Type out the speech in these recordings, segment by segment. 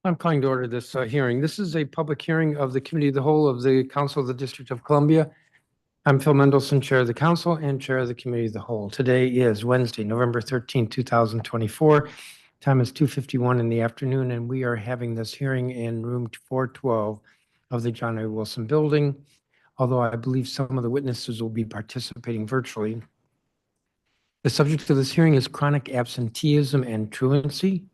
I'm calling to order this hearing. This is a public hearing of the Committee of the Whole of the Council of the District of Columbia. I'm Phil Mendelson, Chair of the Council and Chair of the Committee of the Whole. Today is Wednesday, November 13, 2024. Time is 2:51 in the afternoon, and we are having this hearing in room 412 of the John A. Wilson Building, although I believe some of the witnesses will be participating virtually. The subject of this hearing is chronic absenteeism and truancy.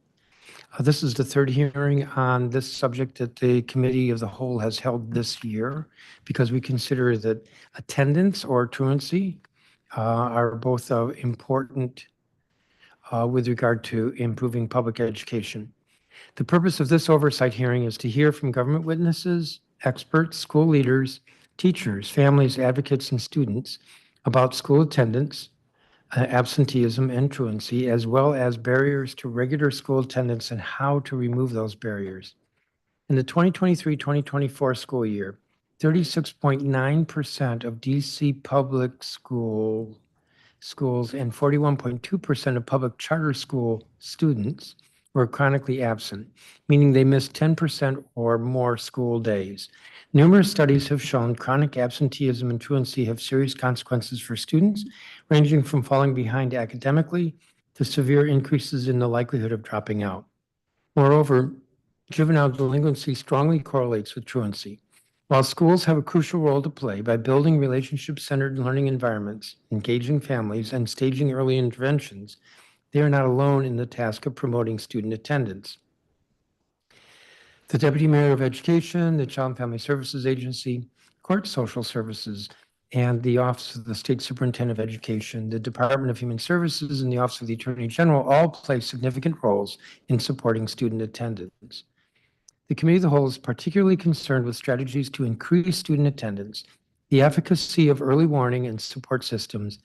This is the third hearing on this subject that the Committee of the Whole has held this year because we consider that attendance or truancy are both important with regard to improving public education. The purpose of this oversight hearing is to hear from government witnesses, experts, school leaders, teachers, families, advocates, and students about school attendance, absenteeism and truancy, as well as barriers to regular school attendance and how to remove those barriers. In the 2023-2024 school year, 36.9% of DC public schools and 41.2% of public charter school students were chronically absent, meaning they missed 10% or more school days. Numerous studies have shown chronic absenteeism and truancy have serious consequences for students, ranging from falling behind academically to severe increases in the likelihood of dropping out. Moreover, juvenile delinquency strongly correlates with truancy. While schools have a crucial role to play by building relationship-centered learning environments, engaging families, and staging early interventions, they are not alone in the task of promoting student attendance. The Deputy Mayor of Education, the Child and Family Services Agency, Court Social Services, and the Office of the State Superintendent of Education, the Department of Human Services, and the Office of the Attorney General all play significant roles in supporting student attendance. The Committee of the Whole is particularly concerned with strategies to increase student attendance, the efficacy of early warning and support systems,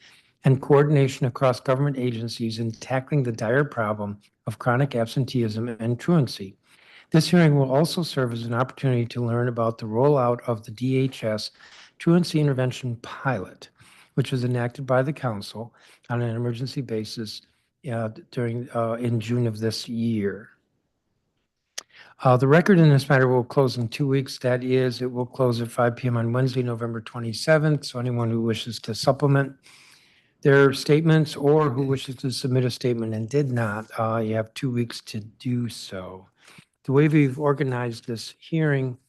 and coordination across government agencies in tackling the dire problem of chronic absenteeism and truancy. This hearing will also serve as an opportunity to learn about the rollout of the DHS Truancy Intervention Pilot, which was enacted by the Council on an emergency basis in June of this year. The record in this matter will close in 2 weeks. That is, it will close at 5 p.m. on Wednesday, November 27th. So anyone who wishes to supplement their statements or who wishes to submit a statement and did not, you have 2 weeks to do so. The way we've organized this hearing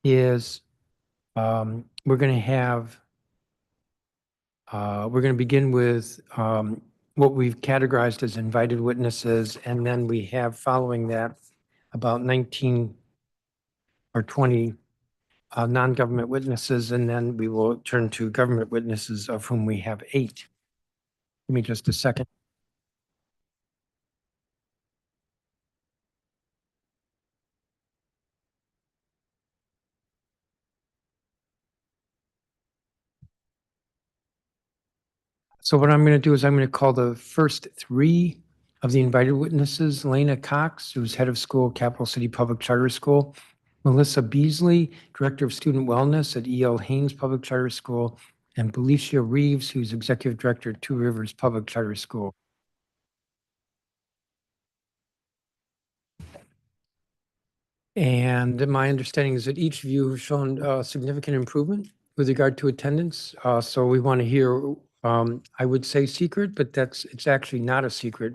is we're going to begin with what we've categorized as invited witnesses, and then we have following that about 19 or 20 non-government witnesses, and then we will turn to government witnesses, of whom we have 8. Give me just a second. So what I'm going to do is I'm going to call the first 3 of the invited witnesses: Lena Cox, who's head of school, Capital City Public Charter School; Melissa Beasley, Director of Student Wellness at E.L. Haynes Public Charter School; and Felicia Reeves, who's Executive Director at Two Rivers Public Charter School. And my understanding is that each of you have shown significant improvement with regard to attendance. So we want to hear, I would say secret, but it's actually not a secret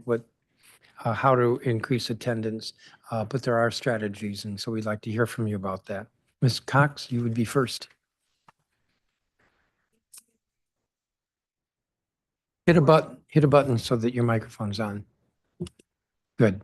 how to increase attendance, but there are strategies, and so we'd like to hear from you about that. Ms. Cox, you would be first. Hit a button so that your microphone's on. Good.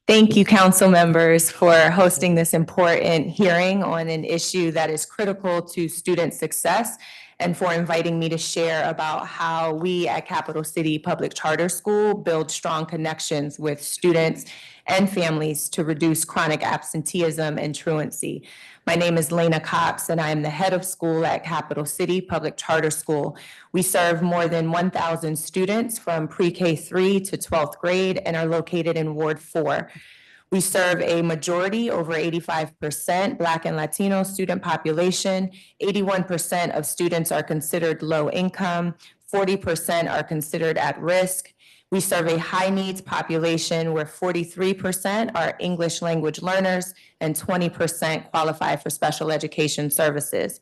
Thank you, council members, for hosting this important hearing on an issue that is critical to student success, and for inviting me to share about how we at Capital City Public Charter School build strong connections with students and families to reduce chronic absenteeism and truancy. My name is Lena Cox, and I am the head of school at Capital City Public Charter School. We serve more than 1,000 students from pre-K 3 to 12th grade and are located in Ward 4. We serve a majority, over 85%, Black and Latino student population. 81% of students are considered low income. 40% are considered at risk. We serve a high needs population where 43% are English language learners and 20% qualify for special education services.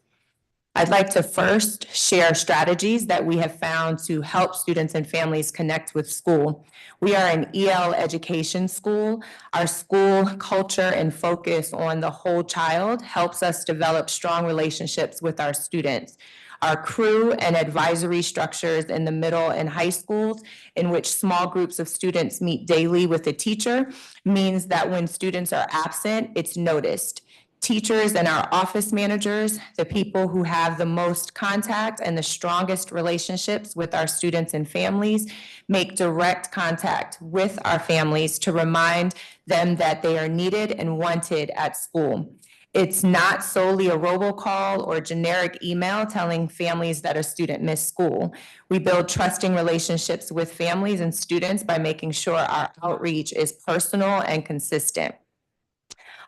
I'd like to first share strategies that we have found to help students and families connect with school. We are an EL education school. Our school culture and focus on the whole child helps us develop strong relationships with our students. Our crew and advisory structures in the middle and high schools, in which small groups of students meet daily with a teacher, means that when students are absent, it's noticed. Teachers and our office managers, the people who have the most contact and the strongest relationships with our students and families, make direct contact with our families to remind them that they are needed and wanted at school. It's not solely a robocall or generic email telling families that a student missed school. We build trusting relationships with families and students by making sure our outreach is personal and consistent.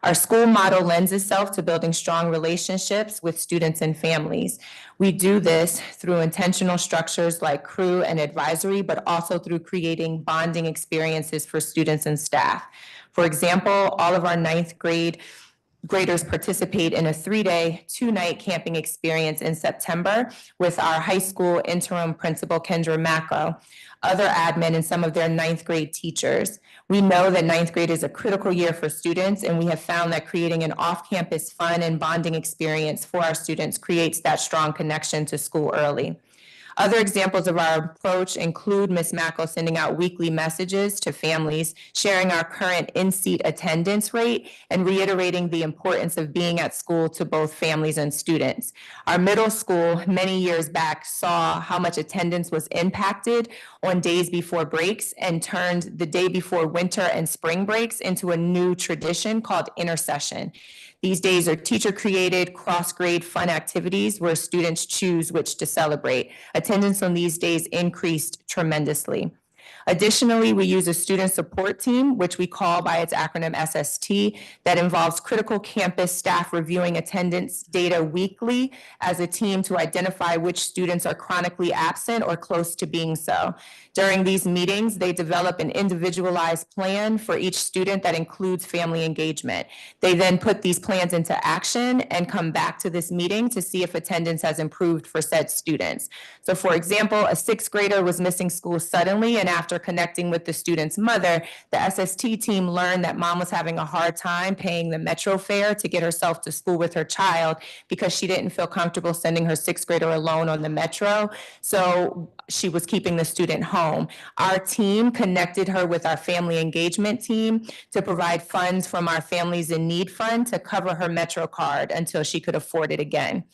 Our school model lends itself to building strong relationships with students and families. We do this through intentional structures like crew and advisory, but also through creating bonding experiences for students and staff. For example, all of our ninth graders participate in a 3-day, 2-night camping experience in September with our high school interim principal, Kendra Macco, other admin, and some of their ninth grade teachers. We know that ninth grade is a critical year for students, and we have found that creating an off-campus fun and bonding experience for our students creates that strong connection to school early. Other examples of our approach include Ms. Macco sending out weekly messages to families, sharing our current in-seat attendance rate, and reiterating the importance of being at school to both families and students. Our middle school, many years back, saw how much attendance was impacted on days before breaks and turned the day before winter and spring breaks into a new tradition called intercession. These days are teacher-created, cross-grade fun activities where students choose which to celebrate. Attendance on these days increased tremendously. Additionally, we use a student support team, which we call by its acronym SST, that involves critical campus staff reviewing attendance data weekly as a team to identify which students are chronically absent or close to being so. During these meetings, they develop an individualized plan for each student that includes family engagement. They then put these plans into action and come back to this meeting to see if attendance has improved for said students. So for example, a 6th grader was missing school suddenly, and after connecting with the student's mother, the SST team learned that mom was having a hard time paying the metro fare to get herself to school with her child because she didn't feel comfortable sending her 6th grader alone on the metro. So she was keeping the student home. Our team connected her with our family engagement team to provide funds from our Families in Need Fund to cover her metro card until she could afford it again.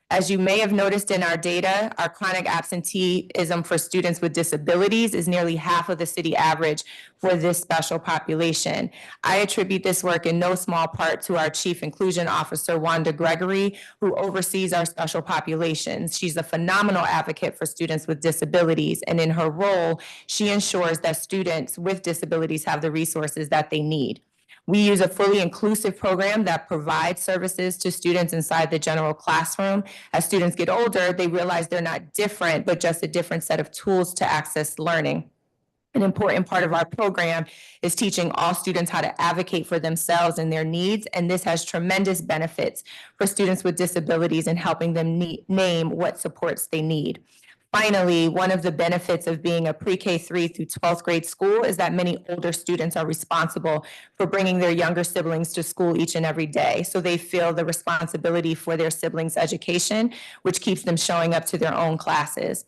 As you may have noticed in our data, our chronic absenteeism for students with disabilities is nearly half of the city average for this special population. I attribute this work in no small part to our Chief Inclusion Officer, Wanda Gregory, who oversees our special populations. She's a phenomenal advocate for students with disabilities, and in her role, she ensures that students with disabilities have the resources that they need. We use a fully inclusive program that provides services to students inside the general classroom. As students get older, they realize they're not different, but just a different set of tools to access learning. An important part of our program is teaching all students how to advocate for themselves and their needs, and this has tremendous benefits for students with disabilities in helping them name what supports they need. Finally, one of the benefits of being a pre-K 3 through 12th grade school is that many older students are responsible for bringing their younger siblings to school each and every day. So they feel the responsibility for their siblings' education, which keeps them showing up to their own classes.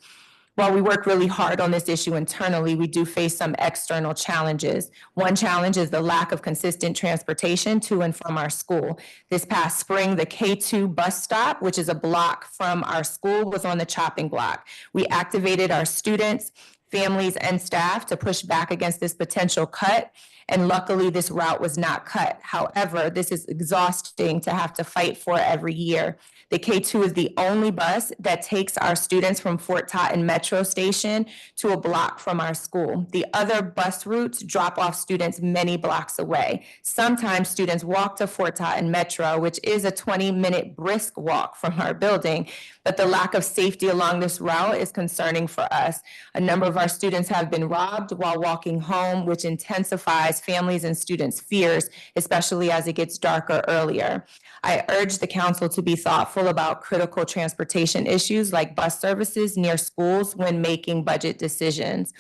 While we work really hard on this issue internally, we do face some external challenges. One challenge is the lack of consistent transportation to and from our school. This past spring, the K2 bus stop, which is a block from our school, was on the chopping block. We activated our students, families, and staff to push back against this potential cut. And luckily, this route was not cut. However, this is exhausting to have to fight for every year. The K2 is the only bus that takes our students from Fort Totten Metro Station to a block from our school. The other bus routes drop off students many blocks away. Sometimes students walk to Fort Totten Metro, which is a 20-minute brisk walk from our building, but the lack of safety along this route is concerning for us. A number of our students have been robbed while walking home, which intensifies families and students' fears, especially as it gets darker earlier. I urge the council to be thoughtful about critical transportation issues like bus services near schools when making budget decisions.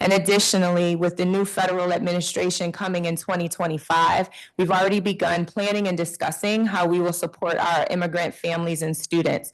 And additionally, with the new federal administration coming in 2025, we've already begun planning and discussing how we will support our immigrant families and students.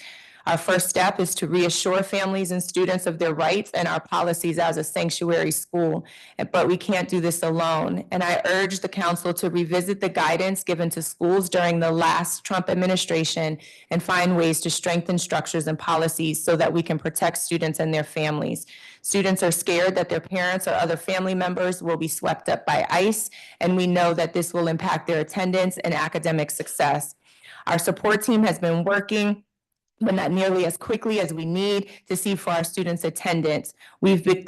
Our first step is to reassure families and students of their rights and our policies as a sanctuary school, but we can't do this alone. And I urge the council to revisit the guidance given to schools during the last Trump administration and find ways to strengthen structures and policies so that we can protect students and their families. Students are scared that their parents or other family members will be swept up by ICE, and we know that this will impact their attendance and academic success. Our support team has been working, but not nearly as quickly as we need to see for our students' attendance.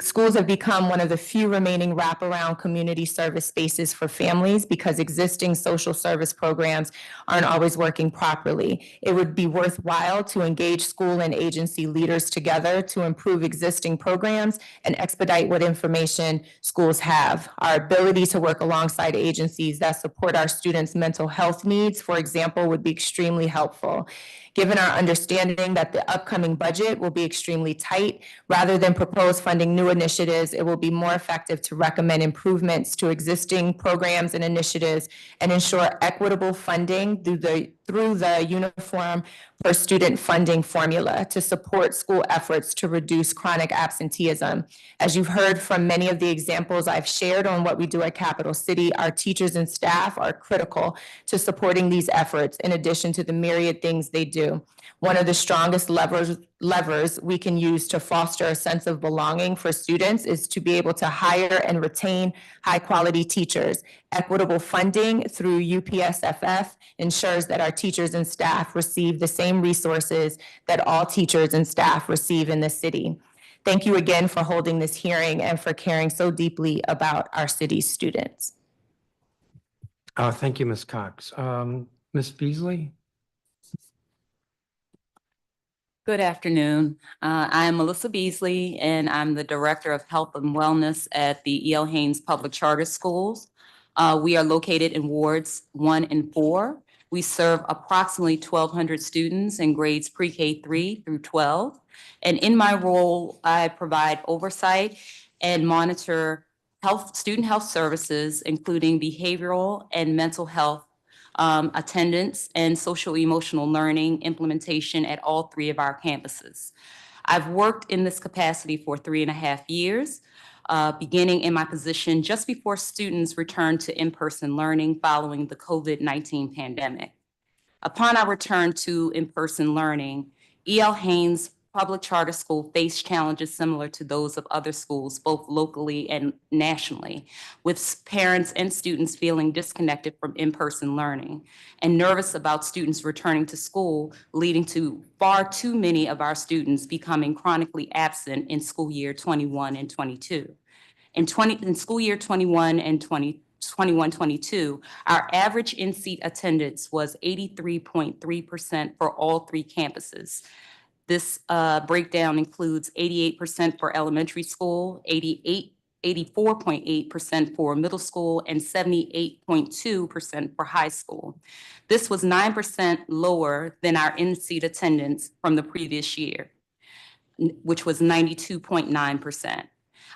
Schools have become one of the few remaining wraparound community service spaces for families because existing social service programs aren't always working properly. It would be worthwhile to engage school and agency leaders together to improve existing programs and expedite what information schools have. Our ability to work alongside agencies that support our students' mental health needs, for example, would be extremely helpful. Given our understanding that the upcoming budget will be extremely tight, rather than propose funding new initiatives, it will be more effective to recommend improvements to existing programs and initiatives and ensure equitable funding through the uniform per student funding formula to support school efforts to reduce chronic absenteeism. As you've heard from many of the examples I've shared on what we do at Capital City, our teachers and staff are critical to supporting these efforts in addition to the myriad things they do. One of the strongest levers we can use to foster a sense of belonging for students is to be able to hire and retain high-quality teachers. Equitable funding through UPSFF ensures that our teachers and staff receive the same resources that all teachers and staff receive in the city. Thank you again for holding this hearing and for caring so deeply about our city's students. Thank you, Ms. Cox. Ms. Beasley? Good afternoon. I am Melissa Beasley, and I'm the Director of Health and Wellness at the E.L. Haynes Public Charter Schools. We are located in wards 1 and 4. We serve approximately 1,200 students in grades pre-K 3 through 12. And in my role, I provide oversight and monitor student health services, including behavioral and mental health attendance and social emotional learning implementation at all 3 of our campuses. I've worked in this capacity for 3.5 years, beginning in my position just before students returned to in-person learning following the COVID-19 pandemic. Upon our return to in-person learning, E.L. Haynes Public Charter School faced challenges similar to those of other schools, both locally and nationally, with parents and students feeling disconnected from in-person learning and nervous about students returning to school, leading to far too many of our students becoming chronically absent in school year 21 and 22. In school year 21 and 21-22, our average in-seat attendance was 83.3% for all 3 campuses. This breakdown includes 88% for elementary school, 84.8% for middle school, and 78.2% for high school. This was 9% lower than our in-seat attendance from the previous year, which was 92.9%.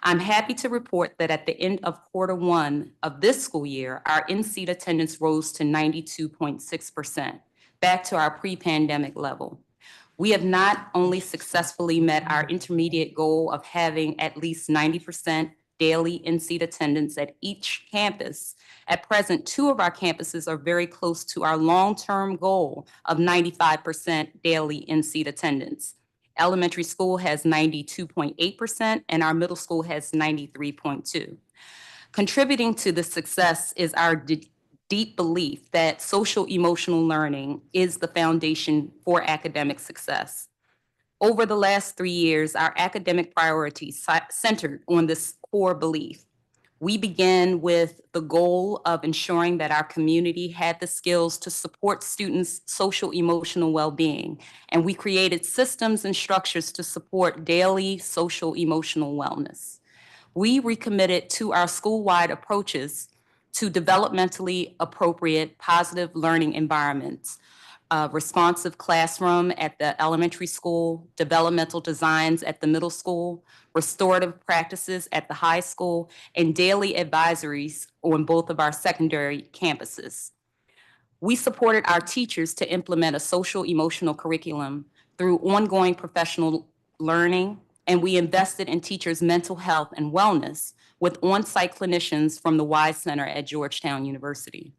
I'm happy to report that at the end of Q1 of this school year, our in-seat attendance rose to 92.6%, back to our pre-pandemic level. We have not only successfully met our intermediate goal of having at least 90% daily in-seat attendance at each campus. At present, 2 of our campuses are very close to our long-term goal of 95% daily in-seat attendance. Elementary school has 92.8% and our middle school has 93.2%. Contributing to the success is our deep belief that social emotional learning is the foundation for academic success. Over the last 3 years, our academic priorities centered on this core belief. We began with the goal of ensuring that our community had the skills to support students' social emotional well-being, and we created systems and structures to support daily social emotional wellness. We recommitted to our school-wide approaches to developmentally appropriate positive learning environments, responsive classroom at the elementary school, developmental designs at the middle school, restorative practices at the high school, and daily advisories on both of our secondary campuses. We supported our teachers to implement a social emotional curriculum through ongoing professional learning, and we invested in teachers' mental health and wellness with on-site clinicians from the Wise Center at Georgetown University.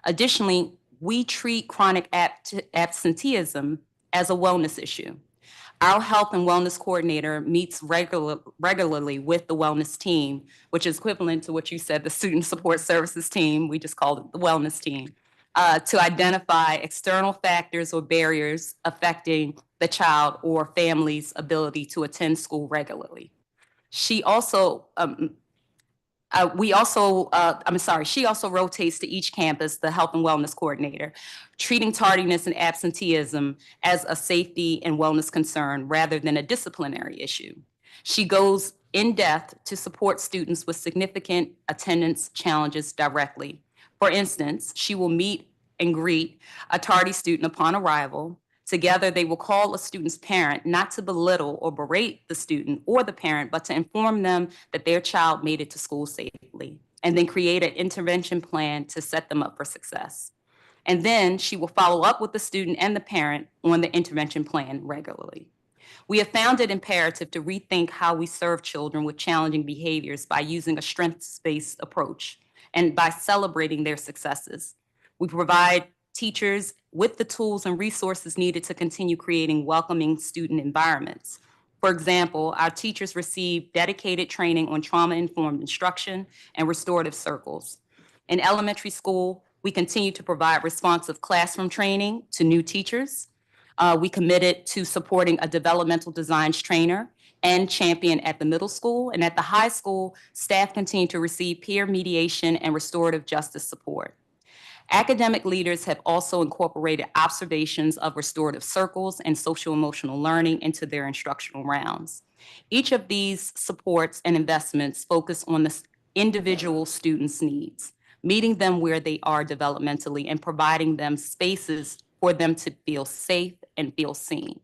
Additionally, we treat chronic absenteeism as a wellness issue. Our health and wellness coordinator meets regularly with the wellness team, which is equivalent to what you said, the student support services team. We just called it the wellness team, to identify external factors or barriers affecting the child or family's ability to attend school regularly. She also she also rotates to each campus, the health and wellness coordinator, treating tardiness and absenteeism as a safety and wellness concern rather than a disciplinary issue. She goes in depth to support students with significant attendance challenges directly. For instance, she will meet and greet a tardy student upon arrival. Together, they will call a student's parent, not to belittle or berate the student or the parent, but to inform them that their child made it to school safely, and then create an intervention plan to set them up for success. And then she will follow up with the student and the parent on the intervention plan regularly. We have found it imperative to rethink how we serve children with challenging behaviors by using a strengths-based approach and by celebrating their successes. We provide teachers with the tools and resources needed to continue creating welcoming student environments. For example, our teachers receive dedicated training on trauma-informed instruction and restorative circles. In elementary school, we continue to provide responsive classroom training to new teachers. We committed to supporting a developmental designs trainer and champion at the middle school. And at the high school, staff continue to receive peer mediation and restorative justice support. Academic leaders have also incorporated observations of restorative circles and social emotional learning into their instructional rounds. Each of these supports and investments focus on the individual students' needs, meeting them where they are developmentally and providing them spaces for them to feel safe and feel seen.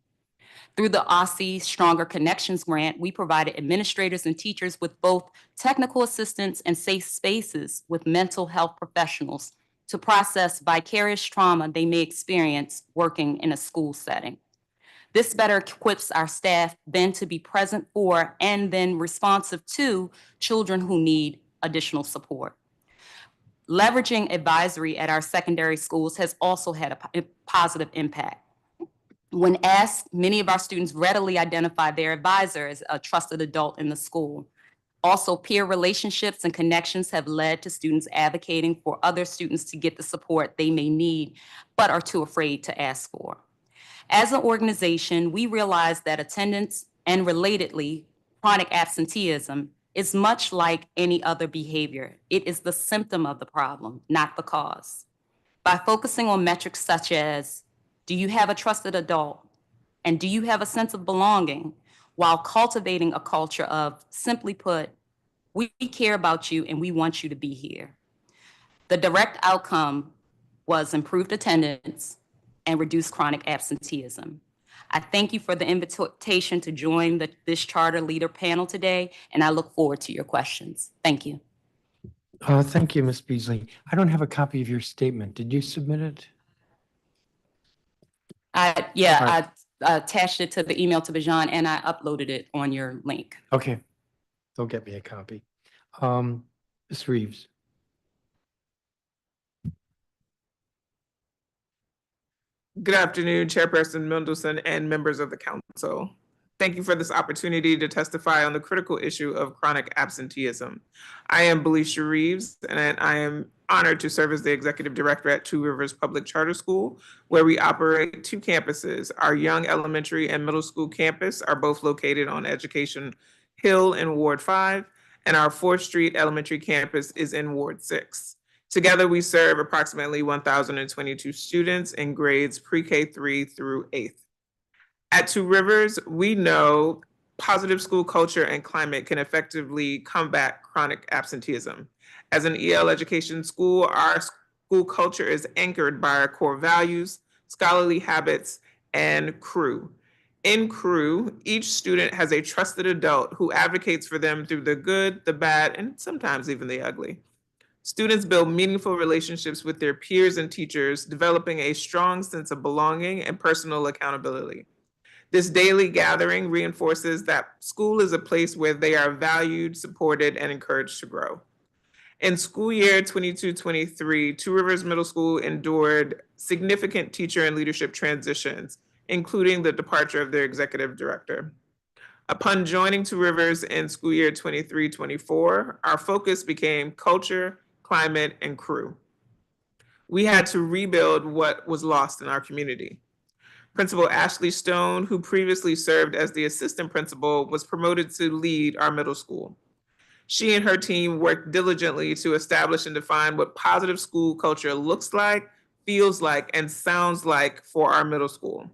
Through the OSSI Stronger Connections grant, we provided administrators and teachers with both technical assistance and safe spaces with mental health professionals to process vicarious trauma they may experience working in a school setting. This better equips our staff then to be present for and then responsive to children who need additional support. Leveraging advisory at our secondary schools has also had a positive impact. When asked, many of our students readily identify their advisor as a trusted adult in the school. Also, peer relationships and connections have led to students advocating for other students to get the support they may need, but are too afraid to ask for. As an organization, we realize that attendance and relatedly, chronic absenteeism is much like any other behavior. It is the symptom of the problem, not the cause. By focusing on metrics such as, do you have a trusted adult? And do you have a sense of belonging? While cultivating a culture of, simply put, we care about you and we want you to be here. The direct outcome was improved attendance and reduced chronic absenteeism. I thank you for the invitation to join this charter leader panel today, and I look forward to your questions. Thank you. Thank you, Ms. Beasley. I don't have a copy of your statement. Did you submit it? I attached it to the email to Bijan and I uploaded it on your link. Okay, they'll get me a copy. Ms. Reeves. Good afternoon, Chairperson Mendelson and members of the council. Thank you for this opportunity to testify on the critical issue of chronic absenteeism. I am Belisha Reeves, and I am honored to serve as the executive director at Two Rivers Public Charter School, where we operate two campuses. Our Young Elementary and Middle School campus are both located on Education Hill in Ward 5, and our 4th Street Elementary campus is in Ward 6. Together, we serve approximately 1,022 students in grades pre-K 3 through 8th. At Two Rivers, we know positive school culture and climate can effectively combat chronic absenteeism. As an EL education school, our school culture is anchored by our core values, scholarly habits, and crew. In crew, each student has a trusted adult who advocates for them through the good, the bad, and sometimes even the ugly. Students build meaningful relationships with their peers and teachers, developing a strong sense of belonging and personal accountability. This daily gathering reinforces that school is a place where they are valued, supported, and encouraged to grow. In school year 22-23, Two Rivers Middle School endured significant teacher and leadership transitions, including the departure of their executive director. Upon joining Two Rivers in school year 23-24, our focus became culture, climate, and crew. We had to rebuild what was lost in our community. Principal Ashley Stone, who previously served as the assistant principal, was promoted to lead our middle school. She and her team worked diligently to establish and define what positive school culture looks like, feels like, and sounds like for our middle school.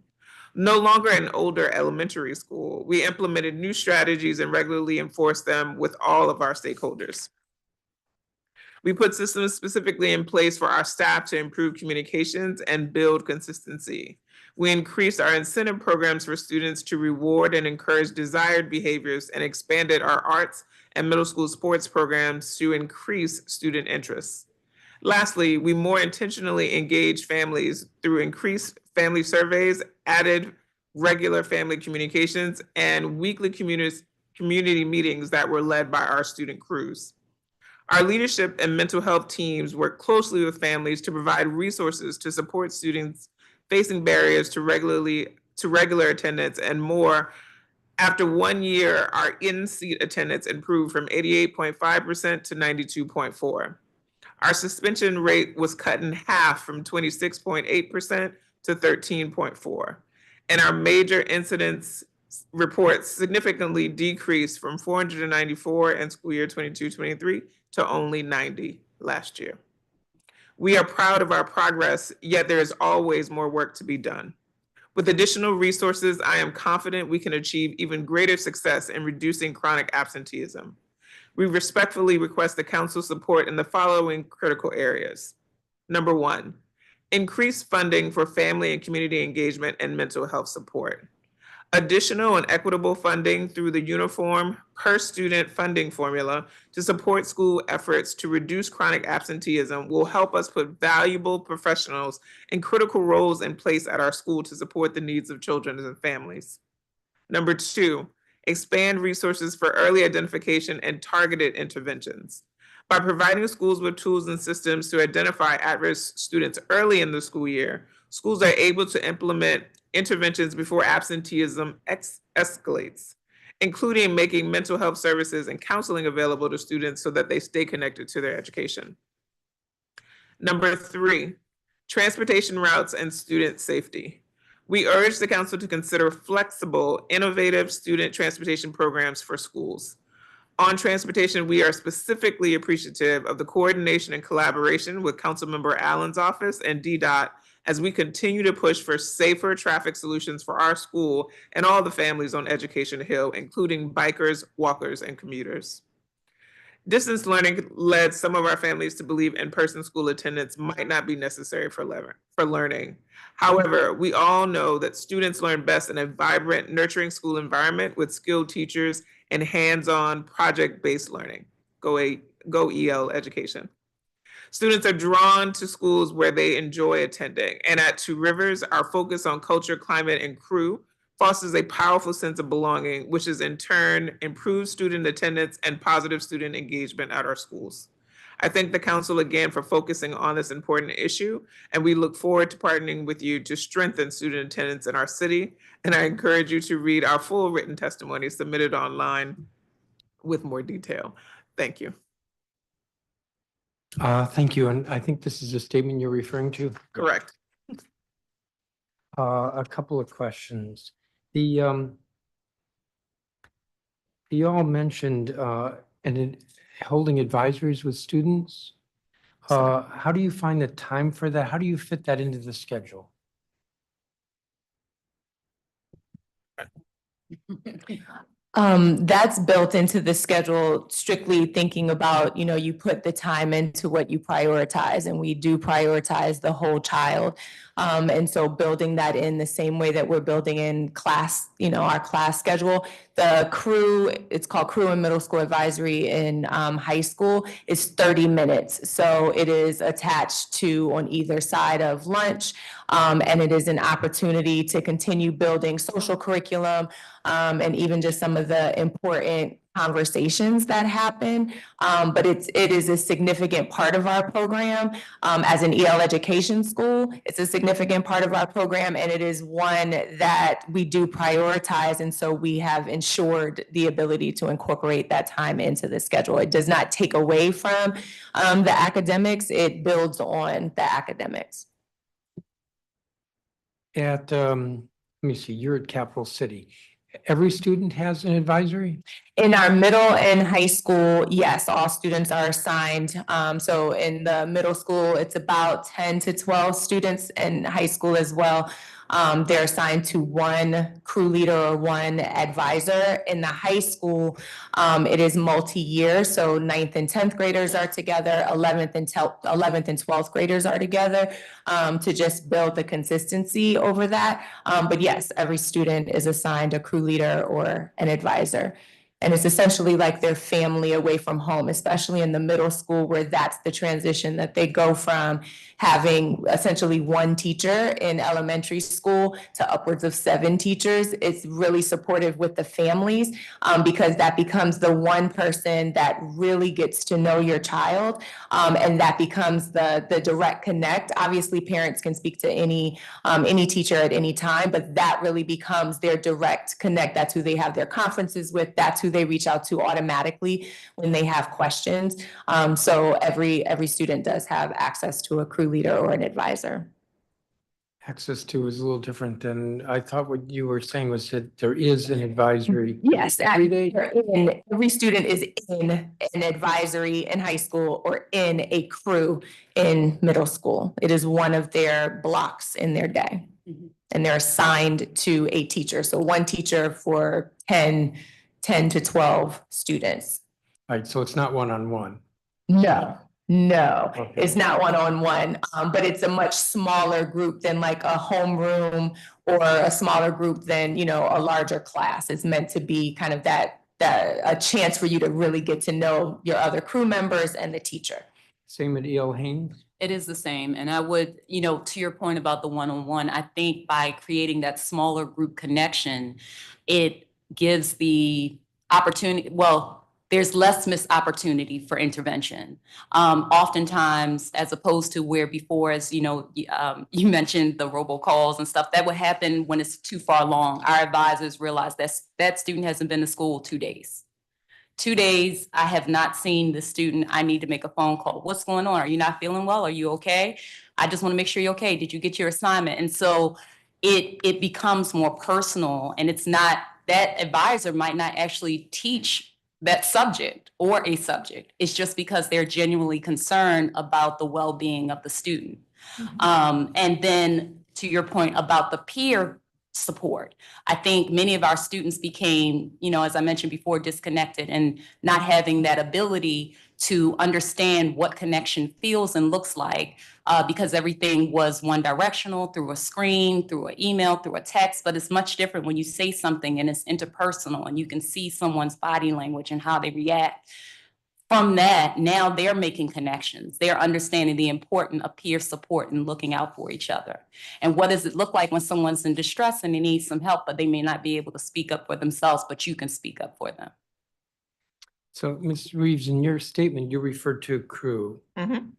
No longer an older elementary school, we implemented new strategies and regularly enforced them with all of our stakeholders. We put systems specifically in place for our staff to improve communications and build consistency. We increased our incentive programs for students to reward and encourage desired behaviors and expanded our arts and middle school sports programs to increase student interest. Lastly, we more intentionally engaged families through increased family surveys, added regular family communications, and weekly community meetings that were led by our student crews. Our leadership and mental health teams work closely with families to provide resources to support students facing barriers to regular attendance and more. After 1 year, our in-seat attendance improved from 88.5% to 92.4%. Our suspension rate was cut in half from 26.8% to 13.4%. And our major incidents reports significantly decreased from 494 in school year 22-23 to only 90 last year. We are proud of our progress, yet there is always more work to be done. With additional resources, I am confident we can achieve even greater success in reducing chronic absenteeism. We respectfully request the council's support in the following critical areas. Number one, increase funding for family and community engagement and mental health support. Additional and equitable funding through the uniform per student funding formula to support school efforts to reduce chronic absenteeism will help us put valuable professionals in critical roles in place at our school to support the needs of children and families. Number two, expand resources for early identification and targeted interventions. By providing schools with tools and systems to identify at-risk students early in the school year, schools are able to implement interventions before absenteeism escalates, including making mental health services and counseling available to students so that they stay connected to their education. Number three, transportation routes and student safety. We urge the council to consider flexible, innovative student transportation programs for schools. On transportation, we are specifically appreciative of the coordination and collaboration with Councilmember Allen's office and DDOT as we continue to push for safer traffic solutions for our school and all the families on Education Hill, including bikers, walkers, and commuters. Distance learning led some of our families to believe in-person school attendance might not be necessary for learning. However, we all know that students learn best in a vibrant, nurturing school environment with skilled teachers and hands-on project-based learning. Go EL education. Students are drawn to schools where they enjoy attending. And at Two Rivers, our focus on culture, climate, and crew fosters a powerful sense of belonging, which is in turn improves student attendance and positive student engagement at our schools. I thank the council again for focusing on this important issue, and we look forward to partnering with you to strengthen student attendance in our city. And I encourage you to read our full written testimony submitted online with more detail. Thank you. Thank you. And I think this is a statement you're referring to. Correct. A couple of questions. You all mentioned holding advisories with students. How do you find the time for that? How do you fit that into the schedule? That's built into the schedule, strictly thinking about, you put the time into what you prioritize, and we do prioritize the whole child. And so building that in the same way that we're building in class, our class schedule. The crew, it's called Crew and Middle School Advisory in high school, is 30 minutes. So it is attached to on either side of lunch. And it is an opportunity to continue building social curriculum, and even just some of the important conversations that happen. But it is a significant part of our program. As an EL education school, it's a significant part of our program, and it is one that we do prioritize. And so we have ensured the ability to incorporate that time into the schedule. It does not take away from the academics, it builds on the academics. Let me see, you're at Capital City. Every student has an advisory? In our middle and high school, yes, all students are assigned. So in the middle school, it's about 10 to 12 students, and high school as well. They're assigned to one crew leader or one advisor. In the high school, it is multi-year, so 9th and 10th graders are together, 11th and 12th graders are together, to just build the consistency over that. But yes, every student is assigned a crew leader or an advisor. And it's essentially like their family away from home, especially in the middle school, where that's the transition that they go from having essentially one teacher in elementary school to upwards of 7 teachers. It's really supportive with the families, because that becomes the one person that really gets to know your child, and that becomes the direct connect. Obviously, parents can speak to any teacher at any time, but that really becomes their direct connect. That's who they have their conferences with. That's who they reach out to automatically when they have questions. So every student does have access to a crew leader or an advisor. Access to is a little different than, I thought what you were saying was that there is an advisory. Yes, Every day? every student is in an advisory in high school or in a crew in middle school. It is one of their blocks in their day. Mhm. And they're assigned to a teacher. So one teacher for 10 to 12 students. Right, so it's not one-on-one. No, Okay. it's not one-on-one, but it's a much smaller group than like a homeroom, or a smaller group than, a larger class. It's meant to be kind of that a chance for you to really get to know your other crew members and the teacher. Same at E.L. Haynes? It is the same. And I would, to your point about the one-on-one, I think by creating that smaller group connection, it gives the opportunity, well, there's less missed opportunity for intervention. Oftentimes, as opposed to where before, as you mentioned the robocalls and stuff, that would happen when it's too far along. Our advisors realize that student hasn't been to school 2 days. 2 days, I have not seen the student. I need to make a phone call. What's going on? Are you not feeling well? Are you okay? I just want to make sure you're okay. Did you get your assignment? And so it becomes more personal, and it's not, that advisor might not actually teach that subject or a subject. It's just because they're genuinely concerned about the well-being of the student. And then to your point about the peer support, I think many of our students became, as I mentioned before, disconnected and not having that ability to understand what connection feels and looks like, because everything was one directional, through a screen, through an email, through a text. But it's much different when you say something and it's interpersonal and you can see someone's body language and how they react. From that, now they're making connections. They're understanding the importance of peer support and looking out for each other. And what does it look like when someone's in distress and they need some help, but they may not be able to speak up for themselves, but you can speak up for them. So, Ms. Reeves, in your statement, you referred to crew. Mhm.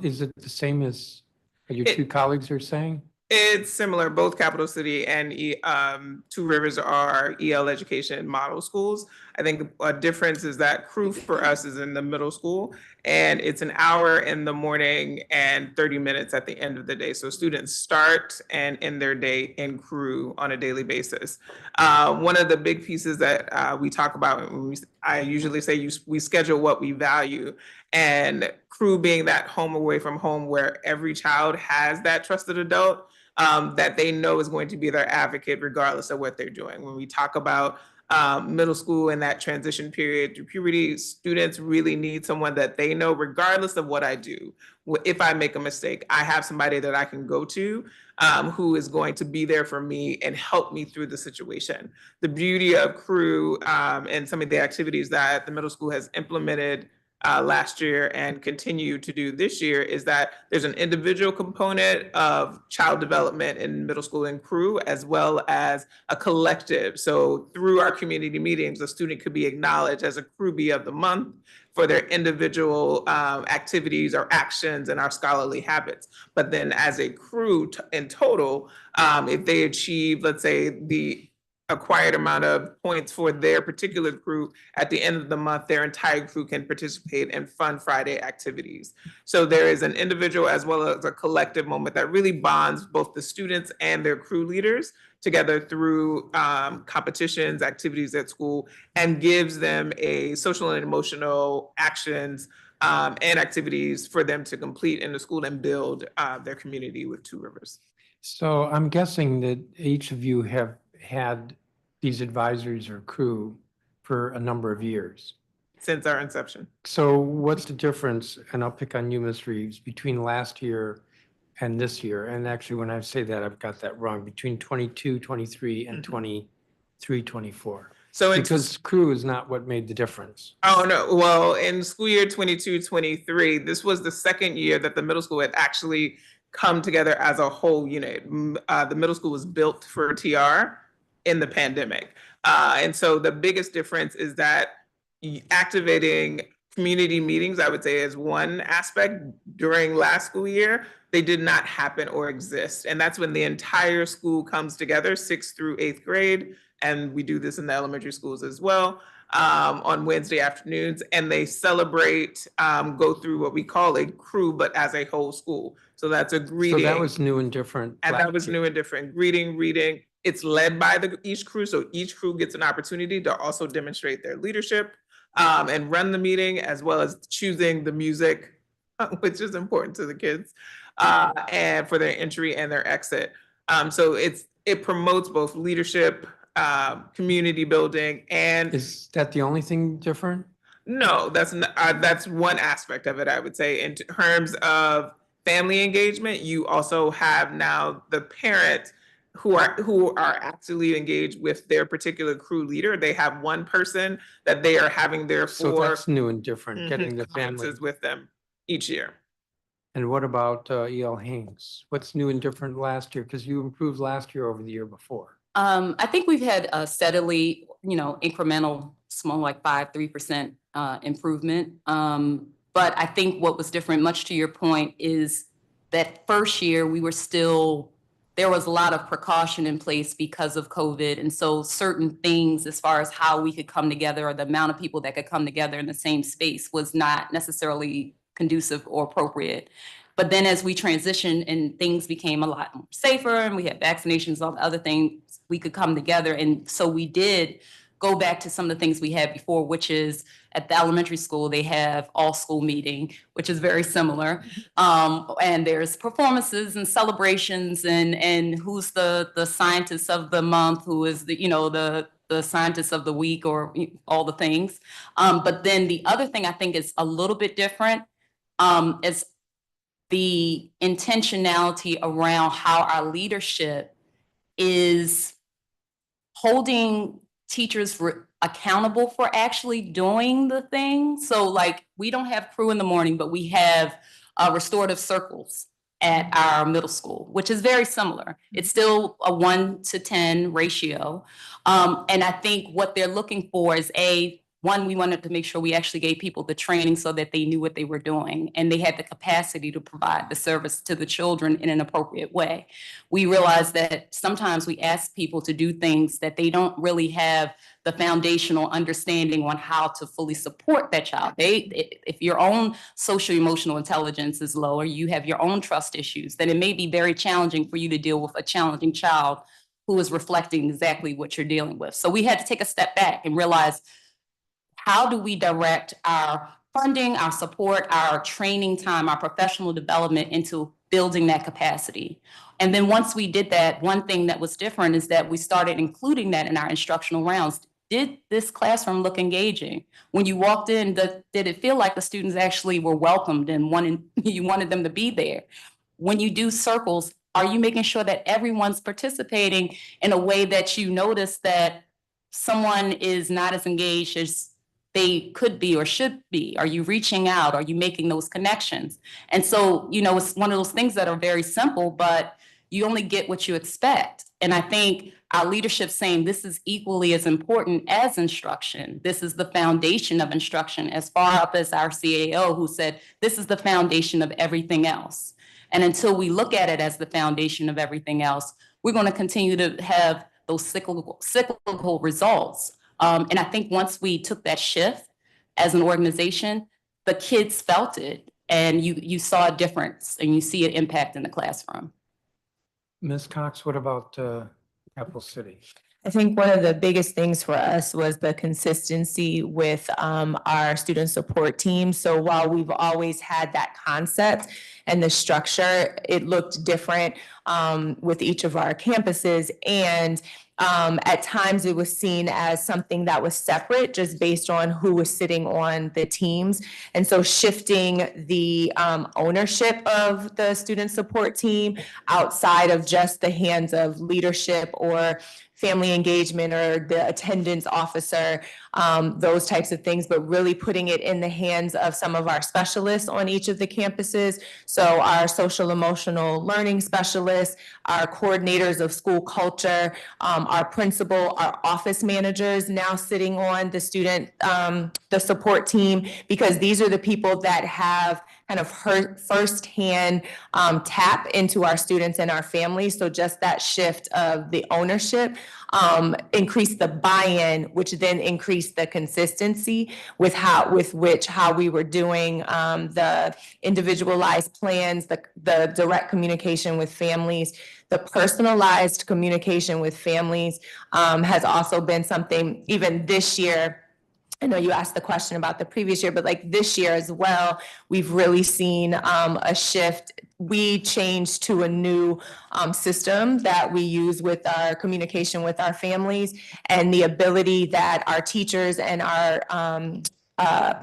Is it the same as your It- two colleagues are saying? It's similar. Both Capital City and Two Rivers are EL education model schools. I think a difference is that crew for us is in the middle school, and it's an hour in the morning and 30 minutes at the end of the day. So students start and end their day in crew on a daily basis. One of the big pieces that we talk about, I usually say we schedule what we value, and crew being that home away from home where every child has that trusted adult that they know is going to be their advocate regardless of what they're doing. When we talk about middle school and that transition period through puberty, students really need someone that they know, regardless of what I do. If I make a mistake, I have somebody that I can go to who is going to be there for me and help me through the situation. The beauty of Crew and some of the activities that the middle school has implemented last year and continue to do this year is that there's an individual component of child development in middle school and Crew, as well as a collective. So through our community meetings, a student could be acknowledged as a Crew Bee of the Month for their individual activities or actions and our scholarly habits. But then as a crew in total, if they achieve, let's say, the acquired amount of points for their particular crew, at the end of the month, their entire crew can participate in Fun Friday activities. So there is an individual as well as a collective moment that really bonds both the students and their crew leaders together through competitions, activities at school, and gives them a social and emotional actions and activities for them to complete in the school and build their community with Two Rivers. So I'm guessing that each of you have had these advisories or crew for a number of years. Since our inception. So what's the difference, and I'll pick on you, Ms. Reeves, between last year and this year? And actually, when I say that, I've got that wrong, between 22, 23 and 23, 24. So because crew is not what made the difference. Oh, no. Well, in school year 22, 23, this was the second year that the middle school had actually come together as a whole unit. The middle school was built for TR in the pandemic. And so the biggest difference is that activating community meetings, I would say, is one aspect. During last school year, they did not happen or exist. And that's when the entire school comes together, 6th through 8th grade. And we do this in the elementary schools as well, on Wednesday afternoons. And they celebrate, go through what we call a crew, but as a whole school. So that's a greeting. So that was new and different. And that was new and different. Greeting, reading. It's led by each crew. So each crew gets an opportunity to also demonstrate their leadership and run the meeting, as well as choosing the music, which is important to the kids, and for their entry and their exit. So it promotes both leadership, community building, and is that the only thing different? No, that's one aspect of it. I would say in terms of family engagement, you also have now the parents who are actually engaged with their particular crew leader. They have one person that they are having there for. So that's new and different, getting the family with them each year. And what about E.L. Haynes? What's new and different last year? Because you improved last year over the year before. I think we've had a steadily, incremental, small, like 3% improvement. But I think what was different, much to your point, is that first year there was a lot of precaution in place because of COVID. And so certain things as far as how we could come together or the amount of people that could come together in the same space was not necessarily conducive or appropriate. But then as we transitioned and things became a lot more safer and we had vaccinations, all the other things, we could come together. And so we did go back to some of the things we had before, which is at the elementary school, they have all school meeting, which is very similar. And there's performances and celebrations and who's the scientist of the month, who is the scientist of the week, or all the things. But then the other thing I think is a little bit different is the intentionality around how our leadership is holding teachers accountable for actually doing the thing. So like, we don't have crew in the morning, but we have restorative circles at our middle school, which is very similar. It's still a 1-to-10 ratio. And I think what they're looking for is one, we wanted to make sure we actually gave people the training so that they knew what they were doing and they had the capacity to provide the service to the children in an appropriate way. We realized that sometimes we ask people to do things that they don't really have the foundational understanding on how to fully support that child. If your own social emotional intelligence is low or you have your own trust issues, then it may be very challenging for you to deal with a challenging child who is reflecting exactly what you're dealing with. So we had to take a step back and realize, how do we direct our funding, our support, our training time, our professional development into building that capacity? And then once we did that, one thing that was different is that we started including that in our instructional rounds. did this classroom look engaging? When you walked in, did it feel like the students actually were welcomed and you wanted them to be there? When you do circles, are you making sure that everyone's participating in a way that you notice that someone is not as engaged as they could be or should be? Are you reaching out? Are you making those connections? And so, it's one of those things that are very simple, but you only get what you expect. And I think our leadership saying this is equally as important as instruction. This is the foundation of instruction, as far up as our CAO, who said, this is the foundation of everything else. And until we look at it as the foundation of everything else, we're going to continue to have those cyclical results. And I think once we took that shift as an organization, the kids felt it, and you saw a difference, and you see an impact in the classroom. Ms. Cox, what about Apple City? I think one of the biggest things for us was the consistency with our student support team. So while we've always had that concept and the structure, it looked different with each of our campuses. And at times it was seen as something that was separate just based on who was sitting on the teams. And so shifting the ownership of the student support team outside of just the hands of leadership or family engagement or the attendance officer, those types of things, but really putting it in the hands of some of our specialists on each of the campuses. So our social emotional learning specialists, our coordinators of school culture, our principal, our office managers now sitting on the student, the support team, because these are the people that have kind of firsthand tap into our students and our families. So just that shift of the ownership increased the buy-in, which then increased the consistency with how we were doing the individualized plans, the direct communication with families. The personalized communication with families has also been something, even this year. I know you asked the question about the previous year, but like this year as well, we've really seen a shift. We changed to a new system that we use with our communication with our families, and the ability that our teachers and our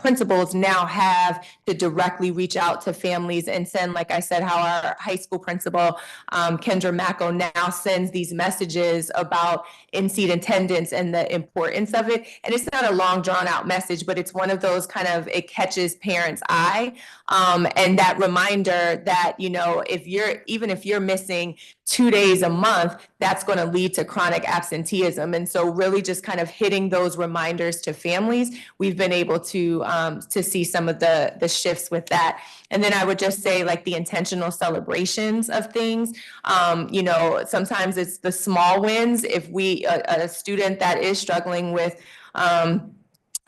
principals now have to directly reach out to families and send, like I said, how our high school principal, Kendra Macko, now sends these messages about in-seat attendance and the importance of it. And it's not a long drawn out message, but it's one of those kind of, it catches parents' eye. And that reminder that, even if you're missing 2 days a month, that's going to lead to chronic absenteeism. And so really just kind of hitting those reminders to families, we've been able to see some of the shifts with that. And then I would just say, like, the intentional celebrations of things. Sometimes it's the small wins. If a student that is struggling with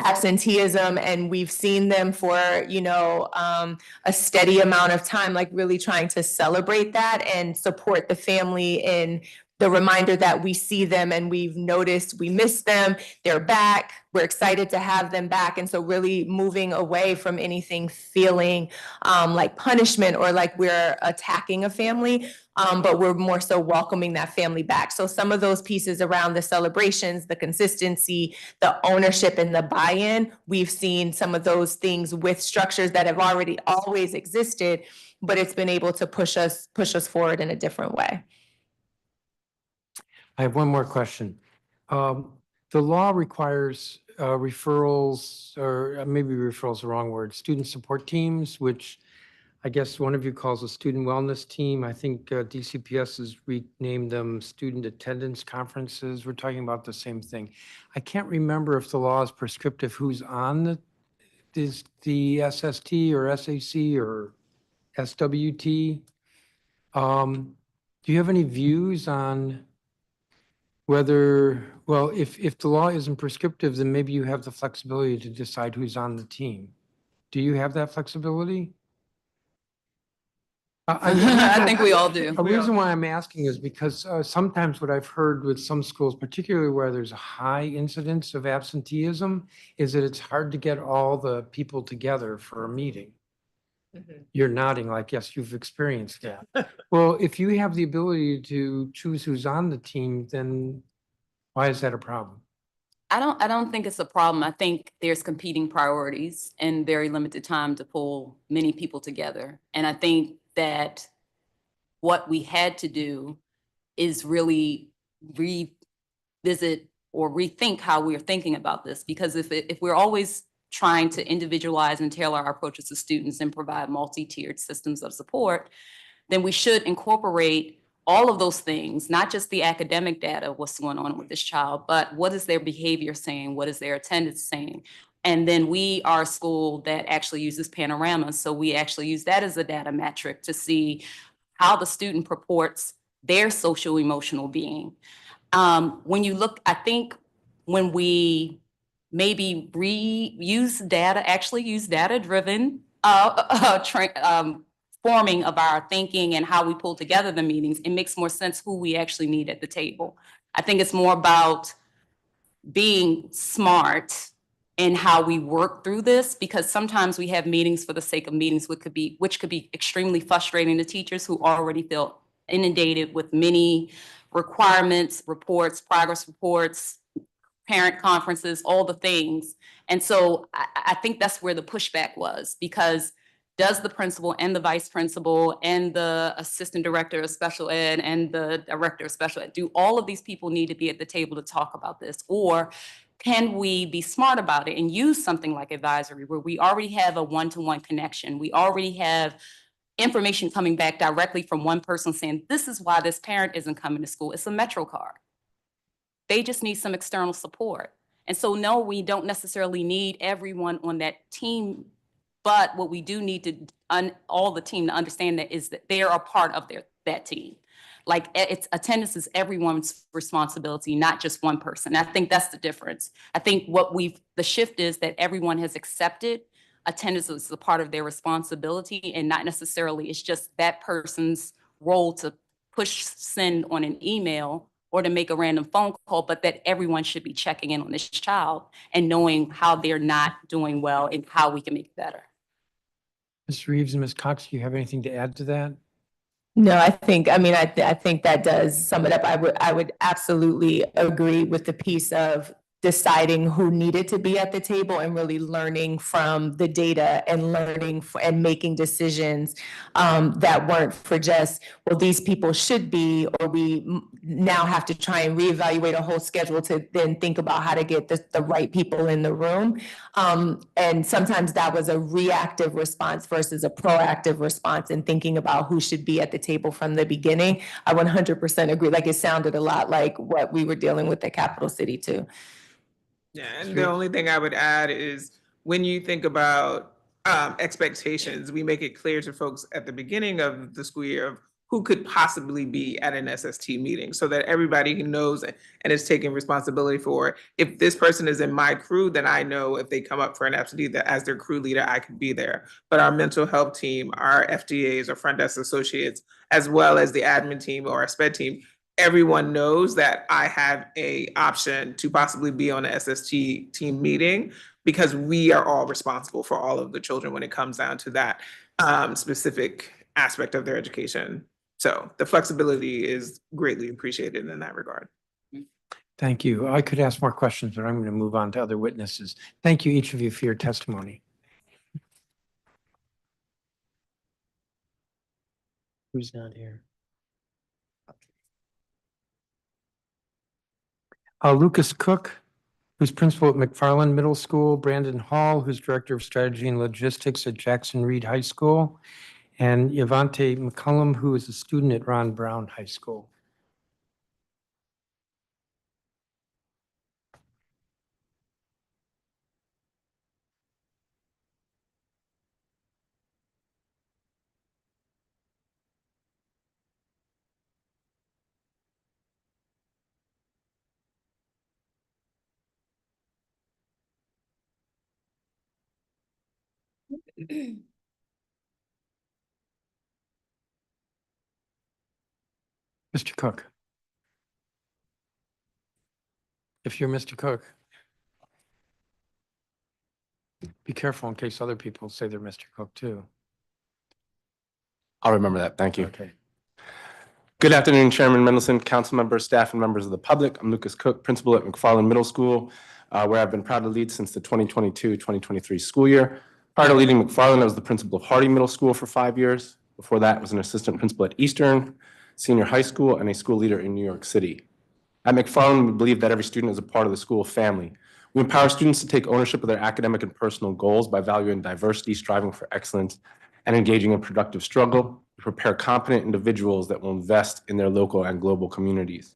absenteeism, and we've seen them for a steady amount of time, like really trying to celebrate that and support the family in the reminder that we see them and we've noticed we miss them, they're back, we're excited to have them back. And so really moving away from anything feeling like punishment or like we're attacking a family, but we're more so welcoming that family back. So some of those pieces around the celebrations, the consistency, the ownership, and the buy-in, we've seen some of those things with structures that have already always existed, but it's been able to push us forward in a different way. I have one more question. The law requires referrals, or maybe referrals is the wrong word, student support teams, which I guess one of you calls a student wellness team. I think DCPS has renamed them student attendance conferences. We're talking about the same thing. I can't remember if the law is prescriptive who's on the SST or SAC or SWT. Do you have any views on whether, well, if the law isn't prescriptive, then maybe you have the flexibility to decide who's on the team. Do you have that flexibility? I think we all do. A reason why I'm asking is because sometimes what I've heard with some schools, particularly where there's a high incidence of absenteeism, is that it's hard to get all the people together for a meeting. Mm-hmm. You're nodding like, yes, you've experienced that. Well, if you have the ability to choose who's on the team, then why is that a problem? I don't think it's a problem. I think there's competing priorities and very limited time to pull many people together. And I think that what we had to do is really revisit or rethink how we're thinking about this. Because if we're always trying to individualize and tailor our approaches to students and provide multi-tiered systems of support, then we should incorporate all of those things, not just the academic data, what's going on with this child, but what is their behavior saying? What is their attendance saying? And then we are a school that actually uses panoramas. So we actually use that as a data metric to see how the student purports their social emotional being. When you look, I think when we maybe reuse data, actually use data-driven forming of our thinking and how we pull together the meetings, it makes more sense who we actually need at the table. I think it's more about being smart in how we work through this, because sometimes we have meetings for the sake of meetings, which could be extremely frustrating to teachers who already feel inundated with many requirements, reports, progress reports, parent conferences, all the things. And so I think that's where the pushback was, because does the principal and the vice principal and the assistant director of special ed and the director of special ed, do all of these people need to be at the table to talk about this? Or can we be smart about it and use something like advisory, where we already have a one-to-one connection? We already have information coming back directly from one person saying, this is why this parent isn't coming to school. It's a Metro card. They just need some external support. And so, no, we don't necessarily need everyone on that team, but what we do need to, all the team to understand that is that they are a part of that team. Like, attendance is everyone's responsibility, not just one person. I think that's the difference. I think the shift is that everyone has accepted attendance is a part of their responsibility, and not necessarily it's just that person's role to push send on an email or to make a random phone call, but that everyone should be checking in on this child and knowing how they're not doing well and how we can make it better. Ms. Reeves and Ms. Cox, do you have anything to add to that? No, I think that does sum it up. I would absolutely agree with the piece of deciding who needed to be at the table and really learning from the data and and making decisions that weren't for just, well, these people should be, or we now have to try and reevaluate a whole schedule to then think about how to get the right people in the room. And sometimes that was a reactive response versus a proactive response in thinking about who should be at the table from the beginning. I 100% agree. Like, it sounded a lot like what we were dealing with at Capital City too. Yeah, and the only thing I would add is when you think about expectations, we make it clear to folks at the beginning of the school year of who could possibly be at an SST meeting, so that everybody knows and is taking responsibility for, if this person is in my crew, then I know if they come up for an absentee, that as their crew leader, I could be there. But our mental health team, our FDAs, our front desk associates, as well as the admin team or our SPED team, everyone knows that I have a option to possibly be on a SST team meeting, because we are all responsible for all of the children when it comes down to that specific aspect of their education. So the flexibility is greatly appreciated in that regard. Thank you. I could ask more questions, but I'm going to move on to other witnesses. Thank you, each of you, for your testimony. Who's not here? Lucas Cook, who's principal at McFarland Middle School, Brandon Hall, who's director of strategy and logistics at Jackson Reed High School, and Yvonne McCullum, who is a student at Ron Brown High School. Mr. Cook. If you're Mr. Cook, be careful in case other people say they're Mr. Cook too. I'll remember that. Thank you. Okay. Good afternoon, Chairman Mendelson, council members, staff, and members of the public. I'm Lucas Cook, principal at McFarland Middle School. where I've been proud to lead since the 2022-2023 school year. Prior to leading McFarland, I was the principal of Hardy Middle School for 5 years. Before that, I was an assistant principal at Eastern Senior High School and a school leader in New York City. At McFarland, we believe that every student is a part of the school family. We empower students to take ownership of their academic and personal goals by valuing diversity, striving for excellence, and engaging in productive struggle. We prepare competent individuals that will invest in their local and global communities.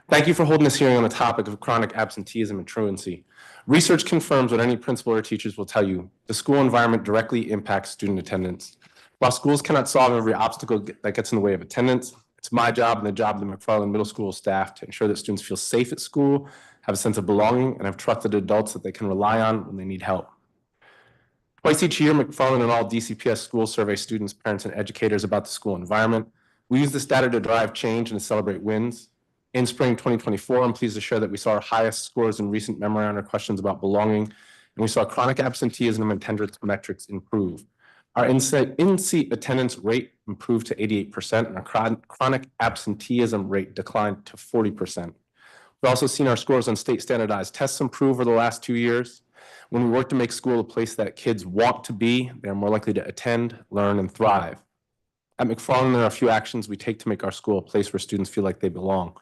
Thank you for holding this hearing on the topic of chronic absenteeism and truancy. Research confirms what any principal or teachers will tell you. The school environment directly impacts student attendance. While schools cannot solve every obstacle that gets in the way of attendance, it's my job and the job of the McFarland Middle School staff to ensure that students feel safe at school, have a sense of belonging, and have trusted adults that they can rely on when they need help. Twice each year, McFarland and all DCPS schools survey students, parents, and educators about the school environment. We use this data to drive change and to celebrate wins. In spring 2024, I'm pleased to share that we saw our highest scores in recent memory on our questions about belonging, and we saw chronic absenteeism and attendance metrics improve. Our in-seat attendance rate improved to 88%, and our chronic absenteeism rate declined to 40%. We've also seen our scores on state standardized tests improve over the last 2 years. When we work to make school a place that kids want to be, they're more likely to attend, learn, and thrive. At McFarland, there are a few actions we take to make our school a place where students feel like they belong.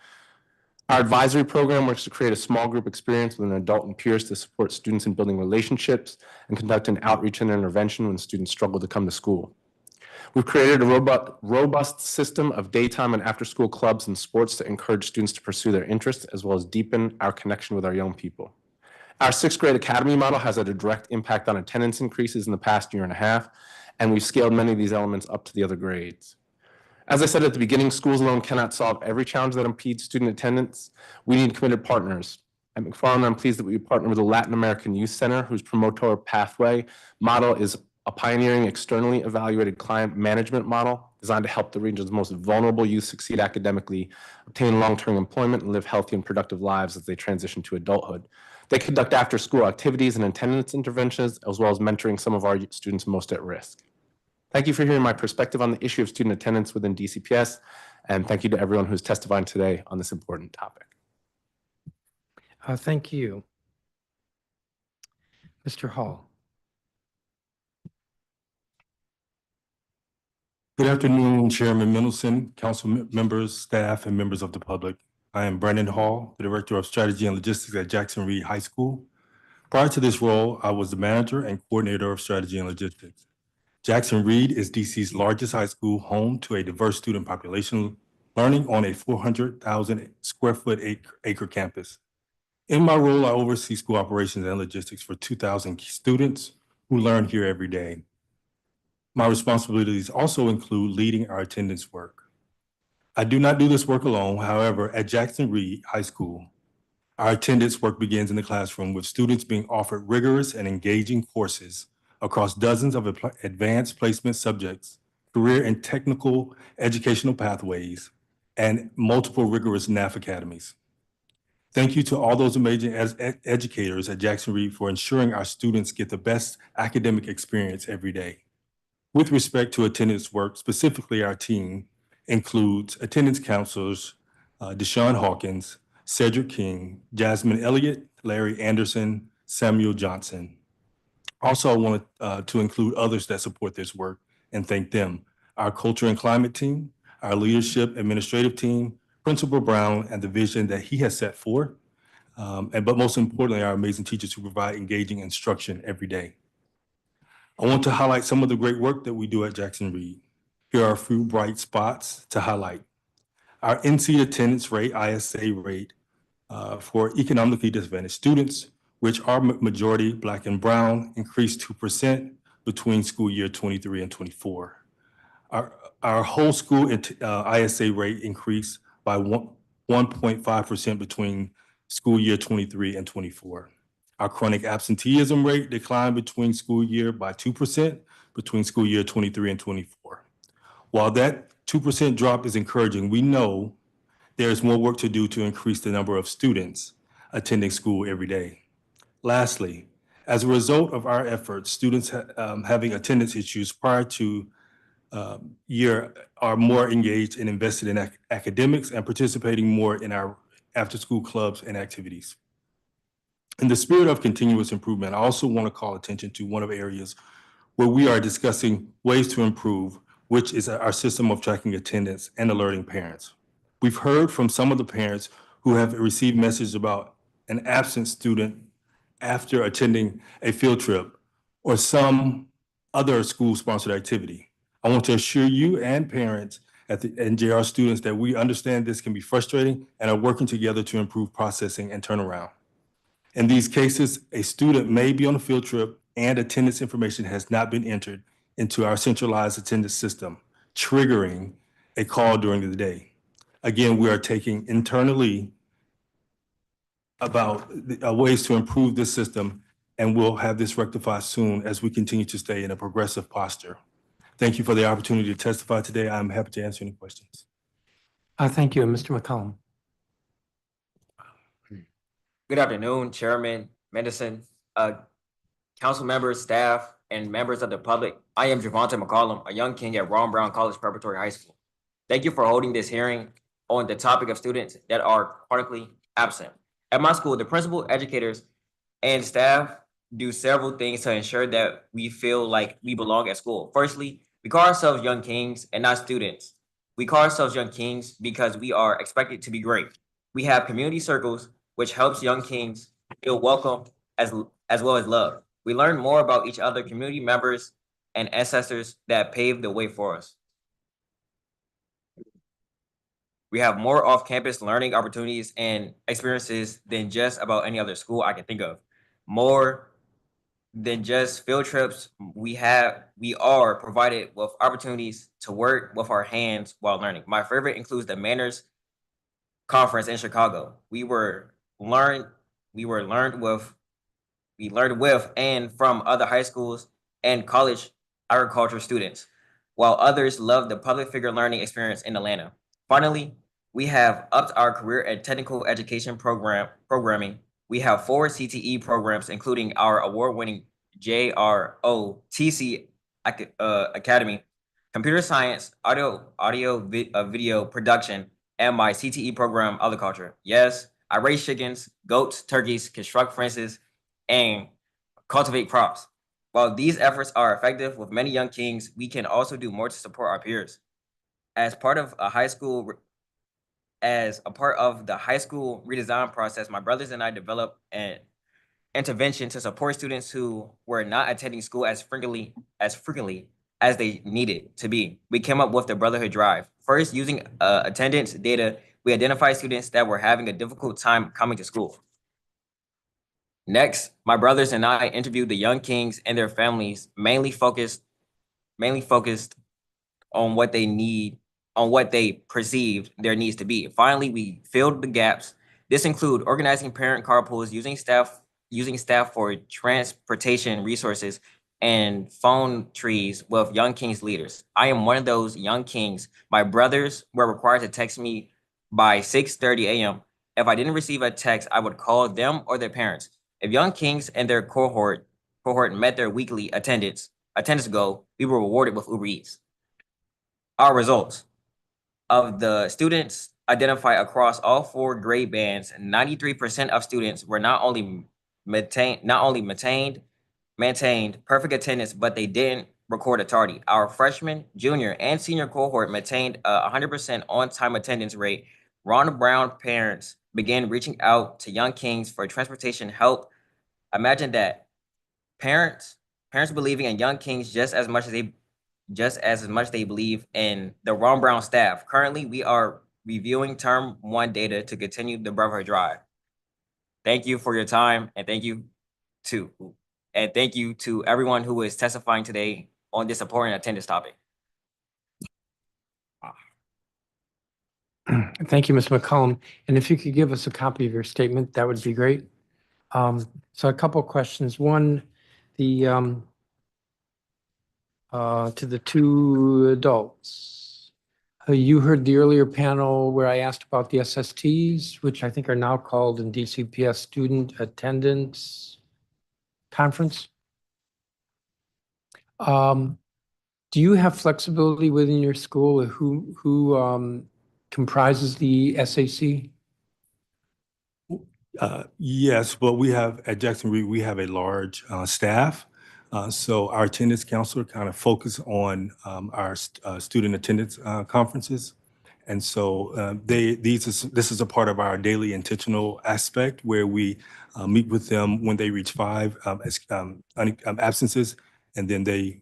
Our advisory program works to create a small group experience with an adult and peers to support students in building relationships and conduct an outreach and intervention when students struggle to come to school. We've created a robust system of daytime and after-school clubs and sports to encourage students to pursue their interests, as well as deepen our connection with our young people. Our sixth grade academy model has had a direct impact on attendance increases in the past year and a half, and we've scaled many of these elements up to the other grades. As I said at the beginning, schools alone cannot solve every challenge that impedes student attendance. We need committed partners. At McFarland, I'm pleased that we partner with the Latin American Youth Center, whose promotor pathway model is a pioneering externally evaluated client management model designed to help the region's most vulnerable youth succeed academically, obtain long-term employment, and live healthy and productive lives as they transition to adulthood. They conduct after-school activities and attendance interventions, as well as mentoring some of our students most at risk. Thank you for hearing my perspective on the issue of student attendance within DCPS, and thank you to everyone who's testifying today on this important topic. Thank you. Mr. Hall. Good afternoon, Chairman Mendelson, council members, staff, and members of the public. I am Brandon Hall, the Director of Strategy and Logistics at Jackson Reed High School. Prior to this role, I was the manager and coordinator of strategy and logistics. Jackson Reed is DC's largest high school, home to a diverse student population, learning on a 400,000 square foot acre campus. In my role, I oversee school operations and logistics for 2,000 students who learn here every day. My responsibilities also include leading our attendance work. I do not do this work alone. However, at Jackson Reed High School, our attendance work begins in the classroom with students being offered rigorous and engaging courses across dozens of advanced placement subjects, career and technical educational pathways, and multiple rigorous NAF academies. Thank you to all those amazing educators at Jackson Reed for ensuring our students get the best academic experience every day. With respect to attendance work, specifically our team includes attendance counselors, Deshaun Hawkins, Cedric King, Jasmine Elliott, Larry Anderson, Samuel Johnson. Also, I want to include others that support this work and thank them. Our culture and climate team, our leadership administrative team, Principal Brown, and the vision that he has set forth, but most importantly, our amazing teachers who provide engaging instruction every day. I want to highlight some of the great work that we do at Jackson Reed. Here are a few bright spots to highlight. Our in-seat attendance rate, ISA rate, for economically disadvantaged students, which are majority Black and Brown, increased 2% between school year 23 and 24. Our whole school ISA rate increased by 1.5% between school year 23 and 24. Our chronic absenteeism rate declined between school year by 2% between school year 23 and 24. While that 2% drop is encouraging, we know there is more work to do to increase the number of students attending school every day. Lastly, as a result of our efforts, students having attendance issues prior to year are more engaged and invested in academics and participating more in our after-school clubs and activities. In the spirit of continuous improvement, I also want to call attention to one of the areas where we are discussing ways to improve, which is our system of tracking attendance and alerting parents. We've heard from some of the parents who have received messages about an absent student after attending a field trip or some other school-sponsored activity. I want to assure you and parents at the NJR students that we understand this can be frustrating and are working together to improve processing and turnaround. In these cases, a student may be on a field trip and attendance information has not been entered into our centralized attendance system, triggering a call during the day. Again, we are taking internally about ways to improve this system, and we'll have this rectified soon as we continue to stay in a progressive posture. Thank you for the opportunity to testify today. I'm happy to answer any questions. Thank you, Mr. McCollum. Good afternoon, Chairman Mendelssohn, council members, staff, and members of the public. I am Javonte McCollum, a young king at Ron Brown College Preparatory High School. Thank you for holding this hearing on the topic of students that are chronically absent. At my school, the principal, educators, and staff do several things to ensure that we feel like we belong at school. Firstly, we call ourselves young kings and not students. We call ourselves young kings because we are expected to be great. We have community circles, which helps young kings feel welcome as well as love. We learn more about each other, community members, and ancestors that paved the way for us. We have more off-campus learning opportunities and experiences than just about any other school I can think of. More than just field trips, we are provided with opportunities to work with our hands while learning. My favorite includes the Manners Conference in Chicago. We learned with and from other high schools and college agriculture students, while others loved the public figure learning experience in Atlanta. Finally, we have upped our career and technical education programming. We have 4 CTE programs, including our award-winning JROTC Academy, computer science, video production, and my CTE program, agriculture. Yes, I raise chickens, goats, turkeys, construct fences, and cultivate crops. While these efforts are effective with many young kings, we can also do more to support our peers. As part of the high school redesign process, my brothers and I developed an intervention to support students who were not attending school as frequently as they needed to be. We came up with the Brotherhood Drive. First, using attendance data, we identified students that were having a difficult time coming to school. Next, my brothers and I interviewed the young kings and their families, mainly focused on what they perceived their needs to be. Finally, we filled the gaps. This include organizing parent carpools, using staff for transportation resources, and phone trees with Young Kings leaders. I am one of those young kings. My brothers were required to text me by 6:30 a.m. If I didn't receive a text, I would call them or their parents. If Young Kings and their cohort met their weekly attendance goal, we were rewarded with Uber Eats. Our results of the students identified across all 4 grade bands, 93% of students were not only maintained perfect attendance, but they didn't record a tardy. Our freshman, junior, and senior cohort maintained a 100% on-time attendance rate. Ron Brown parents began reaching out to Young Kings for transportation help. Imagine that. Parents believing in Young Kings just as much they believe in the Ron Brown staff. Currently, we are reviewing term 1 data to continue the Brotherhood Drive. Thank you for your time, and thank you to everyone who is testifying today on this important attendance topic. Thank you, Mr. McCollum. And if you could give us a copy of your statement, that would be great. So a couple of questions. One, to the 2 adults. You heard the earlier panel where I asked about the SSTs, which I think are now called in DCPS Student Attendance Conference. Do you have flexibility within your school who comprises the SAC? Yes, but we have, at Jackson Reed, we have a large staff. So our attendance counselor kind of focus on our student attendance conferences. And so this is a part of our daily intentional aspect where we meet with them when they reach 5 absences, and then they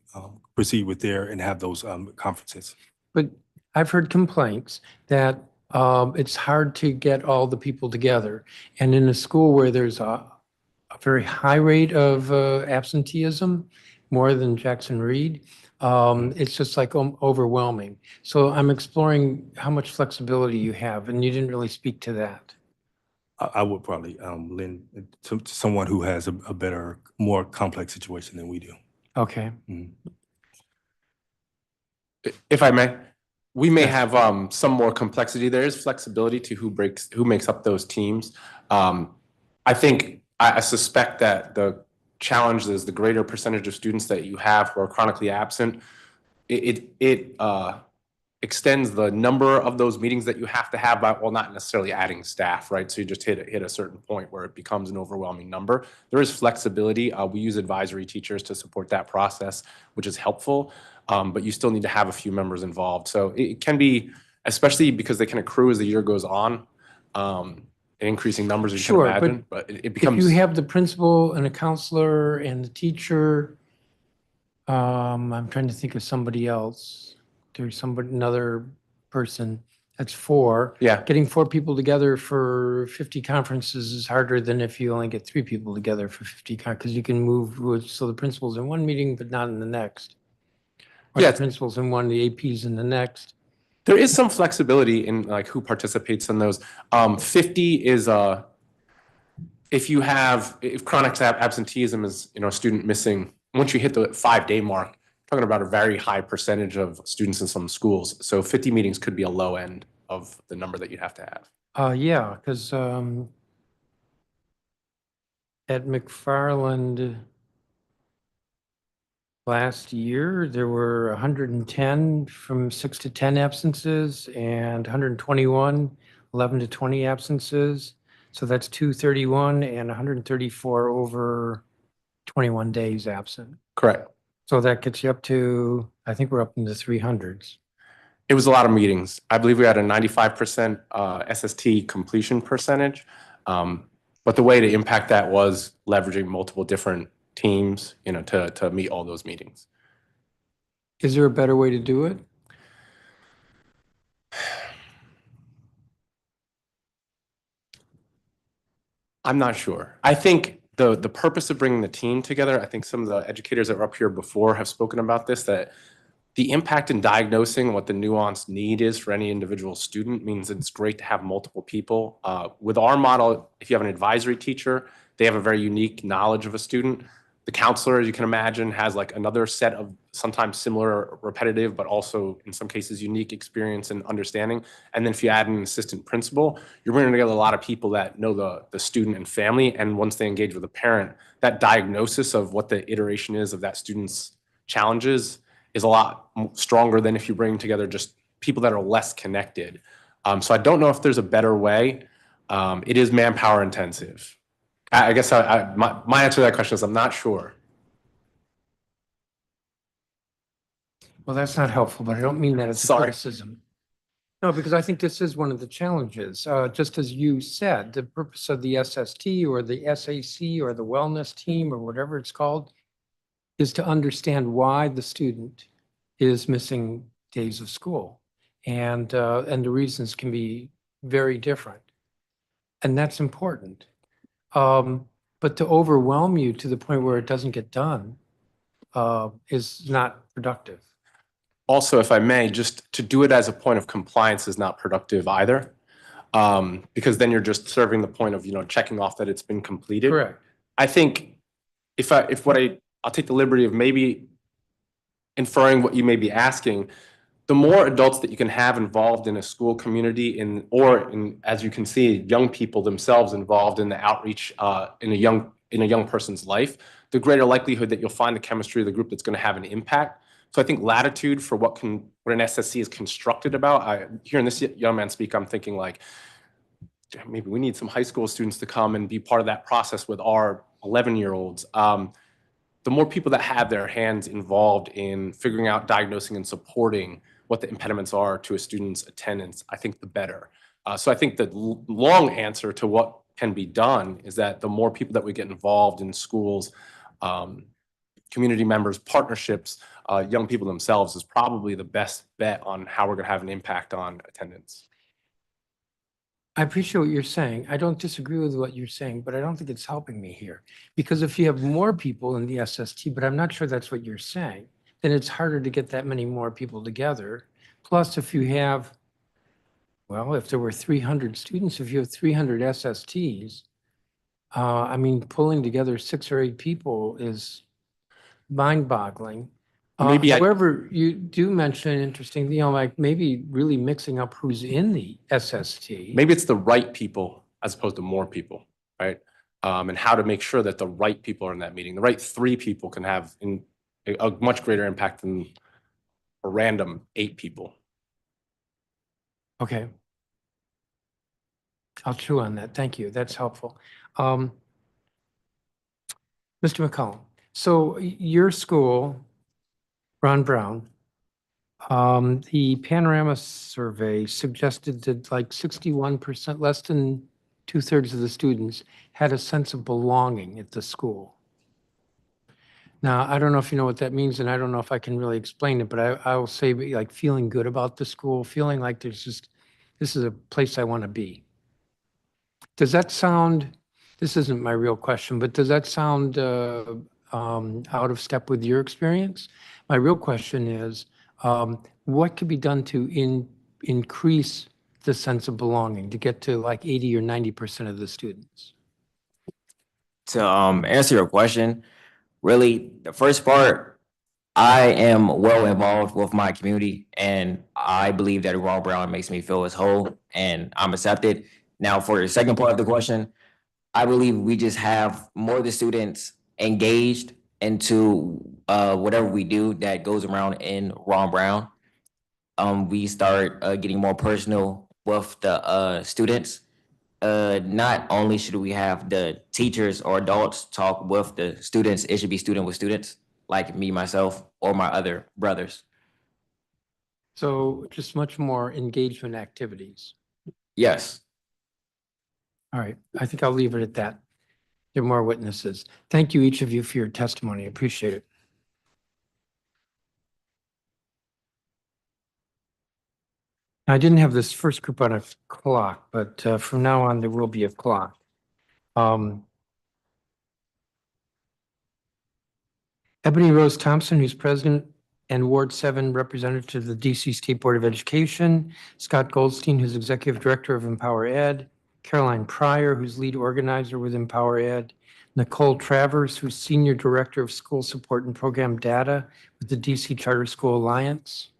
proceed with their and have those conferences. But I've heard complaints that it's hard to get all the people together. And in a school where there's a very high rate of absenteeism, more than Jackson Reed, it's just like overwhelming. So I'm exploring how much flexibility you have, and you didn't really speak to that. I would probably lend to someone who has a better, more complex situation than we do. Okay. If I may, we may Yes. have some more complexity. There is flexibility to who makes up those teams. I suspect that the challenge is the greater percentage of students that you have who are chronically absent. It extends the number of those meetings that you have to have, but while not necessarily adding staff, right? So you just hit a certain point where it becomes an overwhelming number. There is flexibility. We use advisory teachers to support that process, which is helpful. But you still need to have a few members involved. So it can be, especially because they can accrue as the year goes on, in increasing numbers, you can Sure, but imagine, but it If becomes. you have the principal and a counselor and the teacher, I'm trying to think of somebody else. There's another person, that's 4. Yeah. Getting 4 people together for 50 conferences is harder than if you only get 3 people together for 50 because you can move, so the principal's in one meeting, but not in the next. Or the Yes. principal's in one, the AP's in the next. There is some flexibility in like who participates in those. 50 is if chronic absenteeism is, a student missing, once you hit the 5-day mark, talking about a very high percentage of students in some schools. So 50 meetings could be a low end of the number that you'd have to have. Yeah, because at McFarland last year, there were 110 from 6 to 10 absences and 121, 11 to 20 absences. So that's 231 and 134 over 21 days absent. Correct. So that gets you up to, I think we're up in the 300s. It was a lot of meetings. I believe we had a 95% SST completion percentage. But the way to impact that was leveraging multiple different teams, to meet all those meetings. Is there a better way to do it? I'm not sure. I think the purpose of bringing the team together, I think some of the educators that were up here before have spoken about this, that the impact in diagnosing what the nuanced need is for any individual student means it's great to have multiple people. With our model, if you have an advisory teacher, they have a very unique knowledge of a student. The counselor, as you can imagine, has like another set of sometimes similar, repetitive, but also in some cases unique experience and understanding. And then if you add an assistant principal, you're bringing together a lot of people that know the student and family. And once they engage with a parent, that diagnosis of what the iteration is of that student's challenges is a lot stronger than if you bring together just people that are less connected. So I don't know if there's a better way. It is manpower intensive. I guess my answer to that question is I'm not sure. Well, that's not helpful, but I don't mean that as a Sorry. criticism. No, because I think this is one of the challenges. Just as you said, the purpose of the SST or the SAC or the wellness team or whatever it's called is to understand why the student is missing days of school. And the reasons can be very different. And that's important. But to overwhelm you to the point where it doesn't get done is not productive. Also, if I may, just to do it as a point of compliance is not productive either. Because then you're just serving the point of, checking off that it's been completed. Correct. I think I'll take the liberty of maybe inferring what you may be asking. The more adults that you can have involved in a school community as you can see, young people themselves involved in the outreach in a young person's life, the greater likelihood that you'll find the chemistry of the group that's going to have an impact. So I think latitude for what an SSC is constructed about. Hearing this young man speak, I'm thinking like maybe we need some high school students to come and be part of that process with our 11-year-olds. The more people that have their hands involved in figuring out, diagnosing, and supporting what the impediments are to a student's attendance, I think the better. So I think the long answer to what can be done is that the more people that we get involved in schools, community members, partnerships, young people themselves is probably the best bet on how we're going to have an impact on attendance. I appreciate what you're saying. I don't disagree with what you're saying, but I don't think it's helping me here. Because if you have more people in the SST, but I'm not sure that's what you're saying, then it's harder to get that many more people together. Plus, if you have, well, if there were 300 students, if you have 300 SSTs, I mean, pulling together 6 or 8 people is mind-boggling. Maybe However, you do mention an interesting, like maybe really mixing up who's in the SST. Maybe it's the right people as opposed to more people, right? And how to make sure that the right people are in that meeting. The right 3 people can have a much greater impact than a random 8 people. Okay. I'll chew on that. Thank you. That's helpful. Mr. McCollum, so your school, Ron Brown, the Panorama survey suggested that like 61%, less than 2/3 of the students had a sense of belonging at the school. Now, I don't know if you know what that means, and I don't know if I can really explain it, but I will say like feeling good about the school, feeling like this is a place I want to be. Does that sound, this isn't my real question, but does that sound out of step with your experience? My real question is, what could be done to increase the sense of belonging to get to like 80 or 90% of the students? To answer your question, really, the first part, I am well involved with my community, and I believe that Ron Brown makes me feel as whole and I'm accepted. Now, for the second part of the question, I believe we just have more of the students engaged into whatever we do that goes around in Ron Brown. We start getting more personal with the students. Not only should we have the teachers or adults talk with the students, it should be student with students, like me, myself, or my other brothers. So just much more engagement activities. Yes. All right, I think I'll leave it at that. There are more witnesses. Thank you, each of you, for your testimony. I appreciate it. I didn't have this first group on a clock, but from now on, there will be a clock. Ebony Rose Thompson, who's president and Ward 7 representative to the DC State Board of Education. Scott Goldstein, who's executive director of Empower Ed. Caroline Pryor, who's lead organizer with Empower Ed. Nicole Travers, who's senior director of school support and program data with the DC Charter School Alliance.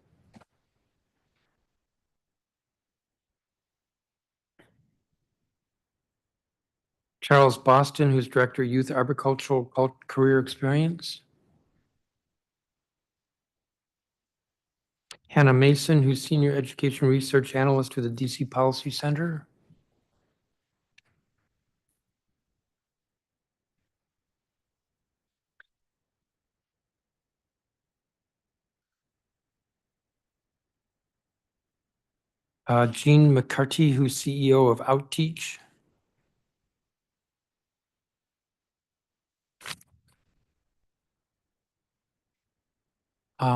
Charles Boston, who's Director of Youth Arboricultural Career Experience. Hannah Mason, who's Senior Education Research Analyst with the DC Policy Center. Jean McCarty, who's CEO of Outteach.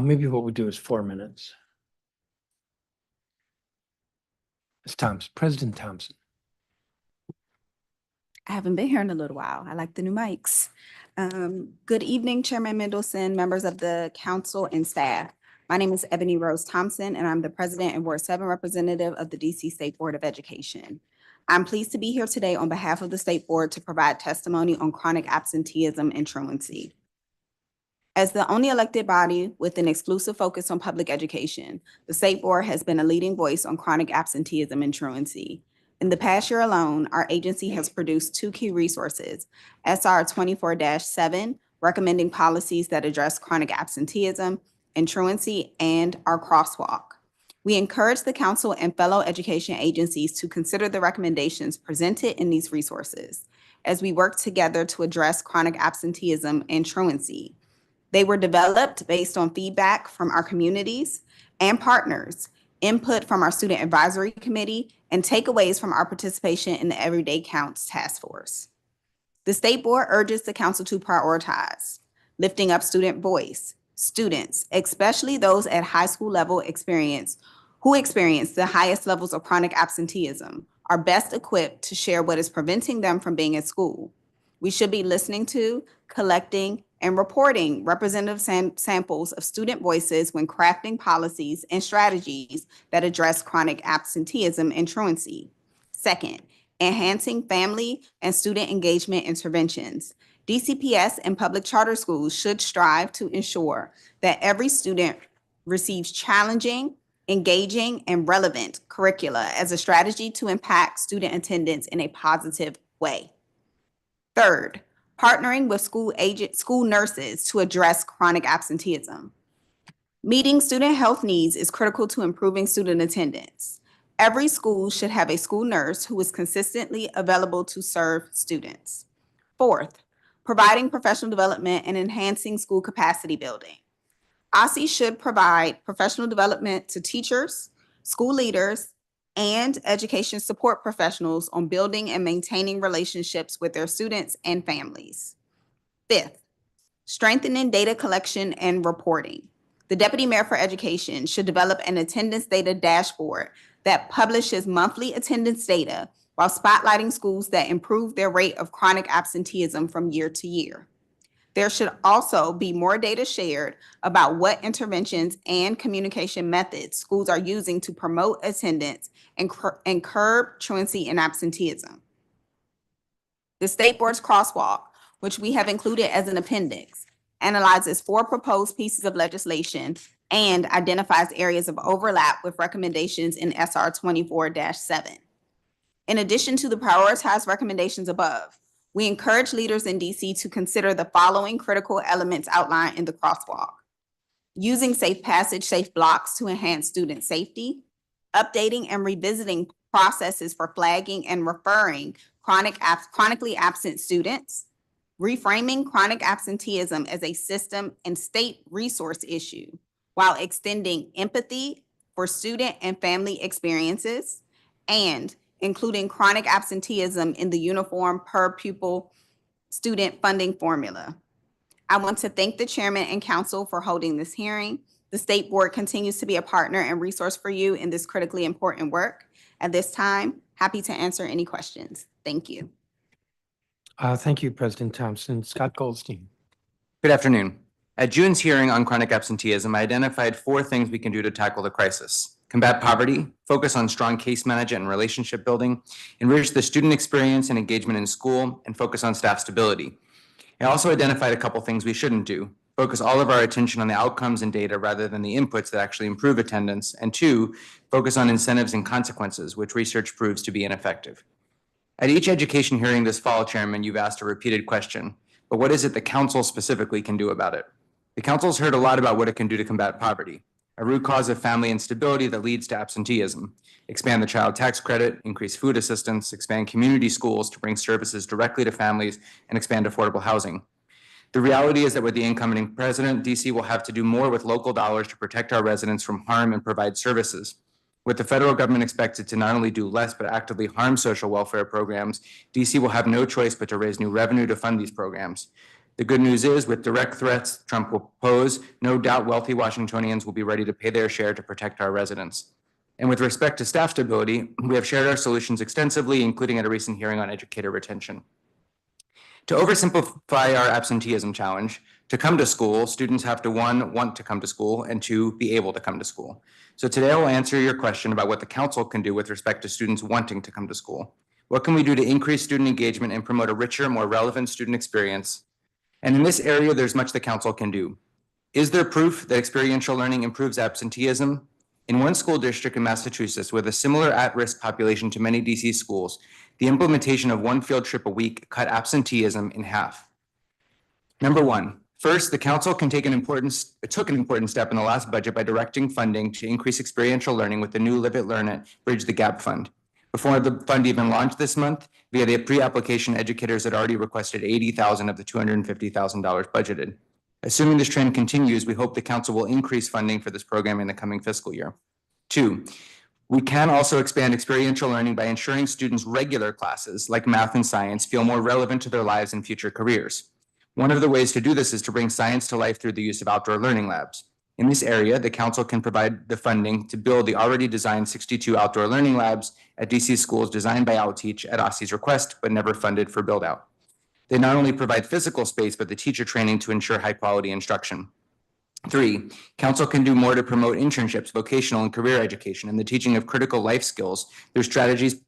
Maybe what we do is 4 minutes. Ms. Thompson, President Thompson. I haven't been here in a little while. I like the new mics. Good evening, Chairman Mendelson, members of the council and staff. My name is Ebony Rose Thompson, and I'm the president and Ward 7 representative of the DC State Board of Education. I'm pleased to be here today on behalf of the State Board to provide testimony on chronic absenteeism and truancy. As the only elected body with an exclusive focus on public education, the State Board has been a leading voice on chronic absenteeism and truancy. In the past year alone, our agency has produced 2 key resources, SR 24-7, recommending policies that address chronic absenteeism and truancy, and our crosswalk. We encourage the council and fellow education agencies to consider the recommendations presented in these resources as we work together to address chronic absenteeism and truancy. They were developed based on feedback from our communities and partners, input from our Student Advisory Committee, and takeaways from our participation in the Everyday Counts Task Force. The State Board urges the council to prioritize lifting up student voice. Students, especially those at high school level who experience the highest levels of chronic absenteeism, are best equipped to share what is preventing them from being at school. We should be listening to, collecting, and reporting representative samples of student voices when crafting policies and strategies that address chronic absenteeism and truancy. Second, enhancing family and student engagement interventions. DCPS and public charter schools should strive to ensure that every student receives challenging, engaging, and relevant curricula as a strategy to impact student attendance in a positive way. Third, partnering with school nurses to address chronic absenteeism. Meeting student health needs is critical to improving student attendance. Every school should have a school nurse who is consistently available to serve students. Fourth, providing professional development and enhancing school capacity building. OSSI should provide professional development to teachers, school leaders, and education support professionals on building and maintaining relationships with their students and families. Fifth, strengthening data collection and reporting. The Deputy Mayor for Education should develop an attendance data dashboard that publishes monthly attendance data while spotlighting schools that improve their rate of chronic absenteeism from year to year. There should also be more data shared about what interventions and communication methods schools are using to promote attendance and curb truancy and absenteeism. The State Board's crosswalk, which we have included as an appendix, analyzes 4 proposed pieces of legislation and identifies areas of overlap with recommendations in SR 24-7. In addition to the prioritized recommendations above, we encourage leaders in DC to consider the following critical elements outlined in the crosswalk: using safe passage, safe blocks to enhance student safety, updating and revisiting processes for flagging and referring chronically absent students, reframing chronic absenteeism as a system and state resource issue while extending empathy for student and family experiences, and including chronic absenteeism in the uniform per pupil student funding formula. I want to thank the chairman and council for holding this hearing. The State Board continues to be a partner and resource for you in this critically important work. At this time, happy to answer any questions. Thank you. Thank you, President Thompson. Scott Goldstein. Good afternoon. At June's hearing on chronic absenteeism, I identified 4 things we can do to tackle the crisis: combat poverty, focus on strong case management and relationship building, enrich the student experience and engagement in school, and focus on staff stability. I also identified a couple things we shouldn't do: focus all of our attention on the outcomes and data rather than the inputs that actually improve attendance, and 2, focus on incentives and consequences, which research proves to be ineffective. At each education hearing this fall, Chairman, you've asked a repeated question, but what is it the council specifically can do about it? The council's heard a lot about what it can do to combat poverty, a root cause of family instability that leads to absenteeism: expand the child tax credit, increase food assistance, expand community schools to bring services directly to families, and expand affordable housing. The reality is that with the incoming president, DC will have to do more with local dollars to protect our residents from harm and provide services. With the federal government expected to not only do less but actively harm social welfare programs, DC will have no choice but to raise new revenue to fund these programs. The good news is, with direct threats Trump will pose, no doubt wealthy Washingtonians will be ready to pay their share to protect our residents. And with respect to staff stability, we have shared our solutions extensively, including at a recent hearing on educator retention. To oversimplify our absenteeism challenge, to come to school, students have to 1, want to come to school, and 2, be able to come to school. So today I will answer your question about what the council can do with respect to students wanting to come to school. What can we do to increase student engagement and promote a richer, more relevant student experience? And in this area, there's much the council can do. Is there proof that experiential learning improves absenteeism? In one school district in Massachusetts with a similar at-risk population to many DC schools, the implementation of 1 field trip a week cut absenteeism in half. Number 1, First, the council took an important step in the last budget by directing funding to increase experiential learning with the new Live It, Learn It, Bridge the Gap Fund. Before the fund even launched this month, via the pre-application, educators had already requested $80,000 of the $250,000 budgeted. Assuming this trend continues, we hope the council will increase funding for this program in the coming fiscal year. 2, we can also expand experiential learning by ensuring students' regular classes, like math and science, feel more relevant to their lives and future careers. One of the ways to do this is to bring science to life through the use of outdoor learning labs. In this area, the council can provide the funding to build the already designed 62 outdoor learning labs at DC schools designed by Outteach at OSSI's request, but never funded for build out. They not only provide physical space, but the teacher training to ensure high quality instruction. 3, council can do more to promote internships, vocational and career education, and the teaching of critical life skills through strategies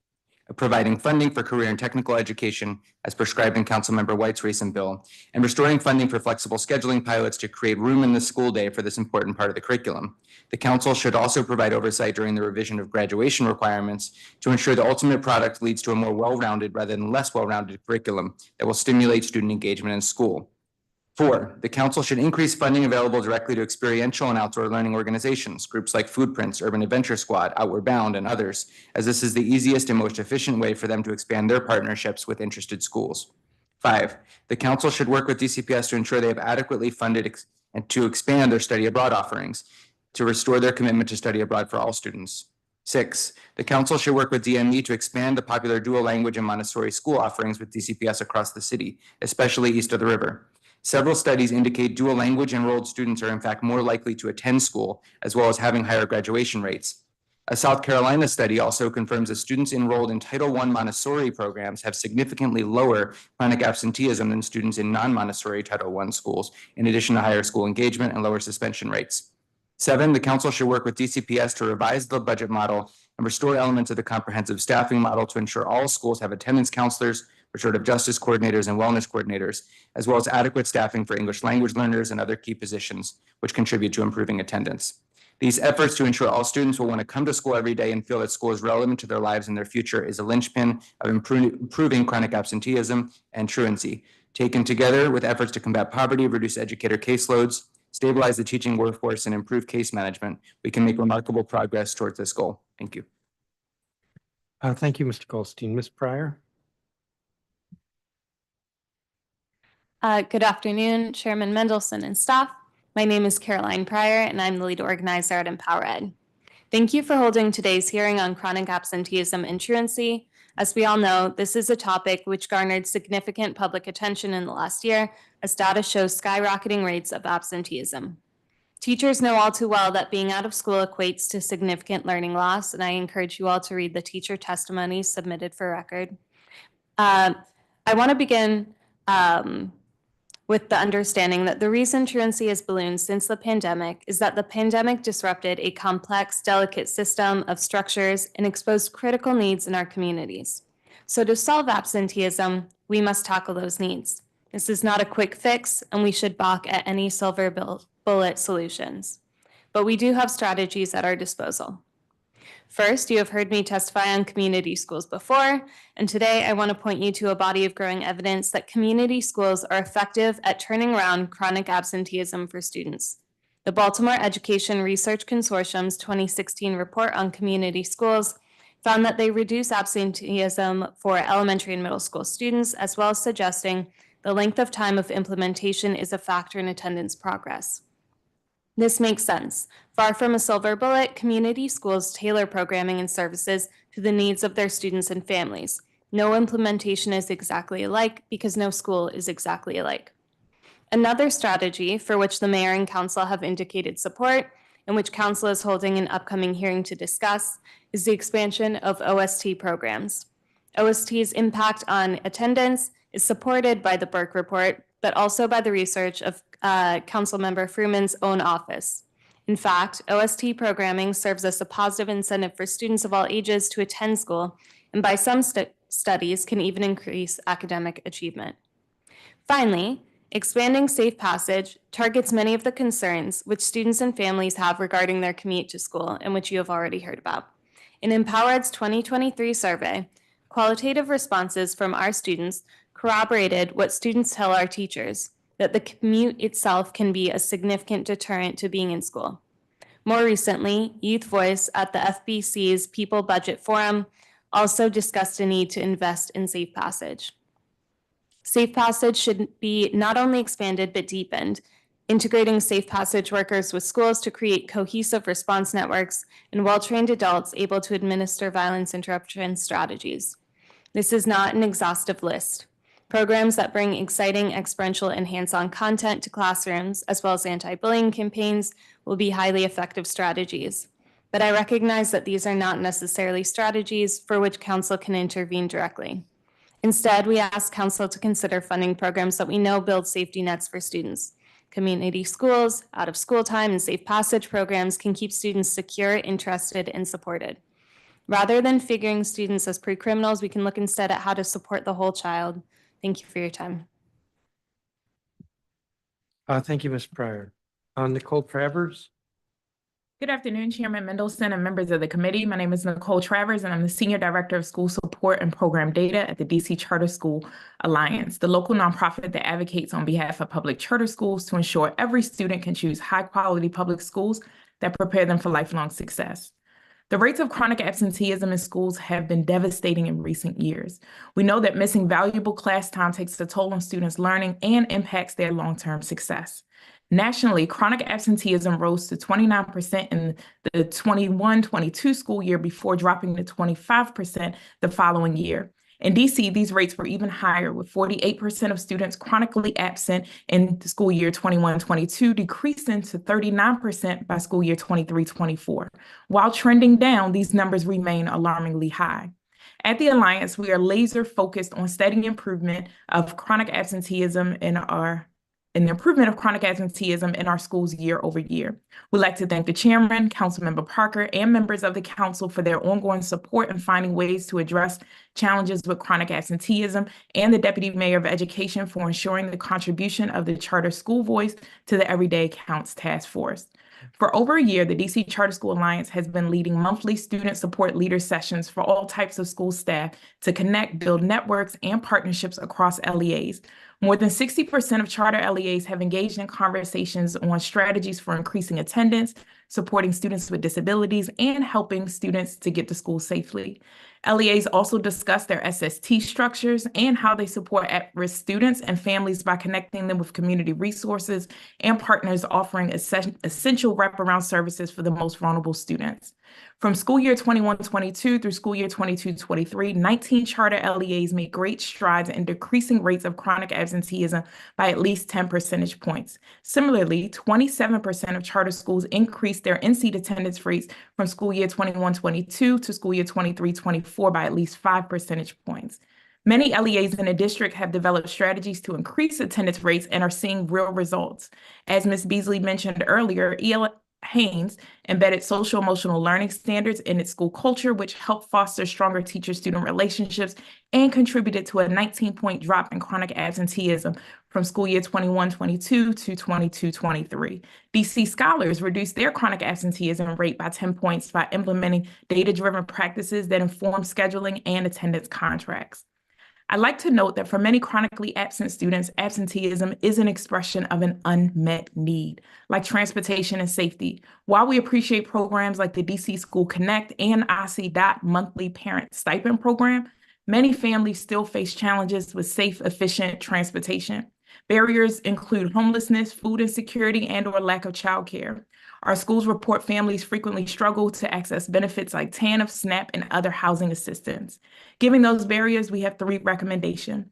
of providing funding for career and technical education as prescribed in Councilmember White's recent bill, and restoring funding for flexible scheduling pilots to create room in the school day for this important part of the curriculum. The council should also provide oversight during the revision of graduation requirements to ensure the ultimate product leads to a more well-rounded rather than less well-rounded curriculum that will stimulate student engagement in school. 4, the council should increase funding available directly to experiential and outdoor learning organizations, groups like Foodprints, Urban Adventure Squad, Outward Bound, and others, as this is the easiest and most efficient way for them to expand their partnerships with interested schools. 5, the council should work with DCPS to ensure they have adequately funded and to expand their study abroad offerings to restore their commitment to study abroad for all students. 6, the council should work with DME to expand the popular dual language and Montessori school offerings with DCPS across the city, especially east of the river. Several studies indicate dual language enrolled students are in fact more likely to attend school, as well as having higher graduation rates. A South Carolina study also confirms that students enrolled in Title I Montessori programs have significantly lower chronic absenteeism than students in non-Montessori Title I schools, in addition to higher school engagement and lower suspension rates. 7, the council should work with DCPS to revise the budget model and restore elements of the comprehensive staffing model to ensure all schools have attendance counselors, restorative justice coordinators, and wellness coordinators, as well as adequate staffing for English language learners and other key positions, which contribute to improving attendance. These efforts to ensure all students will want to come to school every day and feel that school is relevant to their lives and their future is a linchpin of improving chronic absenteeism and truancy. Taken together with efforts to combat poverty, reduce educator caseloads, stabilize the teaching workforce, and improve case management, we can make remarkable progress towards this goal. Thank you. Thank you, Mr. Goldstein. Ms. Pryor? Good afternoon, Chairman Mendelson and staff. My name is Caroline Pryor, and I'm the lead organizer at Empower Ed. Thank you for holding today's hearing on chronic absenteeism and truancy. As we all know, this is a topic which garnered significant public attention in the last year, as data shows skyrocketing rates of absenteeism. Teachers know all too well that being out of school equates to significant learning loss, and I encourage you all to read the teacher testimonies submitted for record. I want to begin with the understanding that the reason truancy has ballooned since the pandemic is that the pandemic disrupted a complex, delicate system of structures and exposed critical needs in our communities. So to solve absenteeism, we must tackle those needs. This is not a quick fix, and we should balk at any silver bullet solutions. But we do have strategies at our disposal. First, you have heard me testify on community schools before, and today I want to point you to a body of growing evidence that community schools are effective at turning around chronic absenteeism for students. The Baltimore Education Research Consortium's 2016 report on community schools found that they reduce absenteeism for elementary and middle school students, as well as suggesting the length of time of implementation is a factor in attendance progress. This makes sense. Far from a silver bullet, community schools tailor programming and services to the needs of their students and families. No implementation is exactly alike because no school is exactly alike. Another strategy for which the mayor and council have indicated support, and which council is holding an upcoming hearing to discuss, is the expansion of OST programs. OST's impact on attendance is supported by the Burke report, but also by the research of Councilmember Freeman's own office. In fact, OST programming serves as a positive incentive for students of all ages to attend school, and by some studies can even increase academic achievement. Finally, expanding Safe Passage targets many of the concerns which students and families have regarding their commute to school, and which you have already heard about. In EmpowerEd's 2023 survey, qualitative responses from our students corroborated what students tell our teachers. that the commute itself can be a significant deterrent to being in school. More recently, Youth Voice at the FBC's People Budget Forum also discussed a need to invest in Safe Passage. Safe Passage should be not only expanded but deepened, integrating Safe Passage workers with schools to create cohesive response networks and well-trained adults able to administer violence interruption strategies. This is not an exhaustive list. Programs that bring exciting experiential and hands-on content to classrooms, as well as anti-bullying campaigns, will be highly effective strategies. But I recognize that these are not necessarily strategies for which Council can intervene directly. Instead, we ask Council to consider funding programs that we know build safety nets for students. Community schools, out-of-school time, and Safe Passage programs can keep students secure, interested, and supported. Rather than figuring students as pre-criminals, we can look instead at how to support the whole child. Thank you for your time. Thank you, Ms. Pryor. Nicole Travers? Good afternoon, Chairman Mendelson and members of the committee. My name is Nicole Travers, and I'm the Senior Director of School Support and Program Data at the DC Charter School Alliance, the local nonprofit that advocates on behalf of public charter schools to ensure every student can choose high-quality public schools that prepare them for lifelong success. The rates of chronic absenteeism in schools have been devastating in recent years. We know that missing valuable class time takes a toll on students' learning and impacts their long-term success. Nationally, chronic absenteeism rose to 29% in the 21-22 school year before dropping to 25% the following year. In DC, these rates were even higher, with 48% of students chronically absent in the school year 21-22, decreasing to 39% by school year 23-24. While trending down, these numbers remain alarmingly high. At the Alliance, we are laser focused on steady improvement of chronic absenteeism in the improvement of chronic absenteeism in our schools year over year. We'd like to thank the chairman, Councilmember Parker, and members of the council for their ongoing support in finding ways to address challenges with chronic absenteeism, and the Deputy Mayor of Education for ensuring the contribution of the Charter School Voice to the Everyday Counts Task Force. For over a year, the DC Charter School Alliance has been leading monthly student support leader sessions for all types of school staff to connect, build networks, and partnerships across LEAs. More than 60% of charter LEAs have engaged in conversations on strategies for increasing attendance, supporting students with disabilities, and helping students to get to school safely. LEAs also discuss their SST structures and how they support at-risk students and families by connecting them with community resources and partners offering essential wraparound services for the most vulnerable students. From school year 21-22 through school year 22-23, 19 charter LEAs made great strides in decreasing rates of chronic absenteeism by at least 10 percentage points. Similarly, 27% of charter schools increased their in-seat attendance rates from school year 21-22 to school year 23-24 by at least 5 percentage points. Many LEAs in the district have developed strategies to increase attendance rates and are seeing real results. As Ms. Beasley mentioned earlier, Haynes embedded social emotional learning standards in its school culture, which helped foster stronger teacher-student relationships and contributed to a 19-point drop in chronic absenteeism from school year 21-22 to 22-23. DC Scholars reduced their chronic absenteeism rate by 10 points by implementing data-driven practices that inform scheduling and attendance contracts. I'd like to note that for many chronically absent students, absenteeism is an expression of an unmet need, like transportation and safety. While we appreciate programs like the DC School Connect and IC.DOT monthly parent stipend program, many families still face challenges with safe, efficient transportation. Barriers include homelessness, food insecurity, and/or lack of childcare. Our schools report families frequently struggle to access benefits like TANF, SNAP, and other housing assistance. Given those barriers, we have 3 recommendations.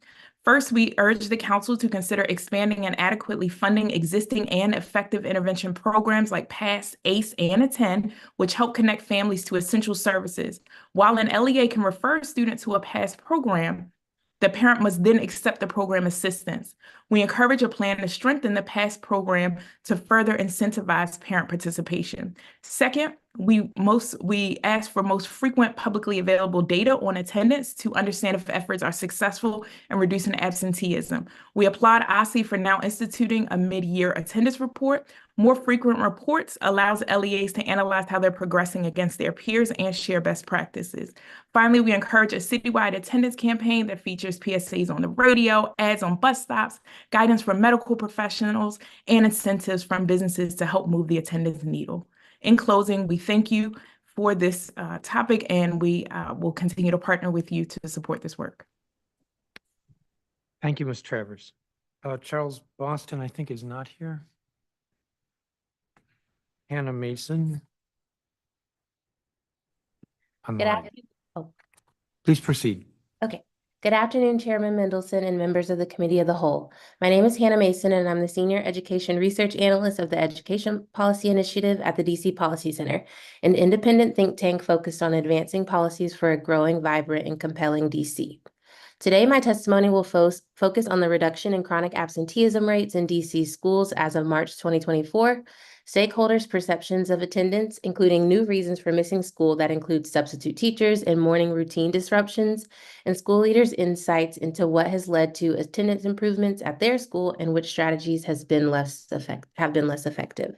First, we urge the council to consider expanding and adequately funding existing and effective intervention programs like PASS, ACE, and ATTEND, which help connect families to essential services. While an LEA can refer a student to a PASS program, the parent must then accept the program assistance. We encourage a plan to strengthen the PASS program to further incentivize parent participation. Second, We ask for most frequent publicly available data on attendance to understand if efforts are successful in reducing absenteeism. We applaud OSSI for now instituting a mid-year attendance report. More frequent reports allows LEAs to analyze how they're progressing against their peers and share best practices. Finally, we encourage a citywide attendance campaign that features PSAs on the radio, ads on bus stops, guidance from medical professionals, and incentives from businesses to help move the attendance needle. In closing, we thank you for this topic, and we will continue to partner with you to support this work. Thank you, Ms. Travers. Charles Boston, I think, is not here. Hannah Mason. Good Online. afternoon. Oh, Please proceed. okay. Good afternoon, Chairman Mendelson and members of the Committee of the Whole. My name is Hannah Mason, and I'm the Senior Education Research Analyst of the Education Policy Initiative at the DC Policy Center, an independent think tank focused on advancing policies for a growing, vibrant, and compelling DC. Today, my testimony will focus on the reduction in chronic absenteeism rates in DC schools as of March 2024, stakeholders' perceptions of attendance, including new reasons for missing school that include substitute teachers and morning routine disruptions, and school leaders' insights into what has led to attendance improvements at their school and which strategies have been less effective.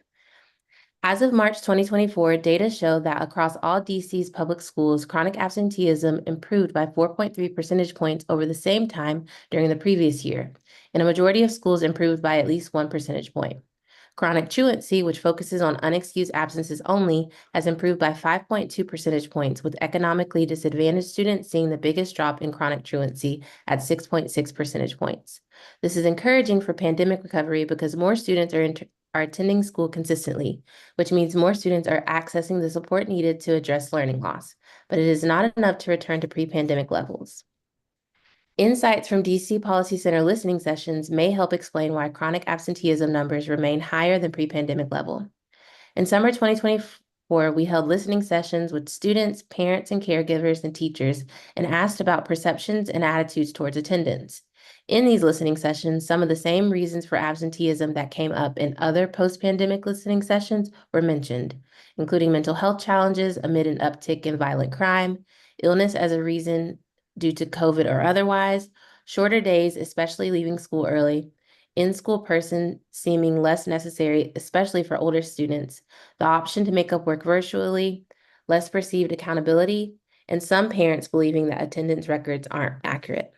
As of March 2024, data show that across all DC's public schools, chronic absenteeism improved by 4.3 percentage points over the same time during the previous year, and a majority of schools improved by at least 1 percentage point. Chronic truancy, which focuses on unexcused absences only, has improved by 5.2 percentage points, with economically disadvantaged students seeing the biggest drop in chronic truancy at 6.6 percentage points. This is encouraging for pandemic recovery because more students are attending school consistently, which means more students are accessing the support needed to address learning loss, but it is not enough to return to pre-pandemic levels. Insights from DC Policy Center listening sessions may help explain why chronic absenteeism numbers remain higher than pre-pandemic level. In summer 2024, we held listening sessions with students, parents, and caregivers and teachers and asked about perceptions and attitudes towards attendance. In these listening sessions, some of the same reasons for absenteeism that came up in other post-pandemic listening sessions were mentioned, including mental health challenges amid an uptick in violent crime, illness as a reason due to COVID or otherwise, shorter days, especially leaving school early, in-school person seeming less necessary, especially for older students, the option to make up work virtually, less perceived accountability, and some parents believing that attendance records aren't accurate.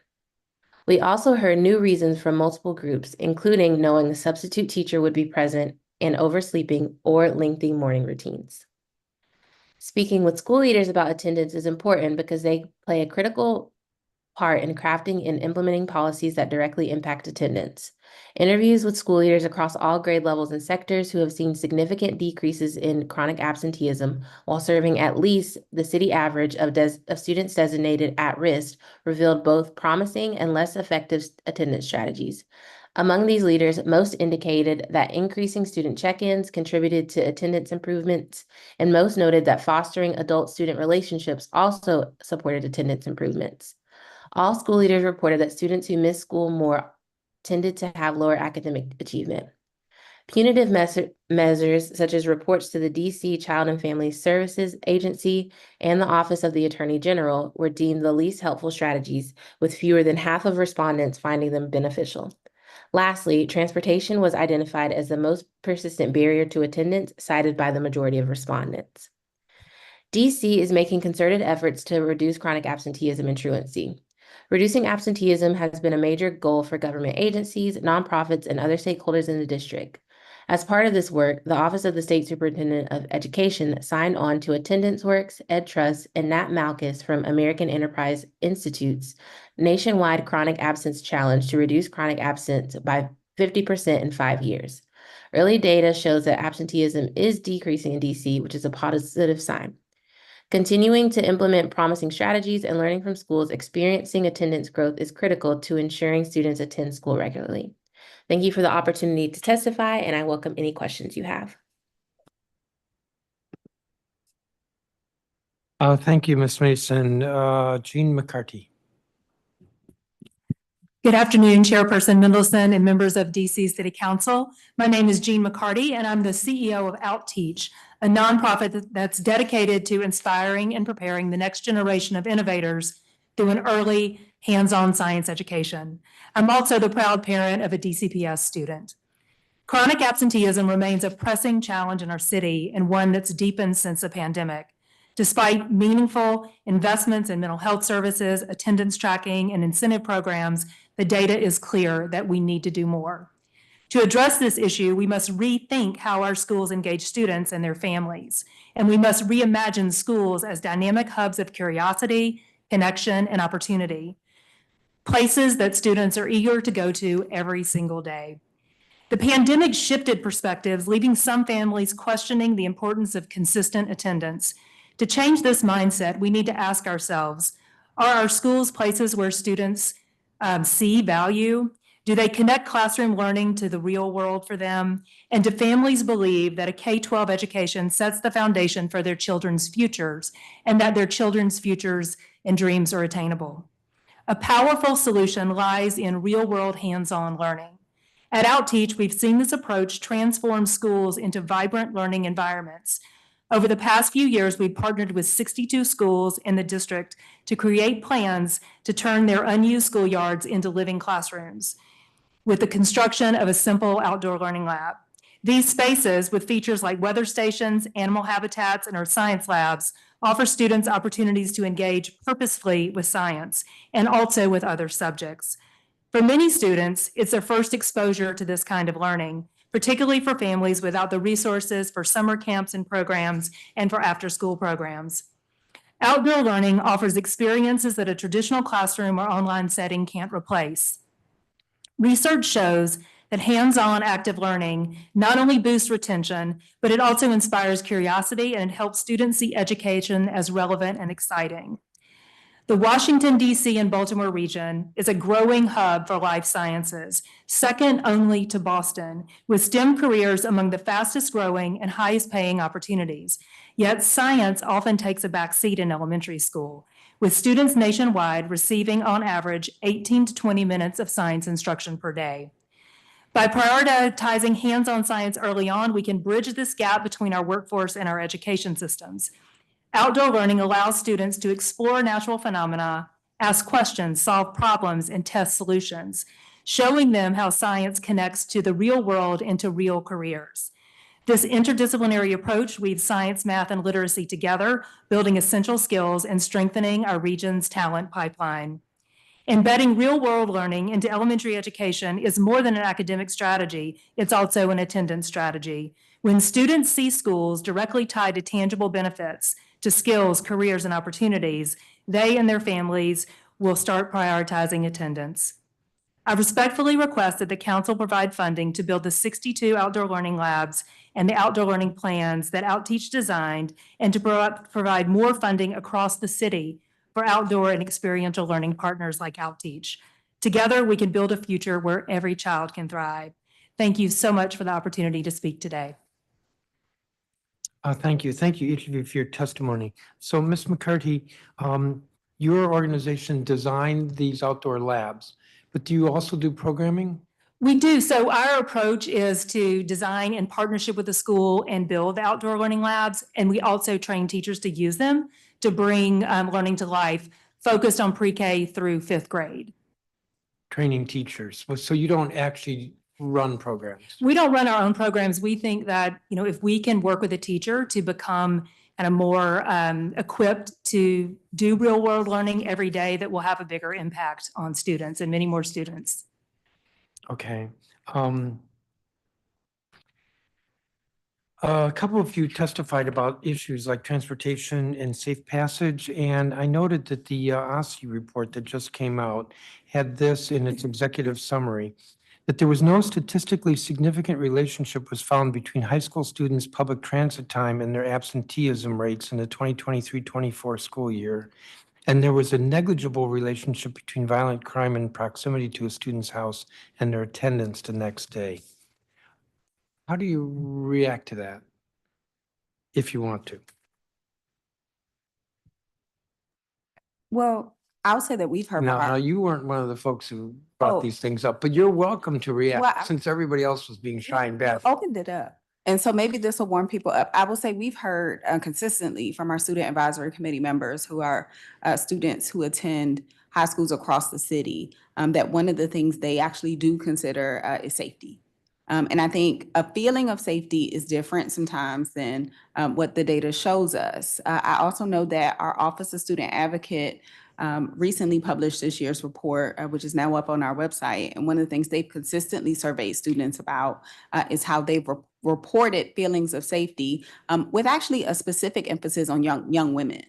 We also heard new reasons from multiple groups, including knowing the substitute teacher would be present and oversleeping or lengthy morning routines. Speaking with school leaders about attendance is important because they play a critical part in crafting and implementing policies that directly impact attendance. Interviews with school leaders across all grade levels and sectors who have seen significant decreases in chronic absenteeism while serving at least the city average of students designated at risk revealed both promising and less effective attendance strategies. Among these leaders, most indicated that increasing student check-ins contributed to attendance improvements, and most noted that fostering adult-student relationships also supported attendance improvements. All school leaders reported that students who missed school more tended to have lower academic achievement. Punitive measures, such as reports to the DC Child and Family Services Agency and the Office of the Attorney General, were deemed the least helpful strategies, with fewer than half of respondents finding them beneficial. Lastly, transportation was identified as the most persistent barrier to attendance, cited by the majority of respondents. DC is making concerted efforts to reduce chronic absenteeism and truancy. Reducing absenteeism has been a major goal for government agencies, nonprofits, and other stakeholders in the district. As part of this work, the Office of the State Superintendent of Education signed on to Attendance Works, EdTrust, and Nat Malkus from American Enterprise Institute's nationwide chronic absence challenge to reduce chronic absence by 50% in 5 years. Early data shows that absenteeism is decreasing in DC, which is a positive sign. Continuing to implement promising strategies and learning from schools experiencing attendance growth is critical to ensuring students attend school regularly. Thank you for the opportunity to testify, and I welcome any questions you have. Thank you, Ms. Mason. Jean McCarty. Good afternoon, Chairperson Mendelson and members of DC City Council. My name is Jean McCarty, and I'm the CEO of Outteach, a nonprofit that's dedicated to inspiring and preparing the next generation of innovators through an early hands-on science education. I'm also the proud parent of a DCPS student. Chronic absenteeism remains a pressing challenge in our city and one that's deepened since the pandemic. Despite meaningful investments in mental health services, attendance tracking, and incentive programs, the data is clear that we need to do more. To address this issue, we must rethink how our schools engage students and their families, and we must reimagine schools as dynamic hubs of curiosity, connection, and opportunity, places that students are eager to go to every single day. The pandemic shifted perspectives, leaving some families questioning the importance of consistent attendance. To change this mindset, we need to ask ourselves, are our schools places where students see value? Do they connect classroom learning to the real world for them? And do families believe that a K-12 education sets the foundation for their children's futures and that their children's futures and dreams are attainable? A powerful solution lies in real-world hands-on learning. At Outteach, we've seen this approach transform schools into vibrant learning environments. Over the past few years, we've partnered with 62 schools in the district to create plans to turn their unused schoolyards into living classrooms with the construction of a simple outdoor learning lab. These spaces, with features like weather stations, animal habitats, and our science labs, offer students opportunities to engage purposefully with science and also with other subjects. For many students, it's their first exposure to this kind of learning, particularly for families without the resources for summer camps and programs and for after-school programs. Outdoor learning offers experiences that a traditional classroom or online setting can't replace. Research shows that hands-on active learning not only boosts retention, but it also inspires curiosity and it helps students see education as relevant and exciting. The Washington, D.C. and Baltimore region is a growing hub for life sciences, second only to Boston, with STEM careers among the fastest growing and highest paying opportunities. Yet science often takes a back seat in elementary school, with students nationwide receiving on average 18 to 20 minutes of science instruction per day. By prioritizing hands-on science early on, we can bridge this gap between our workforce and our education systems. Outdoor learning allows students to explore natural phenomena, ask questions, solve problems, and test solutions, showing them how science connects to the real world and to real careers. This interdisciplinary approach weaves science, math, and literacy together, building essential skills and strengthening our region's talent pipeline. Embedding real-world learning into elementary education is more than an academic strategy, it's also an attendance strategy. When students see schools directly tied to tangible benefits, to skills, careers, and opportunities, they and their families will start prioritizing attendance. I respectfully request that the council provide funding to build the 62 outdoor learning labs and the outdoor learning plans that Outteach designed, and to provide more funding across the city for outdoor and experiential learning partners like Outteach. Together, we can build a future where every child can thrive. Thank you so much for the opportunity to speak today. Thank you. Thank you, each of you, for your testimony. So, Ms. McCarty, your organization designed these outdoor labs, but do you also do programming? We do. So our approach is to design in partnership with the school and build the outdoor learning labs. And we also train teachers to use them to bring learning to life, focused on pre-K through 5th grade. Training teachers. So you don't actually run programs? We don't run our own programs. We think that, if we can work with a teacher to become kind of more equipped to do real world learning every day, that will have a bigger impact on students and many more students. Okay. A couple of you testified about issues like transportation and safe passage, and I noted that the OSCE report that just came out had this in its executive summary, that there was no statistically significant relationship was found between high school students' public transit time and their absenteeism rates in the 2023-24 school year. And there was a negligible relationship between violent crime and proximity to a student's house and their attendance the next day. How do you react to that, if you want to? Well, I'll say that we've heard. Now, you weren't one of the folks who brought these things up, but you're welcome to react, Well, since everybody else was being shy and bashful. Opened it up. And so maybe this will warm people up. I will say we've heard consistently from our student advisory committee members who are students who attend high schools across the city, that one of the things they actually do consider is safety. And I think a feeling of safety is different sometimes than what the data shows us. I also know that our Office of Student Advocate recently published this year's report, which is now up on our website. And one of the things they've consistently surveyed students about is how they've reported feelings of safety with actually a specific emphasis on young women,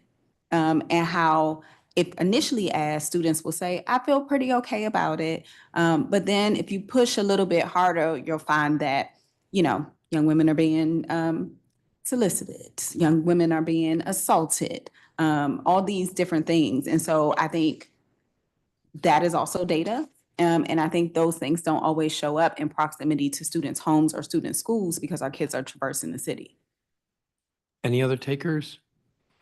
and how if initially asked, students will say, I feel pretty okay about it. But then if you push a little bit harder, you'll find that, young women are being solicited, young women are being assaulted, all these different things. And so I think that is also data. And I think those things don't always show up in proximity to students' homes or student schools because our kids are traversing the city. Any other takers?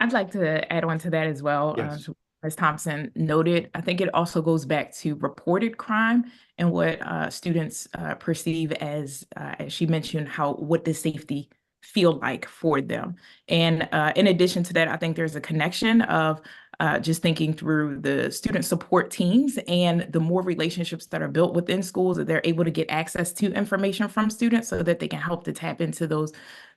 I'd like to add on to that as well. Yes. As Thompson noted, I think it also goes back to reported crime and what students perceive as she mentioned, what does safety feel like for them. And in addition to that, I think there's a connection of just thinking through the student support teams and the more relationships that are built within schools, that they're able to get access to information from students so that they can help to tap into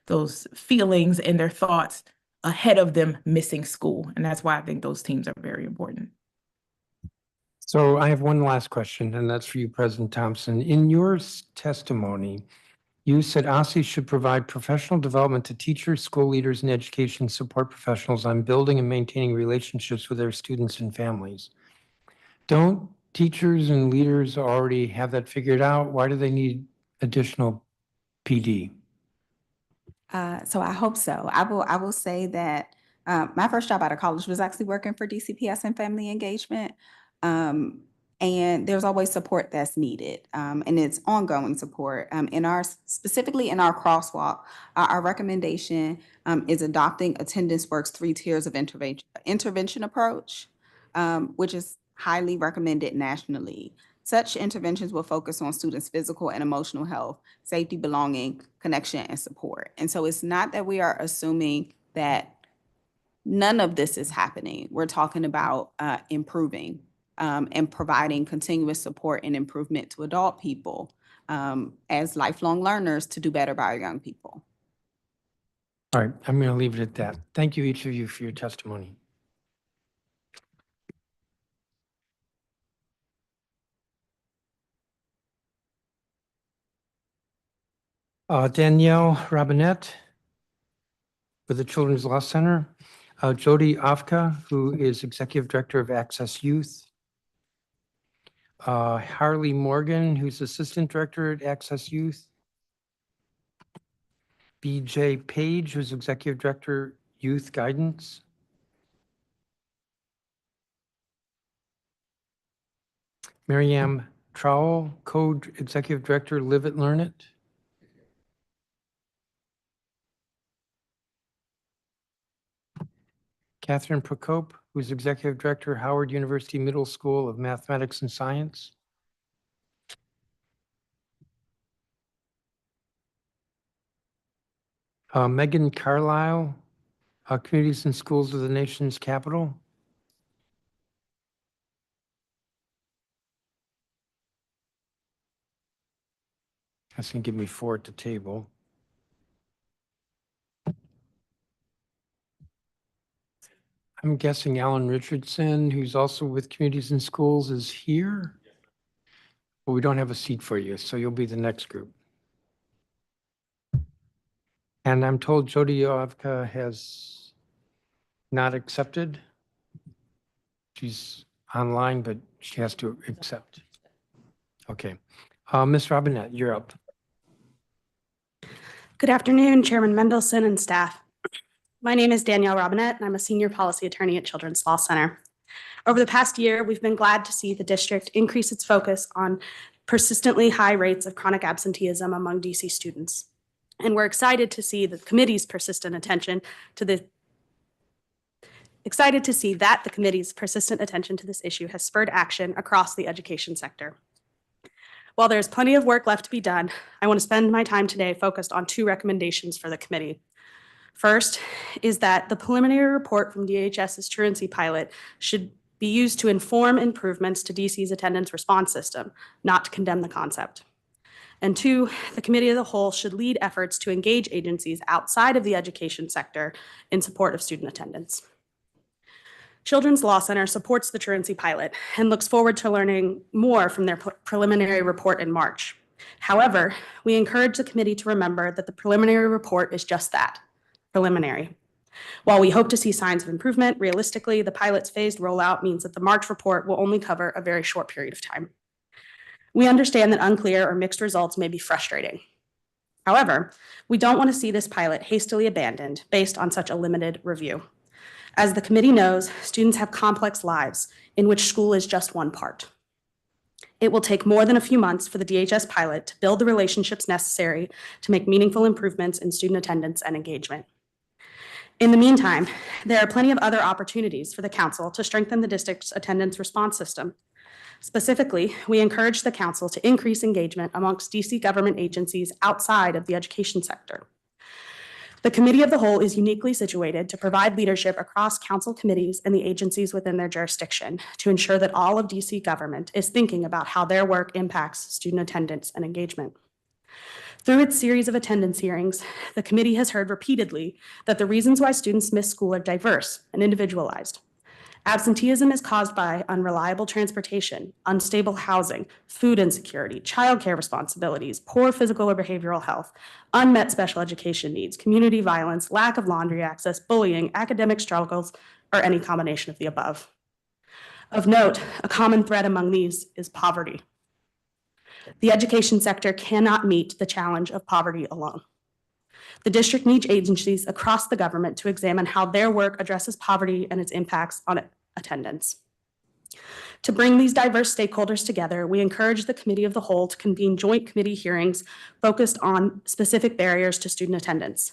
those feelings and their thoughts ahead of them missing school. And that's why I think those teams are very important. So I have one last question, and that's for you, President Thompson. In your testimony, you said OSSI should provide professional development to teachers, school leaders, and education support professionals on building and maintaining relationships with their students and families. Don't teachers and leaders already have that figured out? Why do they need additional PD? So I hope so. I will say that my first job out of college was actually working for DCPS and family engagement. And there's always support that's needed, and it's ongoing support. Specifically in our crosswalk, our recommendation is adopting Attendance Works 3 tiers of intervention approach, which is highly recommended nationally. Such interventions will focus on students' physical and emotional health, safety, belonging, connection, and support. And so it's not that we are assuming that none of this is happening. We're talking about improving and providing continuous support and improvement to adult people as lifelong learners to do better by our young people. All right, I'm going to leave it at that. Thank you, each of you, for your testimony. Danielle Robinette with the Children's Law Center, Jody Avka, who is Executive Director of Access Youth, Harley Morgan, who's Assistant Director at Access Youth, BJ Page, who's Executive Director, Youth Guidance, Maryam Trowell, Co-Executive Director, Live It, Learn It, Catherine Procope, who's Executive Director, Howard University Middle School of Mathematics and Science, Megan Carlisle, Communities and Schools of the Nation's Capital, that's going to give me 4 at the table. I'm guessing Alan Richardson, who's also with Communities and Schools, is here. But we don't have a seat for you, so you'll be the next group. And I'm told Jody Avka has not accepted. She's online, but she has to accept. Okay. Ms. Robinette, you're up. Good afternoon, Chairman Mendelson and staff. My name is Danielle Robinette, and I'm a senior policy attorney at Children's Law Center. Over the past year, we've been glad to see the district increase its focus on persistently high rates of chronic absenteeism among DC students. And we're excited to see the committee's persistent attention to the committee's persistent attention to this issue has spurred action across the education sector. While there's plenty of work left to be done, I want to spend my time today focused on 2 recommendations for the committee. First is that the preliminary report from DHS's truancy pilot should be used to inform improvements to DC's attendance response system, not to condemn the concept. And 2, the committee of the whole should lead efforts to engage agencies outside of the education sector in support of student attendance. Children's Law Center supports the truancy pilot and looks forward to learning more from their preliminary report in March. However, we encourage the committee to remember that the preliminary report is just that, preliminary. While we hope to see signs of improvement, realistically, the pilot's phased rollout means that the March report will only cover a very short period of time. We understand that unclear or mixed results may be frustrating. However, we don't want to see this pilot hastily abandoned based on such a limited review. As the committee knows, students have complex lives in which school is just one part. It will take more than a few months for the DHS pilot to build the relationships necessary to make meaningful improvements in student attendance and engagement. In the meantime, there are plenty of other opportunities for the council to strengthen the district's attendance response system. Specifically, we encourage the council to increase engagement amongst DC government agencies outside of the education sector. The Committee of the Whole is uniquely situated to provide leadership across council committees and the agencies within their jurisdiction to ensure that all of DC government is thinking about how their work impacts student attendance and engagement. Through its series of attendance hearings, the committee has heard repeatedly that the reasons why students miss school are diverse and individualized. Absenteeism is caused by unreliable transportation, unstable housing, food insecurity, childcare responsibilities, poor physical or behavioral health, unmet special education needs, community violence, lack of laundry access, bullying, academic struggles, or any combination of the above. Of note, a common thread among these is poverty. The education sector cannot meet the challenge of poverty alone. The district needs agencies across the government to examine how their work addresses poverty and its impacts on attendance. To bring these diverse stakeholders together, we encourage the Committee of the Whole to convene joint committee hearings focused on specific barriers to student attendance.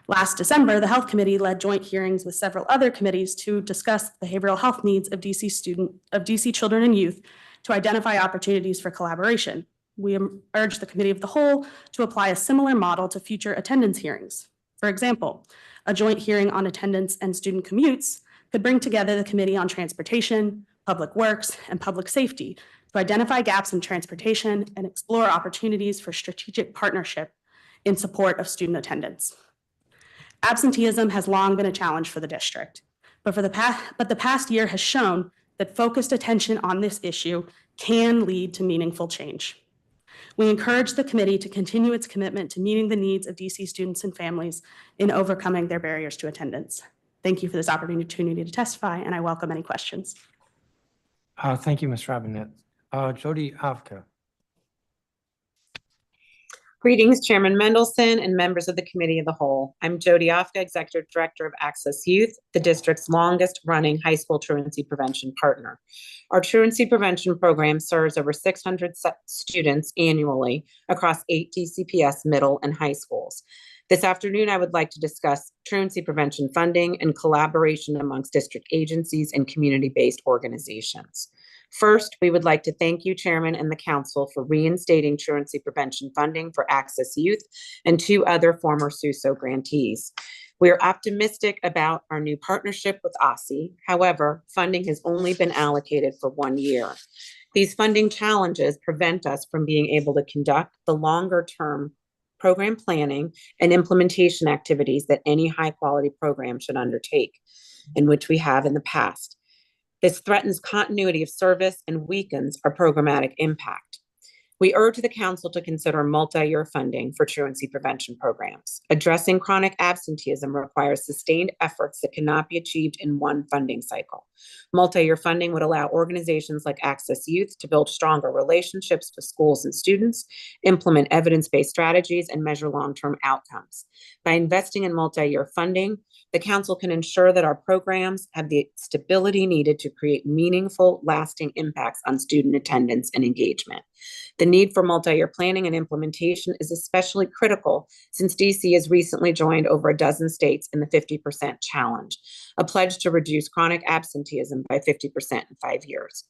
Last December, the Health Committee led joint hearings with several other committees to discuss behavioral health needs of DC children and youth to identify opportunities for collaboration. We urge the Committee of the Whole to apply a similar model to future attendance hearings. For example, a joint hearing on attendance and student commutes could bring together the Committee on Transportation, Public Works, and Public Safety to identify gaps in transportation and explore opportunities for strategic partnership in support of student attendance. Absenteeism has long been a challenge for the district, but the past year has shown that focused attention on this issue can lead to meaningful change. We encourage the committee to continue its commitment to meeting the needs of DC students and families in overcoming their barriers to attendance. Thank you for this opportunity to testify, and I welcome any questions. Thank you, Ms. Robinette. Jody Avka. Greetings, Chairman Mendelson and members of the Committee of the Whole. I'm Jody Ofka, Executive Director of Access Youth, the district's longest running high school truancy prevention partner. Our truancy prevention program serves over 600 students annually across 8 DCPS middle and high schools. This afternoon, I would like to discuss truancy prevention funding and collaboration amongst district agencies and community-based organizations. First, we would like to thank you, Chairman, and the Council for reinstating truancy prevention funding for Access Youth and 2 other former SUSO grantees. We are optimistic about our new partnership with OSSI. However, funding has only been allocated for 1 year. These funding challenges prevent us from being able to conduct the longer-term program planning and implementation activities that any high-quality program should undertake, in which we have in the past. This threatens continuity of service and weakens our programmatic impact. We urge the Council to consider multi-year funding for truancy prevention programs. Addressing chronic absenteeism requires sustained efforts that cannot be achieved in one funding cycle. Multi-year funding would allow organizations like Access Youth to build stronger relationships with schools and students, implement evidence-based strategies, and measure long-term outcomes. By investing in multi-year funding, the Council can ensure that our programs have the stability needed to create meaningful, lasting impacts on student attendance and engagement. The need for multi-year planning and implementation is especially critical since DC has recently joined over a dozen states in the 50% challenge, a pledge to reduce chronic absenteeism by 50% in 5 years.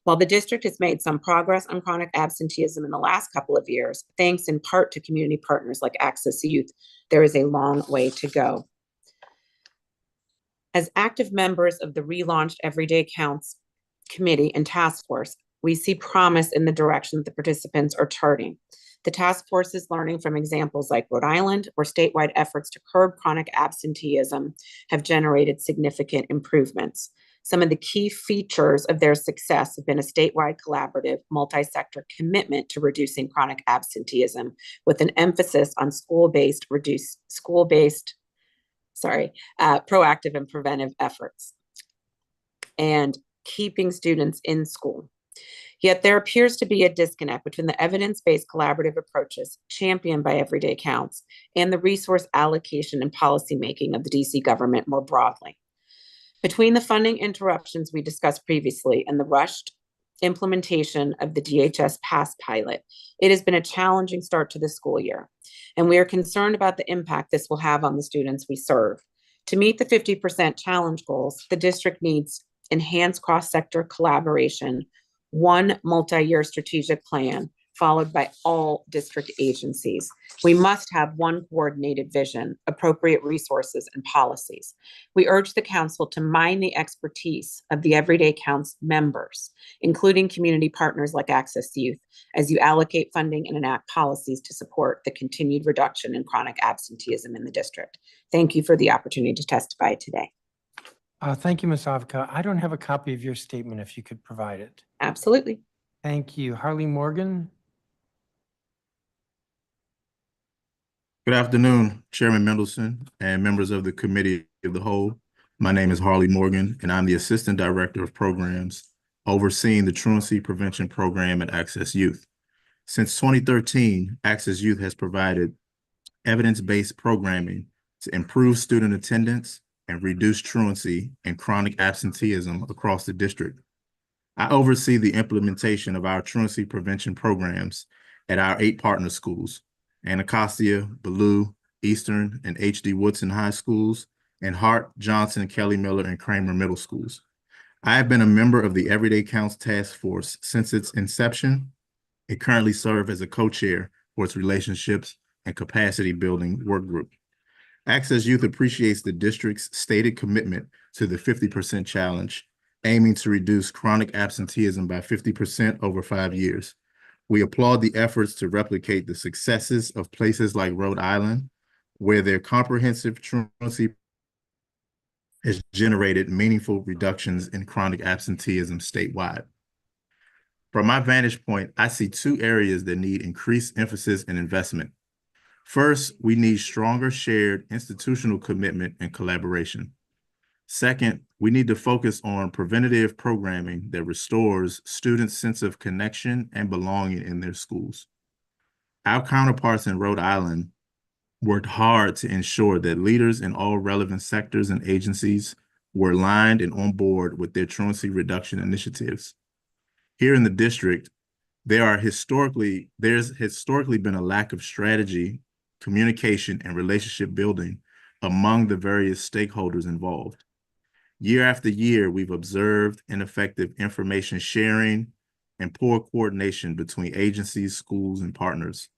While the district has made some progress on chronic absenteeism in the last couple of years, thanks in part to community partners like Access Youth, there is a long way to go. As active members of the relaunched Everyday Counts Committee and Task Force, we see promise in the direction that the participants are charting. The task force is learning from examples like Rhode Island, where statewide efforts to curb chronic absenteeism have generated significant improvements. Some of the key features of their success have been a statewide collaborative, multi-sector commitment to reducing chronic absenteeism with an emphasis on proactive and preventive efforts and keeping students in school. Yet there appears to be a disconnect between the evidence-based collaborative approaches championed by Everyday Counts and the resource allocation and policymaking of the DC government more broadly. Between the funding interruptions we discussed previously and the rushed implementation of the DHS PASS pilot, it has been a challenging start to the school year, and we are concerned about the impact this will have on the students we serve. To meet the 50% challenge goals, the district needs enhanced cross-sector collaboration, one multi-year strategic plan, followed by all district agencies. We must have one coordinated vision, appropriate resources, and policies. We urge the council to mine the expertise of the Everyday Counts members, including community partners like Access Youth, as you allocate funding and enact policies to support the continued reduction in chronic absenteeism in the district. Thank you for the opportunity to testify today. Thank you, Ms. Avka. I don't have a copy of your statement if you could provide it. Absolutely. Thank you. Harley Morgan? Good afternoon, Chairman Mendelson and members of the Committee of the Whole. My name is Harley Morgan, and I'm the Assistant Director of Programs overseeing the Truancy Prevention Program at Access Youth. Since 2013, Access Youth has provided evidence-based programming to improve student attendance and reduce truancy and chronic absenteeism across the district. I oversee the implementation of our truancy prevention programs at our 8 partner schools, Anacostia, Ballou, Eastern, and H.D. Woodson High Schools, and Hart, Johnson, Kelly Miller, and Kramer Middle Schools. I have been a member of the Everyday Counts Task Force since its inception and currently serve as a co-chair for its relationships and capacity building work group. Access Youth appreciates the district's stated commitment to the 50% challenge, aiming to reduce chronic absenteeism by 50% over 5 years. We applaud the efforts to replicate the successes of places like Rhode Island, where their comprehensive truancy has generated meaningful reductions in chronic absenteeism statewide. From my vantage point, I see 2 areas that need increased emphasis and investment. First, we need stronger shared institutional commitment and collaboration. Second, we need to focus on preventative programming that restores students' sense of connection and belonging in their schools. Our counterparts in Rhode Island worked hard to ensure that leaders in all relevant sectors and agencies were aligned and on board with their truancy reduction initiatives. Here in the district, there's historically been a lack of strategy, communication, and relationship building among the various stakeholders involved. Year after year, we've observed ineffective information sharing and poor coordination between agencies, schools, and partners.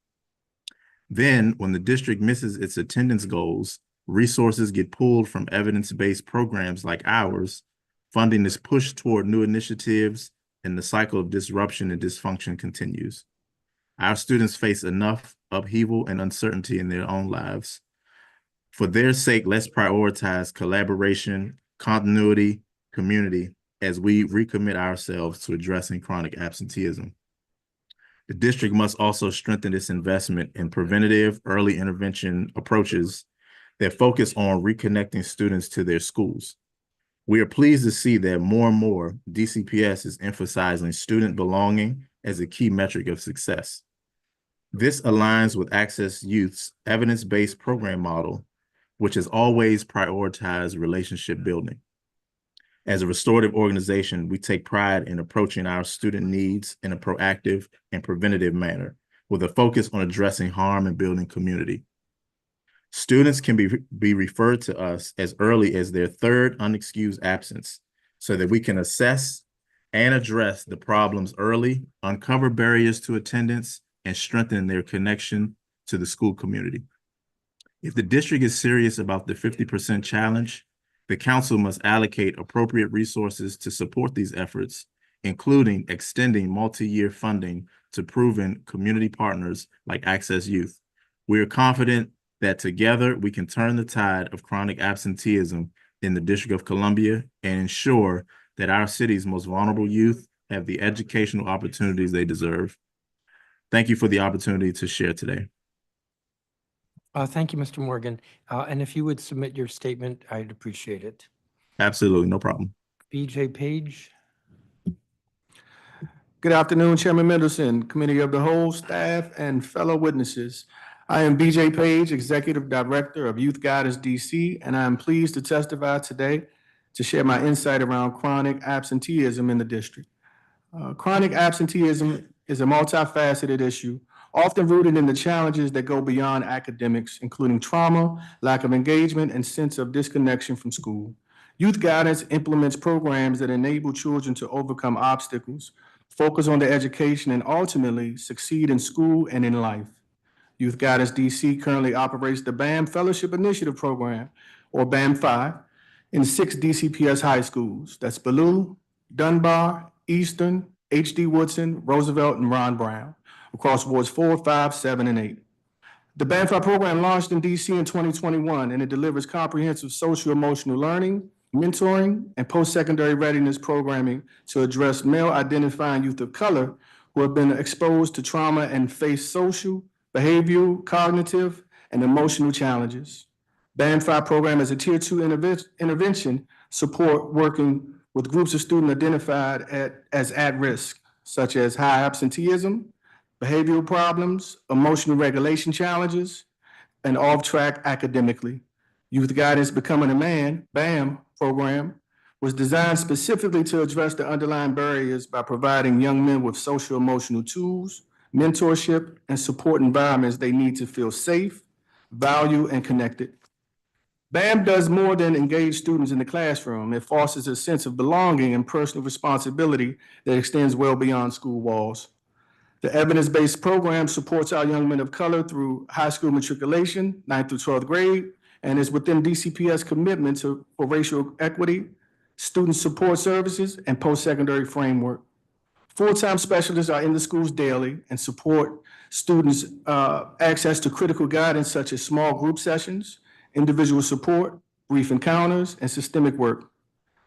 Then, when the district misses its attendance goals, resources get pulled from evidence-based programs like ours, funding is pushed toward new initiatives, and the cycle of disruption and dysfunction continues. Our students face enough upheaval and uncertainty in their own lives. For their sake, let's prioritize collaboration, continuity, community, as we recommit ourselves to addressing chronic absenteeism. The district must also strengthen its investment in preventative early intervention approaches that focus on reconnecting students to their schools. We are pleased to see that more and more DCPS is emphasizing student belonging as a key metric of success. This aligns with Access Youth's evidence-based program model, which has always prioritized relationship building. As a restorative organization, we take pride in approaching our student needs in a proactive and preventative manner, with a focus on addressing harm and building community. Students can be referred to us as early as their 3rd unexcused absence so that we can assess and address the problems early, uncover barriers to attendance, and strengthen their connection to the school community. If the district is serious about the 50% challenge, the council must allocate appropriate resources to support these efforts, including extending multi-year funding to proven community partners like Access Youth. We are confident that together we can turn the tide of chronic absenteeism in the District of Columbia and ensure that our city's most vulnerable youth have the educational opportunities they deserve. Thank you for the opportunity to share today. Thank you, Mr. Morgan. And if you would submit your statement, I'd appreciate it. Absolutely, no problem. BJ Page. Good afternoon, Chairman Mendelson, Committee of the Whole, staff, and fellow witnesses. I am BJ Page, Executive Director of Youth Guidance DC, and I am pleased to testify today to share my insight around chronic absenteeism in the district. Chronic absenteeism is a multifaceted issue, often rooted in the challenges that go beyond academics, including trauma, lack of engagement, and sense of disconnection from school. Youth Guidance implements programs that enable children to overcome obstacles, focus on their education, and ultimately succeed in school and in life. Youth Guidance DC currently operates the BAM Fellowship Initiative Program, or BAM-5, in 6 DCPS high schools. That's Ballou, Dunbar, Eastern, H.D. Woodson, Roosevelt, and Ron Brown, across wards 4, 5, 7, and 8. The BAM-5 program launched in DC in 2021, and it delivers comprehensive social-emotional learning, mentoring, and post-secondary readiness programming to address male-identifying youth of color who have been exposed to trauma and face social, behavioral, cognitive, and emotional challenges. BAM-5 program is a Tier 2 intervention support working with groups of students identified as at risk, such as high absenteeism, behavioral problems, emotional regulation challenges, and off track academically. Youth Guidance Becoming a Man, BAM program, was designed specifically to address the underlying barriers by providing young men with social emotional tools, mentorship, and support environments they need to feel safe, valued, and connected. BAM does more than engage students in the classroom. It fosters a sense of belonging and personal responsibility that extends well beyond school walls. The evidence-based program supports our young men of color through high school matriculation, 9th through 12th grade, and is within DCPS commitment for racial equity, student support services, and post-secondary framework. Full-time specialists are in the schools daily and support students' access to critical guidance such as small group sessions, individual support, brief encounters, and systemic work.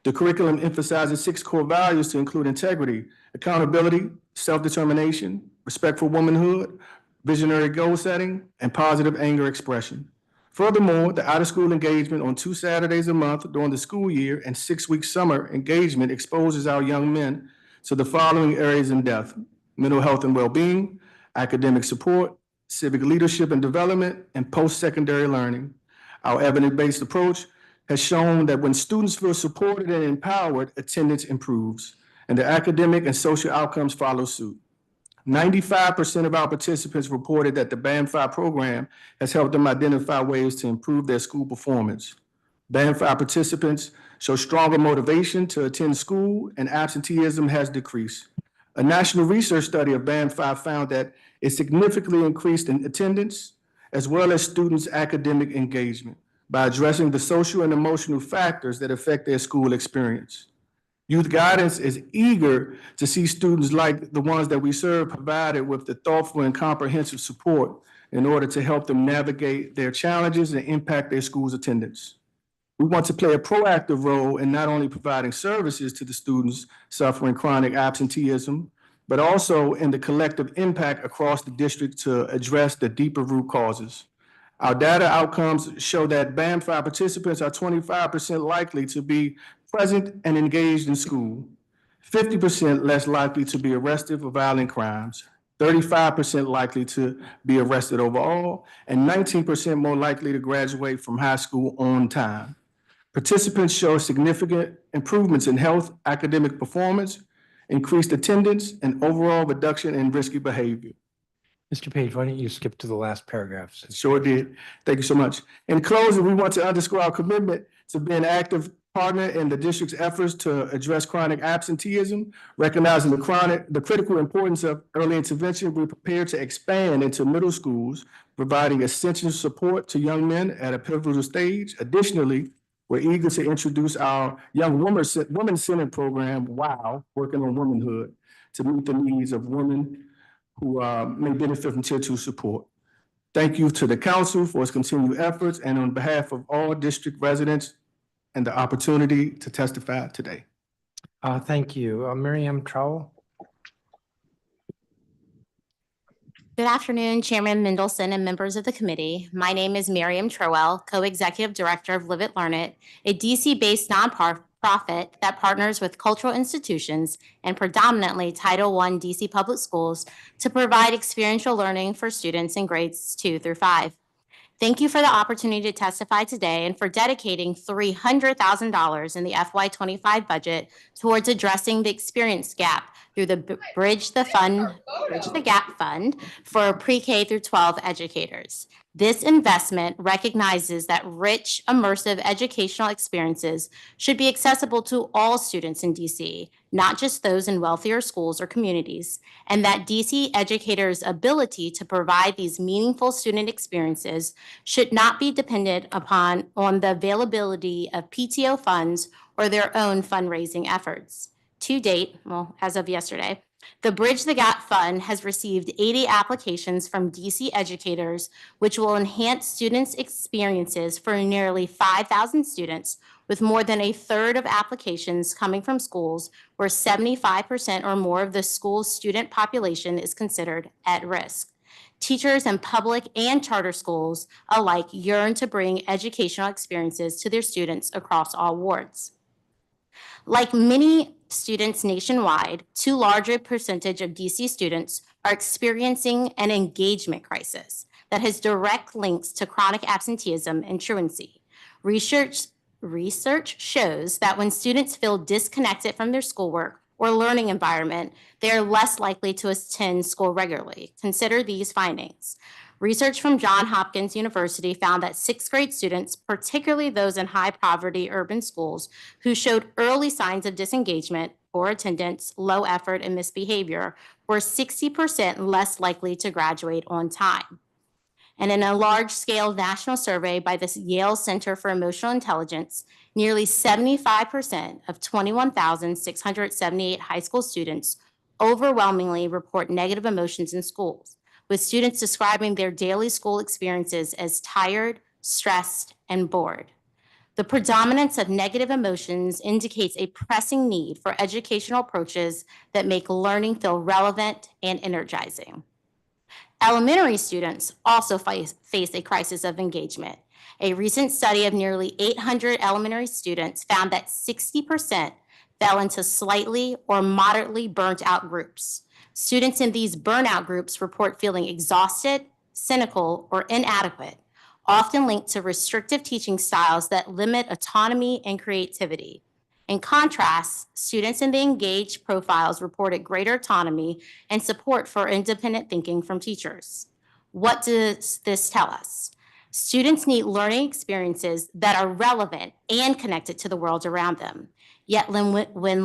The curriculum emphasizes 6 core values to include integrity, accountability, self-determination, respect for womanhood, visionary goal setting, and positive anger expression. Furthermore, the out-of-school engagement on 2 Saturdays a month during the school year and 6-week summer engagement exposes our young men to the following areas in depth: mental health and well-being, academic support, civic leadership and development, and post-secondary learning. Our evidence-based approach has shown that when students feel supported and empowered, attendance improves, and the academic and social outcomes follow suit. 95% of our participants reported that the BAM-5 program has helped them identify ways to improve their school performance. BAM-5 participants show stronger motivation to attend school, and absenteeism has decreased. A national research study of BAM-5 found that it significantly increased in attendance as well as students' academic engagement by addressing the social and emotional factors that affect their school experience. Youth Guidance is eager to see students like the ones that we serve provided with the thoughtful and comprehensive support in order to help them navigate their challenges and impact their school's attendance. We want to play a proactive role in not only providing services to the students suffering chronic absenteeism, but also in the collective impact across the district to address the deeper root causes. Our data outcomes show that BAM-5 participants are 25% likely to be present and engaged in school, 50% less likely to be arrested for violent crimes, 35% likely to be arrested overall, and 19% more likely to graduate from high school on time. Participants show significant improvements in health, academic performance, increased attendance, and overall reduction in risky behavior. Mr. Page, why don't you skip to the last paragraphs? Sure did. Thank you so much. In closing, we want to underscore our commitment to being active partner in the district's efforts to address chronic absenteeism. Recognizing the critical importance of early intervention, we're prepared to expand into middle schools, providing essential support to young men at a pivotal stage. Additionally, we're eager to introduce our young women-centered program, WOW, Working on Womanhood, to meet the needs of women who may benefit from Tier 2 support. Thank you to the council for its continued efforts and on behalf of all district residents and the opportunity to testify today. Thank you. Miriam Trowell. Good afternoon, Chairman Mendelson and members of the committee. My name is Miriam Trowell, Co-Executive Director of Live It, Learn It, a DC-based nonprofit that partners with cultural institutions and predominantly Title I DC public schools to provide experiential learning for students in grades 2 through 5. Thank you for the opportunity to testify today and for dedicating $300,000 in the FY25 budget towards addressing the experience gap through the Bridge the Gap Fund for pre-K through 12 educators. This investment recognizes that rich, immersive educational experiences should be accessible to all students in DC, not just those in wealthier schools or communities, and that DC educators' ability to provide these meaningful student experiences should not be dependent on the availability of PTO funds or their own fundraising efforts. To date, well, as of yesterday, the Bridge the Gap Fund has received 80 applications from DC educators, which will enhance students' experiences for nearly 5,000 students, with more than a third of applications coming from schools where 75% or more of the school's student population is considered at risk. Teachers in public and charter schools alike yearn to bring educational experiences to their students across all wards. Like many students nationwide, too large a percentage of DC students are experiencing an engagement crisis that has direct links to chronic absenteeism and truancy. Research shows that when students feel disconnected from their schoolwork or learning environment, they are less likely to attend school regularly. Consider these findings. Research from Johns Hopkins University found that sixth grade students, particularly those in high poverty urban schools, who showed early signs of disengagement, poor attendance, low effort, and misbehavior, were 60% less likely to graduate on time. And in a large-scale national survey by the Yale Center for Emotional Intelligence, nearly 75% of 21,678 high school students overwhelmingly report negative emotions in schools, with students describing their daily school experiences as tired, stressed, and bored. The predominance of negative emotions indicates a pressing need for educational approaches that make learning feel relevant and energizing. Elementary students also face a crisis of engagement. A recent study of nearly 800 elementary students found that 60% fell into slightly or moderately burnt out groups. Students in these burnout groups report feeling exhausted, cynical, or inadequate, often linked to restrictive teaching styles that limit autonomy and creativity. In contrast, students in the engaged profiles reported greater autonomy and support for independent thinking from teachers. What does this tell us? Students need learning experiences that are relevant and connected to the world around them. Yet when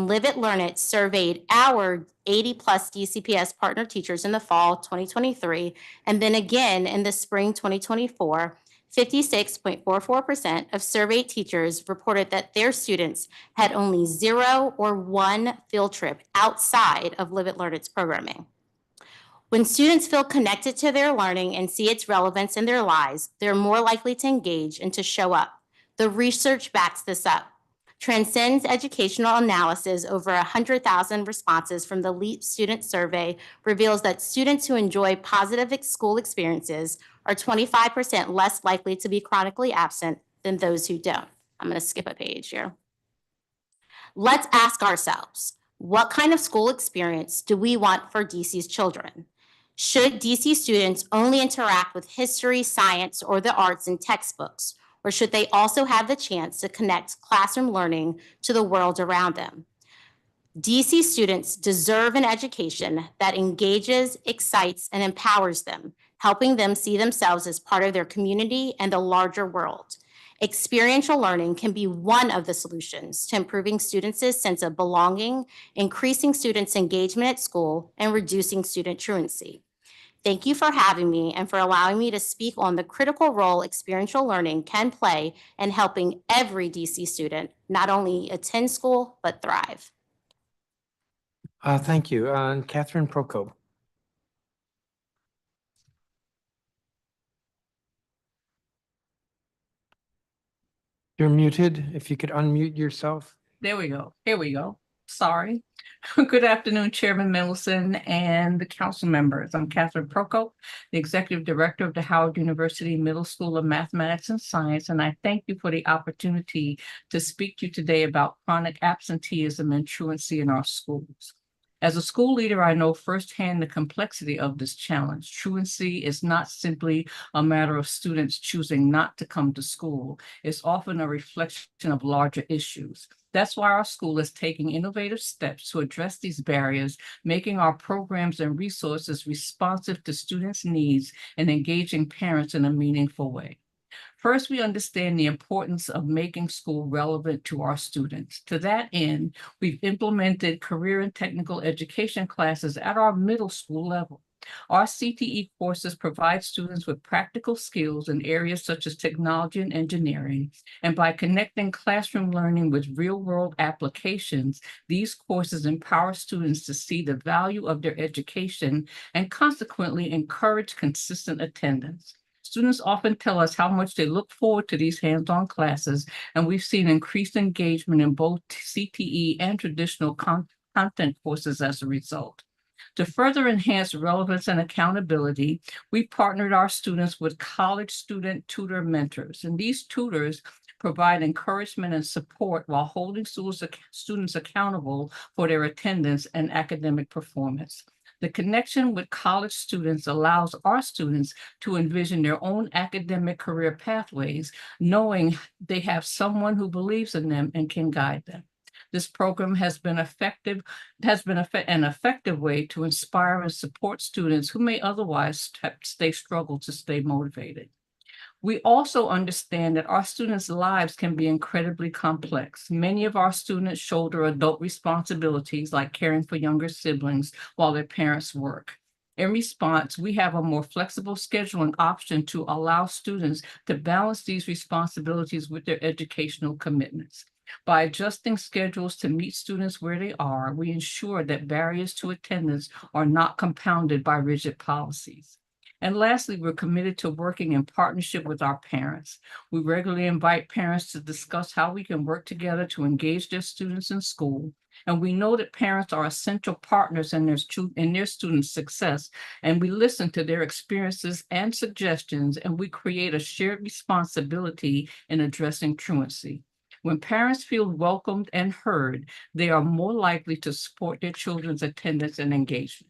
Live It, Learn It surveyed our 80-plus DCPS partner teachers in the fall 2023, and then again in the spring 2024, 56.44% of surveyed teachers reported that their students had only 0 or 1 field trip outside of Live It, Learn It's programming. When students feel connected to their learning and see its relevance in their lives, they're more likely to engage and to show up. The research backs this up. Transcend's educational analysis over 100,000 responses from the LEAP student survey reveals that students who enjoy positive school experiences are 25% less likely to be chronically absent than those who don't. I'm going to skip a page here. Let's ask ourselves, what kind of school experience do we want for DC's children? Should DC students only interact with history, science, or the arts in textbooks? Or should they also have the chance to connect classroom learning to the world around them? DC students deserve an education that engages, excites, and empowers them, helping them see themselves as part of their community and the larger world. Experiential learning can be one of the solutions to improving students' sense of belonging, increasing students' engagement at school, and reducing student truancy. Thank you for having me and for allowing me to speak on the critical role experiential learning can play in helping every DC student not only attend school, but thrive. Thank you. And Catherine Procope. You're muted. If you could unmute yourself. There we go. Here we go. Sorry. Good afternoon, Chairman Middleton and the council members. I'm Catherine Procope, the Executive Director of the Howard University Middle School of Mathematics and Science, and I thank you for the opportunity to speak to you today about chronic absenteeism and truancy in our schools. As a school leader, I know firsthand the complexity of this challenge. Truancy is not simply a matter of students choosing not to come to school. It's often a reflection of larger issues. That's why our school is taking innovative steps to address these barriers, making our programs and resources responsive to students' needs and engaging parents in a meaningful way. First, we understand the importance of making school relevant to our students. To that end, we've implemented career and technical education classes at our middle school level. Our CTE courses provide students with practical skills in areas such as technology and engineering. And by connecting classroom learning with real-world applications, these courses empower students to see the value of their education and consequently encourage consistent attendance. Students often tell us how much they look forward to these hands-on classes, and we've seen increased engagement in both CTE and traditional content courses as a result. To further enhance relevance and accountability, we partnered our students with college student tutor mentors, and these tutors provide encouragement and support while holding students accountable for their attendance and academic performance. The connection with college students allows our students to envision their own academic career pathways, knowing they have someone who believes in them and can guide them. This program has been an effective way to inspire and support students who may otherwise struggle to stay motivated. We also understand that our students' lives can be incredibly complex. Many of our students shoulder adult responsibilities like caring for younger siblings while their parents work. In response, we have a more flexible scheduling option to allow students to balance these responsibilities with their educational commitments. By adjusting schedules to meet students where they are, we ensure that barriers to attendance are not compounded by rigid policies. And lastly, we're committed to working in partnership with our parents. We regularly invite parents to discuss how we can work together to engage their students in school. And we know that parents are essential partners in their students' success, and we listen to their experiences and suggestions, and we create a shared responsibility in addressing truancy. When parents feel welcomed and heard, they are more likely to support their children's attendance and engagement.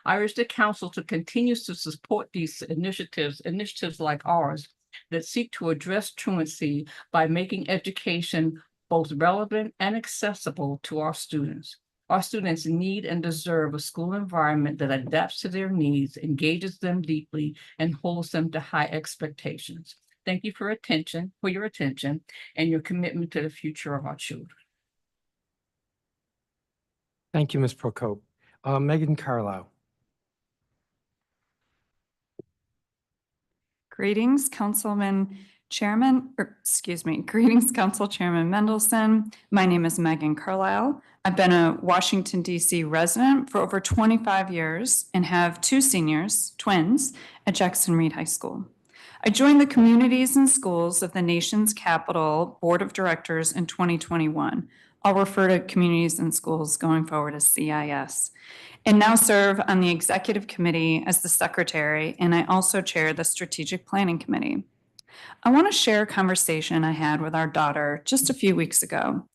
I urge the council to continue to support these initiatives like ours that seek to address truancy by making education both relevant and accessible to our students. Our students need and deserve a school environment that adapts to their needs, engages them deeply, and holds them to high expectations. Thank you for your attention and your commitment to the future of our children. Thank you, Ms. Procope. Megan Carlisle. Greetings, greetings, Council Chairman Mendelson. My name is Megan Carlisle. I've been a Washington, D.C. resident for over 25 years and have two seniors, twins, at Jackson Reed High School. I joined the Communities and Schools of the Nation's Capital Board of Directors in 2021. I'll refer to Communities and Schools going forward as CIS, and now serve on the Executive Committee as the Secretary, and I also chair the Strategic Planning Committee. I want to share a conversation I had with our daughter just a few weeks ago.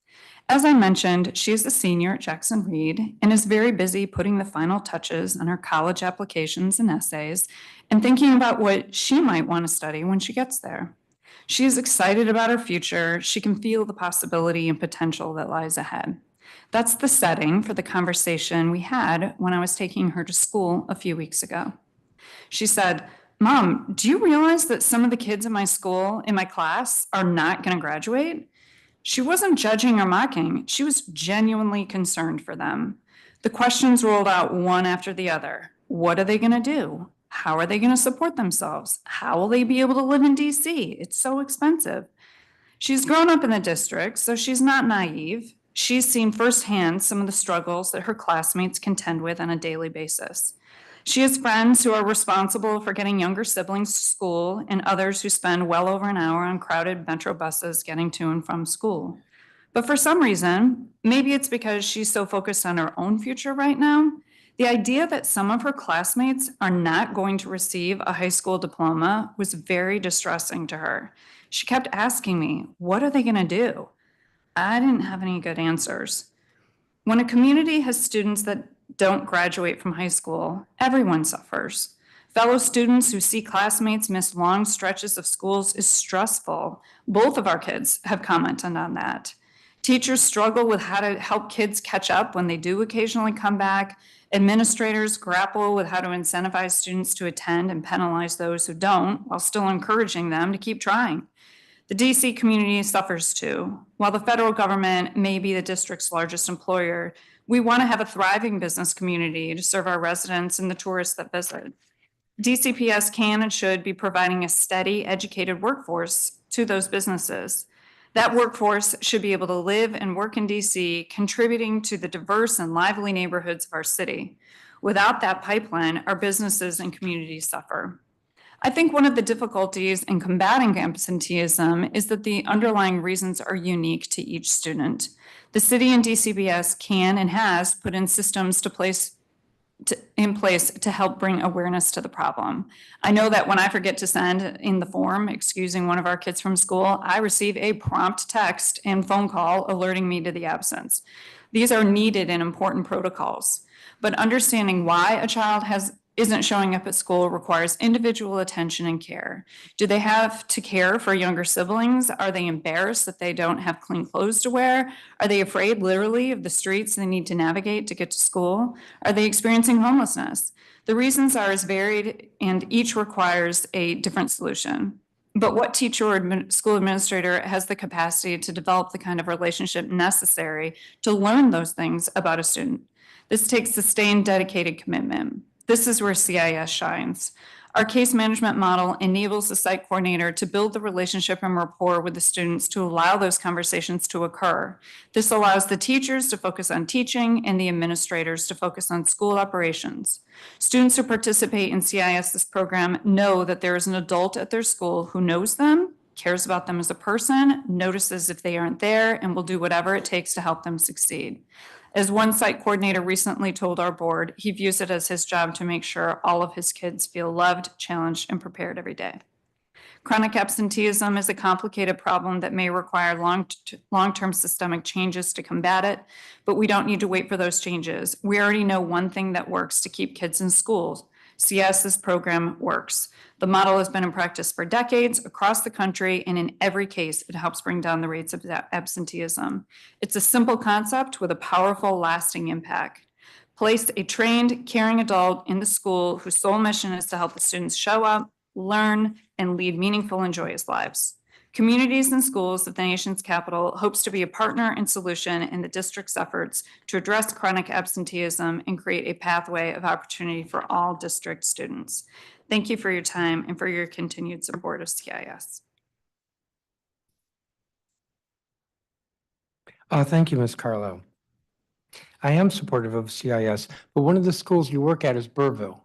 As I mentioned, she is a senior at Jackson Reed and is very busy putting the final touches on her college applications and essays and thinking about what she might want to study when she gets there. She is excited about her future. She can feel the possibility and potential that lies ahead. That's the setting for the conversation we had when I was taking her to school a few weeks ago. She said, Mom, do you realize that some of the kids in my school, in my class, are not going to graduate? She wasn't judging or mocking. She was genuinely concerned for them. The questions rolled out one after the other. What are they going to do? How are they going to support themselves? How will they be able to live in DC? It's so expensive. She's grown up in the district, so she's not naive. She's seen firsthand some of the struggles that her classmates contend with on a daily basis. She has friends who are responsible for getting younger siblings to school and others who spend well over an hour on crowded metro buses getting to and from school. But for some reason, maybe it's because she's so focused on her own future right now, the idea that some of her classmates are not going to receive a high school diploma was very distressing to her. She kept asking me, what are they going to do? I didn't have any good answers. When a community has students that don't graduate from high school, everyone suffers. Fellow students who see classmates miss long stretches of schools is stressful. Both of our kids have commented on that. Teachers struggle with how to help kids catch up when they do occasionally come back. Administrators grapple with how to incentivize students to attend and penalize those who don't, while still encouraging them to keep trying. The DC community suffers too. While the federal government may be the district's largest employer, we want to have a thriving business community to serve our residents and the tourists that visit. DCPS can and should be providing a steady, educated workforce to those businesses. That workforce should be able to live and work in DC, contributing to the diverse and lively neighborhoods of our city. Without that pipeline, our businesses and communities suffer. I think one of the difficulties in combating absenteeism is that the underlying reasons are unique to each student. The city and DCPS can and has put in systems in place to help bring awareness to the problem. I know that when I forget to send in the form excusing one of our kids from school, I receive a prompt text and phone call alerting me to the absence. These are needed and important protocols, but understanding why a child isn't showing up at school requires individual attention and care. Do they have to care for younger siblings? Are they embarrassed that they don't have clean clothes to wear? Are they afraid literally of the streets they need to navigate to get to school? Are they experiencing homelessness? The reasons are as varied and each requires a different solution. But what teacher or school administrator has the capacity to develop the kind of relationship necessary to learn those things about a student? This takes sustained, dedicated commitment. This is where CIS shines. Our case management model enables the site coordinator to build the relationship and rapport with the students to allow those conversations to occur. This allows the teachers to focus on teaching and the administrators to focus on school operations. Students who participate in CIS's program know that there is an adult at their school who knows them, cares about them as a person, notices if they aren't there, and will do whatever it takes to help them succeed. As one site coordinator recently told our board, he views it as his job to make sure all of his kids feel loved, challenged, and prepared every day. Chronic absenteeism is a complicated problem that may require long-term systemic changes to combat it, but we don't need to wait for those changes. We already know one thing that works to keep kids in schools. CIS's program works. The model has been in practice for decades across the country, and in every case, it helps bring down the rates of absenteeism. It's a simple concept with a powerful, lasting impact. Place a trained, caring adult in the school whose sole mission is to help the students show up, learn, and lead meaningful and joyous lives. Communities and Schools of the nation's capital hopes to be a partner and solution in the district's efforts to address chronic absenteeism and create a pathway of opportunity for all district students. Thank you for your time and for your continued support of CIS. Thank you, Ms. Carlo. I am supportive of CIS, but one of the schools you work at is Burville.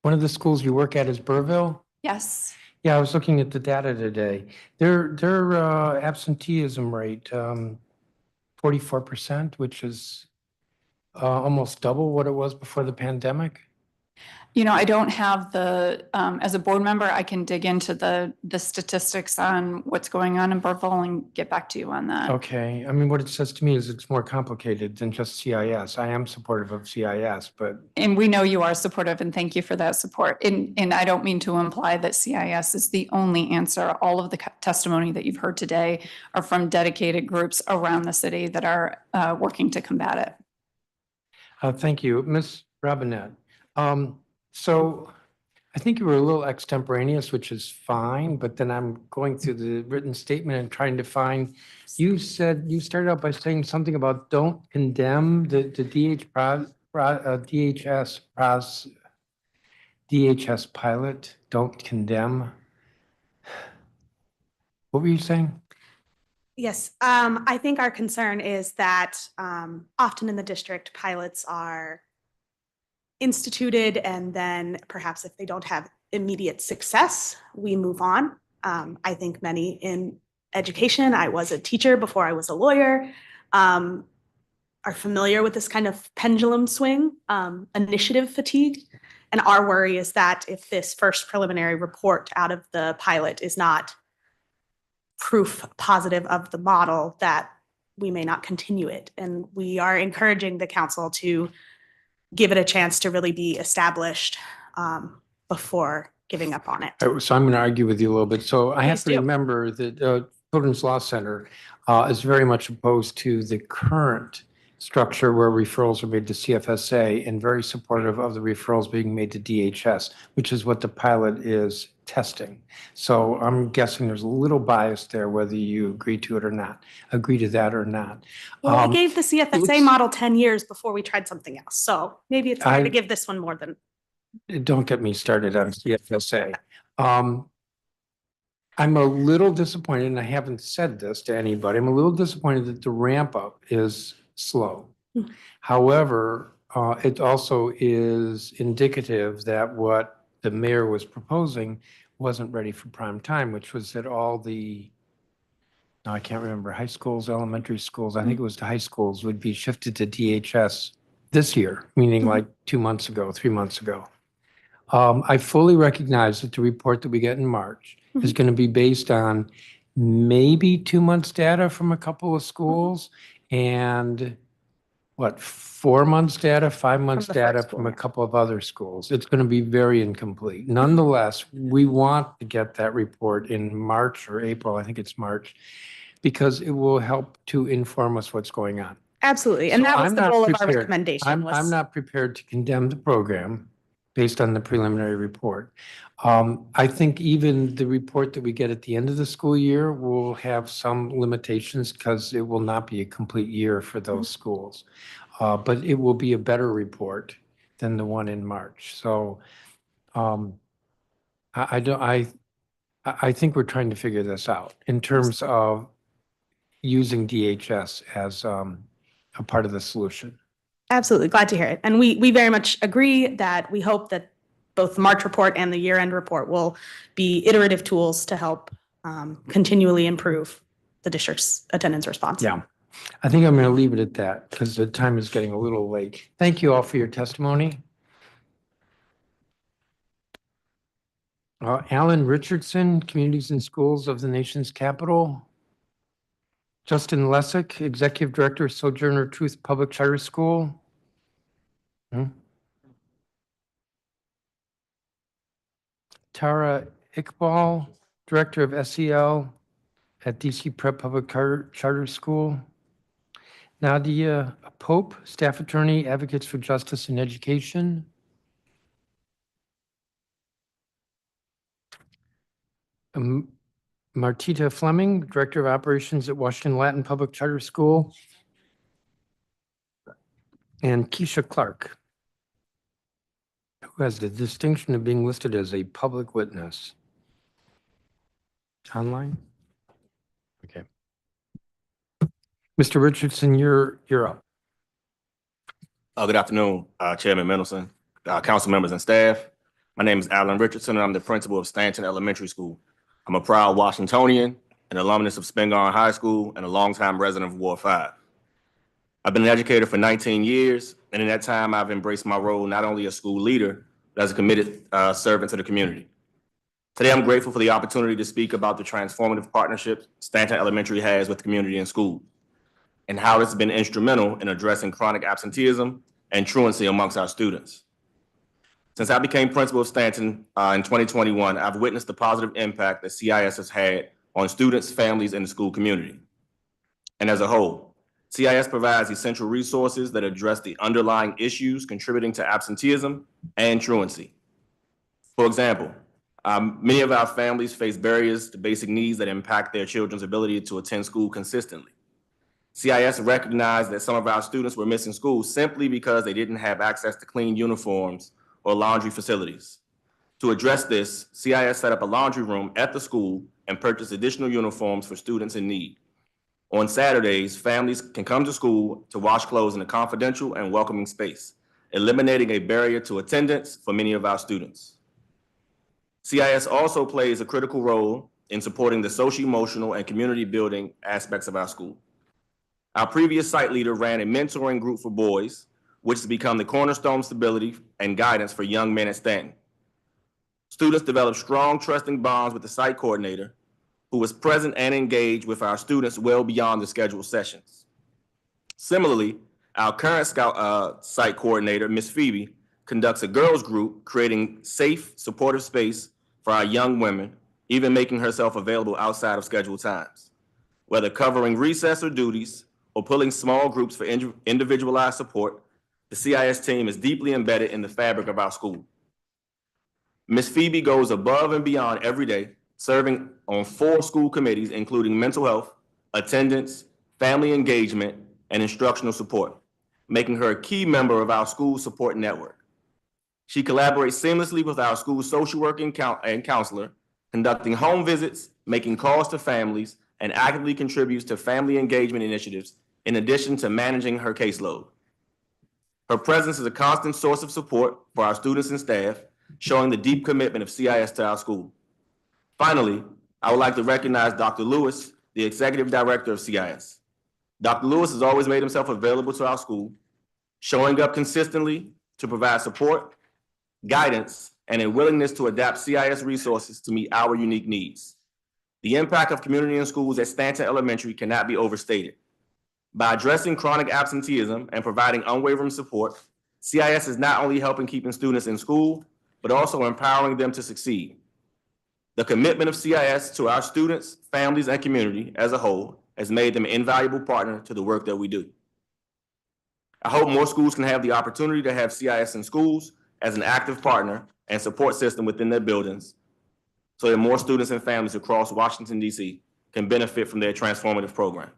One of the schools you work at is Burville? Yes. Yeah, I was looking at the data today. Their absenteeism rate, 44%, which is almost double what it was before the pandemic. You know, I don't have the, as a board member, I can dig into the statistics on what's going on in Burville and get back to you on that. Okay, I mean, what it says to me is it's more complicated than just CIS. I am supportive of CIS, but. And we know you are supportive, and thank you for that support. And I don't mean to imply that CIS is the only answer. All of the testimony that you've heard today are from dedicated groups around the city that are working to combat it. Thank you. Ms. Robinette. So I think you were a little extemporaneous, which is fine, but then I'm going through the written statement and trying to find, you said, you started out by saying something about don't condemn the DHS pilot, don't condemn. What were you saying? Yes, I think our concern is that often in the district, pilots are instituted, and then perhaps if they don't have immediate success, we move on. I think many in education, I was a teacher before I was a lawyer, are familiar with this kind of pendulum swing, initiative fatigue. And our worry is that if this first preliminary report out of the pilot is not proof positive of the model, that we may not continue it. And we are encouraging the council to give it a chance to really be established before giving up on it. So I'm going to argue with you a little bit. So I have Please to do. remember that Children's Law Center is very much opposed to the current structure where referrals are made to CFSA and very supportive of the referrals being made to DHS, which is what the pilot is testing. So I'm guessing there's a little bias there, whether you agree to it or not, agree to that or not. Well, we gave the CFSA model 10 years before we tried something else. So maybe it's fair to give this one more than. Don't get me started on CFSA. I'm a little disappointed, and I haven't said this to anybody, I'm a little disappointed that the ramp up is slow. However, it also is indicative that what the mayor was proposing wasn't ready for prime time, which was that all the, no, I can't remember, high schools, elementary schools, I think it was the high schools would be shifted to DHS this year, meaning like 2 months ago, 3 months ago. I fully recognize that the report that we get in March is going to be based on maybe 2 months' data from a couple of schools and 4 months' data, 5 months' the first data school, from a yeah. couple of other schools. It's going to be very incomplete. Nonetheless, we want to get that report in March or April, I think it's March, because it will help to inform us what's going on. Absolutely. And So that was I'm the not goal of our prepared- recommendation. I'm not prepared to condemn the program based on the preliminary report. I think even the report that we get at the end of the school year will have some limitations because it will not be a complete year for those schools. But it will be a better report than the one in March. So I think we're trying to figure this out in terms of using DHS as a part of the solution. Absolutely. Glad to hear it. And we very much agree that we hope that both the March report and the year-end report will be iterative tools to help continually improve the district's attendance response. Yeah, I think I'm going to leave it at that because the time is getting a little late. Thank you all for your testimony. Alan Richardson, Communities and Schools of the Nation's Capital. Justin Lessick, Executive Director, Sojourner Truth Public Charter School. Tara Iqbal, Director of SEL at DC Prep Public Charter School. Nadia Pope, Staff Attorney, Advocates for Justice and Education. Martita Fleming, Director of Operations at Washington Latin Public Charter School. And Keisha Clark, who has the distinction of being listed as a public witness. Online? Okay. Mr. Richardson, you're up. Good afternoon, Chairman Mendelson, council members and staff. My name is Alan Richardson, and I'm the principal of Stanton Elementary School. I'm a proud Washingtonian, an alumnus of Spingarn High School, and a longtime resident of Ward 5. I've been an educator for 19 years, and in that time, I've embraced my role not only as school leader, but as a committed servant to the community. Today, I'm grateful for the opportunity to speak about the transformative partnerships Stanton Elementary has with the community and schools, and how it's been instrumental in addressing chronic absenteeism and truancy amongst our students. Since I became principal of Stanton in 2021, I've witnessed the positive impact that CIS has had on students, families, and the school community. And as a whole, CIS provides essential resources that address the underlying issues contributing to absenteeism and truancy. For example, many of our families face barriers to basic needs that impact their children's ability to attend school consistently. CIS recognized that some of our students were missing school simply because they didn't have access to clean uniforms or laundry facilities. To address this, CIS set up a laundry room at the school and purchased additional uniforms for students in need. On Saturdays, families can come to school to wash clothes in a confidential and welcoming space, eliminating a barrier to attendance for many of our students. CIS also plays a critical role in supporting the socio-emotional and community building aspects of our school. Our previous site leader ran a mentoring group for boys, which has become the cornerstone stability and guidance for young men at Stanton. Students developed strong, trusting bonds with the site coordinator, who was present and engaged with our students well beyond the scheduled sessions. Similarly, our current site coordinator, Ms. Phoebe, conducts a girls group, creating safe, supportive space for our young women, even making herself available outside of scheduled times. Whether covering recess or duties, or pulling small groups for individualized support, the CIS team is deeply embedded in the fabric of our school. Ms. Phoebe goes above and beyond every day, serving on 4 school committees, including mental health, attendance, family engagement, and instructional support, making her a key member of our school support network. She collaborates seamlessly with our school social worker and counselor, conducting home visits, making calls to families, and actively contributes to family engagement initiatives in addition to managing her caseload. Her presence is a constant source of support for our students and staff, showing the deep commitment of CIS to our school. Finally, I would like to recognize Dr. Lewis, the Executive Director of CIS. Dr. Lewis has always made himself available to our school, showing up consistently to provide support, guidance, and a willingness to adapt CIS resources to meet our unique needs. The impact of community and schools at Stanton Elementary cannot be overstated. By addressing chronic absenteeism and providing unwavering support, CIS is not only helping keeping students in school, but also empowering them to succeed. The commitment of CIS to our students, families, and community as a whole has made them an invaluable partner to the work that we do. I hope more schools can have the opportunity to have CIS in schools as an active partner and support system within their buildings, so that more students and families across Washington, D.C. can benefit from their transformative programs.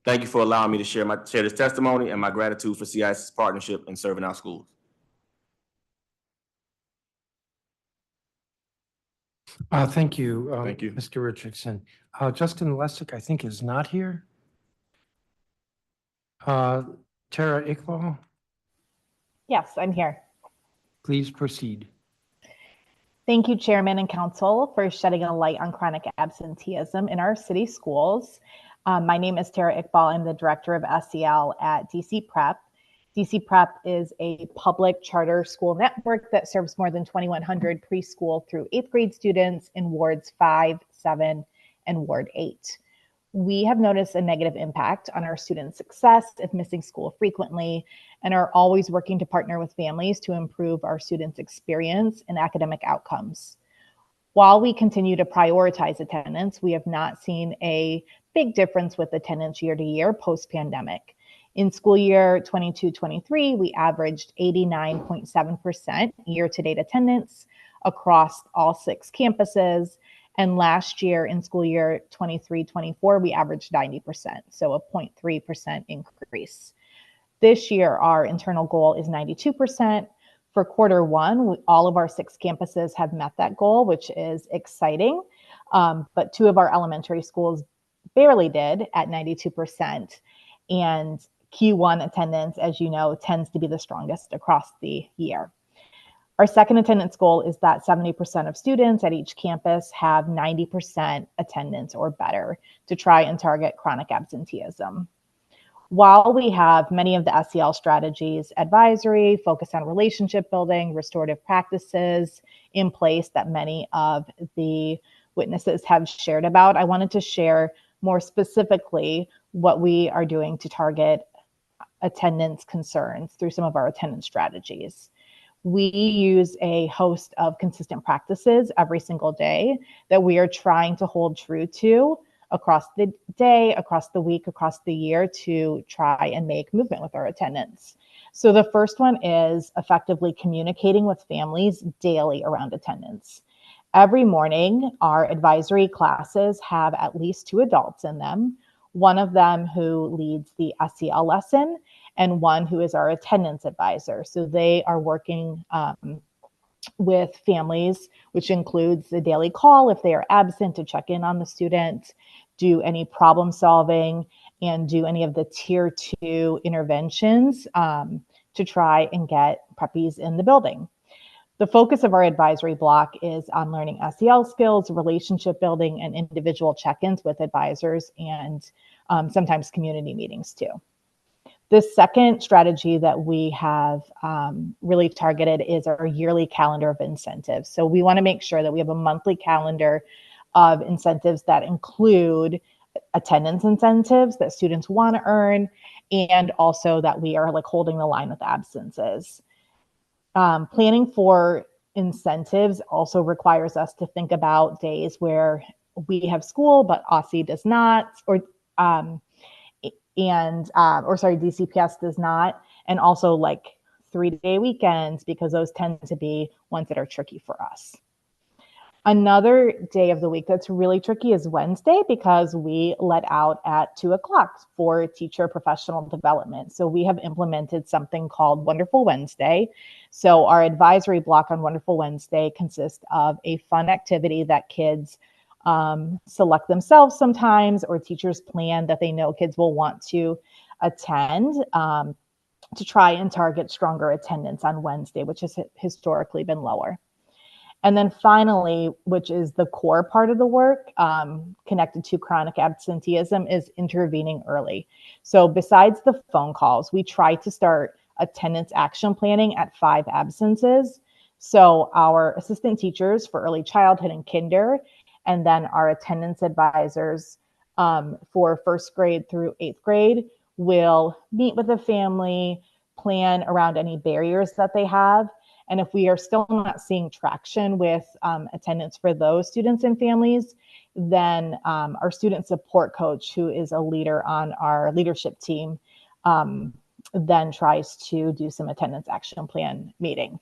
Thank you for allowing me to share this testimony and my gratitude for CIS's partnership in serving our schools. Thank you. Thank you. Mr. Richardson. Justin Lessick, I think, is not here. Tara Iqbal, Yes, I'm here. please proceed. Thank you, Chairman and Council, for shedding a light on chronic absenteeism in our city schools. My name is Tara Iqbal. I'm the Director of SEL at DC Prep. DC Prep is a public charter school network that serves more than 2,100 preschool through 8th grade students in wards 5, 7, and Ward 8. We have noticed a negative impact on our students' success if missing school frequently, and are always working to partner with families to improve our students' experience and academic outcomes. While we continue to prioritize attendance, we have not seen a big difference with attendance year to year post-pandemic. In school year 22-23, we averaged 89.7% year-to-date attendance across all 6 campuses. And last year in school year 23-24, we averaged 90%, so a 0.3% increase. This year, our internal goal is 92%. For quarter 1, all of our 6 campuses have met that goal, which is exciting. But 2 of our elementary schools barely did at 92%. And Q1 attendance, as you know, tends to be the strongest across the year. Our second attendance goal is that 70% of students at each campus have 90% attendance or better to try and target chronic absenteeism. While we have many of the SEL strategies, advisory, focus on relationship building, restorative practices in place that many of the witnesses have shared about, I wanted to share more specifically what we are doing to target attendance concerns through some of our attendance strategies. We use a host of consistent practices every single day that we are trying to hold true to across the day, across the week, across the year to try and make movement with our attendance. So the first one is effectively communicating with families daily around attendance. Every morning, our advisory classes have at least 2 adults in them, one of them who leads the SEL lesson and one who is our attendance advisor. So they are working with families, which includes the daily call if they are absent to check in on the student, do any problem solving, and do any of the tier 2 interventions to try and get preppies in the building. The focus of our advisory block is on learning SEL skills, relationship building, and individual check-ins with advisors, and sometimes community meetings too. The second strategy that we have really targeted is our yearly calendar of incentives. So we want to make sure that we have a monthly calendar of incentives that include attendance incentives that students want to earn, and also that we are like holding the line with absences. Planning for incentives also requires us to think about days where we have school, but OSSI does not, or DCPS does not, and also like 3-day weekends, because those tend to be ones that are tricky for us. Another day of the week that's really tricky is Wednesday, because we let out at 2 o'clock for teacher professional development. So we have implemented something called Wonderful Wednesday. So our advisory block on Wonderful Wednesday consists of a fun activity that kids select themselves sometimes, or teachers plan that they know kids will want to attend to try and target stronger attendance on Wednesday, which has historically been lower. And then finally, which is the core part of the work connected to chronic absenteeism, is intervening early. So besides the phone calls, we try to start attendance action planning at 5 absences. So our assistant teachers for early childhood and kinder, and then our attendance advisors for 1st grade through 8th grade will meet with the family, plan around any barriers that they have. And if we are still not seeing traction with attendance for those students and families, then our student support coach, who is a leader on our leadership team, then tries to do some attendance action plan meeting.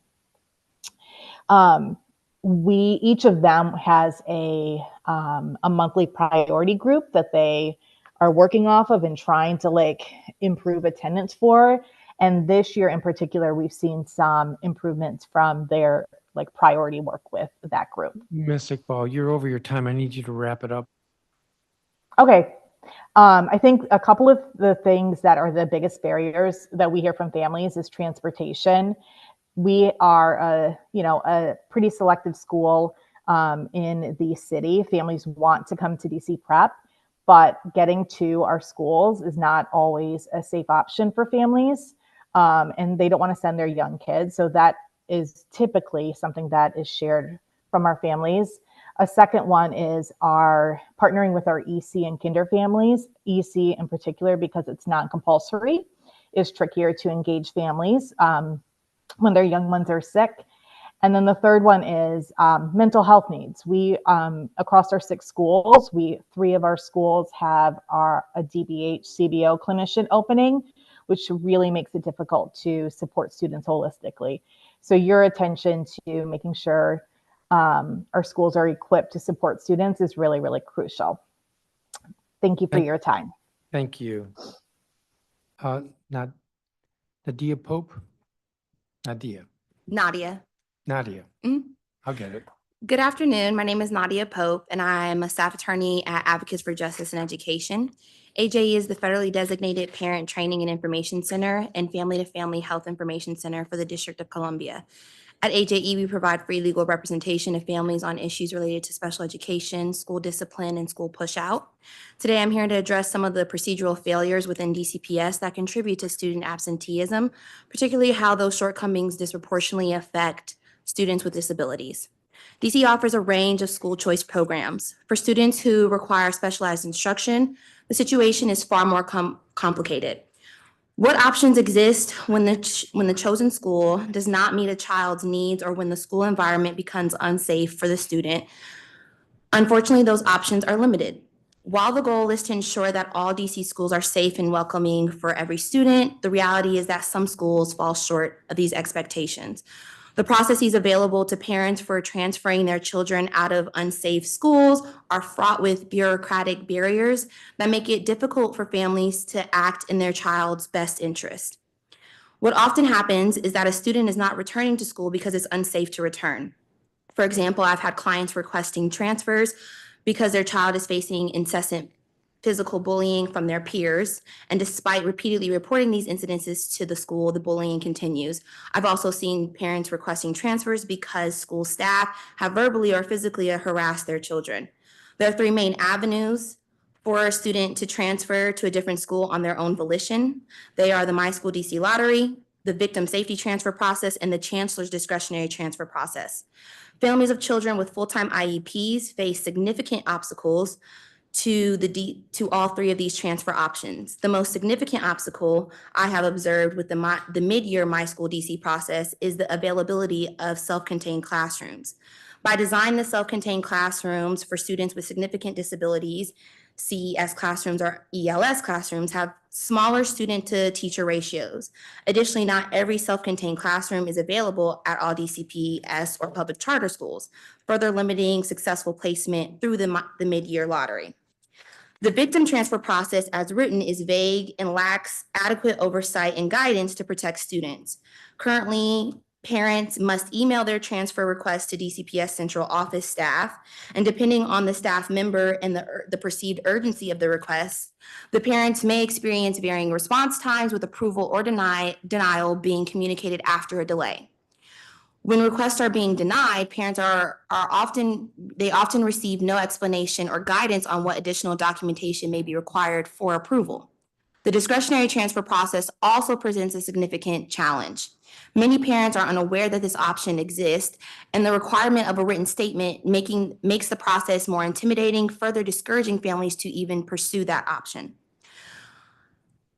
Each of them has a monthly priority group that they are working off of and trying to like improve attendance for. And this year in particular, we've seen some improvements from their like priority work with that group. Ms. Iqbal, you're over your time. I need you to wrap it up. Okay. I think a couple of the things that are the biggest barriers that we hear from families is transportation. We are a pretty selective school in the city. Families want to come to DC Prep, but getting to our schools is not always a safe option for families. And they don't want to send their young kids. So that is typically something that is shared from our families. A second one is our partnering with our EC and kinder families. EC in particular, because it's non-compulsory, is trickier to engage families when their young ones are sick. And then the third one is mental health needs. We, across our 6 schools, 3 of our schools have a DBH CBO clinician opening, which really makes it difficult to support students holistically. So your attention to making sure our schools are equipped to support students is really, really crucial. Thank you for your time. Thank you. Nadia Pope? Nadia. Nadia. I'll get it. Good afternoon. My name is Nadia Pope, and I'm a staff attorney at Advocates for Justice and Education. AJE is the federally designated Parent Training and Information Center and Family-to-Family Health Information Center for the District of Columbia. At AJE, we provide free legal representation of families on issues related to special education, school discipline, and school push-out. Today, I'm here to address some of the procedural failures within DCPS that contribute to student absenteeism, particularly how those shortcomings disproportionately affect students with disabilities. DC offers a range of school choice programs. For students who require specialized instruction, the situation is far more complicated. What options exist when the chosen school does not meet a child's needs or when the school environment becomes unsafe for the student? Unfortunately, those options are limited. While the goal is to ensure that all DC schools are safe and welcoming for every student, the reality is that some schools fall short of these expectations. The processes available to parents for transferring their children out of unsafe schools are fraught with bureaucratic barriers that make it difficult for families to act in their child's best interest. What often happens is that a student is not returning to school because it's unsafe to return. For example, I've had clients requesting transfers because their child is facing incessant physical bullying from their peers. And despite repeatedly reporting these incidences to the school, the bullying continues. I've also seen parents requesting transfers because school staff have verbally or physically harassed their children. There are three main avenues for a student to transfer to a different school on their own volition. They are the My School DC lottery, the victim safety transfer process, and the chancellor's discretionary transfer process. Families of children with full-time IEPs face significant obstacles to all three of these transfer options. The most significant obstacle I have observed with the mid-year My School DC process is the availability of self-contained classrooms. By designing the self-contained classrooms for students with significant disabilities, CES classrooms or ELS classrooms have smaller student to teacher ratios. Additionally, not every self-contained classroom is available at all DCPS or public charter schools, further limiting successful placement through the mid-year lottery. The victim transfer process as written is vague and lacks adequate oversight and guidance to protect students. Currently, parents must email their transfer request to DCPS central office staff, and depending on the staff member and the perceived urgency of the request, the parents may experience varying response times with approval or denial being communicated after a delay. When requests are being denied, parents often receive no explanation or guidance on what additional documentation may be required for approval. The discretionary transfer process also presents a significant challenge. Many parents are unaware that this option exists, and the requirement of a written statement makes the process more intimidating, further discouraging families to even pursue that option.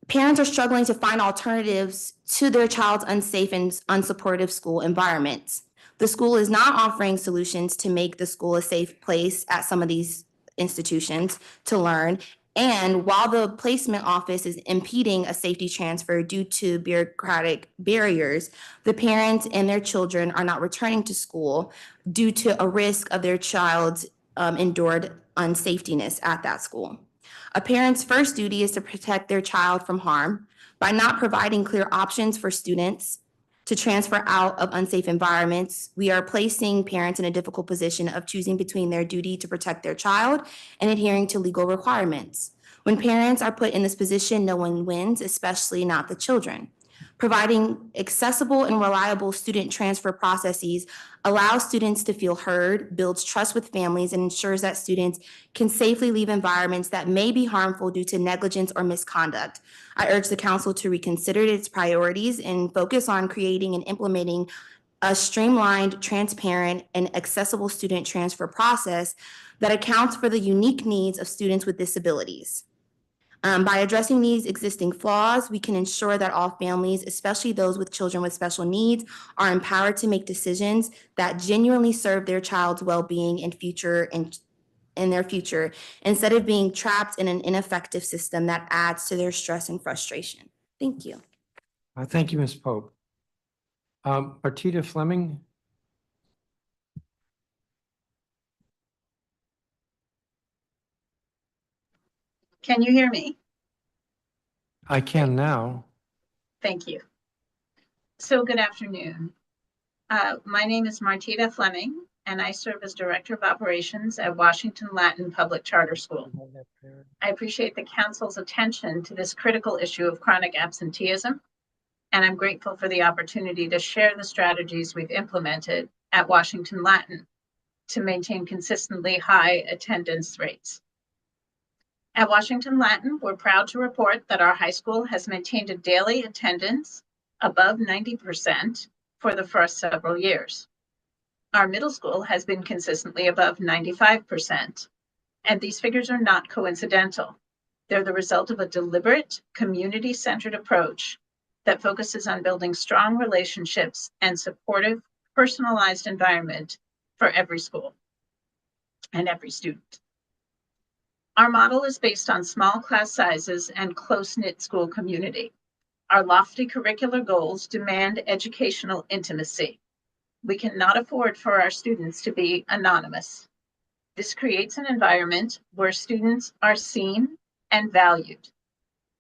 Parents are struggling to find alternatives to their child's unsafe and unsupportive school environments. The school is not offering solutions to make the school a safe place at some of these institutions to learn. And while the placement office is impeding a safety transfer due to bureaucratic barriers, the parents and their children are not returning to school due to a risk of their child's endured unsafetiness at that school. A parent's first duty is to protect their child from harm. By not providing clear options for students to transfer out of unsafe environments, we are placing parents in a difficult position of choosing between their duty to protect their child and adhering to legal requirements. When parents are put in this position, no one wins, especially not the children. Providing accessible and reliable student transfer processes allows students to feel heard, builds trust with families, and ensures that students can safely leave environments that may be harmful due to negligence or misconduct. I urge the council to reconsider its priorities and focus on creating and implementing a streamlined, transparent, and accessible student transfer process that accounts for the unique needs of students with disabilities. By addressing these existing flaws, we can ensure that all families, especially those with children with special needs, are empowered to make decisions that genuinely serve their child's well-being and in their future, instead of being trapped in an ineffective system that adds to their stress and frustration. Thank you. Thank you, Ms. Pope. Artita Fleming. Can you hear me? I can now. Thank you. So good afternoon. My name is Martita Fleming, and I serve as Director of Operations at Washington Latin Public Charter School. I appreciate the Council's attention to this critical issue of chronic absenteeism, and I'm grateful for the opportunity to share the strategies we've implemented at Washington Latin to maintain consistently high attendance rates. At Washington Latin, we're proud to report that our high school has maintained a daily attendance above 90% for the first several years. Our middle school has been consistently above 95%, and these figures are not coincidental. They're the result of a deliberate, community-centered approach that focuses on building strong relationships and supportive, personalized environment for every school and every student. Our model is based on small class sizes and close-knit school community. Our lofty curricular goals demand educational intimacy. We cannot afford for our students to be anonymous. This creates an environment where students are seen and valued.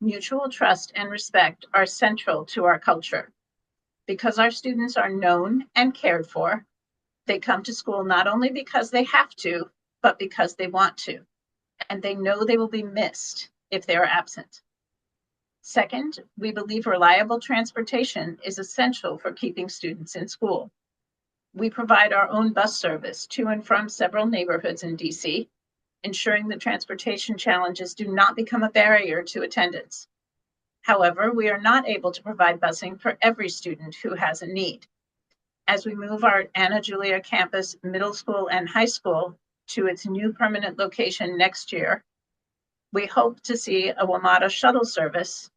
Mutual trust and respect are central to our culture. Because our students are known and cared for, they come to school not only because they have to, but because they want to, and they know they will be missed if they are absent. Second, we believe reliable transportation is essential for keeping students in school. We provide our own bus service to and from several neighborhoods in DC, ensuring that transportation challenges do not become a barrier to attendance. However, we are not able to provide busing for every student who has a need. As we move our Anna Julia campus middle school and high school to its new permanent location next year, we hope to see a WMATA shuttle service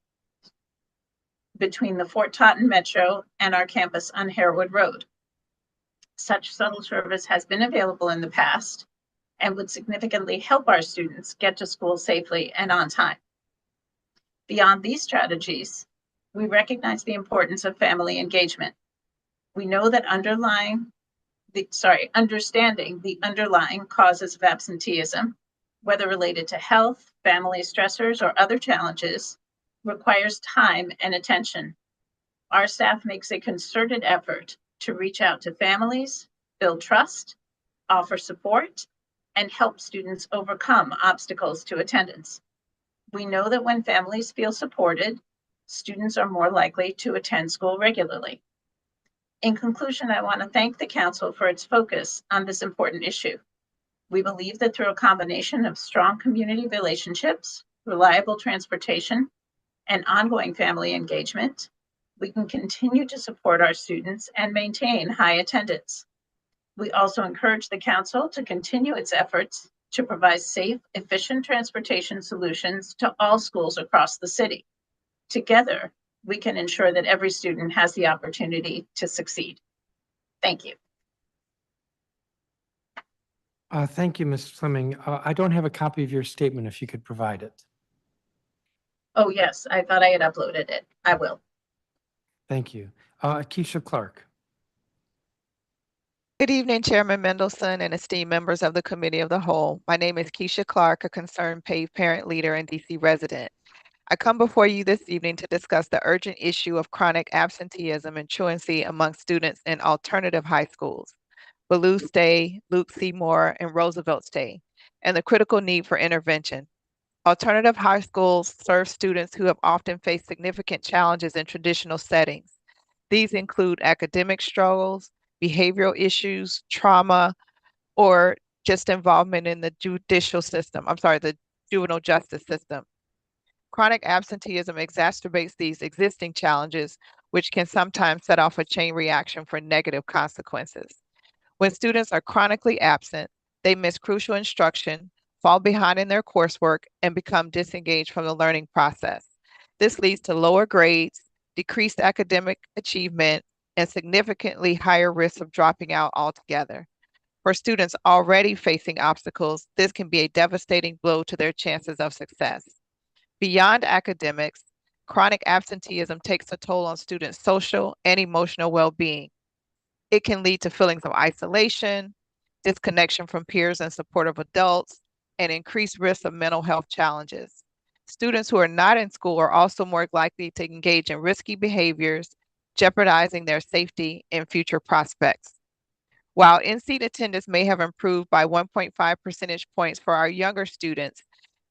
between the Fort Totten Metro and our campus on Harewood Road. Such shuttle service has been available in the past and would significantly help our students get to school safely and on time. Beyond these strategies, we recognize the importance of family engagement. We know that understanding the underlying causes of absenteeism, whether related to health, family stressors, or other challenges, requires time and attention. Our staff makes a concerted effort to reach out to families, build trust, offer support, and help students overcome obstacles to attendance. We know that when families feel supported, students are more likely to attend school regularly. In conclusion, I want to thank the Council for its focus on this important issue. We believe that through a combination of strong community relationships, reliable transportation, and ongoing family engagement, we can continue to support our students and maintain high attendance. We also encourage the Council to continue its efforts to provide safe, efficient transportation solutions to all schools across the city. Together, we can ensure that every student has the opportunity to succeed. Thank you. Thank you, Ms. Fleming. I don't have a copy of your statement if you could provide it. Oh, yes, I thought I had uploaded it. I will. Thank you. Keisha Clark. Good evening, Chairman Mendelson and esteemed members of the Committee of the Whole. My name is Keisha Clark, a concerned PAVE parent leader and DC resident. I come before you this evening to discuss the urgent issue of chronic absenteeism and truancy among students in alternative high schools, Ballou Stay, Luke Seymour, and Roosevelt Stay, and the critical need for intervention. Alternative high schools serve students who have often faced significant challenges in traditional settings. These include academic struggles, behavioral issues, trauma, or just involvement in the the juvenile justice system. Chronic absenteeism exacerbates these existing challenges, which can sometimes set off a chain reaction for negative consequences. When students are chronically absent, they miss crucial instruction, fall behind in their coursework, and become disengaged from the learning process. This leads to lower grades, decreased academic achievement, and significantly higher risks of dropping out altogether. For students already facing obstacles, this can be a devastating blow to their chances of success. Beyond academics, chronic absenteeism takes a toll on students' social and emotional well-being. It can lead to feelings of isolation, disconnection from peers and supportive adults, and increased risk of mental health challenges. Students who are not in school are also more likely to engage in risky behaviors, jeopardizing their safety and future prospects. While in-seat attendance may have improved by 1.5 percentage points for our younger students,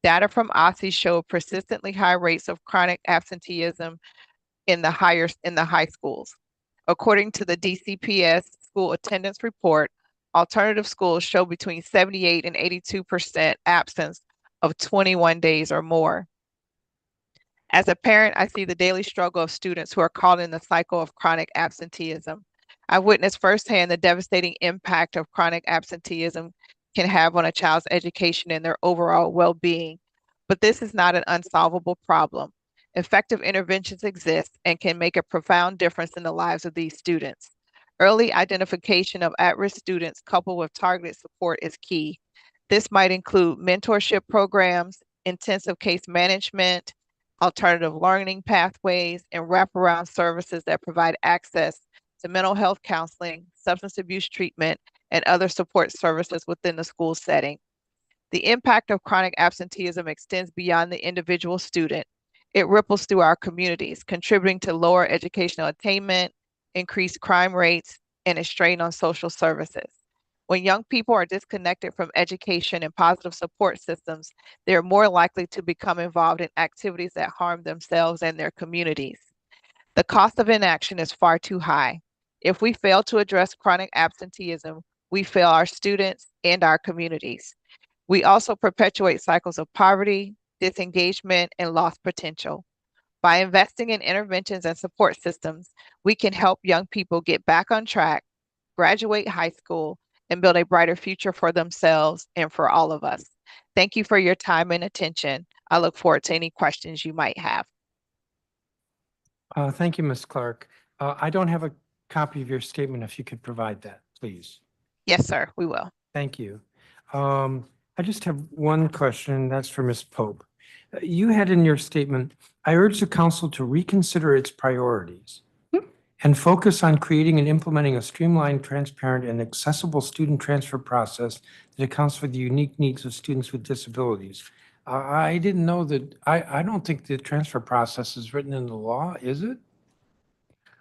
data from OSSE show persistently high rates of chronic absenteeism in the high schools. According to the DCPS school attendance report, alternative schools show between 78 and 82% absence of 21 days or more. As a parent, I see the daily struggle of students who are caught in the cycle of chronic absenteeism. I've witnessed firsthand the devastating impact of chronic absenteeism can have on a child's education and their overall well-being. But this is not an unsolvable problem. Effective interventions exist and can make a profound difference in the lives of these students. Early identification of at-risk students coupled with targeted support is key. This might include mentorship programs, intensive case management, alternative learning pathways, and wraparound services that provide access to mental health counseling, substance abuse treatment, and other support services within the school setting. The impact of chronic absenteeism extends beyond the individual student. It ripples through our communities, contributing to lower educational attainment, increased crime rates, and a strain on social services. When young people are disconnected from education and positive support systems, they are more likely to become involved in activities that harm themselves and their communities. The cost of inaction is far too high. If we fail to address chronic absenteeism, we fail our students and our communities. We also perpetuate cycles of poverty, disengagement, and lost potential. By investing in interventions and support systems, we can help young people get back on track, graduate high school, and build a brighter future for themselves and for all of us. Thank you for your time and attention. I look forward to any questions you might have. Thank you, Ms. Clark. I don't have a copy of your statement. If you could provide that, please. Yes, sir, we will. Thank you. I just have one question, that's for Ms. Pope. You had in your statement, I urge the council to reconsider its priorities and focus on creating and implementing a streamlined, transparent, and accessible student transfer process that accounts for the unique needs of students with disabilities. I didn't know that, I don't think the transfer process is written in the law, is it?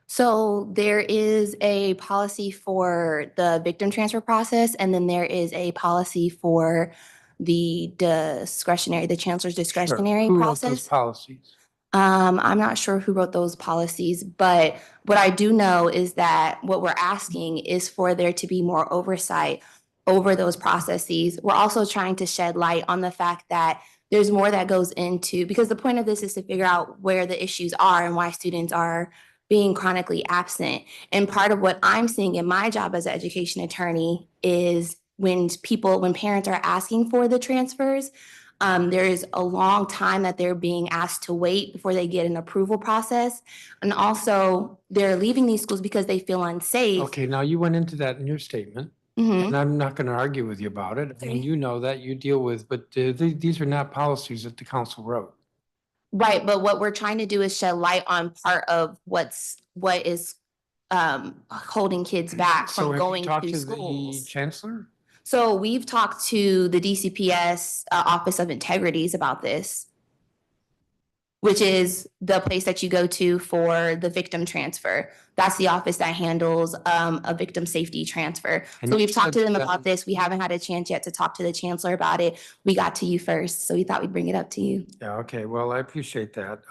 So there is a policy for the victim transfer process, and then there is a policy for the chancellor's discretionary Who wrote those process. policies? I'm not sure who wrote those policies, but what I do know is that what we're asking is for there to be more oversight over those processes. We're also trying to shed light on the fact that there's more that goes into, because the point of this is to figure out where the issues are and why students are being chronically absent. And part of what I'm seeing in my job as an education attorney is when parents are asking for the transfers, there is a long time that they're being asked to wait before they get an approval process. And also, they're leaving these schools because they feel unsafe. Okay, now you went into that in your statement, Mhm. and I'm not going to argue with you about it. I mean, you know that, you deal with, but these are not policies that the council wrote. Right, but what we're trying to do is shed light on part of what is holding kids back So from have you going talked to to the schools. chancellor? So we've talked to the DCPS Office of Integrities about this, which is the place that you go to for the victim transfer. That's the office that handles a victim safety transfer. And So you we've talked to said them that- about this. We haven't had a chance yet to talk to the chancellor about it. We got to you first, so we thought we'd bring it up to you. Yeah, okay, well, I appreciate that.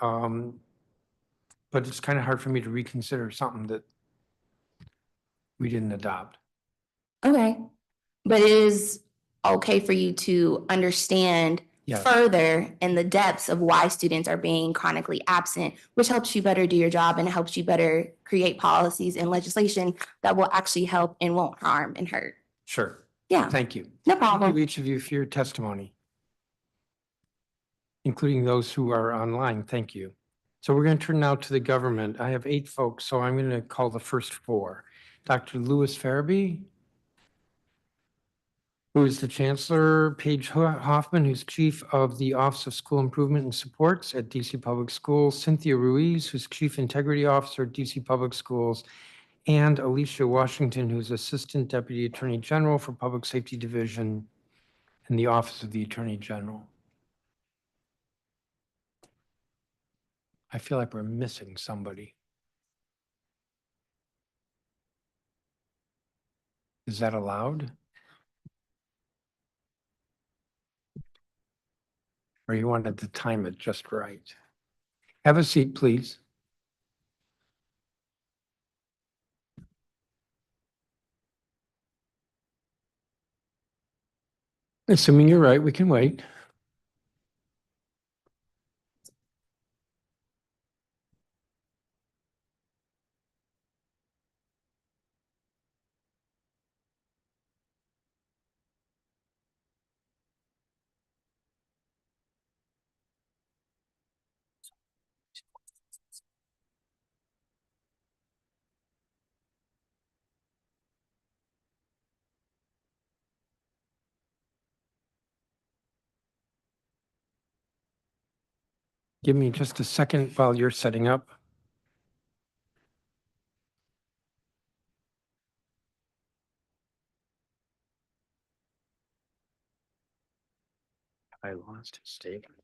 But it's kind of hard for me to reconsider something that we didn't adopt. Okay, but it is okay for you to understand Yes. further in the depths of why students are being chronically absent, which helps you better do your job and helps you better create policies and legislation that will actually help and won't harm and hurt. Sure. Yeah. Thank you. No Thank problem. you, each of you, for your testimony, including those who are online. Thank you. So we're going to turn now to the government. I have 8 folks, so I'm going to call the first 4. Dr. Louis Farabee, who is the Chancellor, Paige Hoffman, who's Chief of the Office of School Improvement and Supports at DC Public Schools, Cynthia Ruiz, who's Chief Integrity Officer at DC Public Schools, and Alicia Washington, who's Assistant Deputy Attorney General for Public Safety Division in the Office of the Attorney General. I feel like we're missing somebody. Is that allowed? Or you wanted to time it just right? Have a seat, please. Assuming you're right, we can wait. Give me just a second while you're setting up. I lost his statement.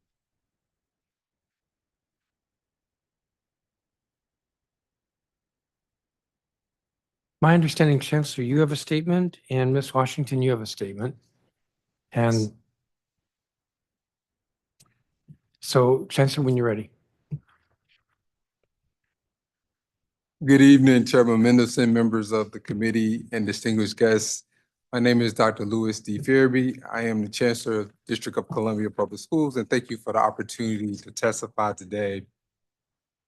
My understanding, Chancellor, you have a statement, and Ms. Washington, you have a statement. And so, Chancellor, when you're ready. Good evening, Chairman Mendelson, members of the committee, and distinguished guests. My name is Dr. Louis D. Fearby. I am the Chancellor of District of Columbia Public Schools, and thank you for the opportunity to testify today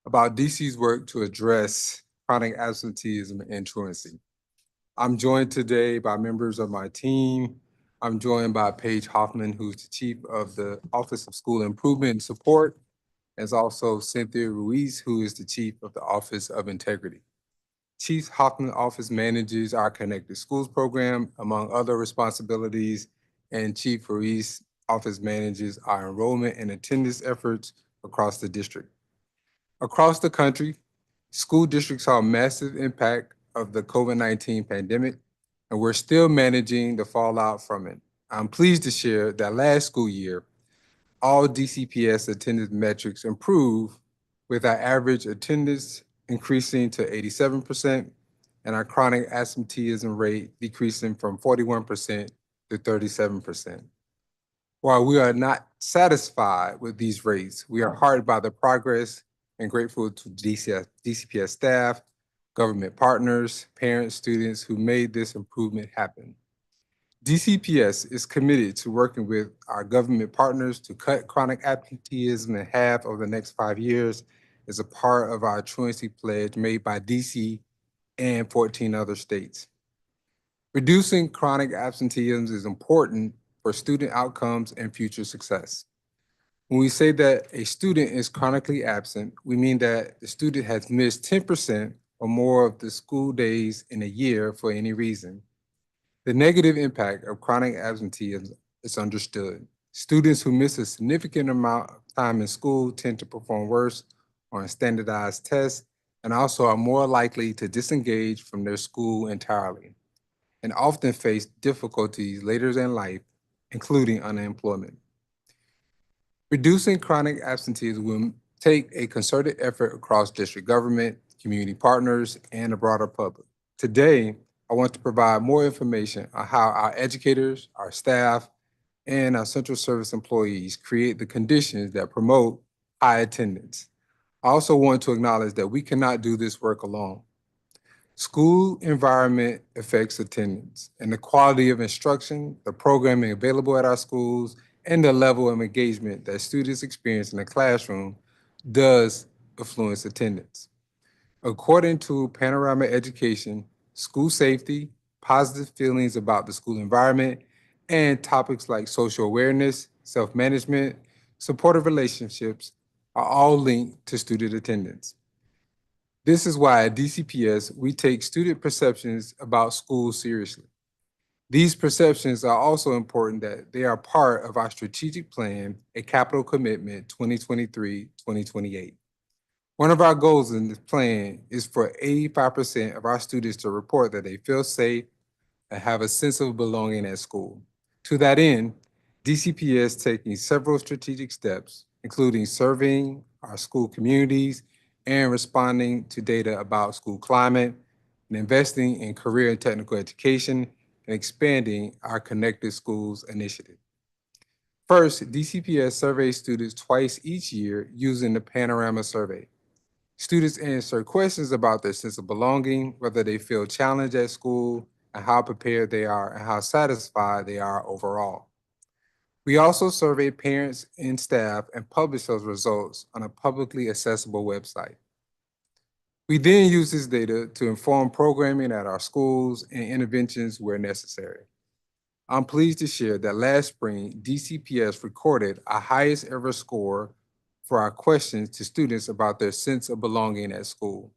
about DC's work to address chronic absenteeism and truancy. I'm joined today by members of my team. I'm joined by Paige Hoffman, who's the Chief of the Office of School Improvement and Support, as also Cynthia Ruiz, who is the Chief of the Office of Integrity. Chief Hoffman office manages our Connected Schools program, among other responsibilities, and Chief Ruiz office manages our enrollment and attendance efforts across the district. Across the country, school districts saw a massive impact of the COVID-19 pandemic, and we're still managing the fallout from it. I'm pleased to share that last school year, all DCPS attendance metrics improved, with our average attendance increasing to 87% and our chronic absenteeism rate decreasing from 41% to 37%. While we are not satisfied with these rates, we are heartened by the progress and grateful to DCPS staff, government partners, parents, students who made this improvement happen. DCPS is committed to working with our government partners to cut chronic absenteeism in half over the next 5 years as a part of our truancy pledge made by DC and 14 other states. Reducing chronic absenteeism is important for student outcomes and future success. When we say that a student is chronically absent, we mean that the student has missed 10% or more of the school days in a year for any reason. The negative impact of chronic absenteeism is understood. Students who miss a significant amount of time in school tend to perform worse on standardized tests and also are more likely to disengage from their school entirely and often face difficulties later in life, including unemployment. Reducing chronic absenteeism will take a concerted effort across district government, community partners, and the broader public. Today, I want to provide more information on how our educators, our staff, and our central service employees create the conditions that promote high attendance. I also want to acknowledge that we cannot do this work alone. School environment affects attendance and the quality of instruction, the programming available at our schools, and the level of engagement that students experience in the classroom does influence attendance. According to Panorama Education, school safety, positive feelings about the school environment, and topics like social awareness, self-management, supportive relationships are all linked to student attendance. This is why at DCPS, we take student perceptions about schools seriously. These perceptions are also important that they are part of our strategic plan, a capital commitment 2023-2028. One of our goals in this plan is for 85% of our students to report that they feel safe and have a sense of belonging at school. To that end, DCPS is taking several strategic steps, including surveying our school communities and responding to data about school climate, and investing in career and technical education, and expanding our Connected Schools initiative. First, DCPS surveys students twice each year using the Panorama survey. Students answer questions about their sense of belonging, whether they feel challenged at school, and how prepared they are, and how satisfied they are overall. We also survey parents and staff and publish those results on a publicly accessible website. We then use this data to inform programming at our schools and interventions where necessary. I'm pleased to share that last spring, DCPS recorded our highest ever score for our questions to students about their sense of belonging at school.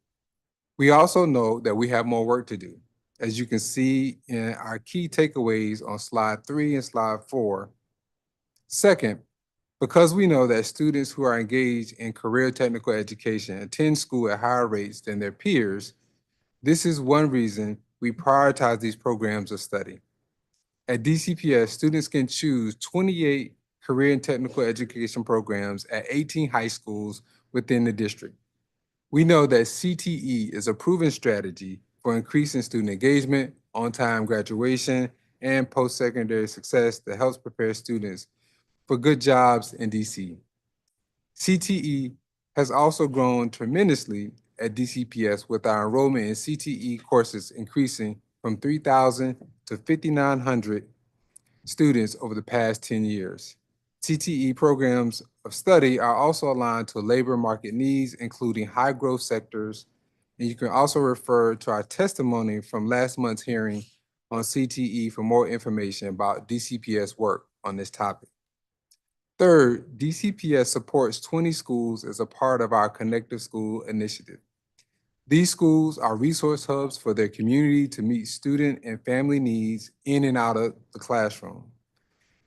We also know that we have more work to do. As you can see in our key takeaways on slide 3 and slide 4. Second, Because we know that students who are engaged in career technical education attend school at higher rates than their peers, this is one reason we prioritize these programs of study. At DCPS, students can choose 28 career and technical education programs at 18 high schools within the district. We know that CTE is a proven strategy for increasing student engagement, on-time graduation, and post-secondary success that helps prepare students for good jobs in DC. CTE has also grown tremendously at DCPS, with our enrollment in CTE courses increasing from 3,000 to 5,900 students over the past 10 years. CTE programs of study are also aligned to labor market needs, including high growth sectors. And you can also refer to our testimony from last month's hearing on CTE for more information about DCPS work on this topic. Third, DCPS supports 20 schools as a part of our Connected School initiative. These schools are resource hubs for their community to meet student and family needs in and out of the classroom.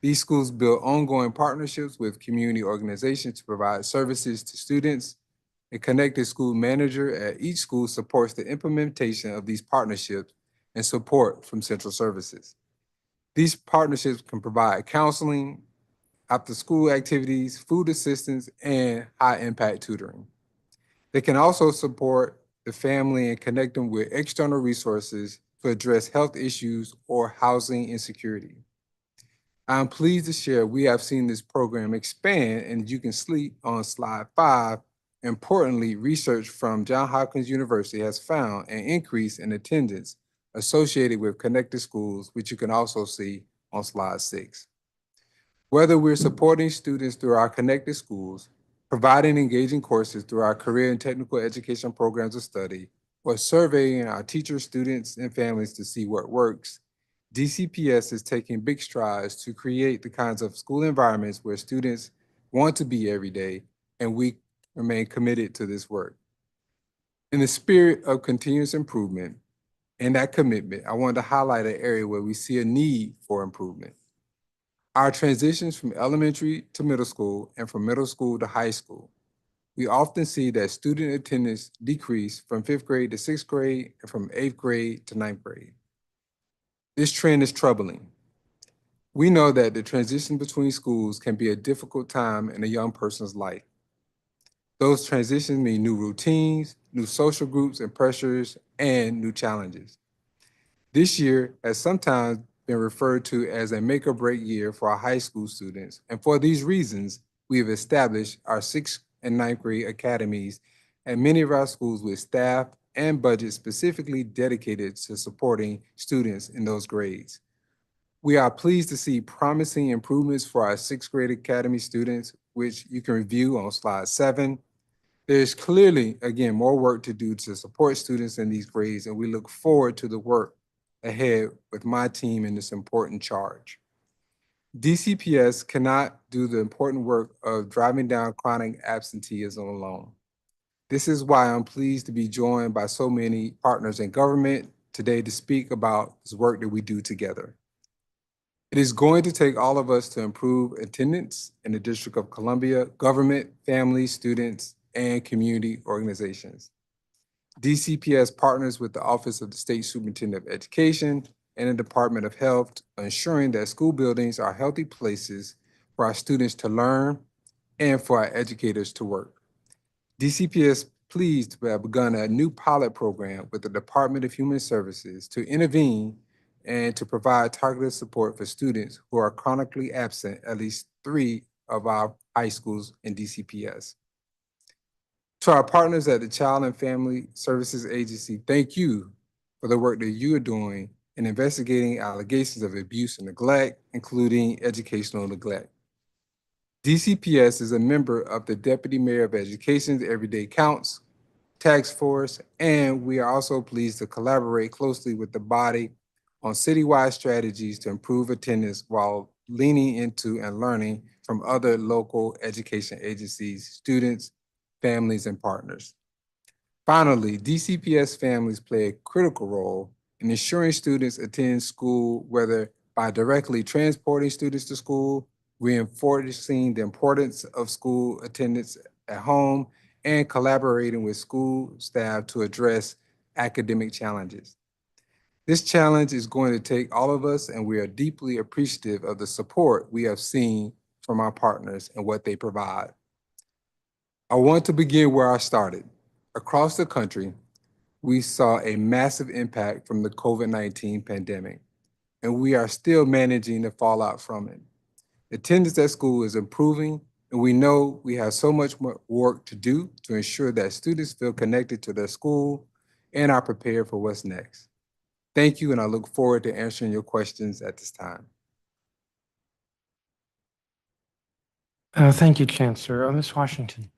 These schools build ongoing partnerships with community organizations to provide services to students. A connected school manager at each school supports the implementation of these partnerships and support from central services. These partnerships can provide counseling, after-school activities, food assistance, and high-impact tutoring. They can also support the family and connect them with external resources to address health issues or housing insecurity. I'm pleased to share we have seen this program expand, and you can see on slide 5. Importantly, research from Johns Hopkins University has found an increase in attendance associated with connected schools, which you can also see on slide 6. Whether we're supporting students through our connected schools, providing engaging courses through our career and technical education programs of study, or surveying our teachers, students, and families to see what works, DCPS is taking big strides to create the kinds of school environments where students want to be every day, and we remain committed to this work. In the spirit of continuous improvement and that commitment, I wanted to highlight an area where we see a need for improvement. Our transitions from elementary to middle school and from middle school to high school. We often see that student attendance decrease from 5th grade to 6th grade and from 8th grade to 9th grade. This trend is troubling. We know that the transition between schools can be a difficult time in a young person's life. Those transitions mean new routines, new social groups and pressures, and new challenges. This year has sometimes been referred to as a make or break year for our high school students, and for these reasons, we have established our 6th and 9th grade academies at many of our schools with staff and budgets specifically dedicated to supporting students in those grades. We are pleased to see promising improvements for our 6th grade academy students, which you can review on slide 7. There's clearly, again, more work to do to support students in these grades, and we look forward to the work ahead with my team in this important charge. DCPS cannot do the important work of driving down chronic absenteeism alone. This is why I'm pleased to be joined by so many partners in government today to speak about this work that we do together. It is going to take all of us to improve attendance in the District of Columbia, government, families, students, and community organizations. DCPS partners with the Office of the State Superintendent of Education and the Department of Health, ensuring that school buildings are healthy places for our students to learn and for our educators to work. DCPS pleased to have begun a new pilot program with the Department of Human Services to intervene and to provide targeted support for students who are chronically absent at least 3 of our high schools in DCPS. To our partners at the Child and Family Services Agency, thank you for the work that you are doing in investigating allegations of abuse and neglect, including educational neglect. DCPS is a member of the Deputy Mayor of Education's Everyday Counts task force, and we are also pleased to collaborate closely with the body on citywide strategies to improve attendance while leaning into and learning from other local education agencies, students, families, and partners. Finally, DCPS families play a critical role in ensuring students attend school, whether by directly transporting students to school, reinforcing the importance of school attendance at home, and collaborating with school staff to address academic challenges. This challenge is going to take all of us, and we are deeply appreciative of the support we have seen from our partners and what they provide. I want to begin where I started. Across the country, we saw a massive impact from the COVID-19 pandemic, and we are still managing the fallout from it. Attendance at school is improving, and we know we have so much more work to do to ensure that students feel connected to their school and are prepared for what's next. Thank you, and I look forward to answering your questions at this time. Thank you, Chancellor. Ms. Washington.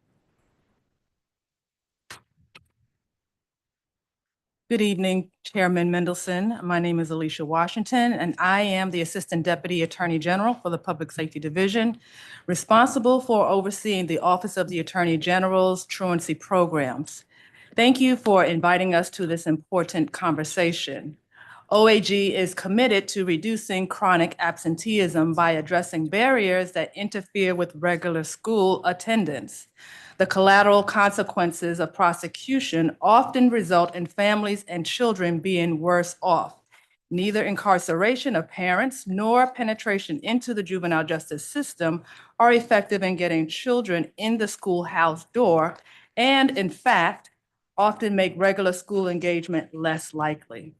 Good evening, Chairman Mendelson. My name is Alicia Washington, and I am the Assistant Deputy Attorney General for the Public Safety Division, responsible for overseeing the Office of the Attorney General's truancy programs. Thank you for inviting us to this important conversation. OAG is committed to reducing chronic absenteeism by addressing barriers that interfere with regular school attendance. The collateral consequences of prosecution often result in families and children being worse off. Neither incarceration of parents nor penetration into the juvenile justice system are effective in getting children in the schoolhouse door, and in fact, often make regular school engagement less likely.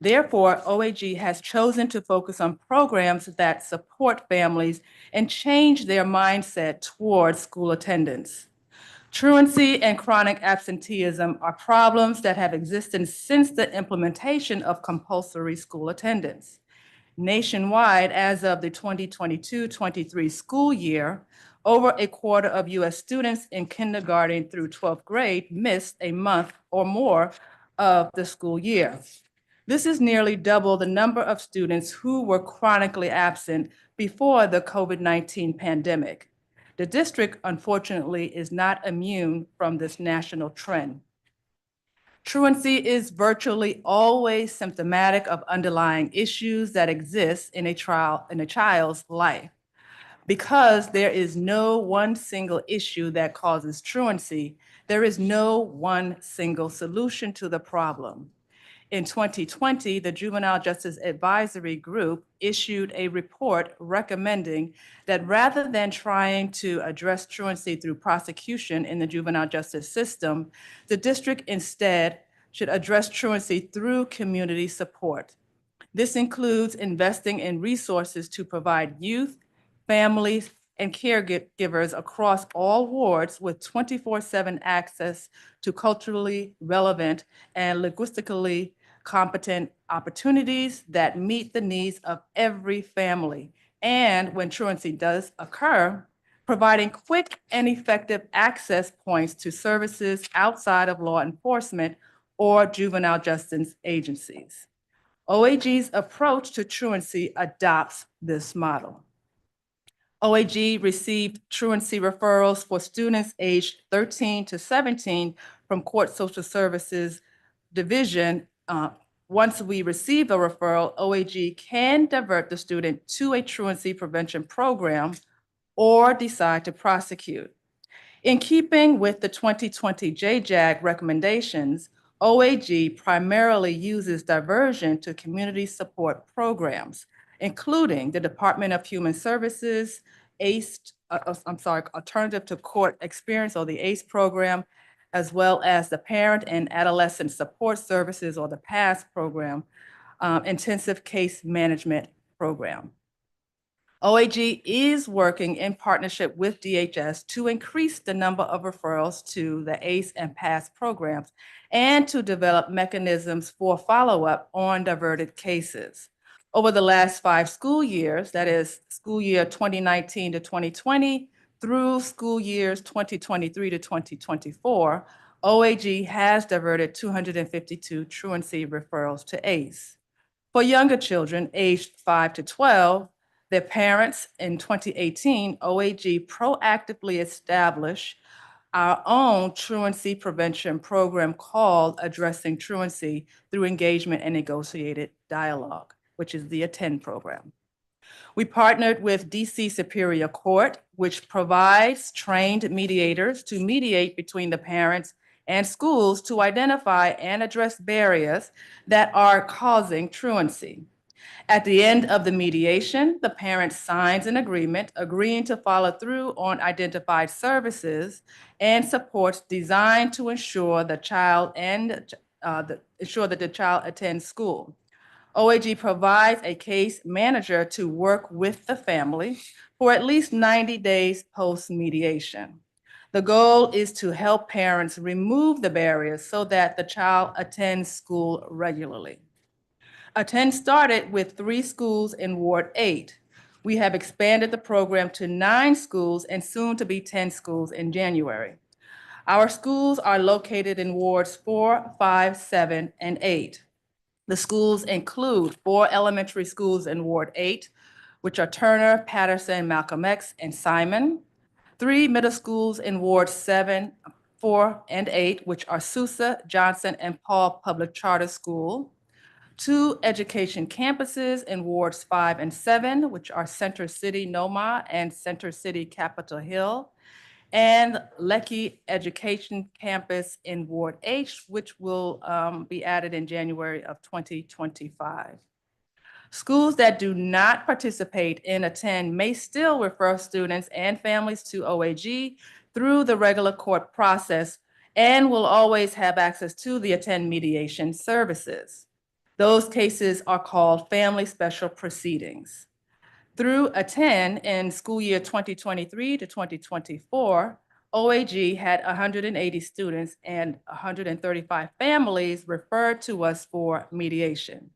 Therefore, OAG has chosen to focus on programs that support families and change their mindset towards school attendance. Truancy and chronic absenteeism are problems that have existed since the implementation of compulsory school attendance. Nationwide, as of the 2022-23 school year, over a quarter of U.S. students in kindergarten through 12th grade missed a month or more of the school year. This is nearly double the number of students who were chronically absent before the COVID-19 pandemic. The district, unfortunately, is not immune from this national trend. Truancy is virtually always symptomatic of underlying issues that exist in a child's life. Because there is no one single issue that causes truancy, there is no one single solution to the problem. In 2020, the Juvenile Justice Advisory Group issued a report recommending that rather than trying to address truancy through prosecution in the juvenile justice system, the district instead should address truancy through community support. This includes investing in resources to provide youth, families, and caregivers across all wards with 24/7 access to culturally relevant and linguistically competent opportunities that meet the needs of every family. And when truancy does occur, providing quick and effective access points to services outside of law enforcement or juvenile justice agencies. OAG's approach to truancy adopts this model. OAG received truancy referrals for students aged 13 to 17 from Court Social Services Division. Once we receive a referral, OAG can divert the student to a truancy prevention program or decide to prosecute. In keeping with the 2020 JJAG recommendations, OAG primarily uses diversion to community support programs, including the Department of Human Services, Alternative to Court Experience, or the ACE program, as well as the Parent and Adolescent Support Services, or the PASS program, Intensive Case Management Program. OAG is working in partnership with DHS to increase the number of referrals to the ACE and PASS programs and to develop mechanisms for follow-up on diverted cases. Over the last 5 school years, that is school year 2019 to 2020 through school years 2023 to 2024, OAG has diverted 252 truancy referrals to ACE. For younger children aged 5 to 12, their parents, in 2018, OAG proactively established our own truancy prevention program called Addressing Truancy Through Engagement and Negotiated Dialogue, which is the ATTEND program. We partnered with DC Superior Court, which provides trained mediators to mediate between the parents and schools to identify and address barriers that are causing truancy. At the end of the mediation, the parent signs an agreement agreeing to follow through on identified services and supports designed to ensure the child ensure that the child attends school. OAG provides a case manager to work with the family for at least 90 days post-mediation. The goal is to help parents remove the barriers so that the child attends school regularly. Attend started with 3 schools in Ward 8. We have expanded the program to 9 schools and soon to be 10 schools in January. Our schools are located in Wards 4, 5, 7, and 8. The schools include 4 elementary schools in Ward 8, which are Turner, Patterson, Malcolm X, and Simon. 3 middle schools in Wards 7, 4, and 8, which are Sousa, Johnson, and Paul Public Charter School. 2 education campuses in Wards 5 and 7, which are Center City, Noma, and Center City, Capitol Hill. And Lecky Education Campus in Ward H, which will be added in January of 2025. Schools that do not participate in Attend may still refer students and families to OAG through the regular court process and will always have access to the Attend mediation services. Those cases are called family special proceedings. Through Attend in school year 2023 to 2024, OAG had 180 students and 135 families referred to us for mediation.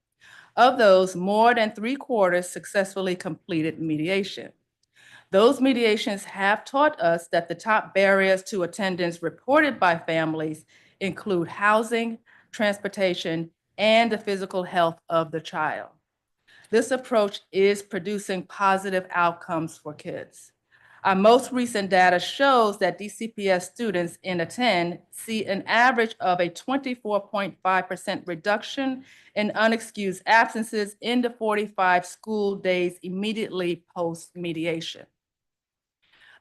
Of those, more than 3/4 successfully completed mediation. Those mediations have taught us that the top barriers to attendance reported by families include housing, transportation, and the physical health of the child. This approach is producing positive outcomes for kids. Our most recent data shows that DCPS students in Attend see an average of a 24.5% reduction in unexcused absences in the 45 school days immediately post-mediation.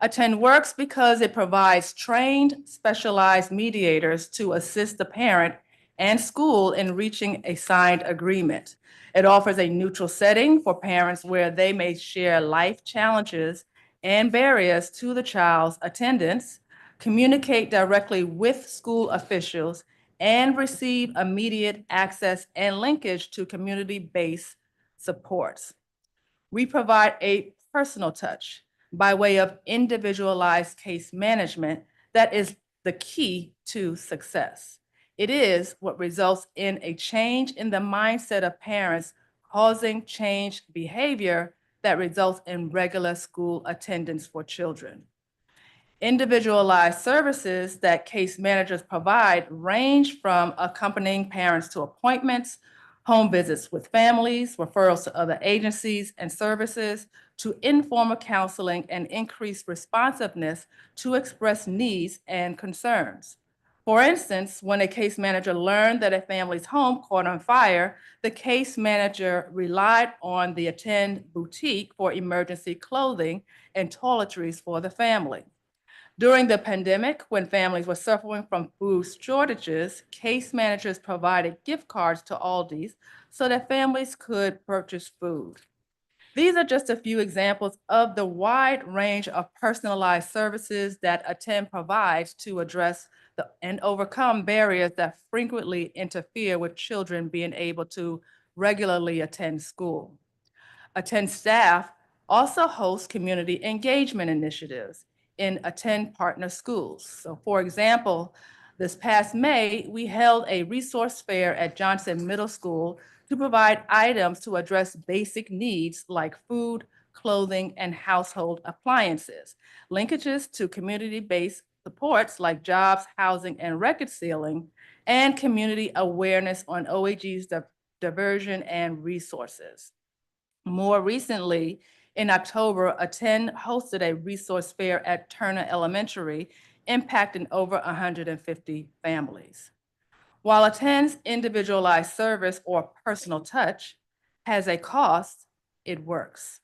Attend works because it provides trained, specialized mediators to assist the parent and school in reaching a signed agreement. It offers a neutral setting for parents where they may share life challenges and barriers to the child's attendance, communicate directly with school officials, and receive immediate access and linkage to community-based supports. We provide a personal touch by way of individualized case management that is the key to success. It is what results in a change in the mindset of parents, causing changed behavior that results in regular school attendance for children. Individualized services that case managers provide range from accompanying parents to appointments, home visits with families, referrals to other agencies and services, to informal counseling and increased responsiveness to express needs and concerns. For instance, when a case manager learned that a family's home caught on fire, the case manager relied on the Attend boutique for emergency clothing and toiletries for the family. During the pandemic, when families were suffering from food shortages, case managers provided gift cards to Aldi's so that families could purchase food. These are just a few examples of the wide range of personalized services that Attend provides to address and overcome barriers that frequently interfere with children being able to regularly attend school. Attend staff also hosts community engagement initiatives in Attend partner schools. So for example, this past May, we held a resource fair at Johnson Middle School to provide items to address basic needs like food, clothing, and household appliances. Linkages to community-based supports like jobs, housing, and record sealing, and community awareness on OAG's diversion and resources. More recently, in October, Attend hosted a resource fair at Turner Elementary, impacting over 150 families. While Attend's individualized service or personal touch has a cost, it works.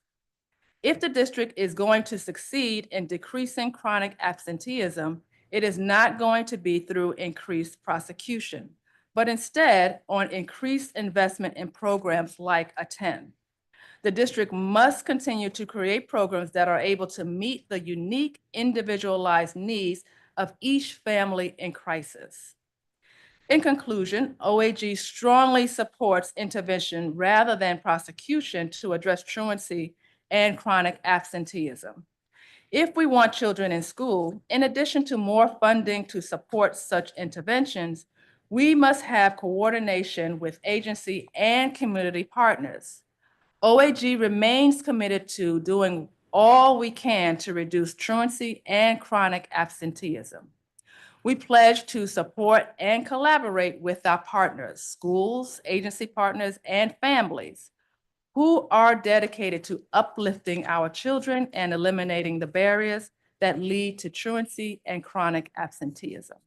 If the district is going to succeed in decreasing chronic absenteeism, it is not going to be through increased prosecution, but instead on increased investment in programs like Attend. The district must continue to create programs that are able to meet the unique individualized needs of each family in crisis. In conclusion, OAG strongly supports intervention rather than prosecution to address truancy and chronic absenteeism. If we want children in school, in addition to more funding to support such interventions, we must have coordination with agency and community partners. OAG remains committed to doing all we can to reduce truancy and chronic absenteeism. We pledge to support and collaborate with our partners, schools, agency partners, and families who are dedicated to uplifting our children and eliminating the barriers that lead to truancy and chronic absenteeism.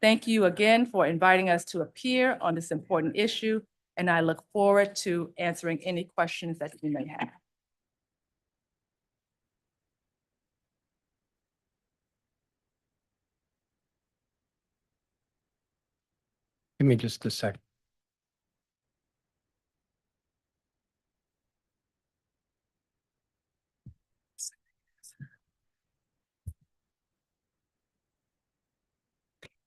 Thank you again for inviting us to appear on this important issue, and I look forward to answering any questions that you may have. Give me just a second.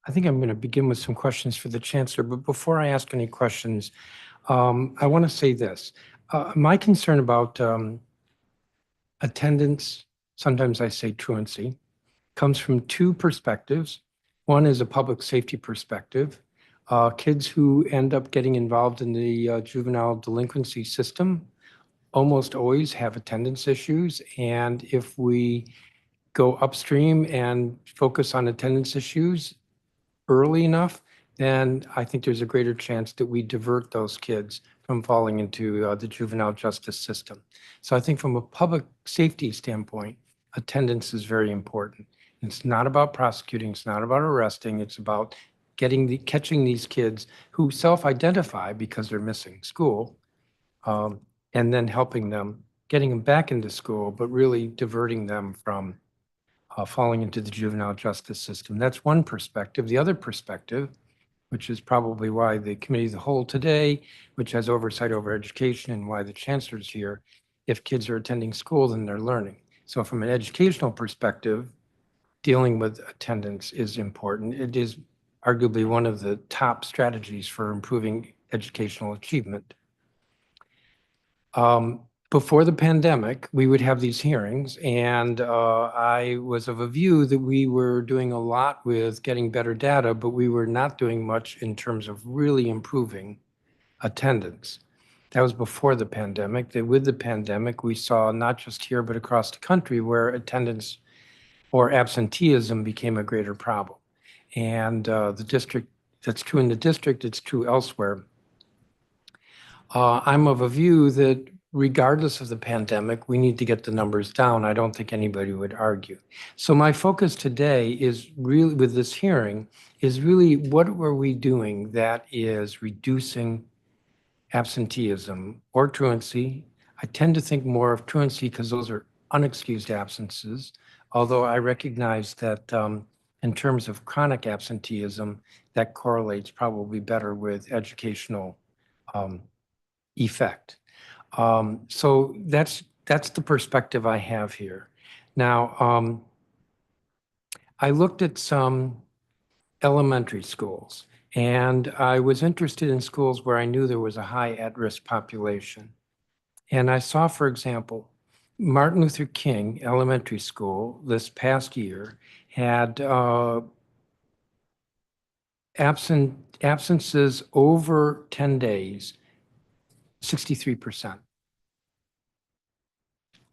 I think I'm going to begin with some questions for the Chancellor, but before I ask any questions, I want to say this. My concern about attendance, sometimes I say truancy, comes from two perspectives. One is a public safety perspective. Kids who end up getting involved in the juvenile delinquency system almost always have attendance issues. And if we go upstream and focus on attendance issues early enough, then I think there's a greater chance that we divert those kids from falling into the juvenile justice system. So I think from a public safety standpoint, attendance is very important. It's not about prosecuting, it's not about arresting, it's about catching these kids who self-identify because they're missing school, and then helping them, getting them back into school, but really diverting them from falling into the juvenile justice system. That's one perspective. The other perspective, which is probably why the committee of the whole today, which has oversight over education, and why the chancellor's here, if kids are attending school, then they're learning. So from an educational perspective, dealing with attendance is important. It is arguably one of the top strategies for improving educational achievement. Before the pandemic, we would have these hearings, and I was of a view that we were doing a lot with getting better data, but we were not doing much in terms of really improving attendance. That was before the pandemic. That with the pandemic, we saw not just here, but across the country where attendance or absenteeism became a greater problem. And the district, that's true in the district, it's true elsewhere. I'm of a view that regardless of the pandemic, we need to get the numbers down. I don't think anybody would argue. So my focus today is really, with this hearing, is really what were we doing that is reducing absenteeism or truancy. I tend to think more of truancy because those are unexcused absences, although I recognize that in terms of chronic absenteeism, that correlates probably better with educational effect. So that's the perspective I have here. Now, I looked at some elementary schools, and I was interested in schools where I knew there was a high at-risk population. And I saw, for example, Martin Luther King Elementary School this past year had absences over 10 days, 63%.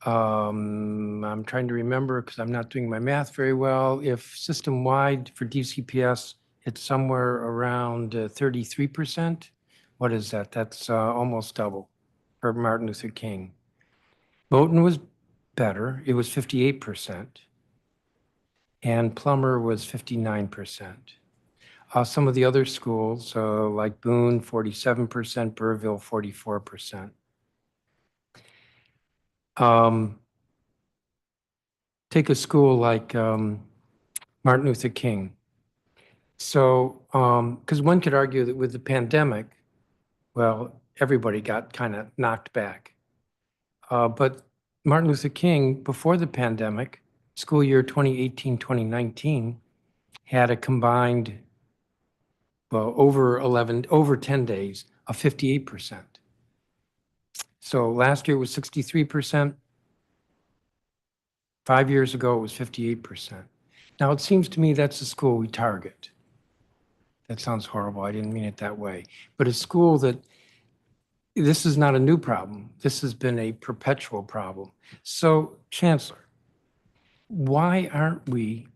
I'm trying to remember because I'm not doing my math very well. If system-wide for DCPS, it's somewhere around 33%. What is that? That's almost double for Martin Luther King. Moton was better. It was 58%. And Plummer was 59%. Some of the other schools, like Boone, 47%, Burrville, 44%. take a school like Martin Luther King. So, because one could argue that with the pandemic, well, everybody got kind of knocked back. But Martin Luther King, before the pandemic, school year 2018, 2019, had a combined, well, over 10 days of 58%. So last year was 63%. 5 years ago, it was 58%. Now, it seems to me that's the school we target. That sounds horrible. I didn't mean it that way. But a school that, this is not a new problem. This has been a perpetual problem. So, Chancellor, why aren't we,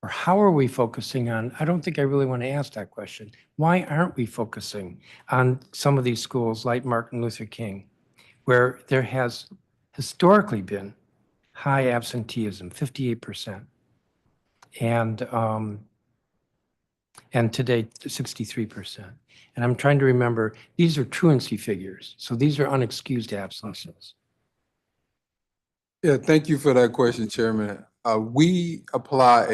or how are we focusing on, I don't think I really want to ask that question. Why aren't we focusing on some of these schools like Martin Luther King, where there has historically been high absenteeism, 58%, and today 63%. And I'm trying to remember, these are truancy figures, so these are unexcused absences. Yeah, thank you for that question, Chairman. We apply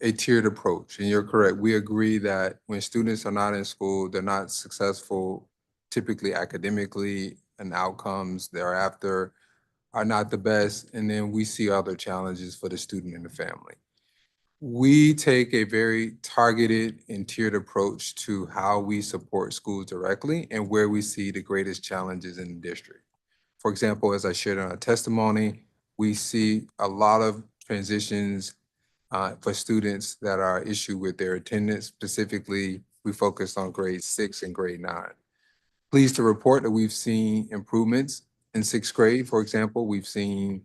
a tiered approach, and you're correct. We agree that when students are not in school, they're not successful, typically academically, and outcomes thereafter are not the best. And then we see other challenges for the student and the family. We take a very targeted and tiered approach to how we support schools directly and where we see the greatest challenges in the district. For example, as I shared in our testimony, we see a lot of transitions for students that are issue with their attendance. Specifically, we focused on grade 6 and grade 9. Pleased to report that we've seen improvements in 6th grade. For example, we've seen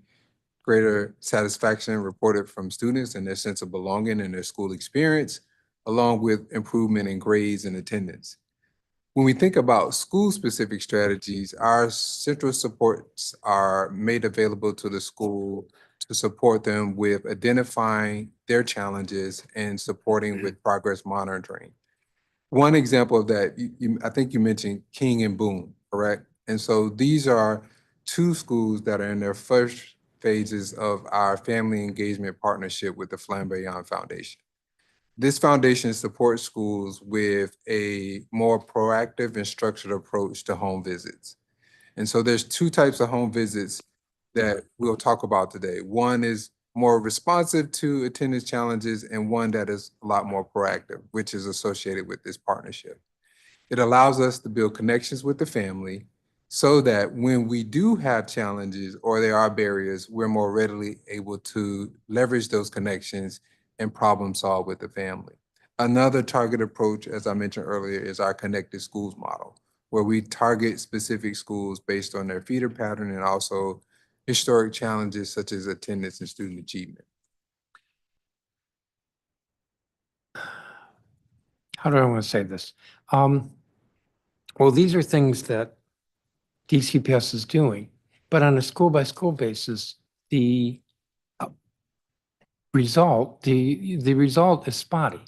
greater satisfaction reported from students and their sense of belonging in their school experience, along with improvement in grades and attendance. When we think about school-specific strategies, our central supports are made available to the school to support them with identifying their challenges and supporting with progress monitoring. One example of that, I think you mentioned King and Boone, correct? And so these are two schools that are in their first phases of our family engagement partnership with the Flamboyant Foundation. This foundation supports schools with a more proactive and structured approach to home visits. And so there's two types of home visits that we'll talk about today. One is more responsive to attendance challenges and one that is a lot more proactive, which is associated with this partnership. It allows us to build connections with the family so that when we do have challenges or there are barriers, we're more readily able to leverage those connections and problem solve with the family. Another target approach, as I mentioned earlier, is our connected schools model, where we target specific schools based on their feeder pattern and also historic challenges such as attendance and student achievement. How do I want to say this? Well, these are things that DCPS is doing, but on a school-by-school basis, the result is spotty.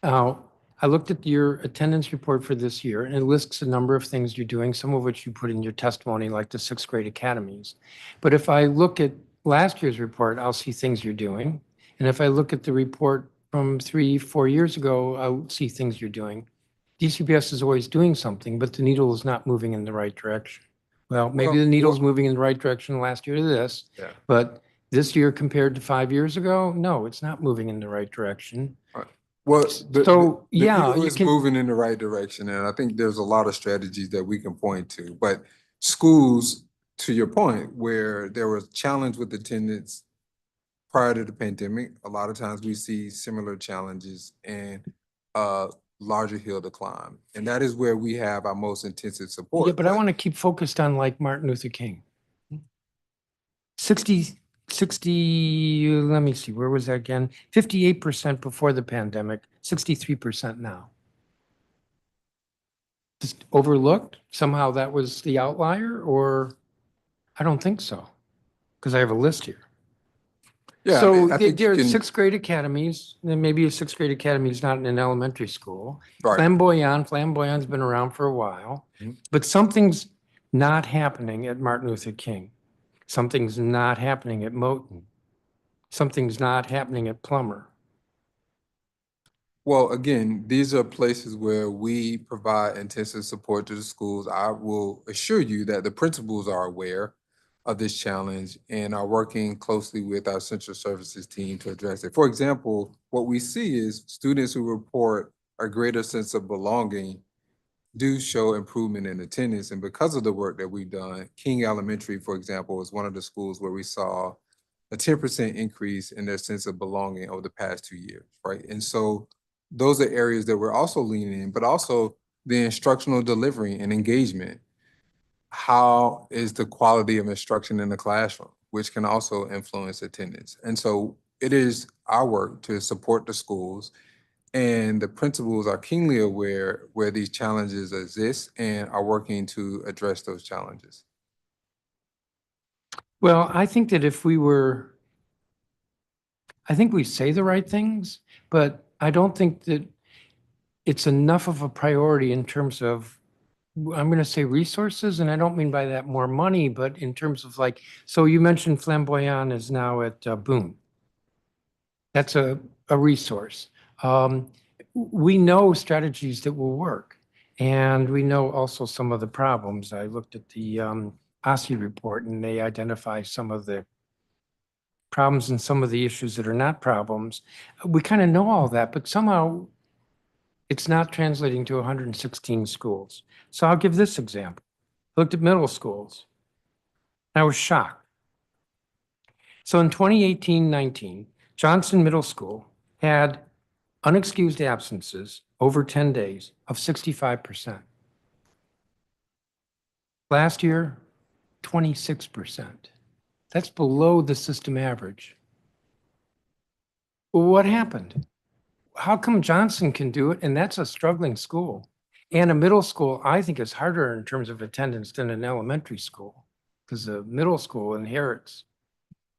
I looked at your attendance report for this year, and it lists a number of things you're doing, some of which you put in your testimony, like the 6th grade academies. But if I look at last year's report, I'll see things you're doing. And if I look at the report from 3-4 years ago, I'll see things you're doing. DCPS is always doing something, but the needle is not moving in the right direction. Well, maybe the needle's moving in the right direction last year to this, but this year compared to 5 years ago, no, it's not moving in the right direction. Well, the yeah, needle is moving in the right direction, and I think there's a lot of strategies that we can point to. But schools, to your point, where there was challenge with attendance prior to the pandemic, a lot of times we see similar challenges and larger hill to climb, and that is where we have our most intensive support. Yeah, but I want to keep focused on like Martin Luther King. 60, let me see, where was that again? 58% before the pandemic, 63% now. Just overlooked? Somehow that was the outlier, or I don't think so, because I have a list here. Yeah, So I think there are you can- 6th grade academies, and maybe a 6th grade academy is not in an elementary school. Right. Flamboyant's been around for a while, but something's not happening at Martin Luther King. Something's not happening at Moton. Something's not happening at Plummer. Well, again, these are places where we provide intensive support to the schools. I will assure you that the principals are aware of this challenge and are working closely with our central services team to address it. For example, what we see is students who report a greater sense of belonging do show improvement in attendance. And because of the work that we've done, King Elementary, for example, is one of the schools where we saw a 10% increase in their sense of belonging over the past 2 years, right? And so those are areas that we're also leaning in, but also the instructional delivery and engagement. How is the quality of instruction in the classroom, which can also influence attendance? And so it is our work to support the schools, and the principals are keenly aware where these challenges exist and are working to address those challenges. Well, I think that I think we say the right things, but I don't think that it's enough of a priority in terms of, I'm going to say resources, and I don't mean by that more money, but in terms of like, so you mentioned Flamboyant is now at Boone. That's a resource. We know strategies that will work, and we know also some of the problems. I looked at the OSSE report, and they identify some of the problems and some of the issues that are not problems. We kind of know all that, but somehow it's not translating to 116 schools. So I'll give this example. I looked at middle schools. I was shocked. So in 2018-19, Johnson Middle School had unexcused absences over 10 days of 65%. Last year, 26%. That's below the system average. Well, what happened? How come Johnson can do it? And that's a struggling school. And a middle school, I think, is harder in terms of attendance than an elementary school, because the middle school inherits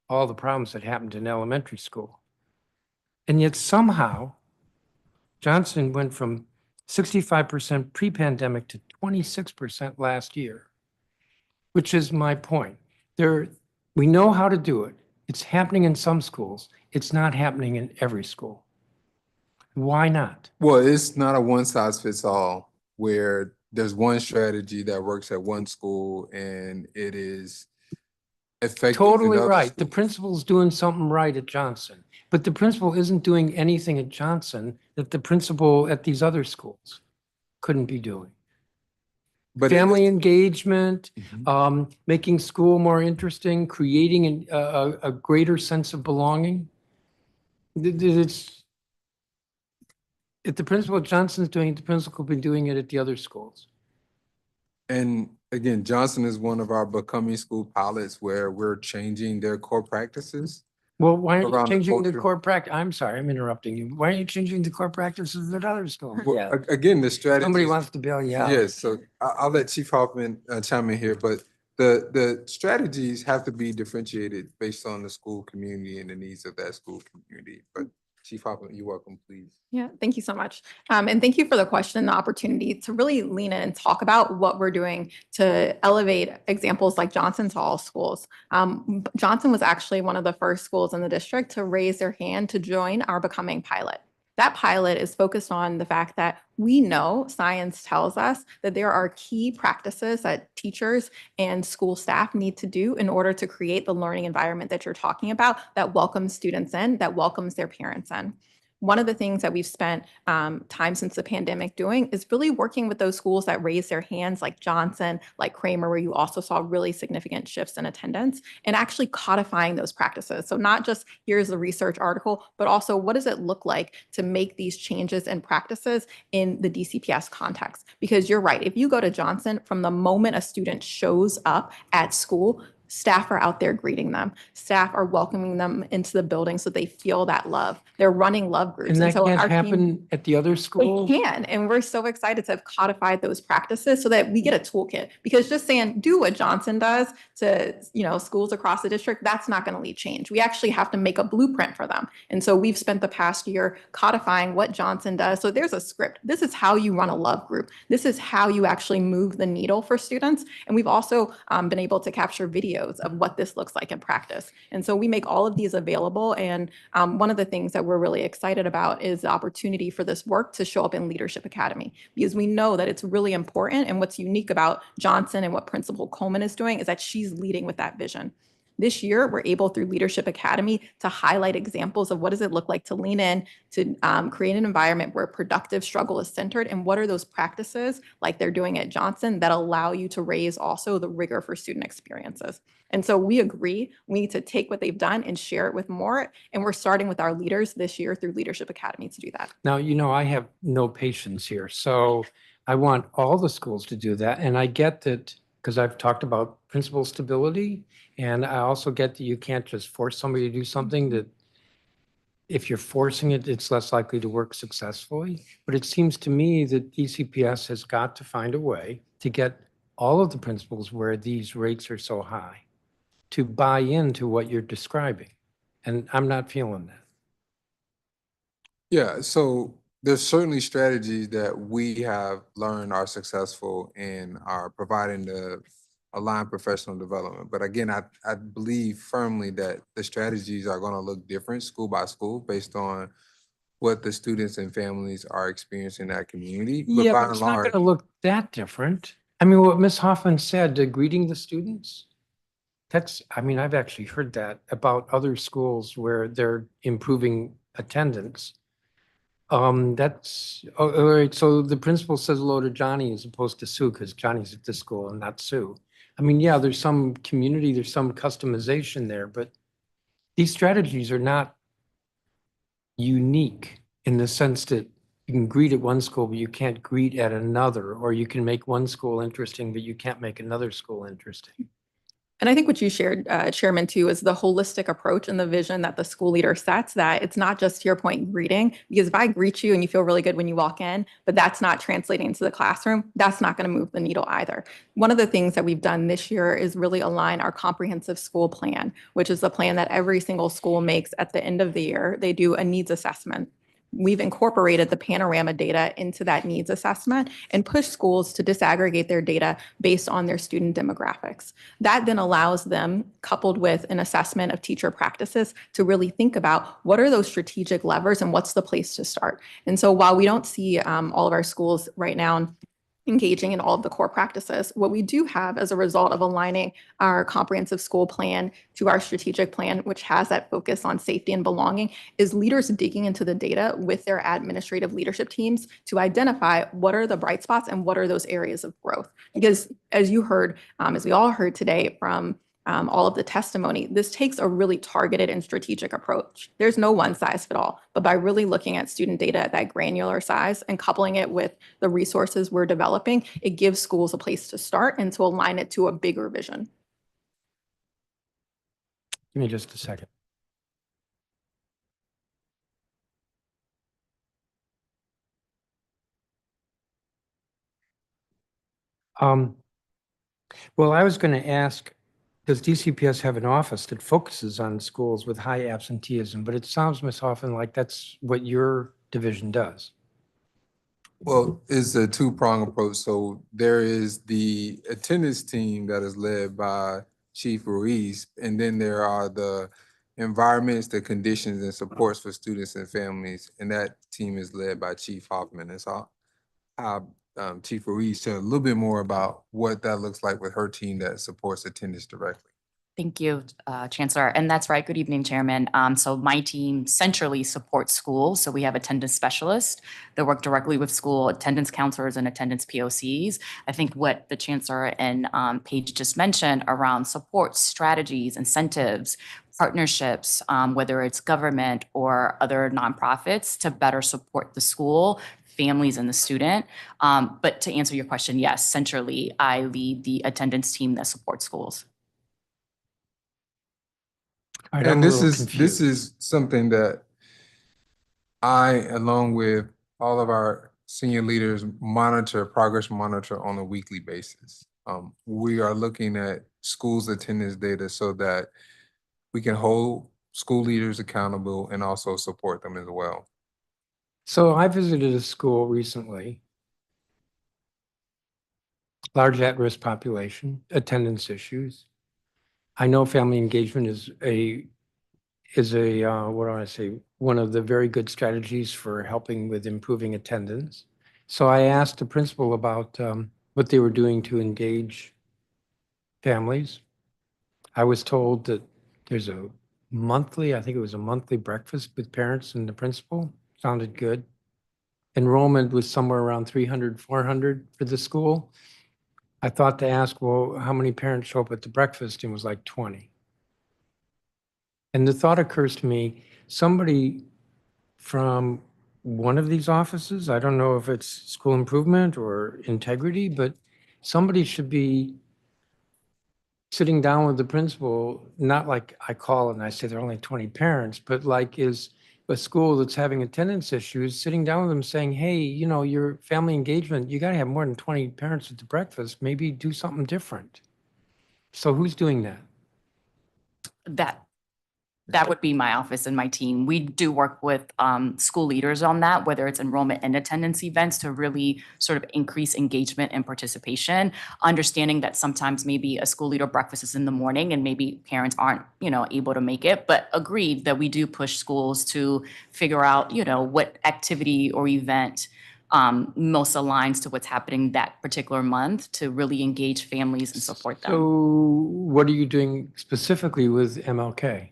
all the problems that happened in elementary school. And yet somehow Johnson went from 65% pre-pandemic to 26% last year, which is my point. We know how to do it. It's happening in some schools. It's not happening in every school. Why not? Well, it's not a one size fits all where there's one strategy that works at one school and it is effective. Totally right. The principal's doing something right at Johnson, but the principal isn't doing anything at Johnson that the principal at these other schools couldn't be doing. But family engagement, making school more interesting, creating a greater sense of belonging. It's, if the principal at Johnson's doing it, the principal could be doing it at the other schools. And again, Johnson is one of our becoming school pilots where we're changing their core practices. Well, why aren't you around the changing the culture. core practice? I'm sorry, I'm interrupting you. Why aren't you changing the core practices at other schools? Well, again, the strategy. Somebody wants to bail you out. Yes, so I'll let Chief Hoffman chime in here, but the strategies have to be differentiated based on the school community and the needs of that school community. But Chief Hoffman, you're welcome, please. Yeah, thank you so much. And thank you for the question and the opportunity to really lean in and talk about what we're doing to elevate examples like Johnson to all schools. Johnson was actually one of the first schools in the district to raise their hand to join our Becoming pilot. That pilot is focused on the fact that we know science tells us that there are key practices that teachers and school staff need to do in order to create the learning environment that you're talking about that welcomes students in, that welcomes their parents in. One of the things that we've spent time since the pandemic doing is really working with those schools that raise their hands, like Johnson, like Kramer, where you also saw really significant shifts in attendance, and actually codifying those practices. So not just here's the research article, but also what does it look like to make these changes and practices in the DCPS context? Because you're right, if you go to Johnson, from the moment a student shows up at school, staff are out there greeting them. Staff are welcoming them into the building so they feel that love. They're running love groups. And that so can't our happen at the other schools? It can, and we're so excited to have codified those practices so that we get a toolkit. Because just saying, do what Johnson does to, schools across the district, that's not going to lead change. We actually have to make a blueprint for them. And so we've spent the past year codifying what Johnson does. So there's a script. This is how you run a love group. This is how you actually move the needle for students. And we've also been able to capture video videos of what this looks like in practice. And so we make all of these available. And one of the things that we're really excited about is the opportunity for this work to show up in Leadership Academy, because we know that it's really important. And what's unique about Johnson and what Principal Coleman is doing is that she's leading with that vision. This year, we're able through Leadership Academy to highlight examples of what does it look like to lean in, to create an environment where productive struggle is centered, and what are those practices like they're doing at Johnson that allow you to raise also the rigor for student experiences. And so we agree, we need to take what they've done and share it with more. And we're starting with our leaders this year through Leadership Academy to do that. Now, you know, I have no patience here, so I want all the schools to do that. And I get that because I've talked about principal stability, and I also get that you can't just force somebody to do something that if you're forcing it, it's less likely to work successfully. But it seems to me that DCPS has got to find a way to get all of the principals where these rates are so high to buy into what you're describing. And I'm not feeling that. Yeah, so there's certainly strategies that we have learned are successful in are providing the aligned professional development. But again, I believe firmly that the strategies are going to look different school by school based on what the students and families are experiencing in that community. Yeah, by but and it's not large, going to look that different. I mean, what Ms. Hoffman said, greeting the students, that's, I mean, I've actually heard that about other schools where they're improving attendance. That's, all right, so the principal says hello to Johnny as opposed to Sue, because Johnny's at this school and not Sue. I mean, yeah, there's some community, there's some customization there, but these strategies are not unique in the sense that you can greet at one school, but you can't greet at another, or you can make one school interesting, but you can't make another school interesting. And I think what you shared, Chairman, too, is the holistic approach and the vision that the school leader sets, that it's not just to your point greeting, because if I greet you and you feel really good when you walk in, but that's not translating into the classroom, that's not going to move the needle either. One of the things that we've done this year is really align our comprehensive school plan, which is the plan that every single school makes at the end of the year. They do a needs assessment. We've incorporated the panorama data into that needs assessment and push schools to disaggregate their data based on their student demographics. That then allows them, coupled with an assessment of teacher practices, to really think about what are those strategic levers and what's the place to start. And so while we don't see all of our schools right now engaging in all of the core practices, what we do have as a result of aligning our comprehensive school plan to our strategic plan, which has that focus on safety and belonging, is leaders digging into the data with their administrative leadership teams to identify what are the bright spots and what are those areas of growth. Because as you heard, as we all heard today from all of the testimony, this takes a really targeted and strategic approach. There's no one size fit all, but by really looking at student data at that granular size and coupling it with the resources we're developing, it gives schools a place to start and to align it to a bigger vision. Give me just a second. Well, I was going to ask, does DCPS have an office that focuses on schools with high absenteeism? But it sounds, Ms. Hoffman, like that's what your division does. well, it's a two-prong approach. So there is the attendance team that is led by Chief Ruiz, and then there are the environments, the conditions and supports for students and families, and that team is led by Chief Hoffman. And so Chief Ruiz said a little bit more about what that looks like with her team that supports attendance directly. Thank you, Chancellor. And that's right. Good evening, Chairman. So my team centrally supports schools. So we have attendance specialists that work directly with school attendance counselors and attendance POCs. I think what the Chancellor and Paige just mentioned around support strategies, incentives, partnerships, whether it's government or other nonprofits to better support the school, families and the student. But to answer your question, yes, centrally, I lead the attendance team that supports schools. All right, And I'm a this little is confused. something that I, along with all of our senior leaders, progress monitor on a weekly basis. We are looking at schools' attendance data so that we can hold school leaders accountable and also support them as well. So I visited a school recently, large at-risk population, attendance issues. I know family engagement is what do I say, one of the very good strategies for helping with improving attendance. So I asked the principal about what they were doing to engage families. I was told that there's a monthly, I think it was a monthly breakfast with parents and the principal. Sounded good. Enrollment was somewhere around 300, 400 for the school. I thought to ask, well, how many parents show up at the breakfast? And it was like 20. And the thought occurs to me, somebody from one of these offices, I don't know if it's school improvement or integrity, but somebody should be sitting down with the principal, not like I call and I say there are only 20 parents, but like is a school that's having attendance issues, sitting down with them saying, hey, you know, your family engagement, you got to have more than 20 parents at the breakfast, maybe do something different. So who's doing that? That would be my office and my team. We do work with school leaders on that, whether it's enrollment and attendance events, to really sort of increase engagement and participation, understanding that sometimes maybe a school leader breakfast is in the morning and maybe parents aren't, you know, able to make it, but agreed that we do push schools to figure out, you know, what activity or event most aligns to what's happening that particular month to really engage families and support them. So what are you doing specifically with MLK?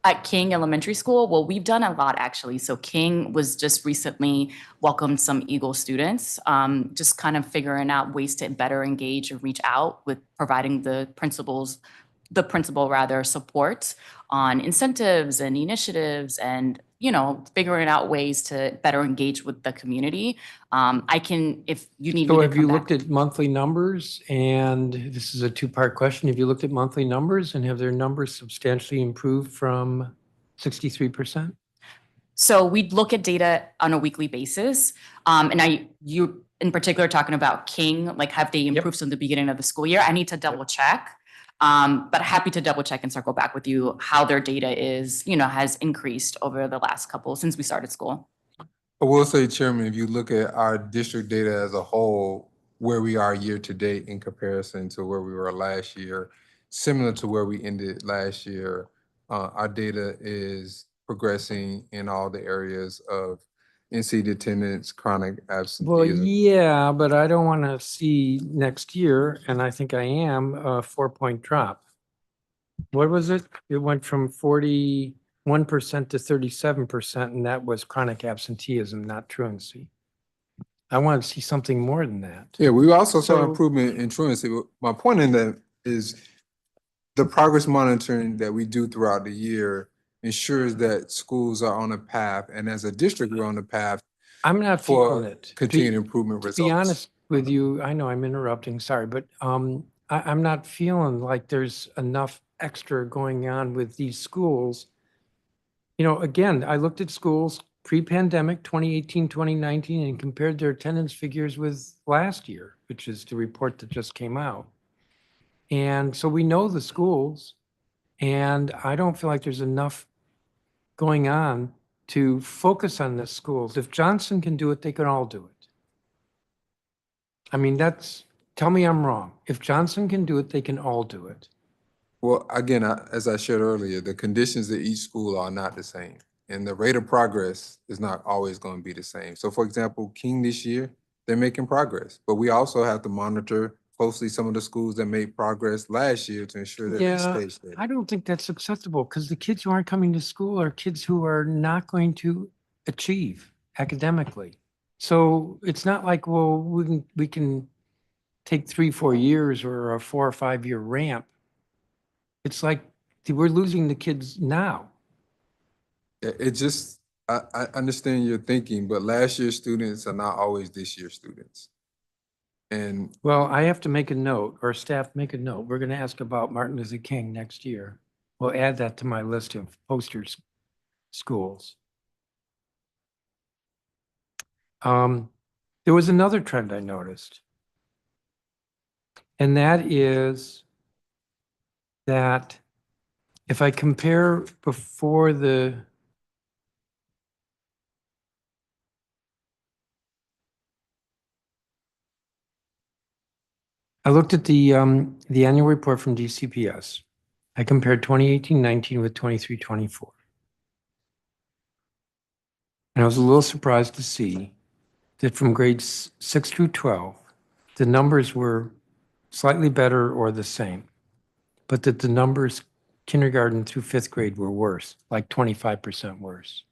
At King Elementary School, well, we've done a lot actually. So King was just recently welcomed some Eagle students, just kind of figuring out ways to better engage and reach out with providing the principal rather, support on incentives and initiatives and, you know, figuring out ways to better engage with the community. I can, if you need me So to have you come looked back. at monthly numbers? And this is a two-part question. Have you looked at monthly numbers and have their numbers substantially improved from 63%? So we'd look at data on a weekly basis. And you in particular talking about King, like have they improved from the beginning of the school year? I need to double check. But happy to double check and circle back with you how their data is, you know, has increased over the last couple since we started school. I will say, Chairman, if you look at our district data as a whole, where we are year to date in comparison to where we were last year, similar to where we ended last year, our data is progressing in all the areas of in-seat attendance, chronic Well, absenteeism. yeah, but I don't want to see next year, and I think I am, a 4-point drop. What was it? It went from 41% to 37%, and that was chronic absenteeism, not truancy. I want to see something more than that. Yeah, we also saw So- improvement in truancy. My point in that is the progress monitoring that we do throughout the year ensures that schools are on a path, and as a district, we're on the path I'm not feeling for it. continued improvement To results. be honest with you, I know I'm interrupting, sorry, but I'm not feeling like there's enough extra going on with these schools. You know, again, I looked at schools pre-pandemic, 2018, 2019, and compared their attendance figures with last year, which is the report that just came out. And so we know the schools, and I don't feel like there's enough going on to focus on the schools. If Johnson can do it, they can all do it. I mean, tell me I'm wrong. If Johnson can do it, they can all do it. Well, again, as I shared earlier, the conditions at each school are not the same, and the rate of progress is not always going to be the same. So for example, King this year, they're making progress, but we also have to monitor closely some of the schools that made progress last year to ensure that they Yeah, stay steady. I don't think that's acceptable because the kids who aren't coming to school are kids who are not going to achieve academically. So it's not like, well, we can take 3, 4 years or a 4 or 5 year ramp. It's like we're losing the kids now. It just, I understand your thinking, but last year's students are not always this year's students. And Well, I have to make a note, or staff make a note. We're going to ask about Martin Luther King next year. We'll add that to my list of posters schools. There was another trend I noticed. And that is that if I compare before I looked at the annual report from DCPS, I compared 2018-19 with 23-24. And I was a little surprised to see that from grades 6 through 12, the numbers were slightly better or the same, but that the numbers kindergarten through fifth grade were worse, like 25% worse.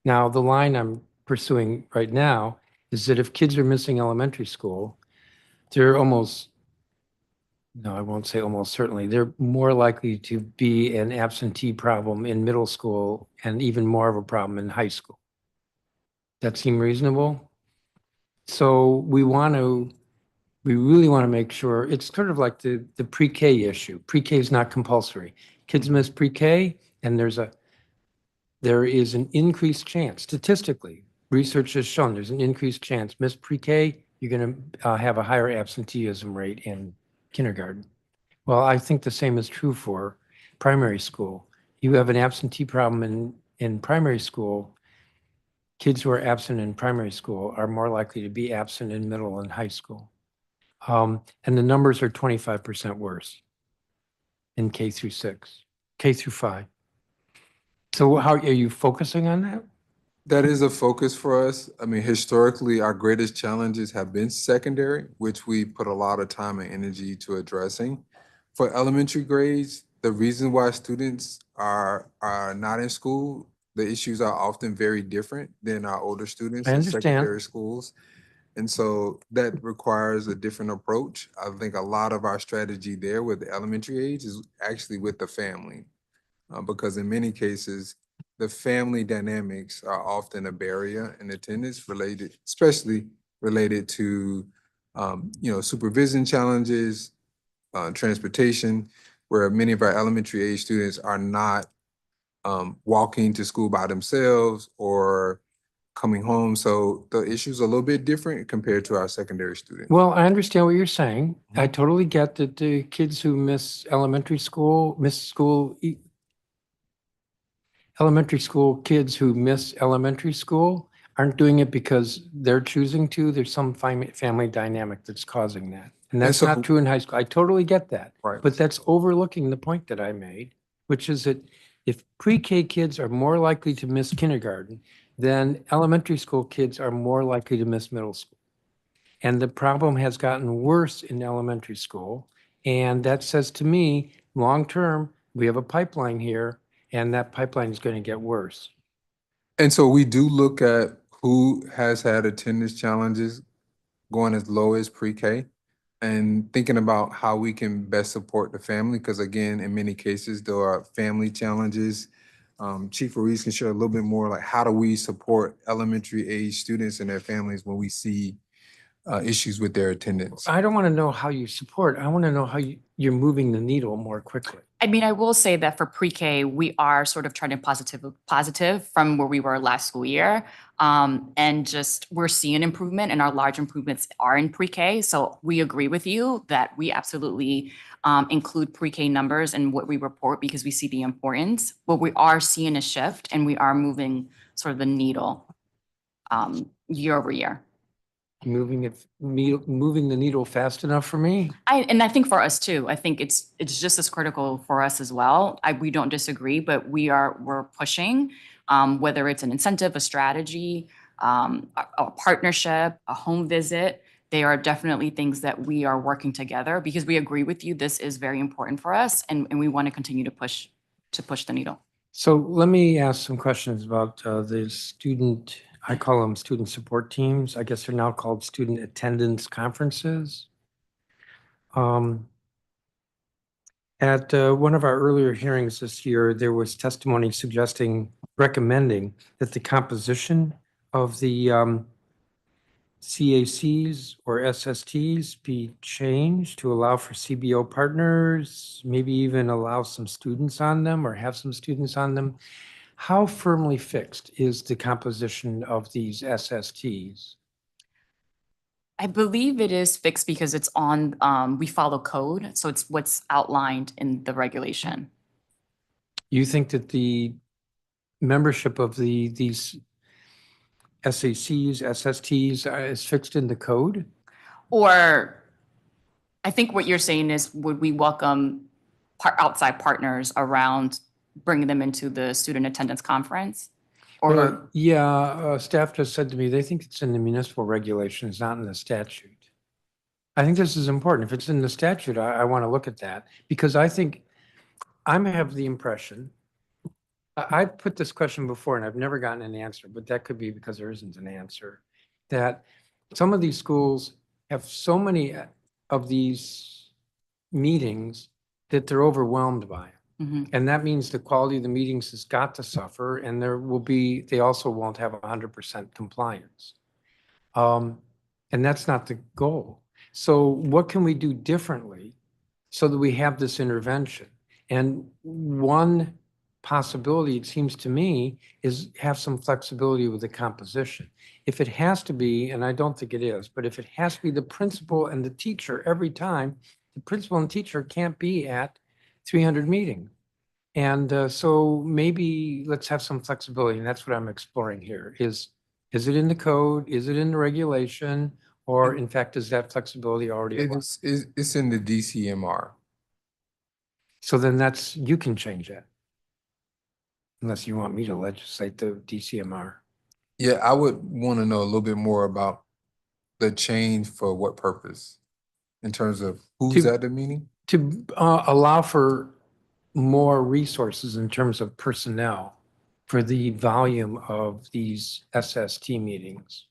Now, the line I'm pursuing right now is that if kids are missing elementary school, they're almost, no, I won't say almost certainly, they're more likely to be an absentee problem in middle school and even more of a problem in high school. That seem reasonable? So we really want to make sure, it's sort of like the pre-K issue. Pre-K is not compulsory. Kids miss pre-K and there is an increased chance, statistically, research has shown there's an increased chance, miss pre-K, you're going to have a higher absenteeism rate in kindergarten. Well, I think the same is true for primary school. You have an absentee problem in primary school, kids who are absent in primary school are more likely to be absent in middle and high school. And the numbers are 25% worse in K through 6, K through 5. So how are you focusing on that? That is a focus for us. I mean, historically, our greatest challenges have been secondary, which we put a lot of time and energy to addressing. For elementary grades, the reason why students are not in school, the issues are often very different than our older students I in understand. secondary schools. And so that requires a different approach. I think a lot of our strategy there with the elementary age is actually with the family. Because in many cases, the family dynamics are often a barrier in attendance related, especially related to, supervision challenges, transportation, where many of our elementary age students are not walking to school by themselves or coming home. So the issue's a little bit different compared to our secondary students. Well, I understand what you're saying. I totally get that the kids who miss elementary school, elementary school kids who miss elementary school aren't doing it because they're choosing to. There's some family dynamic that's causing that. And that's not true in high school. I totally get that. Right. But that's overlooking the point that I made, which is that if pre-K kids are more likely to miss kindergarten, then elementary school kids are more likely to miss middle school. And the problem has gotten worse in elementary school. And that says to me, long-term, we have a pipeline here, and that pipeline is going to get worse. And so we do look at who has had attendance challenges going as low as pre-K and thinking about how we can best support the family, because again, in many cases, there are family challenges. Chief Ruiz can share a little bit more, like how do we support elementary age students and their families when we see issues with their attendance? I don't want to know how you support. I want to know how you're moving the needle more quickly. I mean, I will say that for pre-K, we are sort of trending positive from where we were last school year. And just we're seeing improvement, and our large improvements are in pre-K. So we agree with you that we absolutely include pre-K numbers in what we report because we see the importance. But we are seeing a shift, and we are moving sort of the needle year over year. Moving the needle fast enough for me? And I think for us too. I think it's just as critical for us as well. We don't disagree, but we're pushing, whether it's an incentive, a strategy, a partnership, a home visit. They are definitely things that we are working together because we agree with you. This is very important for us, and we want to continue to push the needle. So let me ask some questions about the student, I call them student support teams. I guess they're now called student attendance conferences. At one of our earlier hearings this year, there was testimony recommending that the composition of the CACs or SSTs be changed to allow for CBO partners, maybe even allow some students on them or have some students on them. How firmly fixed is the composition of these SSTs? I believe it is fixed because it's on, we follow code, so it's what's outlined in the regulation. You think that the membership of these SACs, SSTs is fixed in the code? Or I think what you're saying is, would we welcome outside partners around bringing them into the student attendance conference? Or, Well, yeah, staff just said to me, they think it's in the municipal regulations, not in the statute. I think this is important. If it's in the statute, I want to look at that because I think I have the impression, I've put this question before and I've never gotten an answer, but that could be because there isn't an answer. That some of these schools have so many of these meetings that they're overwhelmed by. Mhm. And that means the quality of the meetings has got to suffer and they also won't have 100% compliance. And that's not the goal. So what can we do differently so that we have this intervention? And one possibility, it seems to me, is have some flexibility with the composition. If it has to be, and I don't think it is, but if it has to be the principal and the teacher every time, the principal and teacher can't be at 300 meetings. And so maybe let's have some flexibility, and that's what I'm exploring here. Is it in the code? Is it in the regulation? Or in fact, is that flexibility already? It's in the DCMR. So then you can change that. Unless you want me to legislate the DCMR. Yeah, I would want to know a little bit more about the change for what purpose in terms of who's at the meeting? To allow for more resources in terms of personnel for the volume of these SST meetings.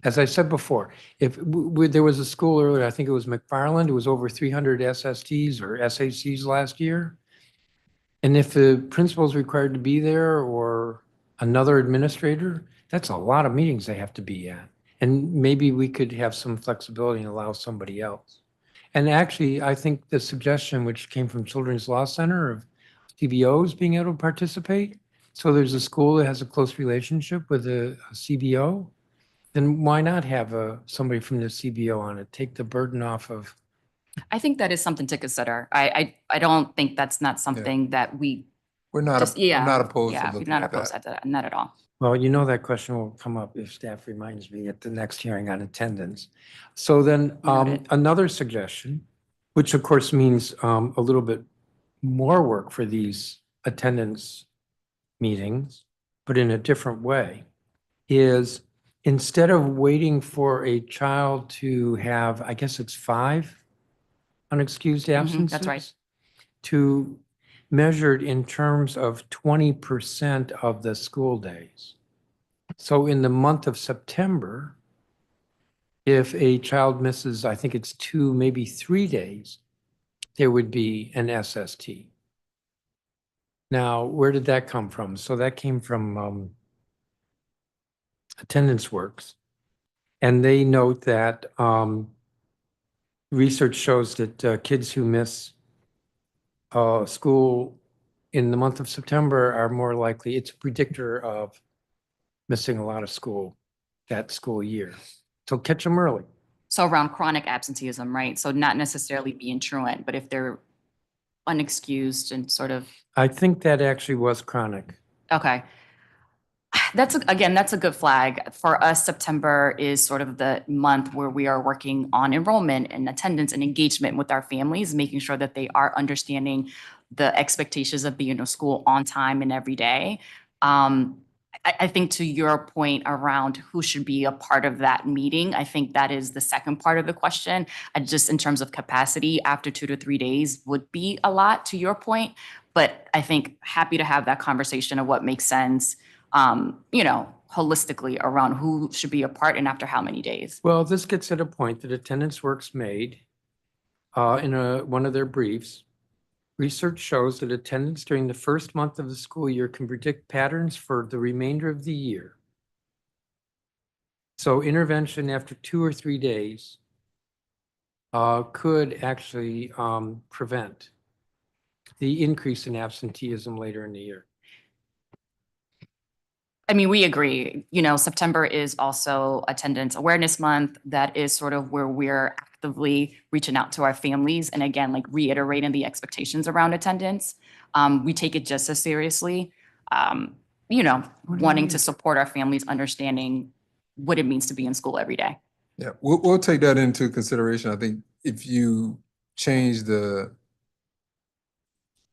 As I said before, if there was a school earlier, I think it was McFarland, it was over 300 SSTs or SACs last year. And if the principal is required to be there or another administrator, that's a lot of meetings they have to be at. And maybe we could have some flexibility and allow somebody else. And actually, I think the suggestion which came from Children's Law Center of CBOs being able to participate. So there's a school that has a close relationship with a CBO, then why not have somebody from the CBO on it, take the burden off of. I think that is something to consider. I don't think that's not something that We're not opposed to we're looking not at opposed that. to that, not at all. Well, you know that question will come up if staff reminds me at the next hearing on attendance. So then another suggestion, which of course means a little bit more work for these attendance meetings, but in a different way, is instead of waiting for a child to have, I guess it's 5 unexcused absences. That's right. To measured in terms of 20% of the school days. So in the month of September, if a child misses, I think it's 2, maybe 3 days, there would be an SST. Now, where did that come from? So that came from Attendance Works. And they note that research shows that kids who miss school in the month of September are more likely, it's a predictor of missing a lot of school that school year. So catch them early. So around chronic absenteeism, right? So not necessarily being truant, but if they're unexcused and sort of, I think that actually was chronic. okay. That's a good flag. For us, September is sort of the month where we are working on enrollment and attendance and engagement with our families, making sure that they are understanding the expectations of being in school on time and every day. I think to your point around who should be a part of that meeting, I think that is the second part of the question. Just in terms of capacity, after 2 to 3 days would be a lot to your point, but I think happy to have that conversation of what makes sense, holistically around who should be a part and after how many days. Well, this gets at a point that Attendance Works made in one of their briefs. Research shows that attendance during the first month of the school year can predict patterns for the remainder of the year. So intervention after 2 or 3 days could actually prevent the increase in absenteeism later in the year. I mean, we agree, September is also Attendance Awareness Month. That is sort of where we're actively reaching out to our families. And again, like reiterating the expectations around attendance. We take it just as seriously, wanting to support our families, understanding what it means to be in school every day. Yeah, we'll take that into consideration. I think if you change the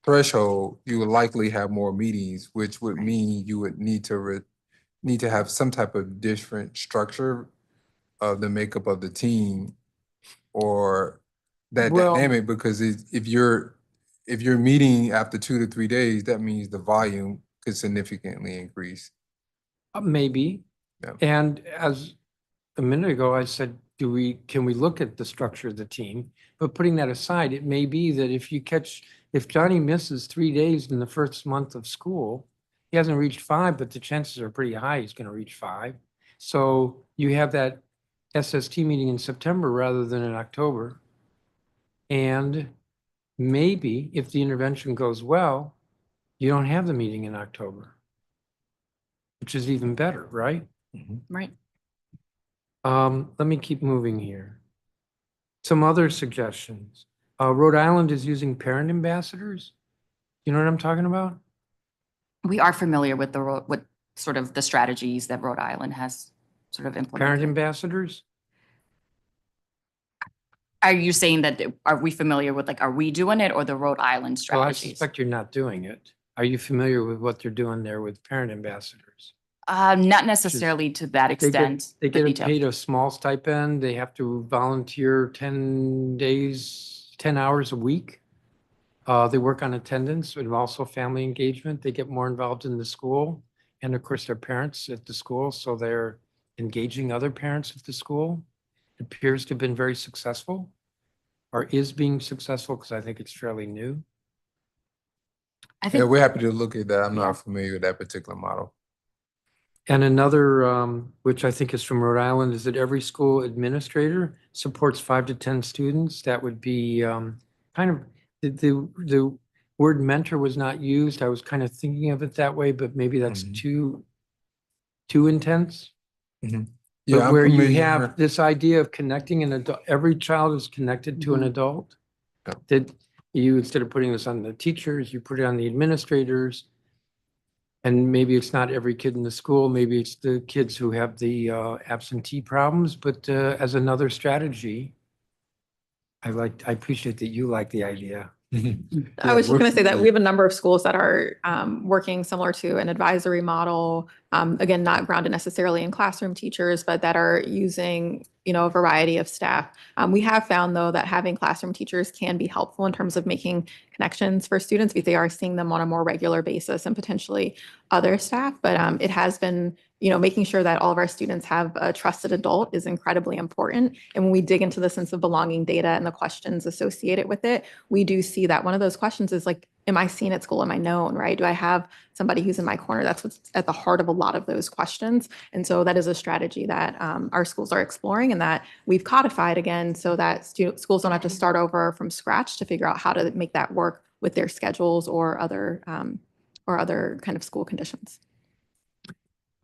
threshold, you would likely have more meetings, which would mean you would need to have some type of different structure of the makeup of the team or that Well- dynamic, because if you're meeting after 2 to 3 days, that means the volume could significantly increase. Maybe. Yeah. And as a minute ago, I said, can we look at the structure of the team? But putting that aside, it may be that if Johnny misses 3 days in the first month of school, he hasn't reached 5, but the chances are pretty high he's going to reach 5. So you have that SST meeting in September rather than in October. And maybe if the intervention goes well, you don't have the meeting in October, which is even better, right? Right. Let me keep moving here. Some other suggestions. Rhode Island is using parent ambassadors. You know what I'm talking about? We are familiar with with sort of the strategies that Rhode Island has sort of Parent implemented. ambassadors? Are you saying that, are we familiar with, like, are we doing it or the Rhode Island Well, I strategies? suspect you're not doing it. Are you familiar with what they're doing there with parent ambassadors? Not necessarily to that extent. They the get detail. paid a small stipend. They have to volunteer 10 days, 10 hours a week. They work on attendance and also family engagement. They get more involved in the school. And of course, they're parents at the school, so they're engaging other parents at the school. It appears to have been very successful, or is being successful, because I think it's fairly new. I Yeah, think we're happy to look at that. I'm Yeah. not familiar with that particular model. And another, which I think is from Rhode Island, is that every school administrator supports 5 to 10 students. That would be kind of, the word mentor was not used. I was kind of thinking of it that way, but maybe that's too intense. Yeah, But I'm where you familiar. have this idea of connecting an adult, every child is connected to an adult. Yeah. That you, instead of putting this on the teachers, you put it on the administrators. And maybe it's not every kid in the school, maybe it's the kids who have the absentee problems, but as another strategy, I appreciate that you like the idea. I was just going to say that we have a number of schools that are working similar to an advisory model. Again, not grounded necessarily in classroom teachers, but that are using, a variety of staff. We have found, though, that having classroom teachers can be helpful in terms of making connections for students because they are seeing them on a more regular basis and potentially other staff. But it has been, making sure that all of our students have a trusted adult is incredibly important. And when we dig into the sense of belonging data and the questions associated with it, we do see that one of those questions is like, am I seen at school? Am I known, right? Do I have somebody who's in my corner? That's what's at the heart of a lot of those questions. And so that is a strategy that our schools are exploring and that we've codified again so that schools don't have to start over from scratch to figure out how to make that work with their schedules or other kind of school conditions.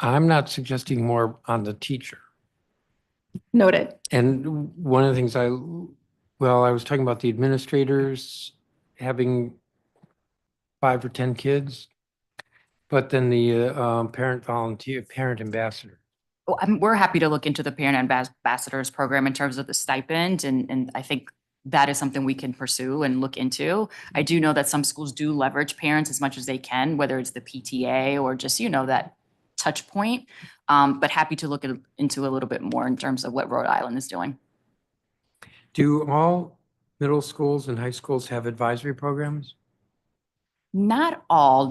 I'm not suggesting more on the teacher. Noted. And one of the things I was talking about the administrators having 5 or 10 kids, but then the parent ambassador. Well, we're happy to look into the parent ambassadors program in terms of the stipend, and I think that is something we can pursue and look into. I do know that some schools do leverage parents as much as they can, whether it's the PTA or just, that touch point. But happy to look into a little bit more in terms of what Rhode Island is doing. Do all middle schools and high schools have advisory programs? Not all,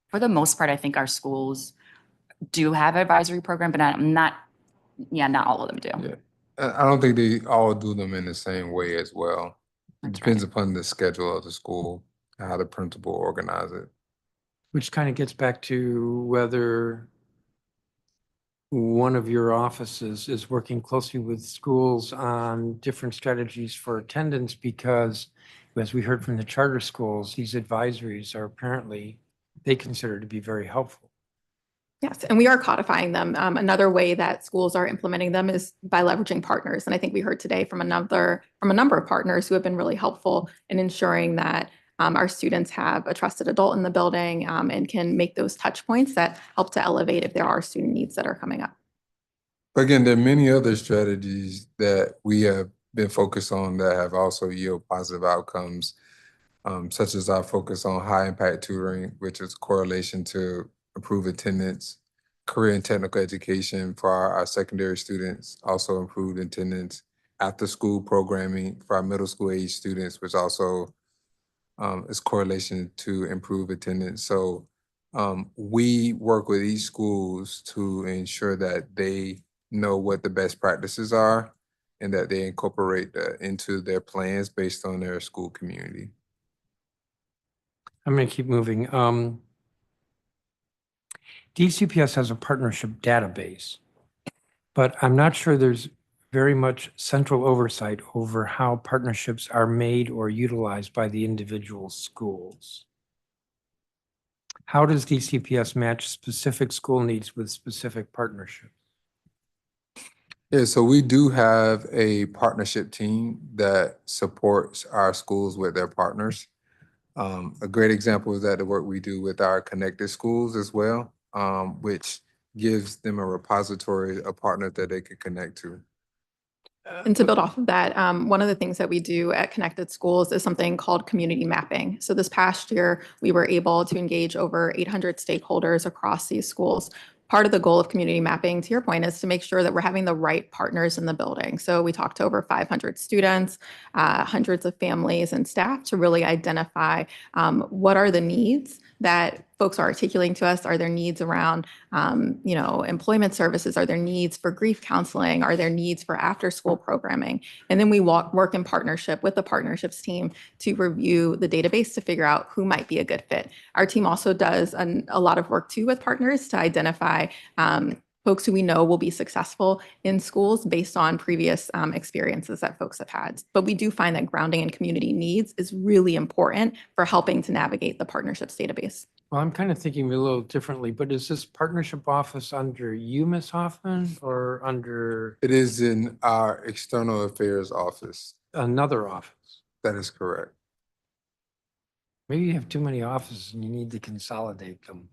for the most part, I think our schools do have advisory program, but not all of them do. Yeah. I don't think they all do them in the same way as well. It That's depends upon the schedule of the school, and how the principal organize it. Which kind of gets back to whether one of your offices is working closely with schools on different strategies for attendance, because as we heard from the charter schools, these advisories are apparently, they consider to be very helpful. Yes, and we are codifying them. Another way that schools are implementing them is by leveraging partners. And I think we heard today from a number of partners who have been really helpful in ensuring that our students have a trusted adult in the building and can make those touch points that help to elevate if there are student needs that are coming up. But again, there are many other strategies that we have been focused on that have also yield positive outcomes, such as our focus on high impact tutoring, which is correlation to improve attendance, career and technical education for our secondary students, also improved attendance, after school programming for our middle school age students, which also is correlation to improve attendance. So we work with each schools to ensure that they know what the best practices are and that they incorporate that into their plans based on their school community. I'm going to keep moving. DCPS has a partnership database, but I'm not sure there's very much central oversight over how partnerships are made or utilized by the individual schools. How does DCPS match specific school needs with specific partnerships? Yeah, so we do have a partnership team that supports our schools with their partners. A great example is that the work we do with our connected schools as well, which gives them a repository, a partner that they can connect to. And to build off of that, one of the things that we do at Connected Schools is something called community mapping. So this past year, we were able to engage over 800 stakeholders across these schools. Part of the goal of community mapping, to your point, is to make sure that we're having the right partners in the building. So we talked to over 500 students, hundreds of families and staff to really identify what are the needs that folks are articulating to us. Are there needs around, employment services? Are there needs for grief counseling? Are there needs for after-school programming? And then we work in partnership with the partnerships team to review the database to figure out who might be a good fit. Our team also does a lot of work too with partners to identify folks who we know will be successful in schools based on previous experiences that folks have had. But we do find that grounding in community needs is really important for helping to navigate the partnerships database. Well, I'm kind of thinking a little differently, but is this partnership office under you, Ms. Hoffman, or under It is in our external affairs office. another office? That is correct. Maybe you have too many offices and you need to consolidate them.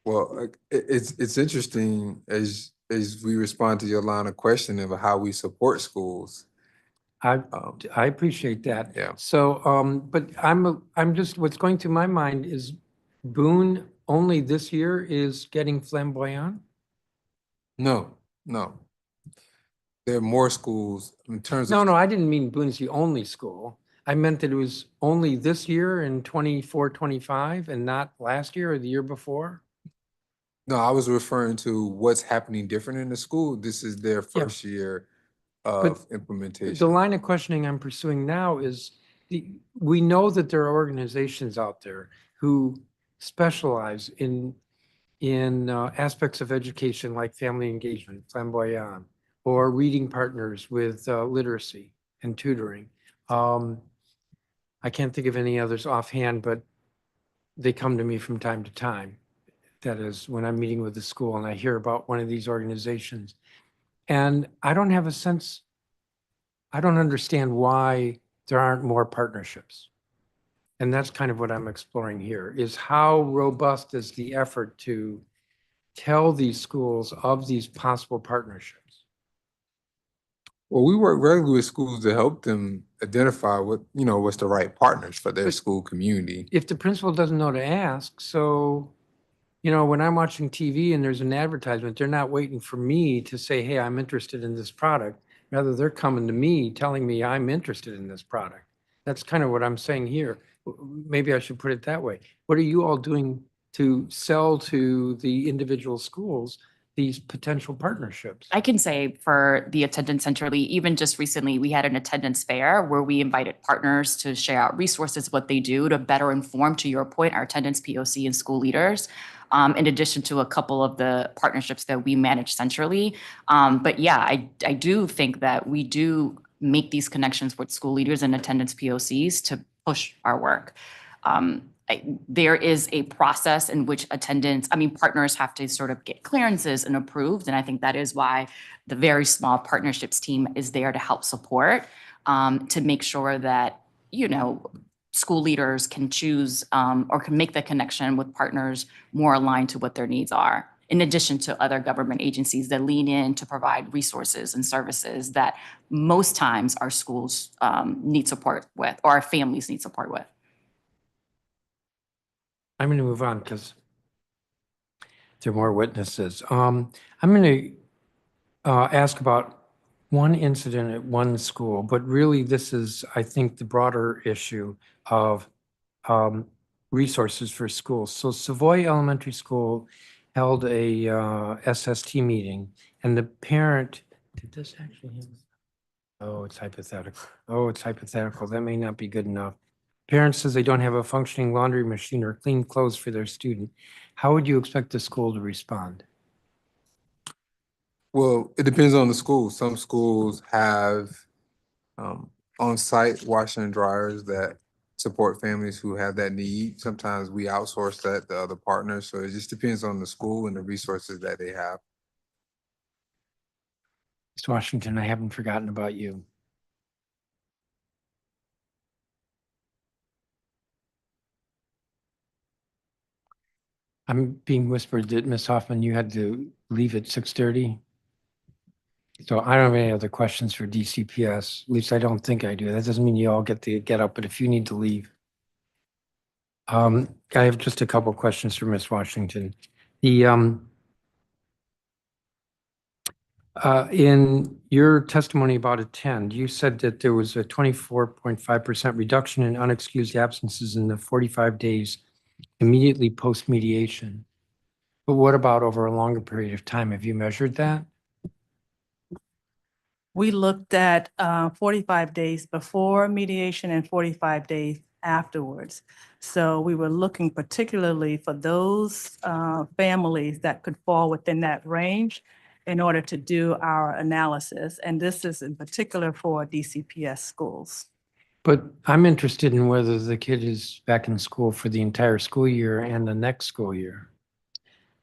Well, it's interesting as we respond to your line of questioning of how we support schools. I appreciate that. Yeah. So, but I'm just, what's going through my mind is Boone only this year is getting flamboyant? No. There are more schools in terms of. No, I didn't mean Boone's the only school. I meant that it was only this year in 24, 25 and not last year or the year before. No, I was referring to what's happening different in the school. This is their first year of implementation. The line of questioning I'm pursuing now is we know that there are organizations out there who specialize in aspects of education like family engagement, flamboyant, or reading partners with literacy and tutoring. I can't think of any others offhand, but they come to me from time to time. That is when I'm meeting with the school and I hear about one of these organizations. And I don't have a sense, I don't understand why there aren't more partnerships. And that's kind of what I'm exploring here, is how robust is the effort to tell these schools of these possible partnerships? Well, we work regularly with schools to help them identify what's the right partners for their school community. If the principal doesn't know to ask, so, when I'm watching TV and there's an advertisement, they're not waiting for me to say, hey, I'm interested in this product. Rather, they're coming to me, telling me I'm interested in this product. That's kind of what I'm saying here. Maybe I should put it that way. What are you all doing to sell to the individual schools these potential partnerships? I can say for the attendance centrally, even just recently, we had an attendance fair where we invited partners to share out resources, what they do to better inform, to your point, our attendance POC and school leaders, in addition to a couple of the partnerships that we manage centrally. But yeah, I do think that we do make these connections with school leaders and attendance POCs to push our work. There is a process in which partners have to sort of get clearances and approved. And I think that is why the very small partnerships team is there to help support, to make sure that, school leaders can choose or can make the connection with partners more aligned to what their needs are. in addition to other government agencies that lean in to provide resources and services that most times our schools need support with, or our families need support with. I'm going to move on because there are more witnesses. I'm going to ask about one incident at one school, but really this is, I think, the broader issue of resources for schools. So Savoy Elementary School held a SST meeting, and the parent, did this actually happen? Oh, it's hypothetical. Oh, it's hypothetical. That may not be good enough. Parent says they don't have a functioning laundry machine or clean clothes for their student. How would you expect the school to respond? Well, it depends on the school. Some schools have on-site washing and dryers that support families who have that need. Sometimes we outsource that to other partners. So it just depends on the school and the resources that they have. Ms. Washington, I haven't forgotten about you. I'm being whispered that Ms. Hoffman, you had to leave at 6:30. So I don't have any other questions for DCPS. At least I don't think I do. That doesn't mean you all get to get up, but if you need to leave. I have just a couple questions for Ms. Washington. The in your testimony about attend, you said that there was a 24.5% reduction in unexcused absences in the 45 days immediately post mediation. But what about over a longer period of time? Have you measured that? We looked at 45 days before mediation and 45 days afterwards. So we were looking particularly for those families that could fall within that range in order to do our analysis. And this is in particular for DCPS schools. But I'm interested in whether the kid is back in school for the entire school year and the next school year.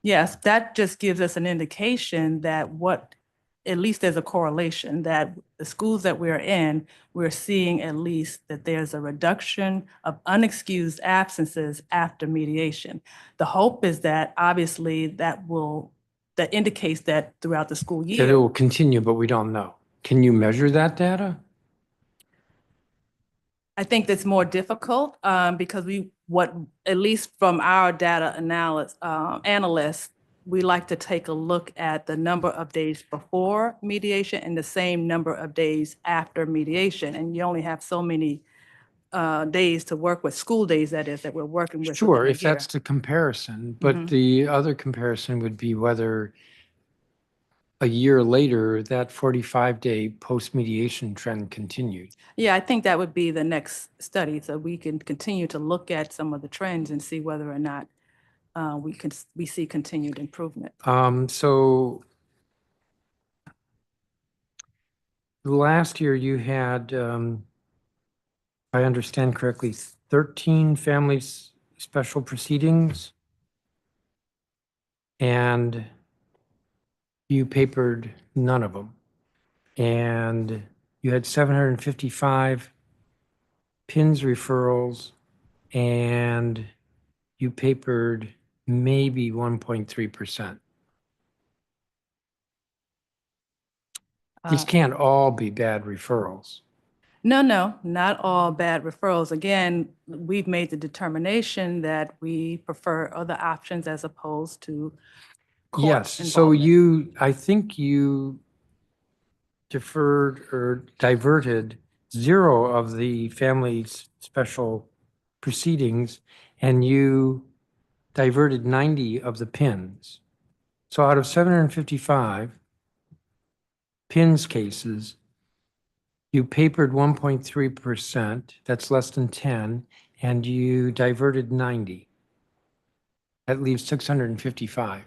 Yes, that just gives us an indication that at least there's a correlation that the schools that we're in, we're seeing at least that there's a reduction of unexcused absences after mediation. The hope is that obviously that indicates that throughout the school That it year. will continue, but we don't know. Can you measure that data? I think that's more difficult because at least from our data analysts, we like to take a look at the number of days before mediation and the same number of days after mediation. And you only have so many days to work with, school days that is, that we're working with. Sure, within a if that's year. the comparison, but Mhm. the other comparison would be whether a year later, that 45-day post-mediation trend continued. Yeah, I think that would be the next study. So we can continue to look at some of the trends and see whether or not we see continued improvement. So last year you had, if I understand correctly, 13 families special proceedings, and you papered none of them. And you had 755 PINS referrals, and you papered maybe 1.3%. These can't all be bad referrals. No, not all bad referrals. Again, we've made the determination that we prefer other options as opposed to court Yes, so involvement. I think you deferred or diverted 0 of the family's special proceedings, and you diverted 90 of the PINs. So out of 755 PINs cases, you papered 1.3%, that's less than 10, and you diverted 90. That leaves 655.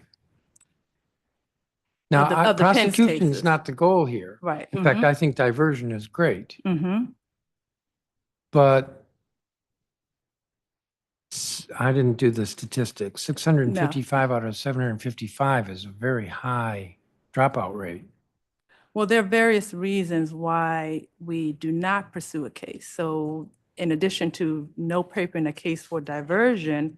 Now, Of the PINS prosecution is cases. not the goal here. Right. In fact, I think diversion is great, Mhm. but I didn't do the statistics. 655 out of 755 is a very high dropout rate. Well, there are various reasons why we do not pursue a case. So in addition to no papering a case for diversion,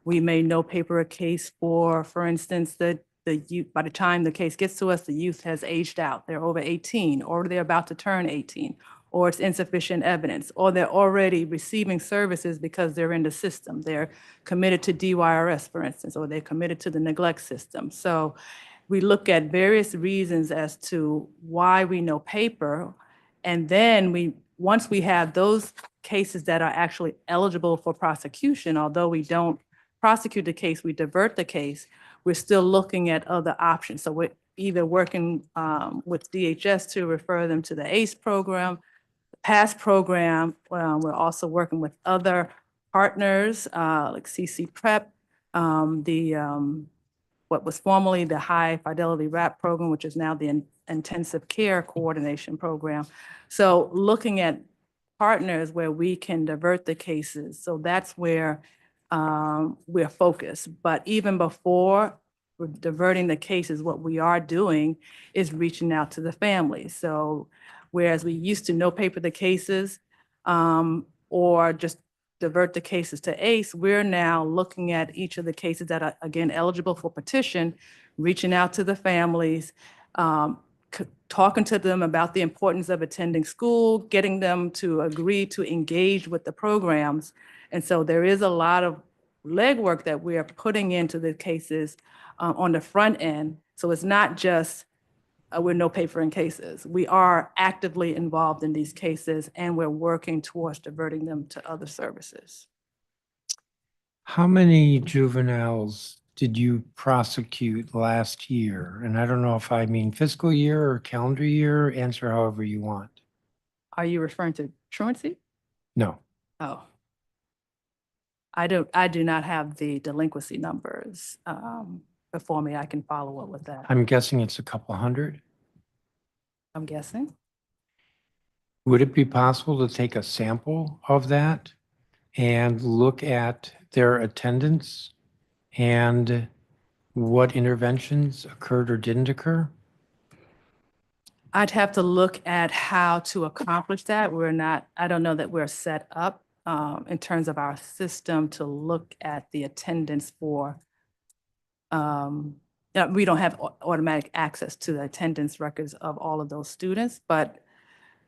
we may no paper a case for instance, the the youth, by the time the case gets to us, the youth has aged out. They're over 18, or they're about to turn 18, or it's insufficient evidence, or they're already receiving services because they're in the system. They're committed to DYRS, for instance, or they're committed to the neglect system. So we look at various reasons as to why we know paper. And then once we have those cases that are actually eligible for prosecution, although we don't prosecute the case, we divert the case, we're still looking at other options. So we're either working with DHS to refer them to the ACE program, the PASS program. We're also working with other partners like CC Prep, what was formerly the High Fidelity RAP program, which is now the Intensive Care Coordination Program. So looking at partners where we can divert the cases. So that's where we're focused. But even before we're diverting the cases, what we are doing is reaching out to the families. So whereas we used to no paper the cases or just divert the cases to ACE, we're now looking at each of the cases that are, again, eligible for petition, reaching out to the families, talking to them about the importance of attending school, getting them to agree to engage with the programs. And so there is a lot of legwork that we are putting into the cases on the front end. So it's not just we're no paper in cases. We are actively involved in these cases, and we're working towards diverting them to other services. How many juveniles did you prosecute last year? And I don't know if I mean fiscal year or calendar year, answer however you want. Are you referring to truancy? No. Oh. I do not have the delinquency numbers before me. I can follow up with that. I'm guessing it's a couple hundred. I'm guessing. Would it be possible to take a sample of that and look at their attendance and what interventions occurred or didn't occur? I'd have to look at how to accomplish that. I don't know that we're set up in terms of our system to look at the attendance for, we don't have automatic access to the attendance records of all of those students, but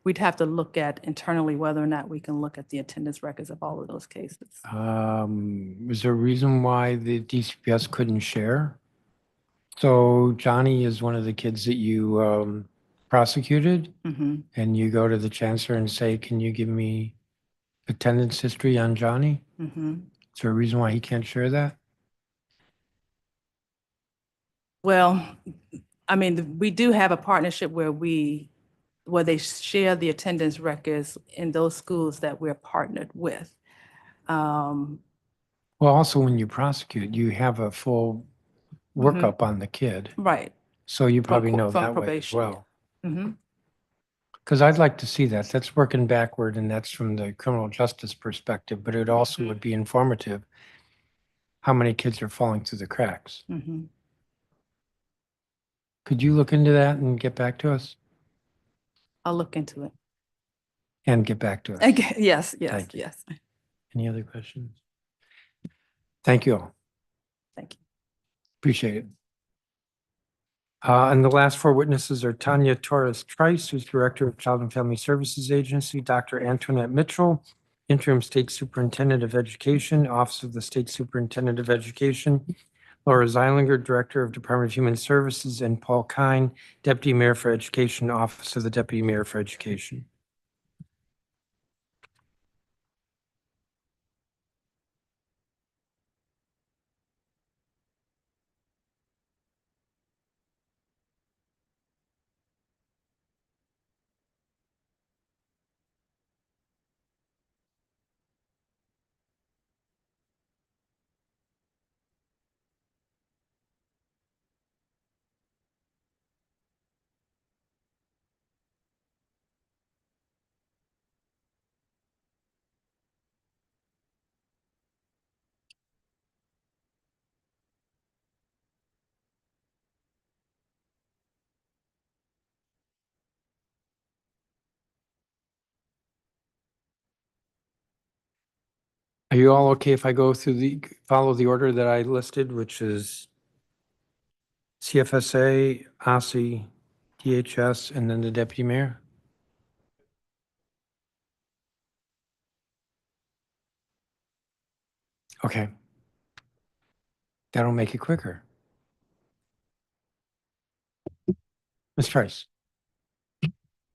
we'd have to look at internally whether or not we can look at the attendance records of all of those cases. Is there a reason why the DCPS couldn't share? So Johnny is one of the kids that you prosecuted, and you go to the chancellor and say, can you give me attendance history on Johnny? Is there a reason why he can't share that? Well, I mean, we do have a partnership where they share the attendance records in those schools that we're partnered with. Well, also when you prosecute, you have a full workup on the kid. Right. So you probably know From that way as probation. well. Mhm. Because I'd like to see that. That's working backward, and that's from the criminal justice perspective, but it also would be informative how many kids are falling through the cracks. Mhm. Could you look into that and get back to us? I'll look into it. And get back to us. Okay. Yes, Thank you. yes. Any other questions? Thank you all. Thank you. Appreciate it. And the last four witnesses are Tanya Torres-Trice, who's Director of Child and Family Services Agency, Dr. Antoinette Mitchell, Interim State Superintendent of Education, Office of the State Superintendent of Education, Laura Zeilinger, Director of Department of Human Services, and Paul Kine, Deputy Mayor for Education, Office of the Deputy Mayor for Education. Are you all okay if I go through follow the order that I listed, which is CFSA, OSSI, DHS, and then the deputy mayor? Okay. That'll make it quicker. Ms. Price.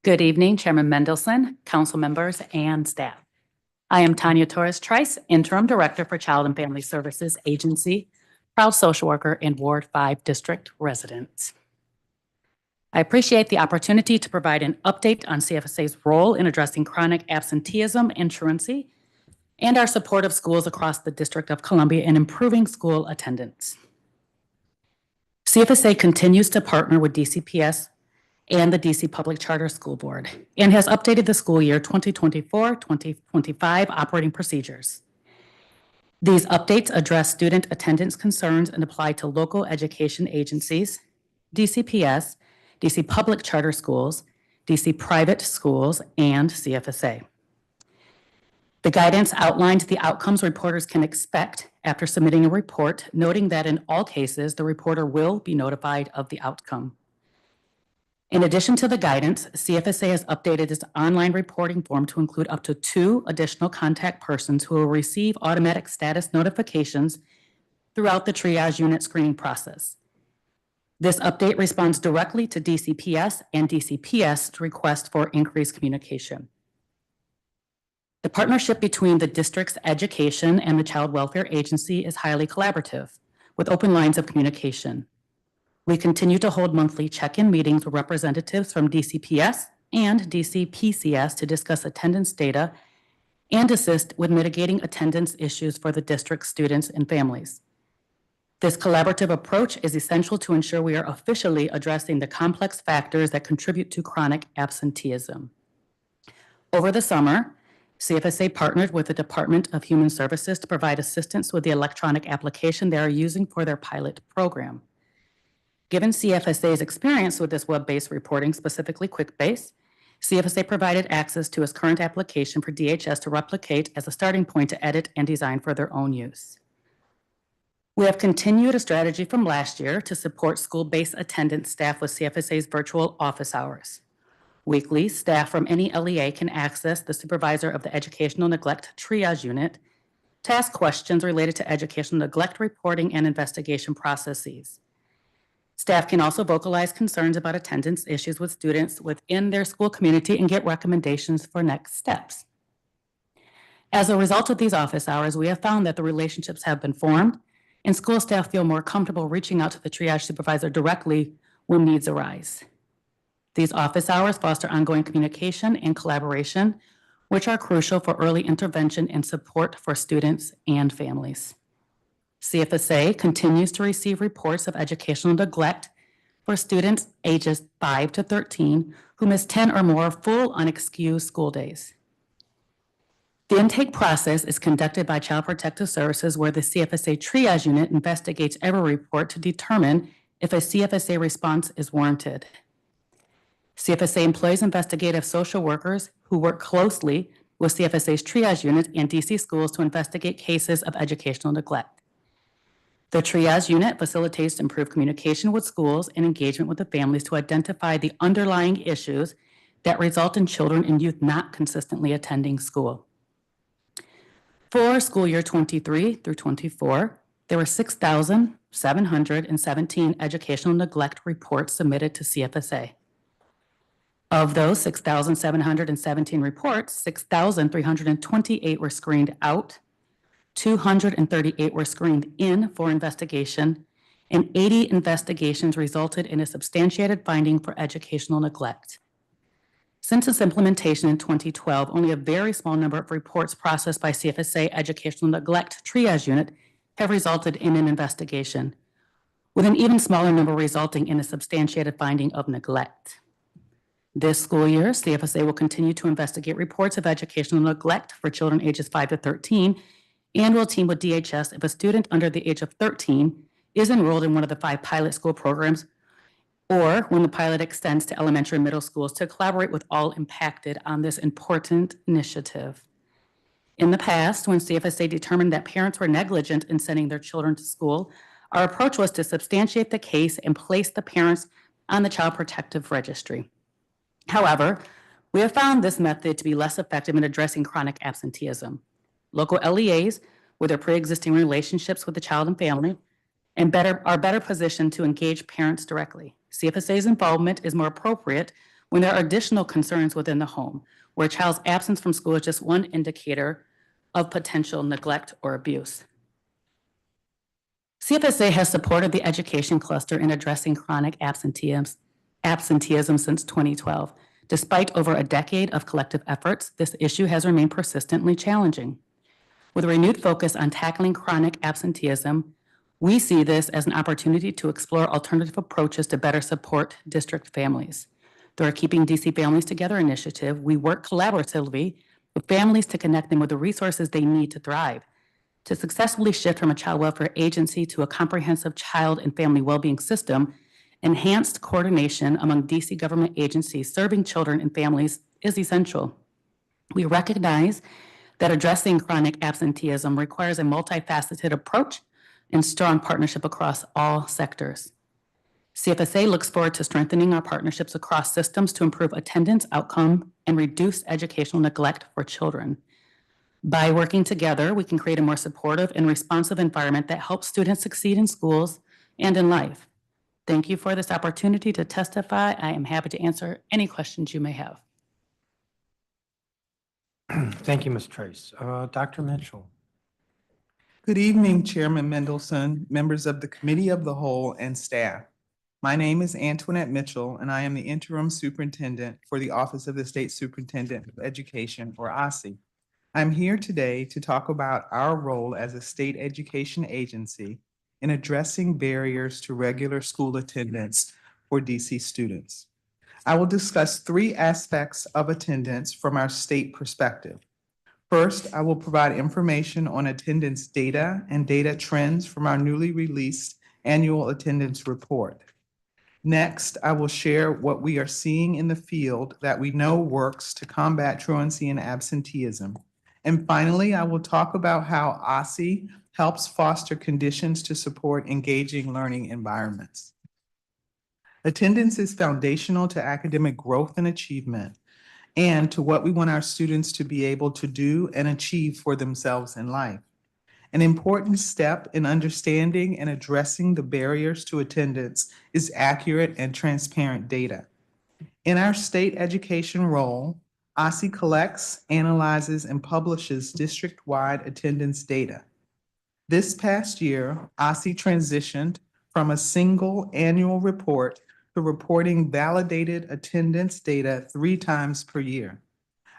Good evening, Chairman Mendelson, council members, and staff. I am Tanya Torres-Trice, Interim Director for Child and Family Services Agency, proud social worker and Ward 5 District resident. I appreciate the opportunity to provide an update on CFSA's role in addressing chronic absenteeism and truancy, and our support of schools across the District of Columbia in improving school attendance. CFSA continues to partner with DCPS and the DC Public Charter School Board, and has updated the school year 2024-2025 operating procedures. These updates address student attendance concerns and apply to local education agencies, DCPS, DC Public Charter Schools, DC Private Schools, and CFSA. The guidance outlined the outcomes reporters can expect after submitting a report, noting that in all cases, the reporter will be notified of the outcome. In addition to the guidance, CFSA has updated its online reporting form to include up to 2 additional contact persons who will receive automatic status notifications throughout the triage unit screening process. This update responds directly to DCPS and DCPS's request for increased communication. The partnership between the district's education and the Child Welfare Agency is highly collaborative, with open lines of communication. We continue to hold monthly check-in meetings with representatives from DCPS and DCPCS to discuss attendance data and assist with mitigating attendance issues for the district's students and families. This collaborative approach is essential to ensure we are officially addressing the complex factors that contribute to chronic absenteeism. Over the summer, CFSA partnered with the Department of Human Services to provide assistance with the electronic application they are using for their pilot program. Given CFSA's experience with this web-based reporting, specifically QuickBase, CFSA provided access to its current application for DHS to replicate as a starting point to edit and design for their own use. We have continued a strategy from last year to support school-based attendance staff with CFSA's virtual office hours. Weekly, staff from any LEA can access the supervisor of the Educational Neglect Triage Unit to ask questions related to educational neglect reporting and investigation processes. Staff can also vocalize concerns about attendance issues with students within their school community and get recommendations for next steps. As a result of these office hours, we have found that the relationships have been formed and school staff feel more comfortable reaching out to the triage supervisor directly when needs arise. These office hours foster ongoing communication and collaboration, which are crucial for early intervention and support for students and families. CFSA continues to receive reports of educational neglect for students ages 5 to 13 who miss 10 or more full unexcused school days. The intake process is conducted by Child Protective Services, where the CFSA triage unit investigates every report to determine if a CFSA response is warranted. CFSA employs investigative social workers who work closely with CFSA's triage unit and DC schools to investigate cases of educational neglect. The triage unit facilitates improved communication with schools and engagement with the families to identify the underlying issues that result in children and youth not consistently attending school. For school year 23 through 24, there were 6,717 educational neglect reports submitted to CFSA. Of those 6,717 reports, 6,328 were screened out, 238 were screened in for investigation, and 80 investigations resulted in a substantiated finding for educational neglect. Since its implementation in 2012, only a very small number of reports processed by CFSA Educational Neglect Triage Unit have resulted in an investigation, with an even smaller number resulting in a substantiated finding of neglect. This school year, CFSA will continue to investigate reports of educational neglect for children ages 5 to 13 and will team with DHS if a student under the age of 13 is enrolled in one of the 5 pilot school programs, or when the pilot extends to elementary and middle schools, to collaborate with all impacted on this important initiative. In the past, when CFSA determined that parents were negligent in sending their children to school, Our approach was to substantiate the case and place the parents on the Child Protective Registry. However, we have found this method to be less effective in addressing chronic absenteeism. Local LEAs, with their pre-existing relationships with the child and family, are better positioned to engage parents directly. CFSA's involvement is more appropriate when there are additional concerns within the home, where a child's absence from school is just one indicator of potential neglect or abuse. CFSA has supported the education cluster in addressing chronic absenteeism since 2012. Despite over a decade of collective efforts, this issue has remained persistently challenging. With a renewed focus on tackling chronic absenteeism, we see this as an opportunity to explore alternative approaches to better support district families. Through our Keeping DC Families Together initiative, we work collaboratively with families to connect them with the resources they need to thrive. To successfully shift from a child welfare agency to a comprehensive child and family well-being system, enhanced coordination among DC government agencies serving children and families is essential. We recognize that addressing chronic absenteeism requires a multifaceted approach and strong partnership across all sectors. CFSA looks forward to strengthening our partnerships across systems to improve attendance outcome and reduce educational neglect for children. By working together, we can create a more supportive and responsive environment that helps students succeed in schools and in life. Thank you for this opportunity to testify. I am happy to answer any questions you may have. Thank you, Ms. Trace. Dr. Mitchell. Good evening, Chairman Mendelson, members of the Committee of the Whole, and staff. My name is Antoinette Mitchell, and I am the Interim Superintendent for the Office of the State Superintendent of Education, or OSSE. I'm here today to talk about our role as a state education agency in addressing barriers to regular school attendance for DC students. I will discuss three aspects of attendance from our state perspective. First, I will provide information on attendance data and data trends from our newly released annual attendance report. Next, I will share what we are seeing in the field that we know works to combat truancy and absenteeism. And finally, I will talk about how OSSE helps foster conditions to support engaging learning environments. Attendance is foundational to academic growth and achievement, and to what we want our students to be able to do and achieve for themselves in life. An important step in understanding and addressing the barriers to attendance is accurate and transparent data. In our state education role, OSSE collects, analyzes, and publishes district-wide attendance data. This past year, OSSE transitioned from a single annual report to reporting validated attendance data 3 times per year.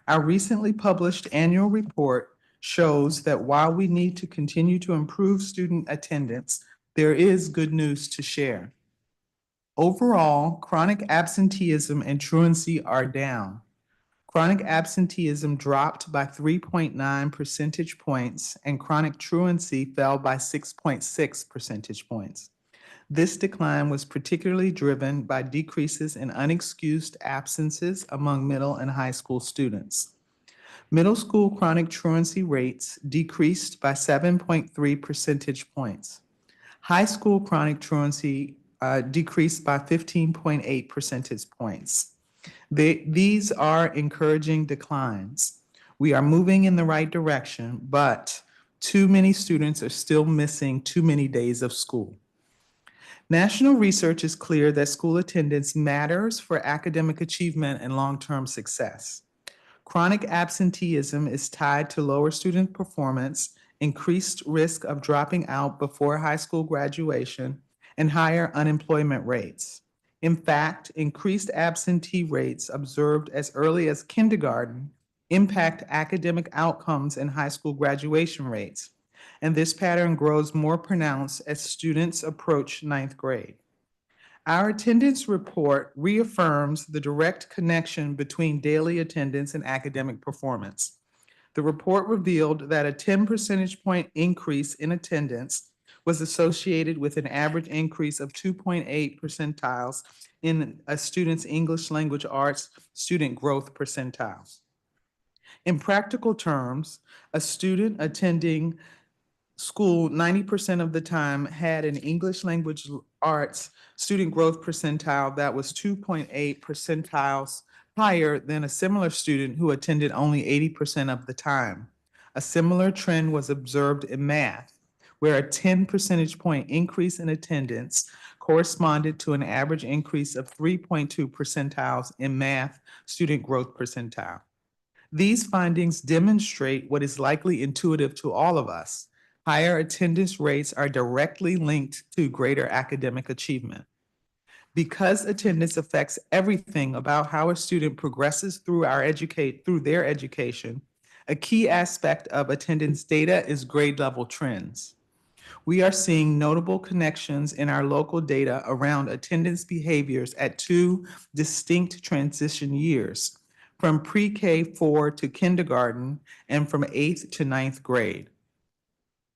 Our recently published annual report shows that while we need to continue to improve student attendance, there is good news to share. Overall, chronic absenteeism and truancy are down. Chronic absenteeism dropped by 3.9 percentage points, and chronic truancy fell by 6.6 percentage points. This decline was particularly driven by decreases in unexcused absences among middle and high school students. Middle school chronic truancy rates decreased by 7.3 percentage points. High school chronic truancy decreased by 15.8 percentage points. These are encouraging declines. We are moving in the right direction, but too many students are still missing too many days of school. National research is clear that school attendance matters for academic achievement and long-term success. Chronic absenteeism is tied to lower student performance, increased risk of dropping out before high school graduation, and higher unemployment rates. In fact, increased absentee rates observed as early as kindergarten impact academic outcomes and high school graduation rates, and this pattern grows more pronounced as students approach 9th grade. Our attendance report reaffirms the direct connection between daily attendance and academic performance. The report revealed that a 10 percentage point increase in attendance was associated with an average increase of 2.8 percentiles in a student's English language arts student growth percentile. In practical terms, a student attending school 90% of the time had an English language arts student growth percentile that was 2.8 percentiles higher than a similar student who attended only 80% of the time. A similar trend was observed in math, where a 10 percentage point increase in attendance corresponded to an average increase of 3.2 percentiles in math student growth percentile. These findings demonstrate what is likely intuitive to all of us. Higher attendance rates are directly linked to greater academic achievement. Because attendance affects everything about how a student progresses through their education, a key aspect of attendance data is grade level trends. We are seeing notable connections in our local data around attendance behaviors at two distinct transition years, from pre-K 4 to kindergarten and from 8th to 9th grade.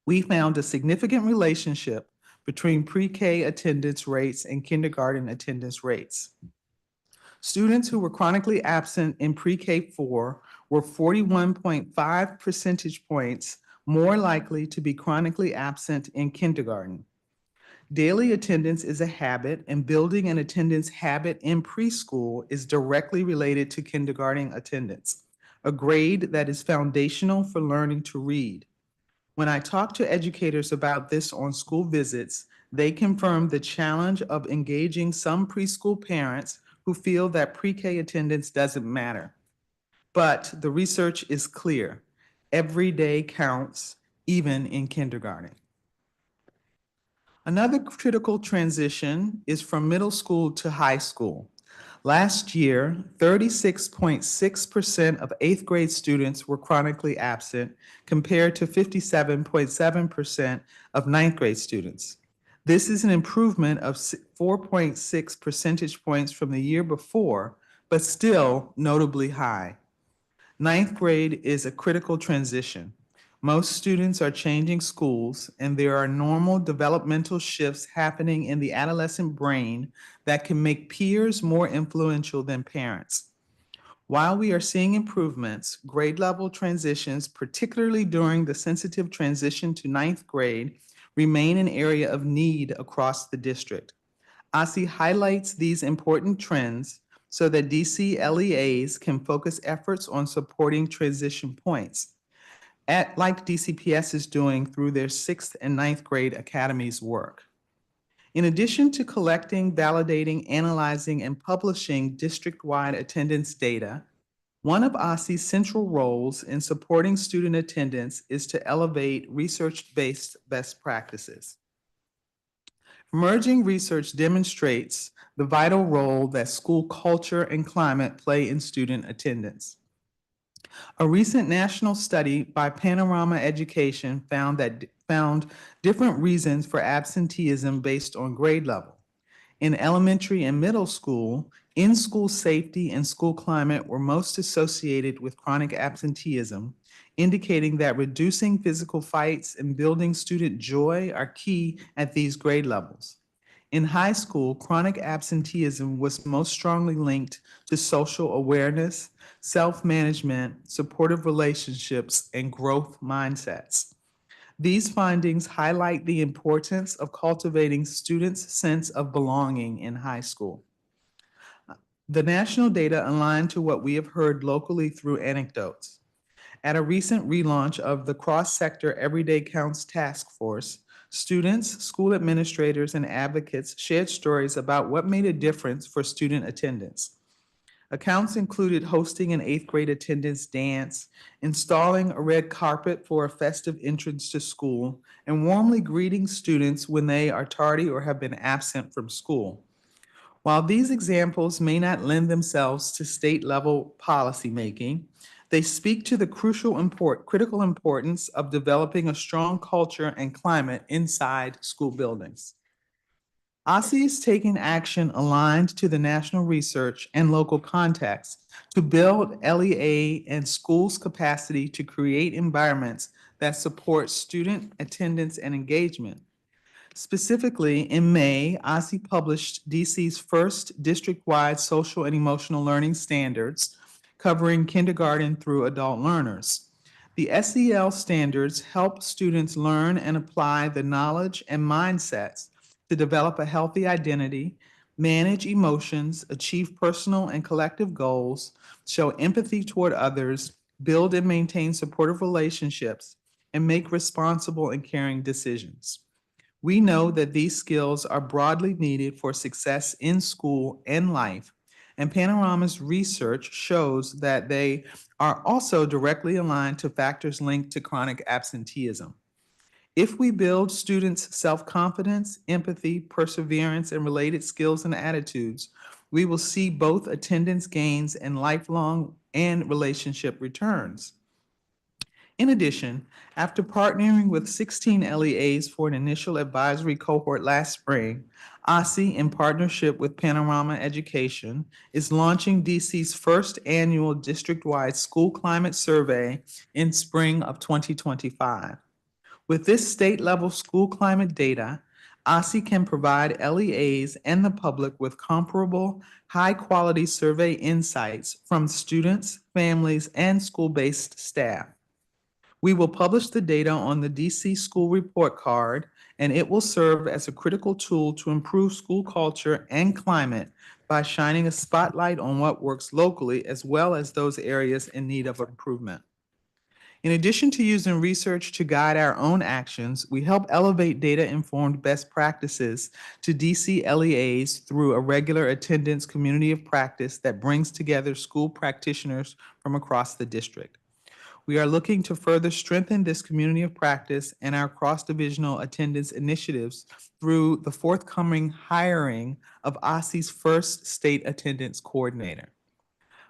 We found a significant relationship between pre-K attendance rates and kindergarten attendance rates. Students who were chronically absent in pre-K 4 were 41.5 percentage points more likely to be chronically absent in kindergarten. Daily attendance is a habit, and building an attendance habit in preschool is directly related to kindergarten attendance, a grade that is foundational for learning to read. When I talk to educators about this on school visits, they confirm the challenge of engaging some preschool parents who feel that pre-K attendance doesn't matter. But the research is clear. Every day counts, even in kindergarten. Another critical transition is from middle school to high school. Last year, 36.6% of 8th grade students were chronically absent compared to 57.7% of 9th grade students. This is an improvement of 4.6 percentage points from the year before, but still notably high. 9th grade is a critical transition. Most students are changing schools, and there are normal developmental shifts happening in the adolescent brain that can make peers more influential than parents. While we are seeing improvements, grade level transitions, particularly during the sensitive transition to 9th grade, remain an area of need across the district. OSSI highlights these important trends so that DC LEAs can focus efforts on supporting transition points, like DCPS is doing through their 6th and 9th grade academies work. In addition to collecting, validating, analyzing, and publishing district-wide attendance data, one of OSSI's central roles in supporting student attendance is to elevate research-based best practices. Emerging research demonstrates the vital role that school culture and climate play in student attendance. A recent national study by Panorama Education found different reasons for absenteeism based on grade level. In elementary and middle school, in-school safety and school climate were most associated with chronic absenteeism, indicating that reducing physical fights and building student joy are key at these grade levels. In high school, chronic absenteeism was most strongly linked to social awareness, self-management, supportive relationships, and growth mindsets. These findings highlight the importance of cultivating students' sense of belonging in high school. The national data align to what we have heard locally through anecdotes. At a recent relaunch of the cross-sector Everyday Counts Task Force, students, school administrators, and advocates shared stories about what made a difference for student attendance. Accounts included hosting an 8th grade attendance dance, installing a red carpet for a festive entrance to school, and warmly greeting students when they are tardy or have been absent from school. While these examples may not lend themselves to state-level policymaking, they speak to the critical importance of developing a strong culture and climate inside school buildings. OSSI is taking action aligned to the national research and local context to build LEA and schools' capacity to create environments that support student attendance and engagement. Specifically, in May, OSSI published DC's first district-wide social and emotional learning standards covering kindergarten through adult learners. The SEL standards help students learn and apply the knowledge and mindsets to develop a healthy identity, manage emotions, achieve personal and collective goals, show empathy toward others, build and maintain supportive relationships, and make responsible and caring decisions. We know that these skills are broadly needed for success in school and life, and Panorama's research shows that they are also directly aligned to factors linked to chronic absenteeism. If we build students' self-confidence, empathy, perseverance, and related skills and attitudes, we will see both attendance gains and lifelong and relationship returns. In addition, after partnering with 16 LEAs for an initial advisory cohort last spring, OSSI, in partnership with Panorama Education, is launching DC's first annual district-wide school climate survey in spring of 2025. With this state-level school climate data, OSSI can provide LEAs and the public with comparable, high-quality survey insights from students, families, and school-based staff. We will publish the data on the DC School Report Card, and it will serve as a critical tool to improve school culture and climate by shining a spotlight on what works locally as well as those areas in need of improvement. In addition to using research to guide our own actions, we help elevate data-informed best practices to DC LEAs through a regular attendance community of practice that brings together school practitioners from across the district. We are looking to further strengthen this community of practice and our cross-divisional attendance initiatives through the forthcoming hiring of OSSI's first state attendance coordinator.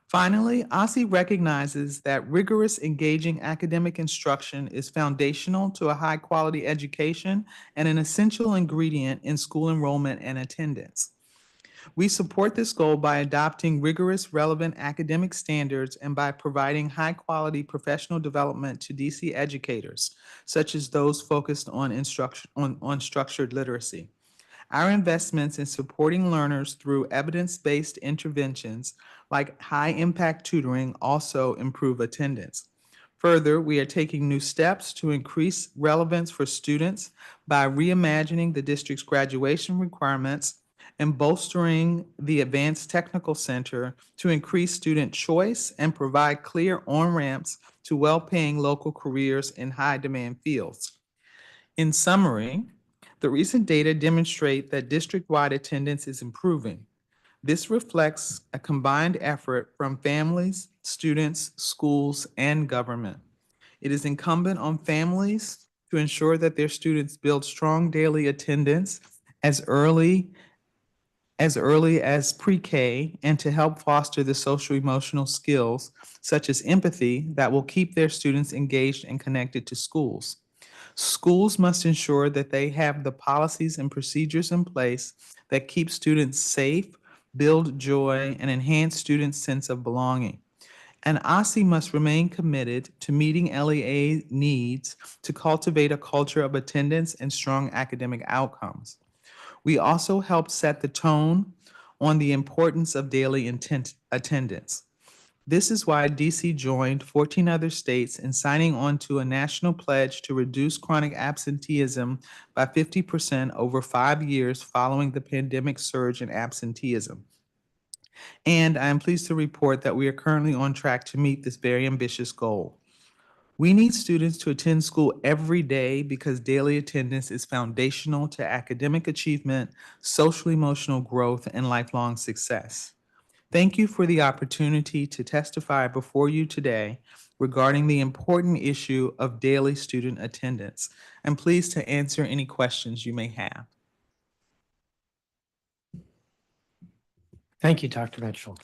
Finally, OSSI recognizes that rigorous, engaging academic instruction is foundational to a high-quality education and an essential ingredient in school enrollment and attendance. We support this goal by adopting rigorous, relevant academic standards and by providing high-quality professional development to DC educators, such as those focused on structured literacy. Our investments in supporting learners through evidence-based interventions like high-impact tutoring also improve attendance. Further, we are taking new steps to increase relevance for students by reimagining the district's graduation requirements and bolstering the Advanced Technical Center to increase student choice and provide clear on-ramps to well-paying local careers in high-demand fields. In summary, the recent data demonstrate that district-wide attendance is improving. This reflects a combined effort from families, students, schools, and government. It is incumbent on families to ensure that their students build strong daily attendance as early as pre-K and to help foster the social emotional skills such as empathy that will keep their students engaged and connected to schools. Schools must ensure that they have the policies and procedures in place that keep students safe, build joy, and enhance students' sense of belonging. And OSSI must remain committed to meeting LEA needs to cultivate a culture of attendance and strong academic outcomes. We also help set the tone on the importance of daily attendance. This is why DC joined 14 other states in signing on to a national pledge to reduce chronic absenteeism by 50% over 5 years following the pandemic surge in absenteeism. And I am pleased to report that we are currently on track to meet this very ambitious goal. We need students to attend school every day because daily attendance is foundational to academic achievement, social emotional growth, and lifelong success. Thank you for the opportunity to testify before you today regarding the important issue of daily student attendance. I'm pleased to answer any questions you may have. Thank you, Dr. Mitchell.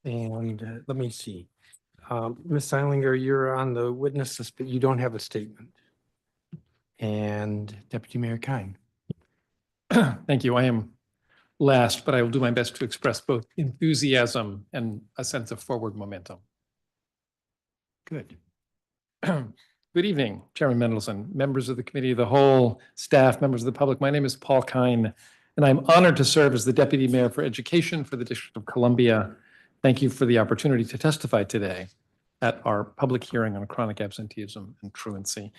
And let me see. Ms. Seilinger, you're on the witness list, but you don't have a statement. And Deputy Mayor Kine. Thank you. I am last, but I will do my best to express both enthusiasm and a sense of forward momentum. Good. Good evening, Chairman Mendelson, members of the Committee of the Whole, staff, members of the public. My name is Paul Kine, and I'm honored to serve as the Deputy Mayor for Education for the District of Columbia. Thank you for the opportunity to testify today. at our public hearing on chronic absenteeism and truancy.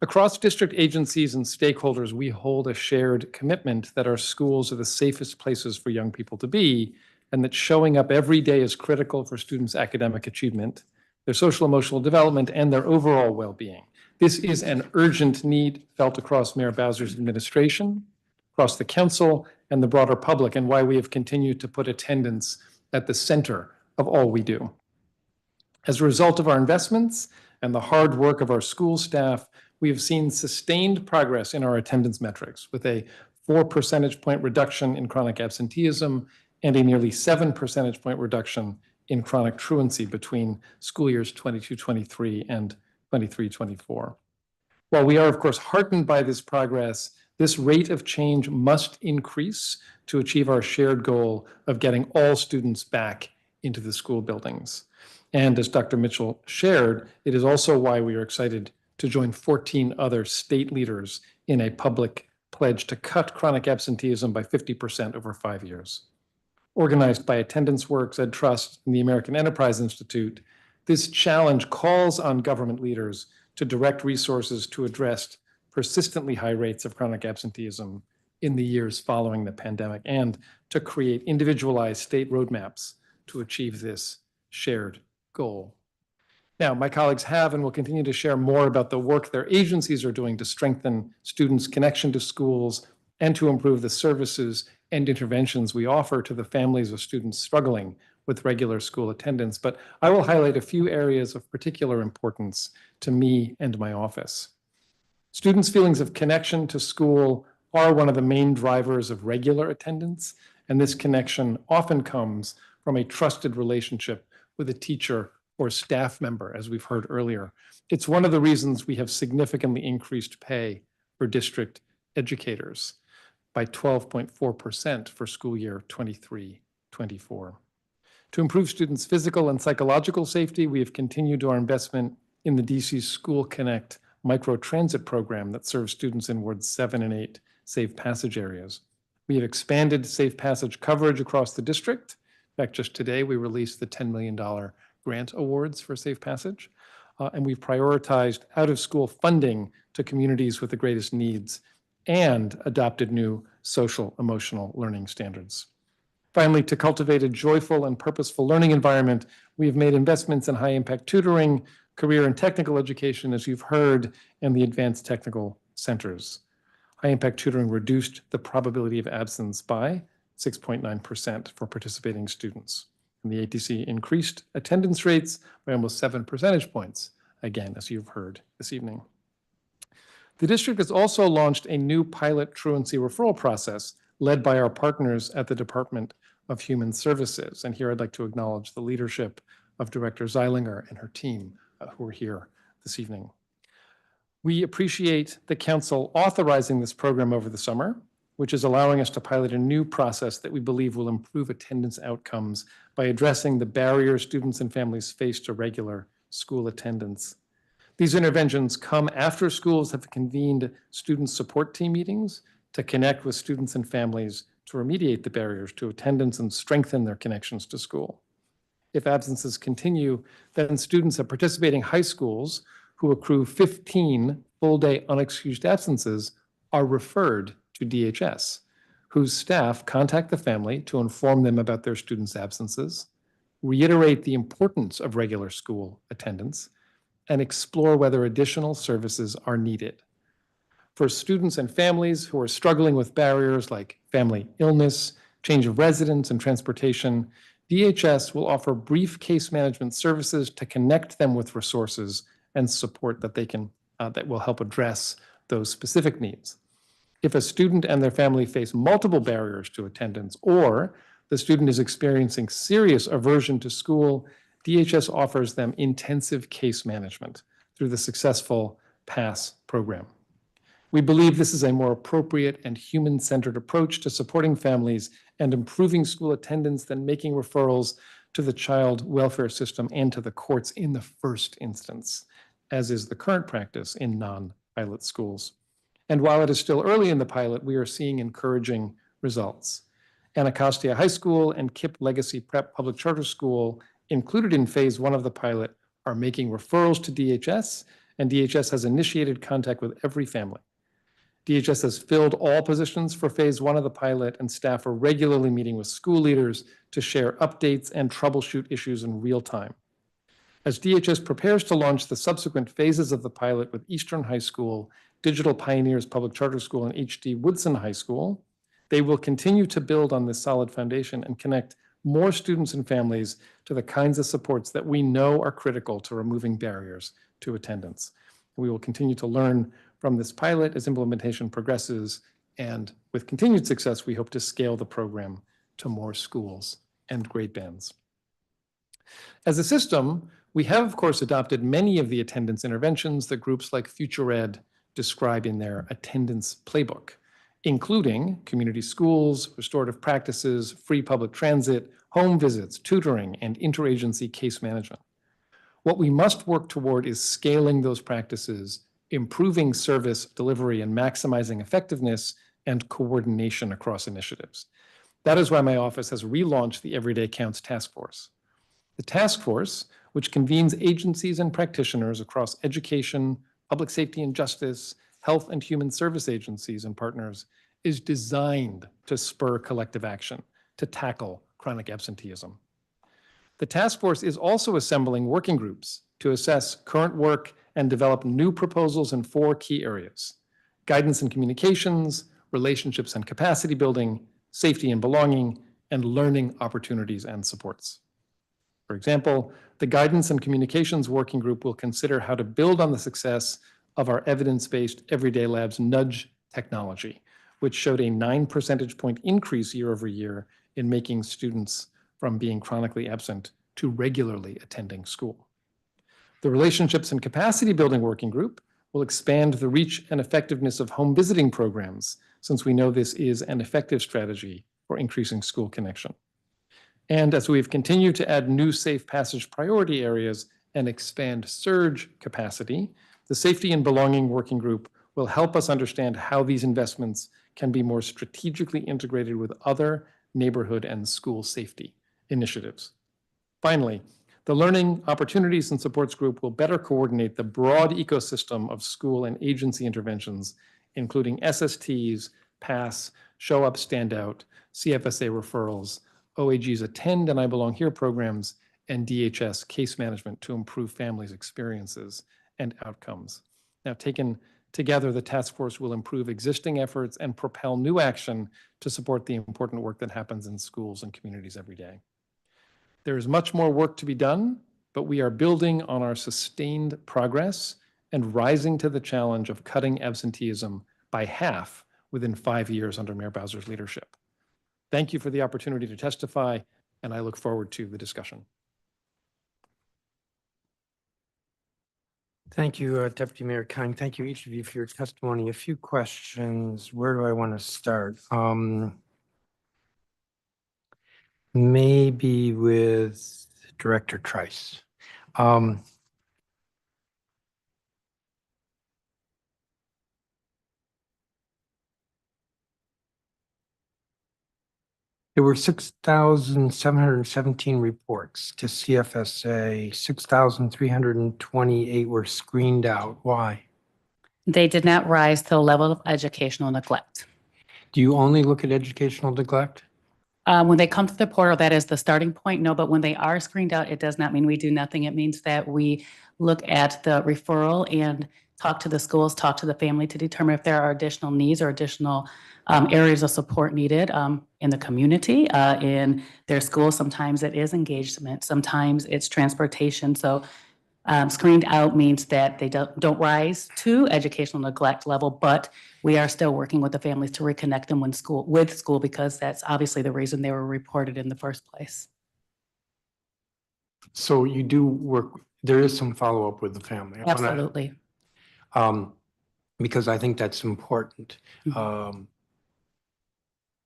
Across district agencies and stakeholders, we hold a shared commitment that our schools are the safest places for young people to be, and that showing up every day is critical for students' academic achievement, their social emotional development, and their overall well-being. This is an urgent need felt across Mayor Bowser's administration, across the council, and the broader public, and why we have continued to put attendance at the center of all we do. As a result of our investments and the hard work of our school staff, we have seen sustained progress in our attendance metrics, with a 4 percentage point reduction in chronic absenteeism and a nearly 7 percentage point reduction in chronic truancy between school years 22-23 and 23-24. While we are, of course, heartened by this progress, this rate of change must increase to achieve our shared goal of getting all students back into the school buildings. And as Dr. Mitchell shared, it is also why we are excited to join 14 other state leaders in a public pledge to cut chronic absenteeism by 50% over 5 years. Organized by Attendance Works, Ed Trust, and the American Enterprise Institute, this challenge calls on government leaders to direct resources to address persistently high rates of chronic absenteeism in the years following the pandemic, and to create individualized state roadmaps to achieve this shared goal. Now, my colleagues have and will continue to share more about the work their agencies are doing to strengthen students' connection to schools and to improve the services and interventions we offer to the families of students struggling with regular school attendance. But I will highlight a few areas of particular importance to me and my office. Students' feelings of connection to school are one of the main drivers of regular attendance, and this connection often comes from a trusted relationship with a teacher or staff member, as we've heard earlier. It's one of the reasons we have significantly increased pay for district educators by 12.4% for school year 23-24. To improve students' physical and psychological safety, we have continued our investment in the DC School Connect micro-transit program that serves students in wards 7 and 8 safe passage areas. We have expanded safe passage coverage across the district. In fact, just today, we released the $10 million grant awards for safe passage, and we've prioritized out-of-school funding to communities with the greatest needs and adopted new social emotional learning standards. Finally, to cultivate a joyful and purposeful learning environment, we have made investments in high-impact tutoring, career and technical education, as you've heard, and the advanced technical centers. High-impact tutoring reduced the probability of absence by 6.9% for participating students. And the ATC increased attendance rates by almost 7 percentage points, again, as you've heard this evening. The district has also launched a new pilot truancy referral process led by our partners at the Department of Human Services. And here I'd like to acknowledge the leadership of Director Zeilinger and her team who are here this evening. We appreciate the council authorizing this program over the summer, which is allowing us to pilot a new process that we believe will improve attendance outcomes by addressing the barriers students and families face to regular school attendance. These interventions come after schools have convened student support team meetings to connect with students and families to remediate the barriers to attendance and strengthen their connections to school. If absences continue, then students at participating high schools who accrue 15 full-day unexcused absences are referred to DHS, whose staff contact the family to inform them about their students' absences, reiterate the importance of regular school attendance, and explore whether additional services are needed. For students and families who are struggling with barriers like family illness, change of residence, and transportation, DHS will offer brief case management services to connect them with resources and support that they can that will help address those specific needs. If a student and their family face multiple barriers to attendance, or the student is experiencing serious aversion to school, DHS offers them intensive case management through the successful PASS program. We believe this is a more appropriate and human-centered approach to supporting families and improving school attendance than making referrals to the child welfare system and to the courts in the first instance, as is the current practice in non-pilot schools. And while it is still early in the pilot, we are seeing encouraging results. Anacostia High School and KIPP Legacy Prep Public Charter School, included in phase 1 of the pilot, are making referrals to DHS, and DHS has initiated contact with every family. DHS has filled all positions for phase 1 of the pilot, and staff are regularly meeting with school leaders to share updates and troubleshoot issues in real time. As DHS prepares to launch the subsequent phases of the pilot with Eastern High School, Digital Pioneers Public Charter School, and HD Woodson High School, they will continue to build on this solid foundation and connect more students and families to the kinds of supports that we know are critical to removing barriers to attendance. We will continue to learn from this pilot as implementation progresses, and with continued success, we hope to scale the program to more schools and grade bands. As a system, we have, of course, adopted many of the attendance interventions that groups like FutureEd describe in their attendance playbook, including community schools, restorative practices, free public transit, home visits, tutoring, and interagency case management. What we must work toward is scaling those practices, improving service delivery, and maximizing effectiveness and coordination across initiatives. That is why my office has relaunched the Everyday Counts Task Force. The task force, which convenes agencies and practitioners across education, public safety and justice, health and human service agencies and partners, is designed to spur collective action to tackle chronic absenteeism. The task force is also assembling working groups to assess current work and develop new proposals in 4 key areas: guidance and communications, relationships and capacity building, safety and belonging, and learning opportunities and supports. For example, the Guidance and Communications Working Group will consider how to build on the success of our evidence-based Everyday Labs nudge technology, which showed a 9 percentage point increase year over year in making students from being chronically absent to regularly attending school. The Relationships and Capacity Building Working Group will expand the reach and effectiveness of home visiting programs, since we know this is an effective strategy for increasing school connection. And as we've continued to add new safe passage priority areas and expand surge capacity, the Safety and Belonging Working Group will help us understand how these investments can be more strategically integrated with other neighborhood and school safety initiatives. Finally, the Learning Opportunities and Supports Group will better coordinate the broad ecosystem of school and agency interventions, including SSTs, PASS, Show Up, Stand Out, CFSA referrals, OAG's Attend and I Belong Here programs, and DHS case management to improve families' experiences and outcomes. Now, taken together, the task force will improve existing efforts and propel new action to support the important work that happens in schools and communities every day. There is much more work to be done, but we are building on our sustained progress and rising to the challenge of cutting absenteeism by half within 5 years under Mayor Bowser's leadership. Thank you for the opportunity to testify, and I look forward to the discussion. Thank you, Deputy Mayor Kine. Thank you, each of you, for your testimony. A few questions. Where do I want to start? Maybe with Director Trice. There were 6,717 reports to CFSA, 6,328 were screened out. Why? They did not rise to the level of educational neglect. Do you only look at educational neglect? When they come to the portal, that is the starting point. No, but when they are screened out, it does not mean we do nothing. It means that we look at the referral and talk to the schools, talk to the family to determine if there are additional needs or additional areas of support needed in the community, in their schools. Sometimes it is engagement, sometimes it's transportation. So screened out means that they don't rise to educational neglect level, but we are still working with the families to reconnect them with school, because that's obviously the reason they were reported in the first place. So you do work, there is some follow-up with the family. Absolutely. Because I think that's important. How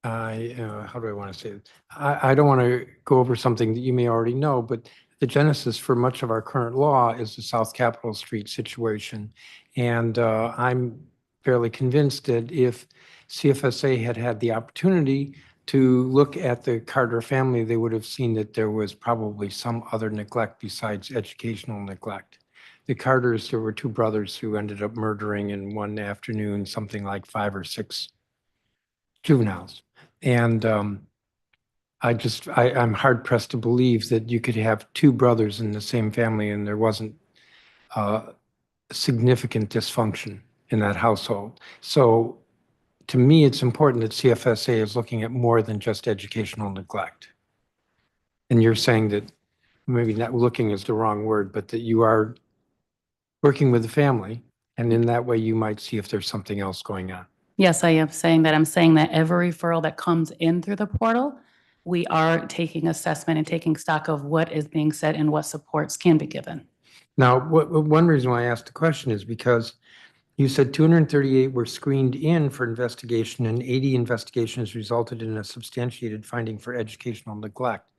do I want to say it? I don't want to go over something that you may already know, but the genesis for much of our current law is the South Capitol Street situation. And I'm fairly convinced that if CFSA had had the opportunity to look at the Carter family, they would have seen that there was probably some other neglect besides educational neglect. The Carters, there were two brothers who ended up murdering in one afternoon something like 5 or 6 juveniles. And I'm hard pressed to believe that you could have two brothers in the same family and there wasn't significant dysfunction in that household. So to me, it's important that CFSA is looking at more than just educational neglect. And you're saying that maybe not looking is the wrong word, but that you are working with the family, and in that way you might see if there's something else going on. Yes, I am saying that. I'm saying that every referral that comes in through the portal, we are taking assessment and taking stock of what is being said and what supports can be given. Now, one reason why I asked the question is because you said 238 were screened in for investigation and 80 investigations resulted in a substantiated finding for educational neglect.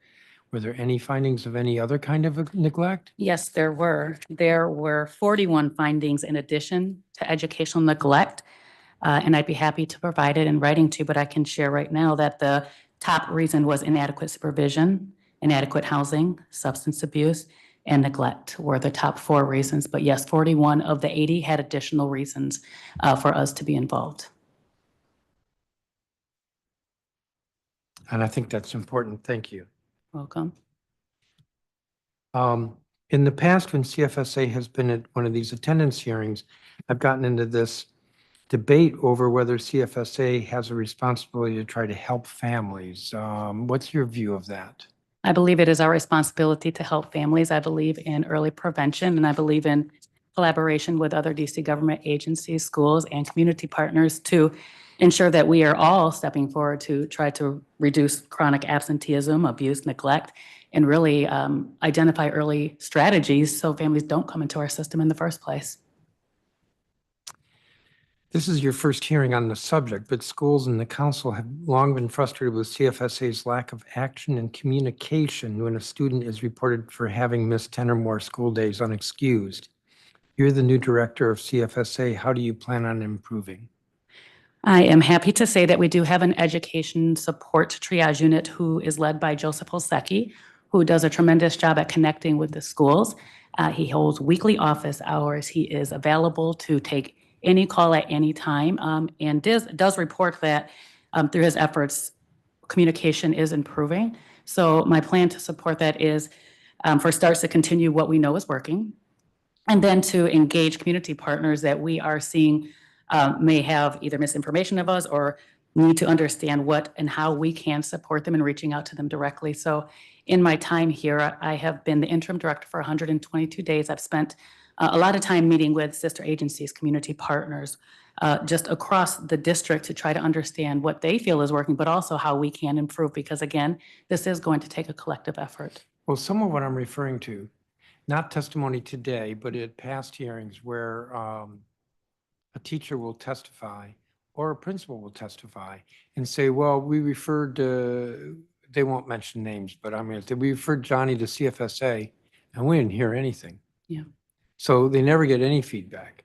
Were there any findings of any other kind of neglect? Yes, there were. There were 41 findings in addition to educational neglect. And I'd be happy to provide it in writing too, but I can share right now that the top reason was inadequate supervision, inadequate housing, substance abuse, and neglect were the top 4 reasons. But yes, 41 of the 80 had additional reasons for us to be involved. And I think that's important. Thank you. Welcome. In the past, when CFSA has been at one of these attendance hearings, I've gotten into this debate over whether CFSA has a responsibility to try to help families. What's your view of that? I believe it is our responsibility to help families. I believe in early prevention, and I believe in collaboration with other DC government agencies, schools, and community partners to ensure that we are all stepping forward to try to reduce chronic absenteeism, abuse, neglect, and really identify early strategies so families don't come into our system in the first place. This is your first hearing on the subject, but schools and the council have long been frustrated with CFSA's lack of action and communication when a student is reported for having missed 10 or more school days unexcused. You're the new director of CFSA. How do you plan on improving? I am happy to say that we do have an education support triage unit who is led by Joseph Hosecki, who does a tremendous job at connecting with the schools. He holds weekly office hours. He is available to take any call at any time, and does report that through his efforts, communication is improving. So my plan to support that is, for starts, to continue what we know is working, and then to engage community partners that we are seeing may have either misinformation of us or need to understand what and how we can support them in reaching out to them directly. So in my time here, I have been the interim director for 122 days. I've spent a lot of time meeting with sister agencies, community partners, just across the district to try to understand what they feel is working, but also how we can improve, because again, this is going to take a collective effort. Well, some of what I'm referring to, not testimony today, but at past hearings where a teacher will testify or a principal will testify and say, well, we referred to, they won't mention names, but I'm going to say, we referred Johnny to CFSA and we didn't hear anything. Yeah. So they never get any feedback.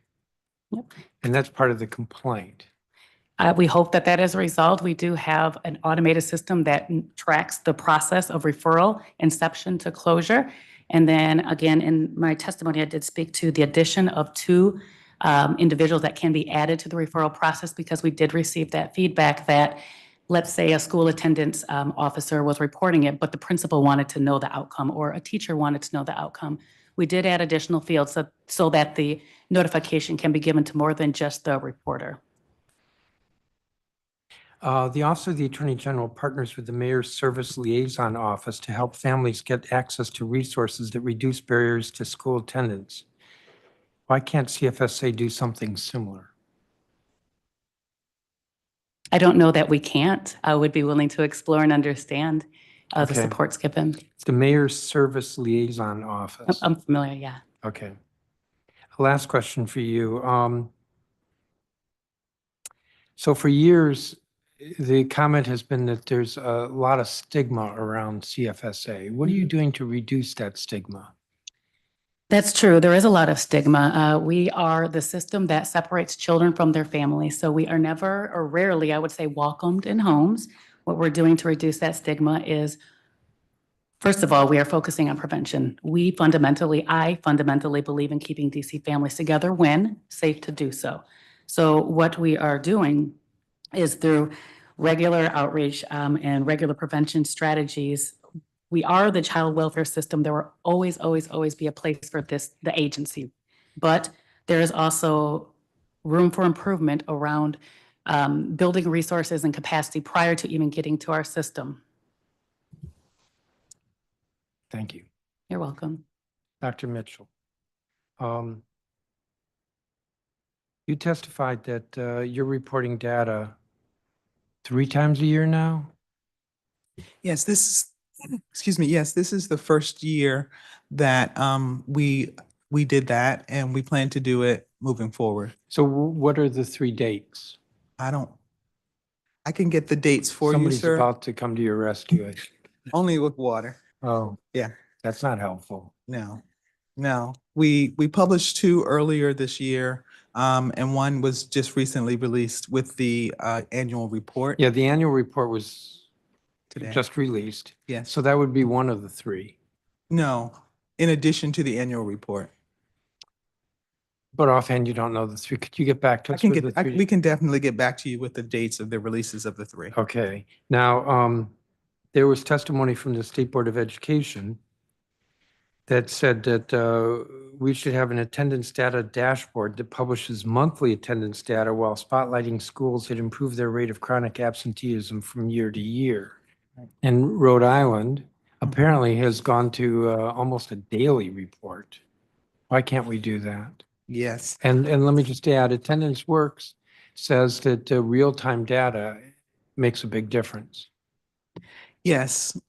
Yep. And that's part of the complaint. We hope that that is resolved. We do have an automated system that tracks the process of referral, inception to closure. And then again, in my testimony, I did speak to the addition of 2 individuals that can be added to the referral process, because we did receive that feedback that, let's say, a school attendance officer was reporting it, but the principal wanted to know the outcome, or a teacher wanted to know the outcome. We did add additional fields so that the notification can be given to more than just the reporter. The Office of the Attorney General partners with the Mayor's Service Liaison Office to help families get access to resources that reduce barriers to school attendance. Why can't CFSA do something similar? I don't know that we can't. I would be willing to explore and understand the Okay. supports given. It's the Mayor's Service Liaison Office. I'm familiar, yeah. Okay. Last question for you. So for years, the comment has been that there's a lot of stigma around CFSA. What are you doing to reduce that stigma? That's true. There is a lot of stigma. We are the system that separates children from their families. So we are never, or rarely, I would say, welcomed in homes. What we're doing to reduce that stigma is, first of all, we are focusing on prevention. I fundamentally believe in keeping DC families together when safe to do so. So what we are doing is through regular outreach and regular prevention strategies. We are the child welfare system. There will always, always, always be a place for the agency. But there is also room for improvement around building resources and capacity prior to even getting to our system. Thank you. You're welcome. Dr. Mitchell. You testified that you're reporting data 3 times a year now? Yes, excuse me, yes, this is the first year that we did that, and we plan to do it moving forward. So what are the 3 dates? I can get the dates for you, Somebody's sir. about to come to your rescue. Only with water. Oh, Yeah, that's not helpful. no. We published 2 earlier this year, and one was just recently released with the annual report Yeah, the annual report was today. just released. Yes. So that would be one of the 3. No, in addition to the annual report. But offhand, you don't know the 3. Could you get back to us with the 3? We can definitely get back to you with the dates of the releases of the 3. Okay. Now, there was testimony from the State Board of Education that said that we should have an attendance data dashboard that publishes monthly attendance data while spotlighting schools that improve their rate of chronic absenteeism from year to year. And Rhode Island apparently has gone to almost a daily report. Why can't we do that? Yes. And let me just add, Attendance Works says that real-time data makes a big difference. Yes,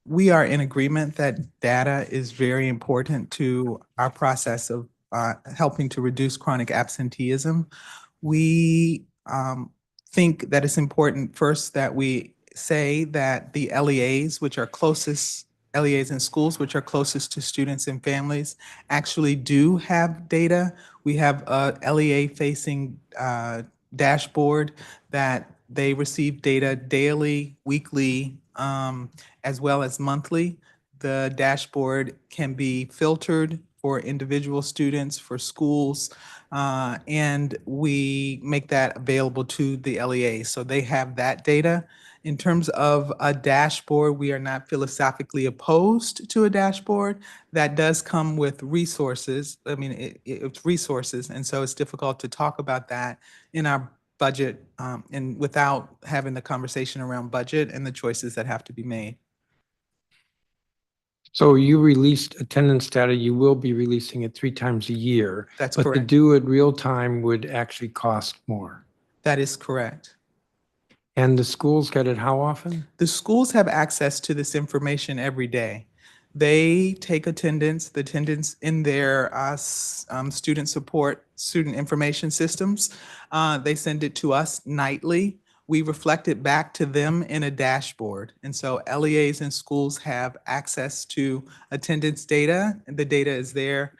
we are in agreement that data is very important to our process of helping to reduce chronic absenteeism. We think that it's important first that we say that the LEAs, which are closest, LEAs in schools, which are closest to students and families, actually do have data. We have a LEA-facing dashboard that they receive data daily, weekly, as well as monthly. The dashboard can be filtered for individual students, for schools, and we make that available to the LEA. So they have that data. In terms of a dashboard, we are not philosophically opposed to a dashboard. That does come with resources. I mean, it's resources, and so it's difficult to talk about that in our budget and without having the conversation around budget and the choices that have to be made. So you released attendance data, you will be releasing it 3 times a year. That's But to correct. do it real time would actually cost more. That is correct. And the schools get it how often? The schools have access to this information every day. They take attendance, the attendance in their student support, student information systems. They send it to us nightly. We reflect it back to them in a dashboard. And so LEAs and schools have access to attendance data. The data is there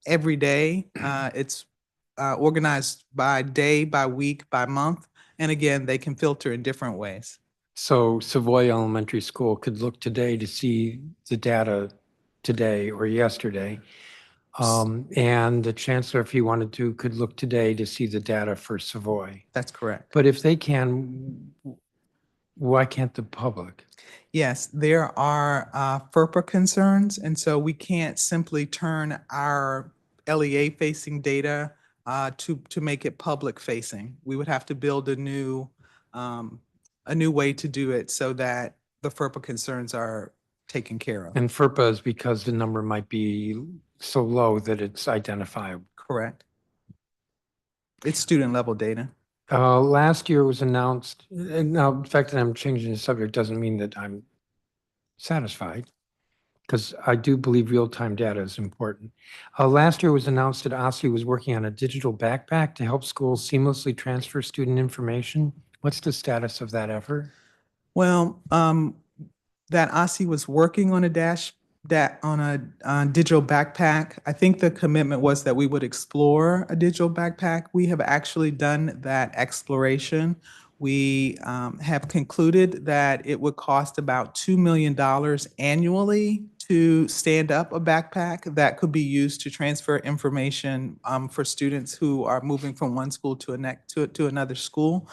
every day. It's organized by day, by week, by month. And again, they can filter in different ways. So Savoy Elementary School could look today to see the data today or yesterday. And the chancellor, if he wanted to, could look today to see the data for Savoy. That's correct. But if they can, why can't the public? Yes, there are FERPA concerns, and so we can't simply turn our LEA-facing data to make it public-facing. We would have to build a new way to do it so that the FERPA concerns are taken care of. And FERPA is because the number might be so low that it's identifiable. Correct. It's student-level data. Last year was announced, now the fact that I'm changing the subject doesn't mean that I'm satisfied, because I do believe real-time data is important. Last year was announced that OSSI was working on a digital backpack to help schools seamlessly transfer student information. What's the status of that effort? Well, that OSSI was working on a digital backpack. I think the commitment was that we would explore a digital backpack. We have actually done that exploration. We have concluded that it would cost about $2 million annually to stand up a backpack that could be used to transfer information for students who are moving from one school to another school.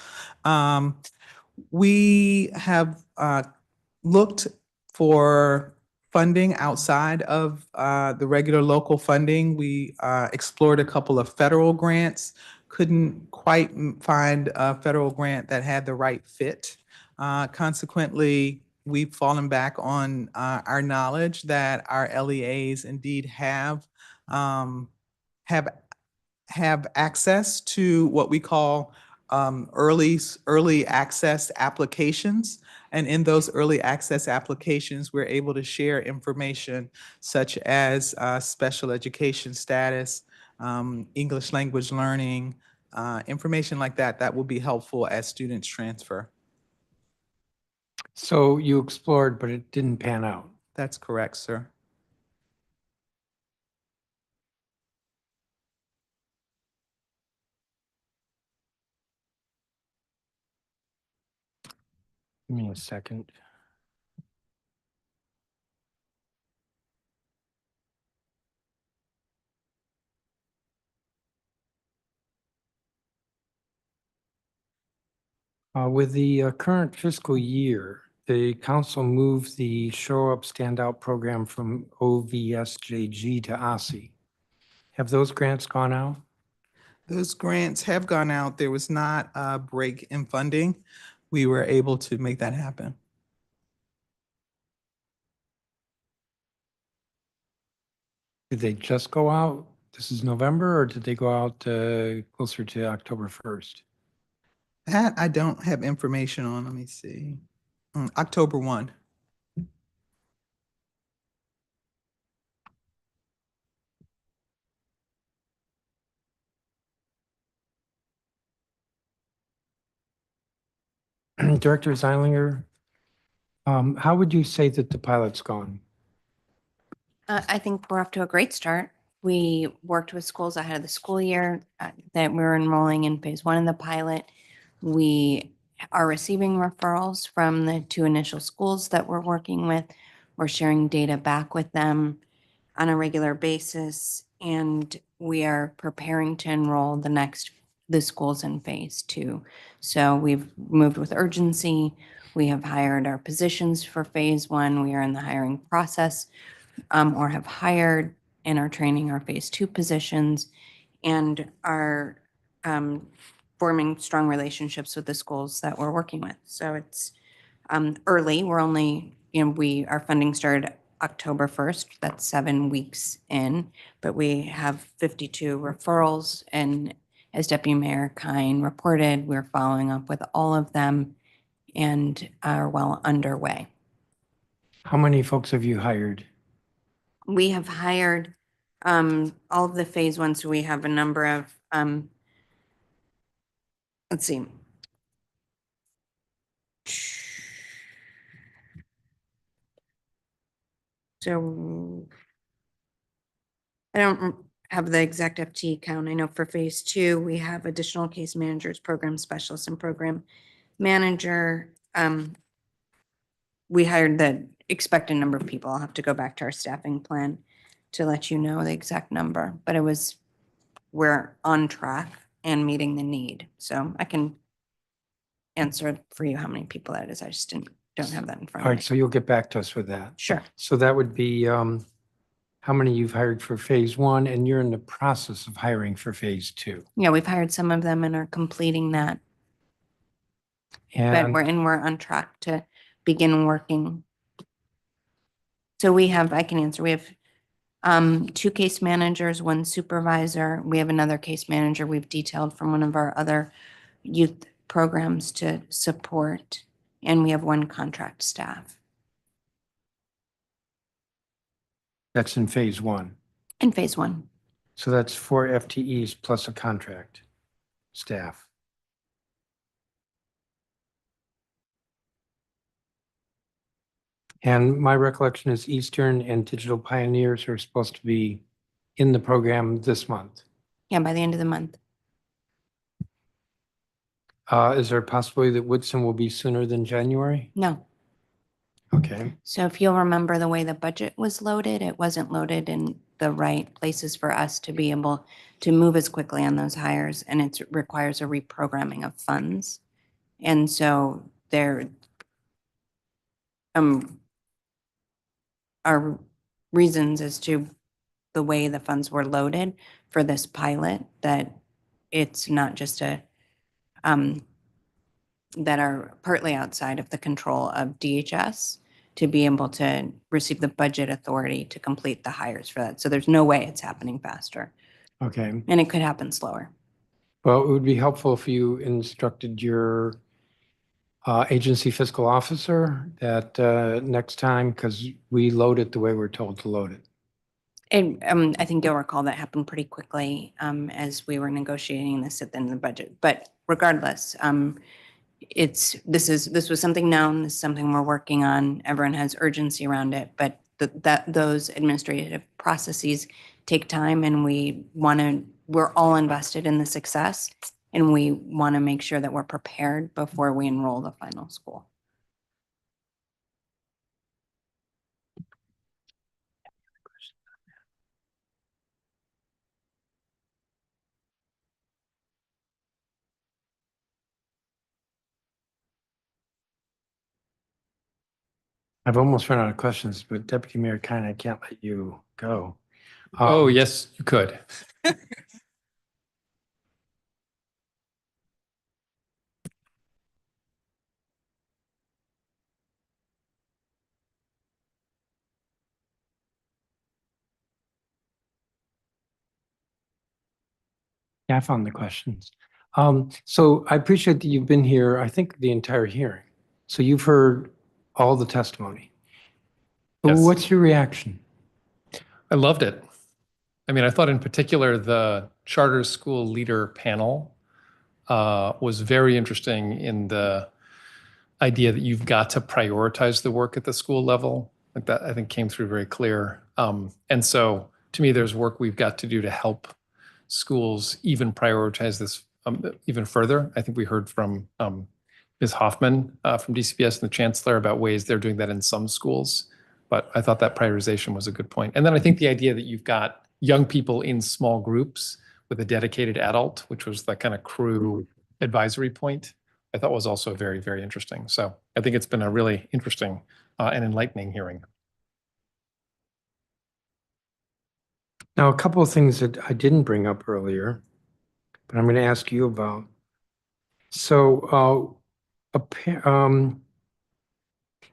We have looked for funding outside of the regular local funding. We explored a couple of federal grants, couldn't quite find a federal grant that had the right fit. Consequently, we've fallen back on our knowledge that our LEAs indeed um, have have access to what we call early access applications. And in those early access applications, we're able to share information such as special education status, English language learning, information like that, that will be helpful as students transfer. So you explored, but it didn't pan out. That's correct, sir. Give me a second. With the current fiscal year, the council moved the Show Up Stand Out program from OVSJG to OSSI. Have those grants gone out? Those grants have gone out. There was not a break in funding. We were able to make that happen. Did they just go out? This is November, or did they go out closer to October 1st? That I don't have information on. Let me see. October 1. Director Zeilinger, how would you say that the pilot's gone? I think we're off to a great start. We worked with schools ahead of the school year that we were enrolling in phase one of the pilot. We are receiving referrals from the two initial schools that we're working with. We're sharing data back with them on a regular basis, and we are preparing to enroll the schools in phase two. So we've moved with urgency. We have hired our positions for phase one. We are in the hiring process. Or have hired and are training our phase two positions and are forming strong relationships with the schools that we're working with. So it's early. We're only, our funding started October 1st. That's 7 weeks in, but we have 52 referrals. And as Deputy Mayor Kine reported, we're following up with all of them and are well underway. How many folks have you hired? We have hired all of the phase one, so we have a number of, let's see. So I don't have the exact FTE count. I know for phase two, we have additional case managers, program specialists, and program manager. We hired the expected number of people. I'll have to go back to our staffing plan to let you know the exact number, but we're on track and meeting the need. So I can answer for you how many people that is. I just don't have that in front All of right, me. so you'll get back to us with that. Sure. So that would be how many you've hired for phase one, and you're in the process of hiring for phase two. Yeah, we've hired some of them and are completing that. But And we're on track to begin working. So I can answer, we have 2 case managers, 1 supervisor. We have another case manager we've detailed from one of our other youth programs to support. And we have 1 contract staff. that's in phase one. In phase one. So that's 4 FTEs plus a contract staff. And my recollection is Eastern and Digital Pioneers are supposed to be in the program this month. Yeah, by the end of the month. Is there a possibility that Woodson will be sooner than January? No. Okay. So if you'll remember the way the budget was loaded, it wasn't loaded in the right places for us to be able to move as quickly on those hires, and it requires a reprogramming of funds. And so there are reasons as to the way the funds were loaded for this pilot, that it's not just that are partly outside of the control of DHS to be able to receive the budget authority to complete the hires for that. So there's no way it's happening faster, Okay. and it could happen slower. Well, it would be helpful if you instructed your agency fiscal officer that next time, because we load it the way we're told to load it. And I think you'll recall that happened pretty quickly as we were negotiating this at the end of the budget. But regardless, this was something known. This is something we're working on. Everyone has urgency around it, but those administrative processes take time, and we're all invested in the success, and we want to make sure that we're prepared before we enroll the final school. I've almost run out of questions, but Deputy Mayor Kine, I can't let you go. Oh, yes, you could. Yeah, I found the questions. So I appreciate that you've been here, I think, the entire hearing. So you've heard all the testimony. Yes. What's your reaction? I loved it. I mean, I thought in particular the charter school leader panel was very interesting in the idea that you've got to prioritize the work at the school level. Like that, I think came through very clear. And so to me, there's work we've got to do to help schools even prioritize this even further. I think we heard from Ms. Hoffman from DCPS and the chancellor about ways they're doing that in some schools. But I thought that prioritization was a good point. And then I think the idea that you've got young people in small groups with a dedicated adult, which was the kind of crew advisory point, I thought was also very, very interesting. So I think it's been a really interesting and enlightening hearing. Now, a couple of things that I didn't bring up earlier, but I'm going to ask you about. So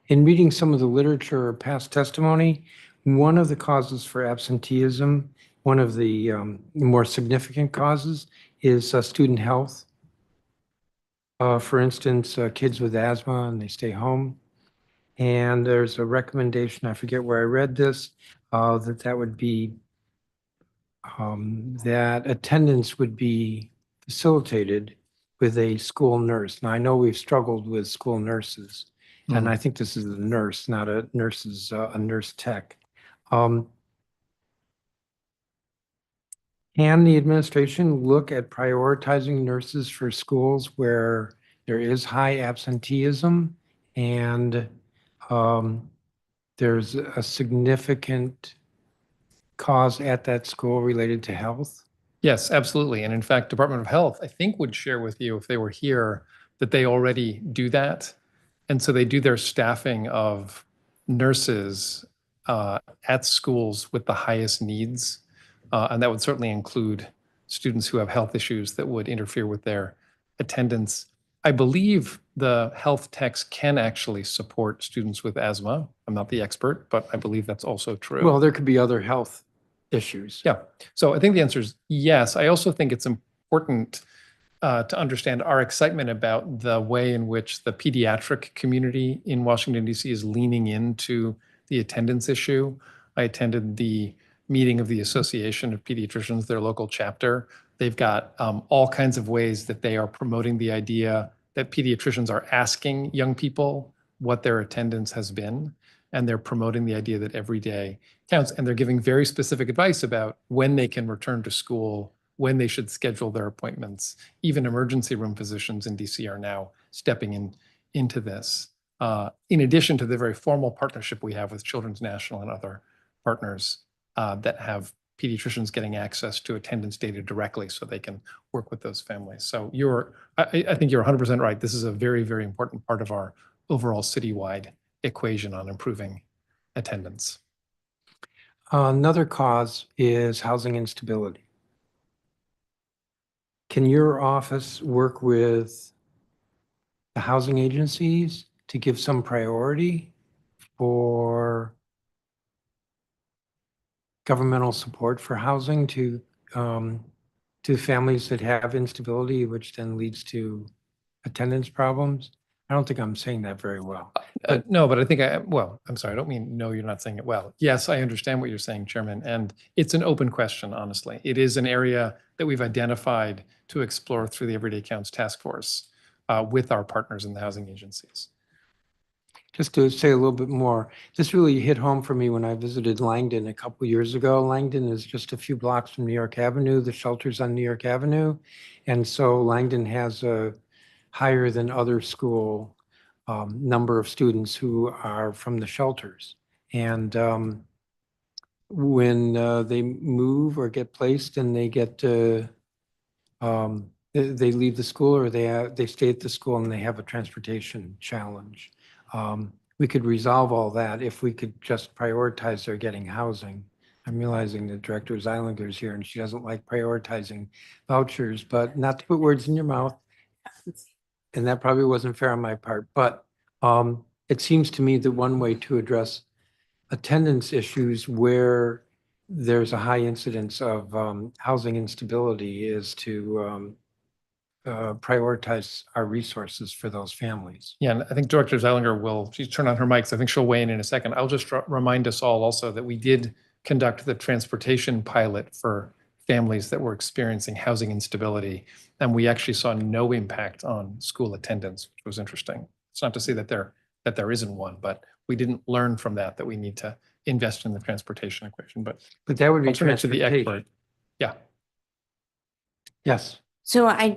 in reading some of the literature or past testimony, one of the causes for absenteeism, one of the more significant causes is student health. For instance, kids with asthma and they stay home. And there's a recommendation, I forget where I read this, that would be that attendance would be facilitated with a school nurse. Now, I know we've struggled with school nurses, and I think this is a nurse, not a nurse tech. Can the administration look at prioritizing nurses for schools where there is high absenteeism and there's a significant cause at that school related to health? Yes, absolutely. And in fact, Department of Health, I think, would share with you if they were here that they already do that. And so they do their staffing of nurses at schools with the highest needs. And that would certainly include students who have health issues that would interfere with their attendance. I believe the health techs can actually support students with asthma. I'm not the expert, but I believe that's also true. Well, there could be other health issues. Yeah. So I think the answer is yes. I also think it's important to understand our excitement about the way in which the pediatric community in Washington, D.C. is leaning into the attendance issue. I attended the meeting of the Association of Pediatricians, their local chapter. They've got all kinds of ways that they are promoting the idea that pediatricians are asking young people what their attendance has been. And they're promoting the idea that every day counts. And they're giving very specific advice about when they can return to school when they should schedule their appointments. Even emergency room physicians in DC are now stepping into this. In addition to the very formal partnership we have with Children's National and other partners that have pediatricians getting access to attendance data directly so they can work with those families. So I think you're 100% right. This is a very, very important part of our overall citywide equation on improving attendance. Another cause is housing instability. Can your office work with the housing agencies to give some priority for governmental support for housing to families that have instability, which then leads to attendance problems? I don't think I'm saying that very well. No, but I think I'm sorry, I don't mean, no, you're not saying it well. Yes, I understand what you're saying, Chairman, and it's an open question, honestly. It is an area that we've identified to explore through the Everyday Counts Task Force with our partners in the housing agencies. Just to say a little bit more, this really hit home for me when I visited Langdon a couple years ago. Langdon is just a few blocks from New York Avenue. The shelter's on New York Avenue. And so Langdon has a higher than other school number of students who are from the shelters. And when they move or get placed and they get they leave the school or they stay at the school and they have a transportation challenge. We could resolve all that if we could just prioritize their getting housing. I'm realizing the Director Zeilinger is here and she doesn't like prioritizing vouchers, but not to put words in your mouth. And that probably wasn't fair on my part, but it seems to me that one way to address attendance issues where there's a high incidence of housing instability is to prioritize our resources for those families. Yeah, and I think Director Zeilinger she's turned on her mic, so I think she'll weigh in a second. I'll just remind us all also that we did conduct the transportation pilot for families that were experiencing housing instability, and we actually saw no impact on school attendance, which was interesting. It's not to say that there isn't one, but we didn't learn from that we need to invest in the transportation equation. But that would be I'll turn it to the transportation. expert. Yeah. Yes. So I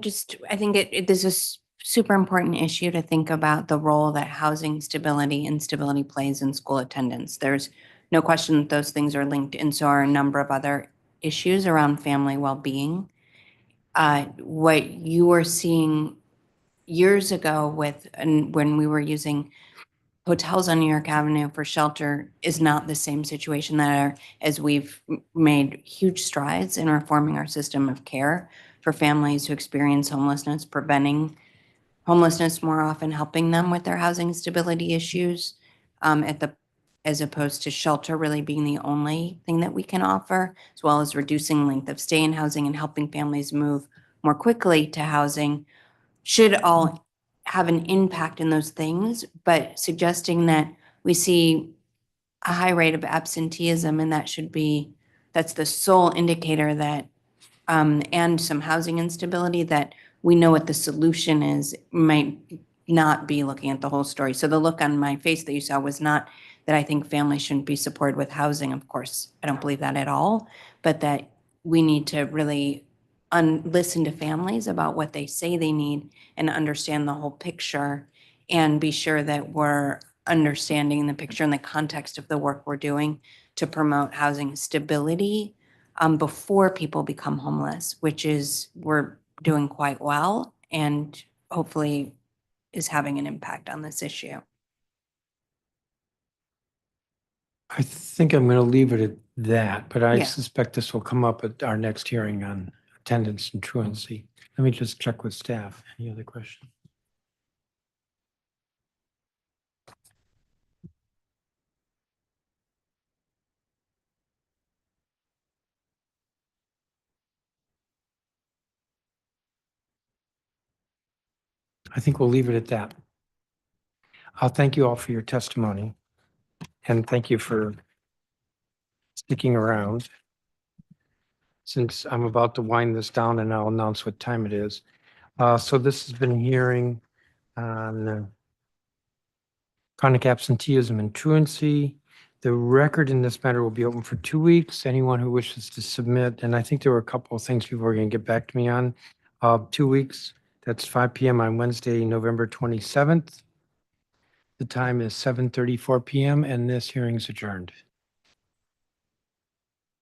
think this is a super important issue to think about the role that housing stability and stability plays in school attendance. There's no question that those things are linked, and so are a number of other issues around family well-being. What you were seeing years ago when we were using hotels on New York Avenue for shelter is not the same situation as we've made huge strides in reforming our system of care for families who experience homelessness, preventing homelessness more often, helping them with their housing stability issues, as opposed to shelter really being the only thing that we can offer, as well as reducing length of stay in housing and helping families move more quickly to housing, should all have an impact in those things, but suggesting that we see a high rate of absenteeism and that's the sole indicator that and some housing instability that we know what the solution is might not be looking at the whole story. So the look on my face that you saw was not that I think families shouldn't be supported with housing. Of course, I don't believe that at all, but that we need to really listen to families about what they say they need and understand the whole picture and be sure that we're understanding the picture in the context of the work we're doing to promote housing stability before people become homeless, which is we're doing quite well and hopefully is having an impact on this issue. I think I'm going to leave it at that, but I Yeah. suspect this will come up at our next hearing on attendance and truancy. Let me just check with staff. Any other questions? I think we'll leave it at that. I'll thank you all for your testimony and thank you for sticking around. Since I'm about to wind this down and I'll announce what time it is. So this has been a hearing on chronic absenteeism and truancy. The record in this matter will be open for 2 weeks. Anyone who wishes to submit, and I think there were a couple of things people are going to get back to me on. 2 weeks, that's 5 p.m. on Wednesday, November 27th. The time is 7:34 p.m. and this hearing is adjourned.